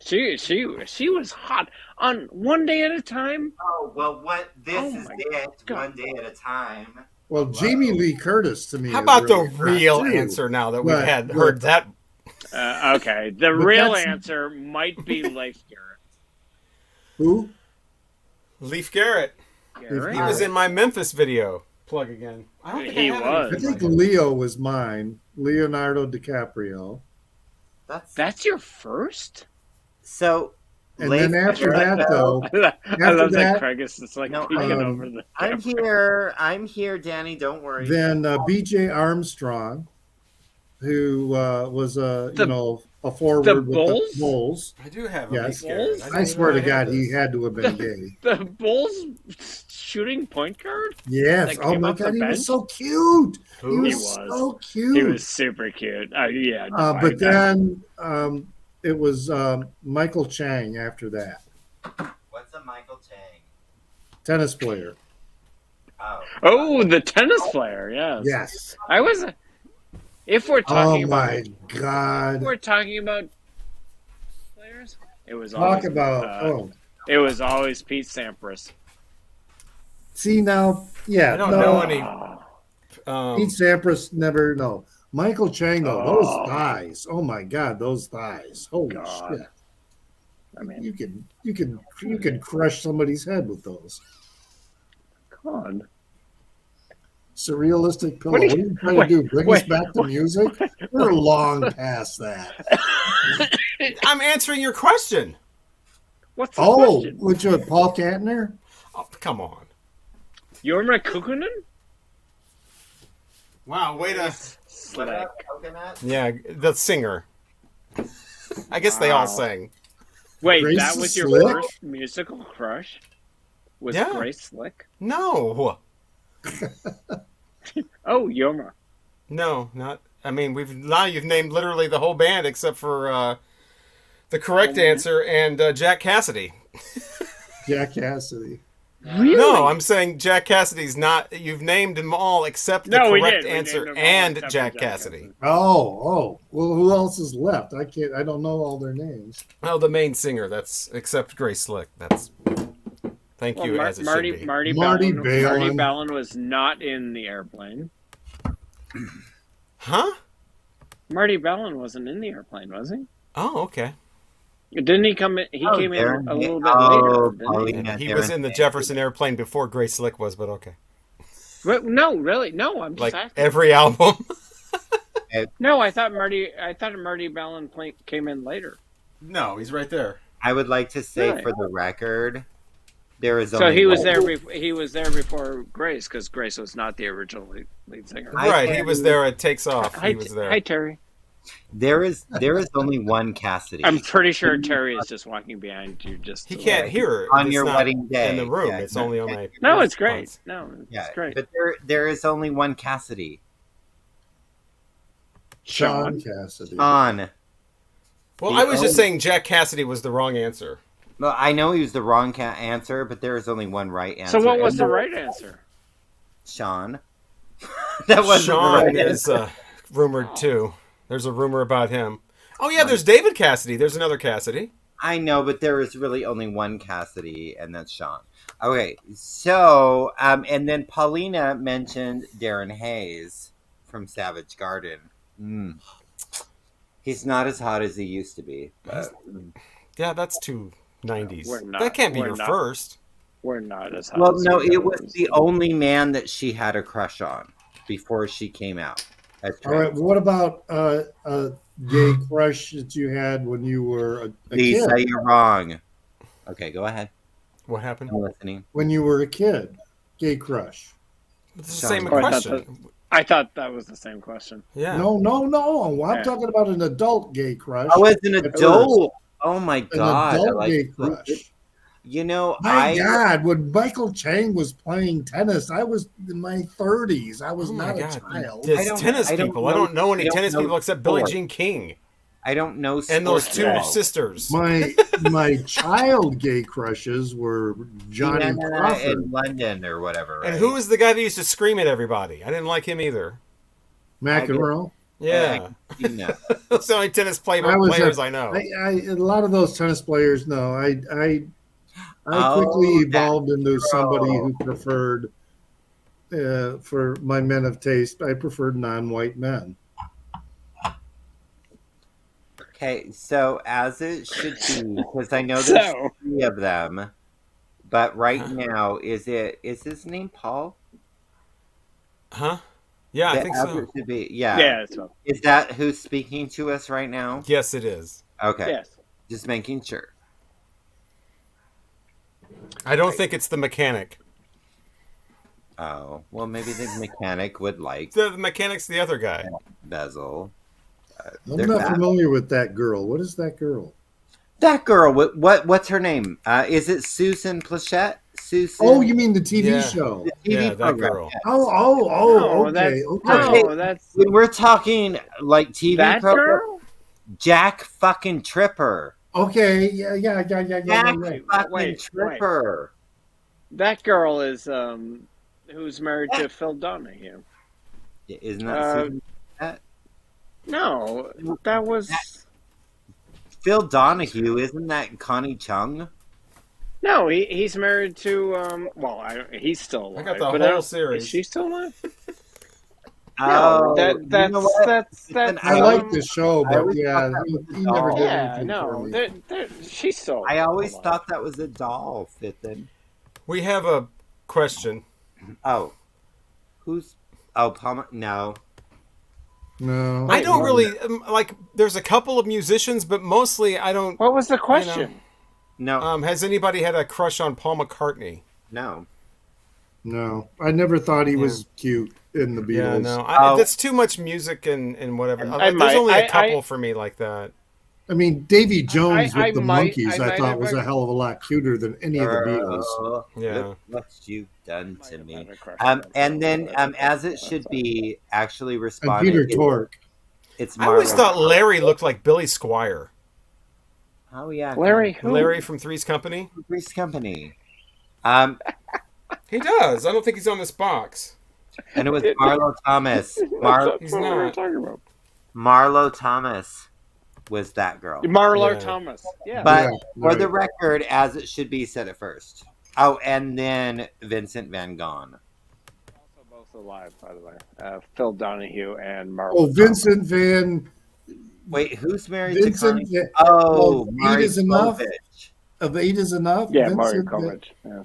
She was hot on One Day at a Time. Oh, well, this is it. God. One Day at a Time. Well, Jamie Lee Curtis to me. How about the real answer now that we've heard that? Okay, the But real that's- answer might be Leif Garrett. Who? Leif Garrett. Garrett? He was in my Memphis video. Plug again. I don't think He I have was. I anything think like it. Leo was mine. Leonardo DiCaprio. That's your first? So, And Leif then after Garrett, that, though, I love that that- Craig is just like No, peeking I'm- over the I'm here. I'm here, Danny. Don't worry. then B.J. Armstrong, who was a forward the with Bulls? the Bulls. I do have Yes. a Leif Garrett. Bulls? I swear to didn't know God, had he this. had to have been gay. The Bulls shooting point guard? Yes. That Oh came my off the God, he bench? was so cute. Who? He He was was. so cute. He was super cute. Yeah. No, But then it was Michael Chang after that, What's a Michael Chang? tennis player. Oh, the tennis player. Yes. Yes. I was. If we're Oh talking my about, God. if we're talking about players, it was Talk always, about It was always Pete Sampras. See now, yeah. I don't no, know any. Pete Sampras never. No. Michael Chang though, those Oh. thighs. Oh my God, those thighs. Holy God. shit! I mean, You can crush somebody's head with those. God. Surrealistic pillow. What What are are you- you trying to do? Bring us wait, back to music? We're long past that. I'm answering your question. What's the Oh, question? which one? Paul Kantner? Oh, come on. Jorma Kukkonen? Wow, way to. Slick. Yeah, the singer. I guess they all Wow. sang. Wait, Grace that was your Slick? first musical crush? Was Yeah. Grace Slick? No. Oh, Jorma. No, not. I mean, you've named literally the whole band except for the correct answer and Jack Cassidy. Jack Cassidy. Really? No, I'm saying Jack Cassidy's not. You've named them all except the No, we correct did. We answer named them all and except for Jack Jack Cassidy. Oh. Well, who else is left? I don't know all their names. Oh, the main singer. That's except Grace Slick. That's. Thank you, as it should be. Marty Marty Ballin Balin. was not in the airplane. Huh? Marty Ballin wasn't in the airplane, was he? Oh, okay. Didn't he come in? He came in Darren a little Hay- bit oh, later, didn't he? Pauline. And he Darren was in the Hay. Jefferson Airplane before Grace Slick was, but okay. But no, really, no. I'm just Like asking. every album. No, I thought Marty Ballin came in later. No, he's right there. I would like to say, Really? for the record, there is So only he was one- there. He was there before Grace, because Grace was not the original lead singer. Right, he can- was there at Takes Off. Hi, He was there. hi, Terry. There is only one Cassidy. I'm pretty sure Terry is just walking behind you. Just He to, can't like- hear On It's your not wedding day. in the room. Yeah, It's no, only on my. No, it's great. response. No, it's Yeah, great. but there is only one Cassidy. Sean Cassidy. On. Well, The I was just only- saying Jack Cassidy was the wrong answer. Well, I know he was the wrong answer, but there is only one right answer. So what was and the that- right answer? Sean. That was Sean the right is answer. rumored too. There's a rumor about him. Oh yeah, there's David Cassidy. There's another Cassidy. I know, but there is really only one Cassidy, and that's Sean. Okay, so and then Paulina mentioned Darren Hayes from Savage Garden. He's not as hot as he used to be. But, Yeah, that's too 90s. We're not- that can't be we're your not. first. We're not as hot. well, as no, we it was those. the only man that she had a crush on before she came out. As All right. trans. What about a gay crush that you had when you were a Lisa, kid? you're wrong. Okay, go ahead. What happened? I'm listening. When you were a kid, gay crush. It's the same Oh, I thought question. I thought that was the same question. Yeah. No. I'm Yeah. talking about an adult gay crush. I was an At adult. Oh my An god! adult like, gay crush. You know, My God, when Michael Chang was playing tennis, I was in my 30s. I was Oh my not a God. child. There's I don't- tennis I don't people. I know- don't know any I don't tennis know people except Billie sport. Jean King I don't know. and those sports two at all. sisters. My child gay crushes were Johnny Vienna Crawford. in London or whatever. Right? And who was the guy that used to scream at everybody? I didn't like him either. McEnroe. Yeah. Tina. That's the only tennis players I know. A lot of those tennis players, no. I Oh, quickly that's evolved into somebody true. who preferred, for my men of taste, I preferred non-white men. Okay, so as it should be, because I know there's So, 3 of them, but right now, is his name Paul? Huh? Yeah, I The think as so. it should be, yeah. yeah, so, Is that who's speaking to us right now? Yes, it is. Okay, yes. just making sure. I don't think it's the mechanic. Oh, well, maybe the mechanic would like The mechanic's the other guy. Bezel. I'm They're not bad. familiar with that girl. What is that girl? That girl, what's her name? Is it Susan Plachette? Susan? Oh, you mean the TV Yeah. show? the TV Yeah, that program. girl. Yes. Oh, No, okay, Okay. No, that's When we're talking like TV that program, girl. Jack fucking Tripper. Okay, yeah. Jack fucking wait. Tripper. That girl is who's married to Phil Donahue. Isn't that Susan Plachette? No, that was Phil Donahue? Isn't that Connie Chung? no. He's married to he's still alive. I got the but whole is series. she still alive? Oh, No, you know what? that's. I like the show, I but always yeah, thought that was he a never doll. did Yeah, anything for no, me. she's still. I always alive. thought that was a doll, Fithin. We have a question. Oh, who's? Oh, Palmer. No. No, I don't really like. There's a couple of musicians, but mostly I don't. What was the question? No. Has anybody had a crush on Paul McCartney? No. no. I never thought he was cute in the Beatles. Yeah, no. Oh. That's too much music and whatever. There's might- only a I- couple for me like that. I mean, Davy Jones I with the might- monkeys, I I might thought have was a- a hell of a lot cuter than any of the Beatles. Yeah. Look what you've done Might to have me. had a crush on that And girl, then, but- as it should be, actually And responding. Peter Tork. It's I always Marla. thought Larry looked like Billy Squire. Oh yeah, Larry who? Larry from Three's Company. Three's Company. He does. I don't think he's on this box. And it was Marlo Thomas. That's He's what we were not. talking about. Marlo Thomas was that girl. Marlo Yeah. Thomas. Yeah. But Yeah, for the right. record, as it should be, said it first. Oh, and then Vincent Van Gogh. Also both alive, by the way. Phil Donahue and Marlo. Oh, Vincent Van Wait, who's married Vincent to Connie? Van- Oh, Oh, Mari Eight is Enough? Povich. of Eight is Enough. Yeah, Mario Vincent Van- Kovic. Yeah.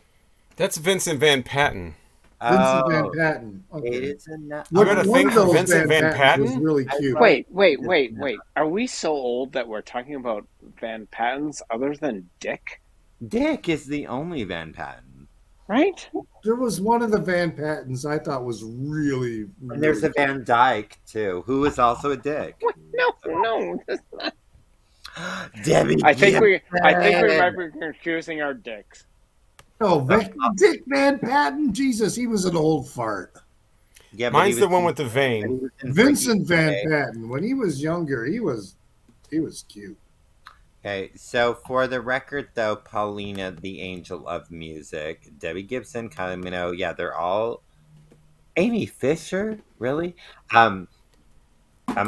That's Vincent Van Patten. Vincent Oh, Van Patten. it Okay. is enough. I got a One thing of for those Vincent Van Patten. was really cute. Wait. Are we so old that we're talking about Van Pattens other than Dick? Dick is the only Van Patten. Right? There was one of the Van Pattens I thought was really. And there's a Van Dyke, too, who is also a dick. What? No. That's not. Debbie I think we Gibson. might be confusing our dicks. Oh, Dick Van Patten. Jesus, he was an old fart. Yeah, but Mine's he the was- one with the he vein. was in Vincent Freaky Van Friday. Patten. When he was younger, he was cute. Okay, so for the record, though, Paulina, the angel of music, Debbie Gibson, Camino, yeah, they're all. Amy Fisher, really? I'm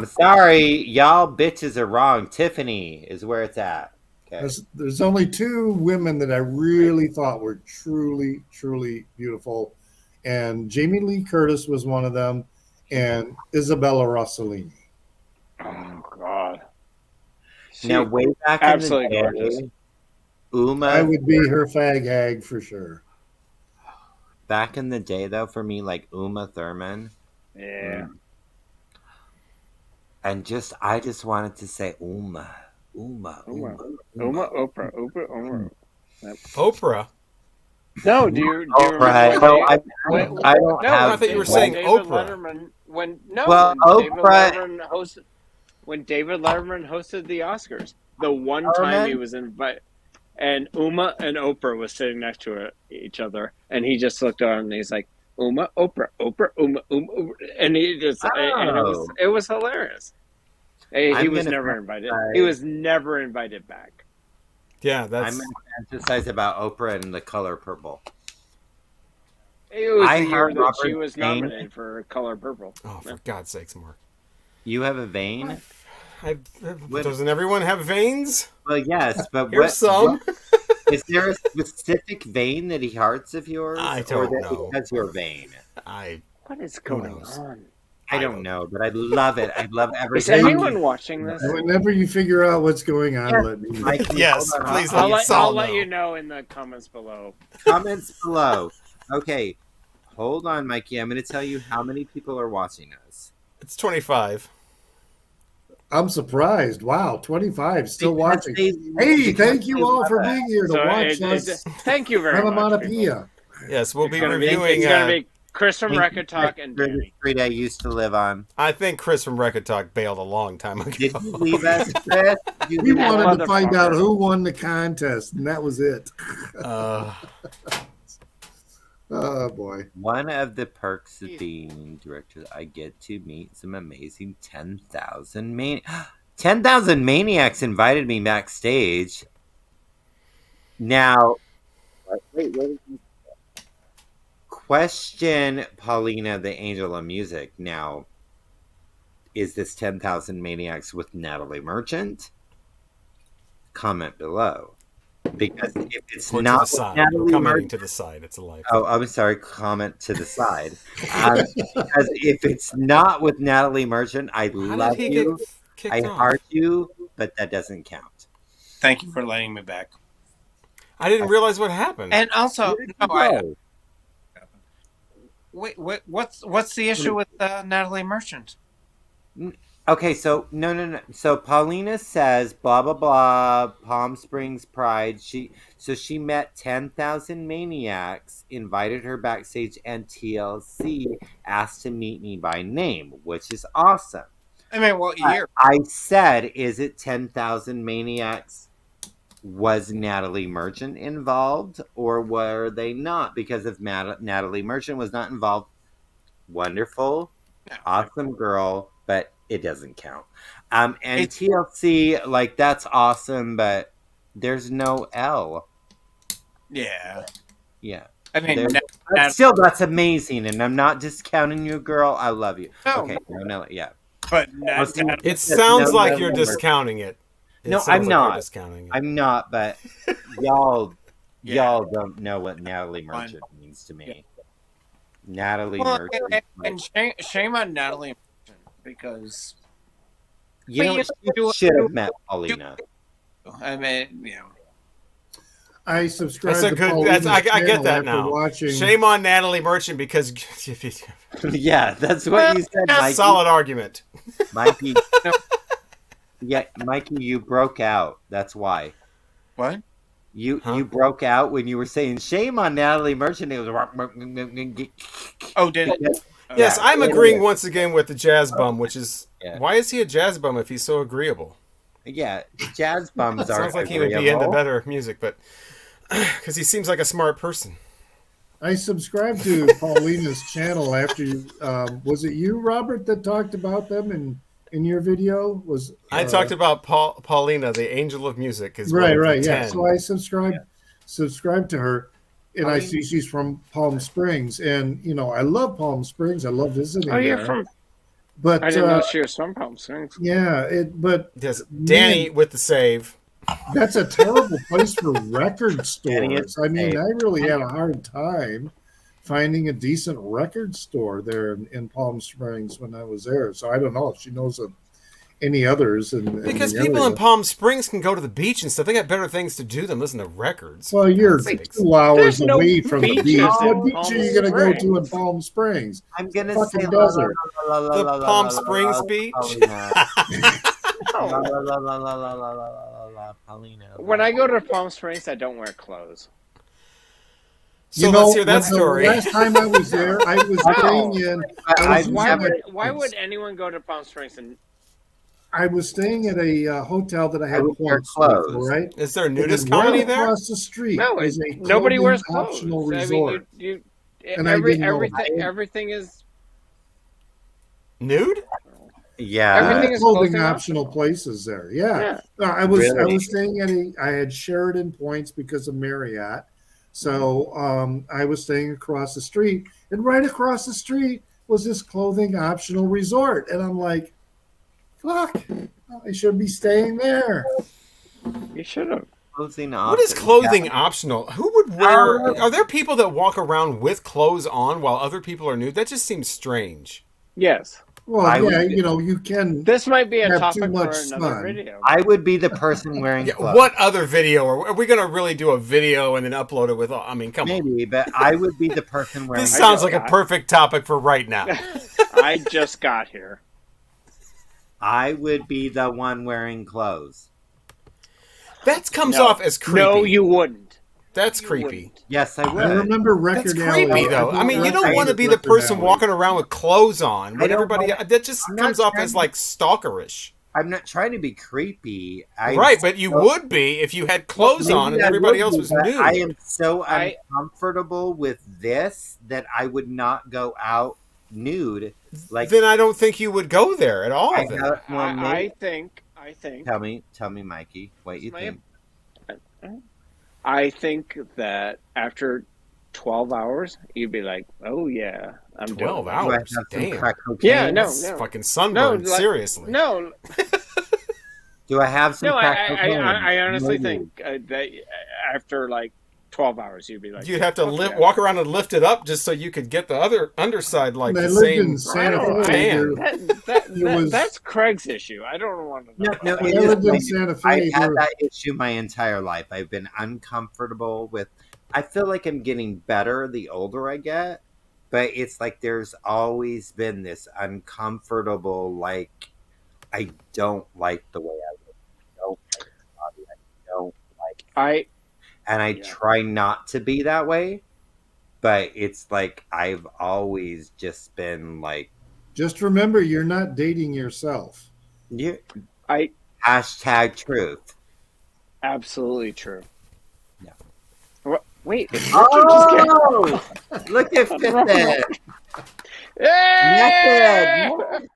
sorry, y'all bitches are wrong. Tiffany is where it's at. Okay. There's only two women that I really thought were truly, truly beautiful, and Jamie Lee Curtis was one of them, and Isabella Rossellini. Oh God. Now, way back absolutely in the gorgeous. day, Uma. I would be her fag hag for sure. Back in the day, though, for me, like Uma Thurman, Yeah. and I just wanted to say Uma. Uma, Oprah. Oprah. No, do you Oh, right. remember No, I don't no, have. I thought you were when saying David Oprah. Letterman, when Well, David Oprah- Letterman hosted the Oscars, the one time Letterman? he was invited, and Uma and Oprah was sitting next to each other, and he just looked on and he's like, Uma, Oprah, Uma, and he just, and it was hilarious. He I'm was gonna never invited. fantasize- He was never invited back. Yeah, I'm that's. going to fantasize about Oprah and the color purple. It was I the year heard that she Robert was Payne. nominated for Color Purple. Oh, for God's sakes, Mark. You have a vein? Doesn't everyone have veins? Well, yes, but Here's some. Is there a specific vein that he hearts of yours? I or don't that know. He has your vein. I What is going knows? on? I don't know, but I love it. I love Is everything. anyone watching this? Whenever you figure out what's going on, let me know. Mikey, Yes, hold on. please I'll let you know in the comments below. Comments below. Okay, hold on, Mikey. I'm going to tell you how many people are watching us. It's 25. I'm surprised. Wow, 25 still Because watching. they- Hey, because thank you they all love for us. being here to So watch us. thank you very much. Onomatopoeia. Yes, we'll It's be gonna reviewing. It's gonna be Chris from Thank you, Record Talk Chris, and for the Danny. street I used to live on. I think Chris from Record Talk bailed a long time ago. Did you leave us, Chris? Did you We leave us? wanted to find out Motherfucker. who won the contest, and that was it. Oh, boy. One of the perks of being director, I get to meet some amazing 10,000 maniacs invited me backstage. Now, wait, question Paulina, the angel of music. Now, is this 10,000 maniacs with Natalie Merchant? Comment below. Because if it's Or to not the with side. Natalie Commenting Merchant, to the side. It's a life. oh, I'm sorry. Comment to the side. Because if it's not with Natalie Merchant, I How love did he you. get kicked I off? heart you, but that doesn't count. Thank you for letting me back. I didn't realize what happened. And also, Where did no, you I, go? wait, what's the issue with Natalie Merchant? Okay, so no. So Paulina says blah blah blah. Palm Springs Pride. She met 10,000 maniacs, invited her backstage, and TLC asked to meet me by name, which is awesome. I mean, what year? I said, is it 10,000 maniacs? Was Natalie Merchant involved, or were they not? Because if Natalie Merchant was not involved, wonderful, awesome girl, but it doesn't count. And TLC, like, that's awesome, but there's no L. Yeah. Yeah. I mean, Still, that's amazing, and I'm not discounting you, girl. I love you. No. Okay, no, yeah. but It sounds no, like no, you're no, discounting it. No, sounds I'm like not. You're discounting it. I'm not, but y'all Yeah. don't know what Natalie Merchant means to me. Natalie Merchant. and shame on Natalie Merchant because You know, you she should have met Paulina. I mean, you know, I subscribe That's a to good. Paulina's I get channel that after now. watching. Shame on Natalie Merchant because Yeah, that's what you said, Mikey. solid argument. Mikey. No. Yeah, Mikey, you broke out. That's why. what? You broke out when you were saying shame on Natalie Merchant. It was Oh, did it? Yes, Yeah. I'm agreeing once again with the jazz bum, which is Yeah. why is he a jazz bum if he's so agreeable? Yeah, jazz bums are Sounds like he would be into better music, but because he seems like a smart person. I subscribed to Paulina's channel after you. Was it you, Robert, that talked about them in your video? I talked about Paulina, the angel of music. Is right, one of the yeah. 10. So I subscribed to her, and I see she's from Palm Springs, and I love Palm Springs. I love visiting. Oh, you're there. from. But I didn't know she was from Palm Springs. yeah, but Yes, Danny man, with the save. that's a terrible place for record Danny stores. is I mean, safe. I really had a hard time finding a decent record store there in Palm Springs when I was there. So I don't know if she knows of any others. Because the people area. in Palm Springs can go to the beach and stuff. They got better things to do than listen to records. Well, you're Sakes. 2 hours There's no away from the beaches beach. in What beach Palm are you going to go to in Springs. Palm Springs? I'm gonna Fucking say desert. The Palm Springs beach? Paulina. When I go to Palm Springs, I don't wear clothes. So let's hear that the story. last time I was there, I was staying in. Why would anyone go to Palm Springs and I was staying at a hotel that I had would wear points for, clothes. right? Is there a And then nudist colony right there? across the street no? is a Nobody clothing wears clothes. optional I resort. mean, And I didn't know everything is Nude? Yeah. Everything is clothing clothing optional places there. Yeah. yeah. No, I was Really? staying at I had Sheridan points because of Marriott. So I was staying across the street, and right across the street was this clothing optional resort. And I'm like, fuck, I should be staying there. You should have. What is clothing optional? Who would wear? Are there people that walk around with clothes on while other people are nude? That just seems strange. Yes. Well, I yeah, would- you know, you can. This might be a Have topic too for much another sun. video. I would be the person wearing Yeah, clothes. what other video? Are we going to really do a video and then upload it with? I mean, come on. Maybe, but I would be the person wearing. This I sounds just like a got- perfect topic for right now. I just got here. I would be the one wearing clothes. That comes No. off as creepy. No, you wouldn't. That's You creepy. wouldn't. Yes, I I would. remember Record That's Alley. creepy, though. I mean, you don't I want to be the Record person Alley. walking around with clothes on. I But don't everybody, want- that just I'm not comes off trying as to- like stalkerish. I'm not trying to be creepy. Right, but you would be if you had clothes Maybe on and I everybody would else be, was but nude. I am so I- uncomfortable with this that I would not go out nude. Like, Then I don't think you would go there at all. I then. got- well, I maybe- think. tell me, Mikey, what you My- think? I think that after 12 hours, you'd be like, "Oh yeah, I'm doing 12 it." hours. Do I have some Damn. crack cocaine? Yeah, no. That's fucking sunburn. No, like- Seriously. No, Do I have some no. crack cocaine? I honestly Maybe. think that after like 12 hours, you'd be like, You'd have to "Okay." walk around and lift it up just so you could get the other underside like They the lived same. in Santa I Fe. Damn. was- That's Craig's issue. I don't want to know. No, about it I that. is lived in like- Santa Fe. I've had there- that issue my entire life. I've been uncomfortable with. I feel like I'm getting better the older I get, but it's like there's always been this uncomfortable, like, I don't like the way I look. I don't like my body. I don't like, and I Yeah. try not to be that way, but it's like I've always just been like, Just remember, you're not dating yourself. you I hashtag truth. absolutely true. Yeah. Wait. Oh, look at Fitbit. Hey! Method.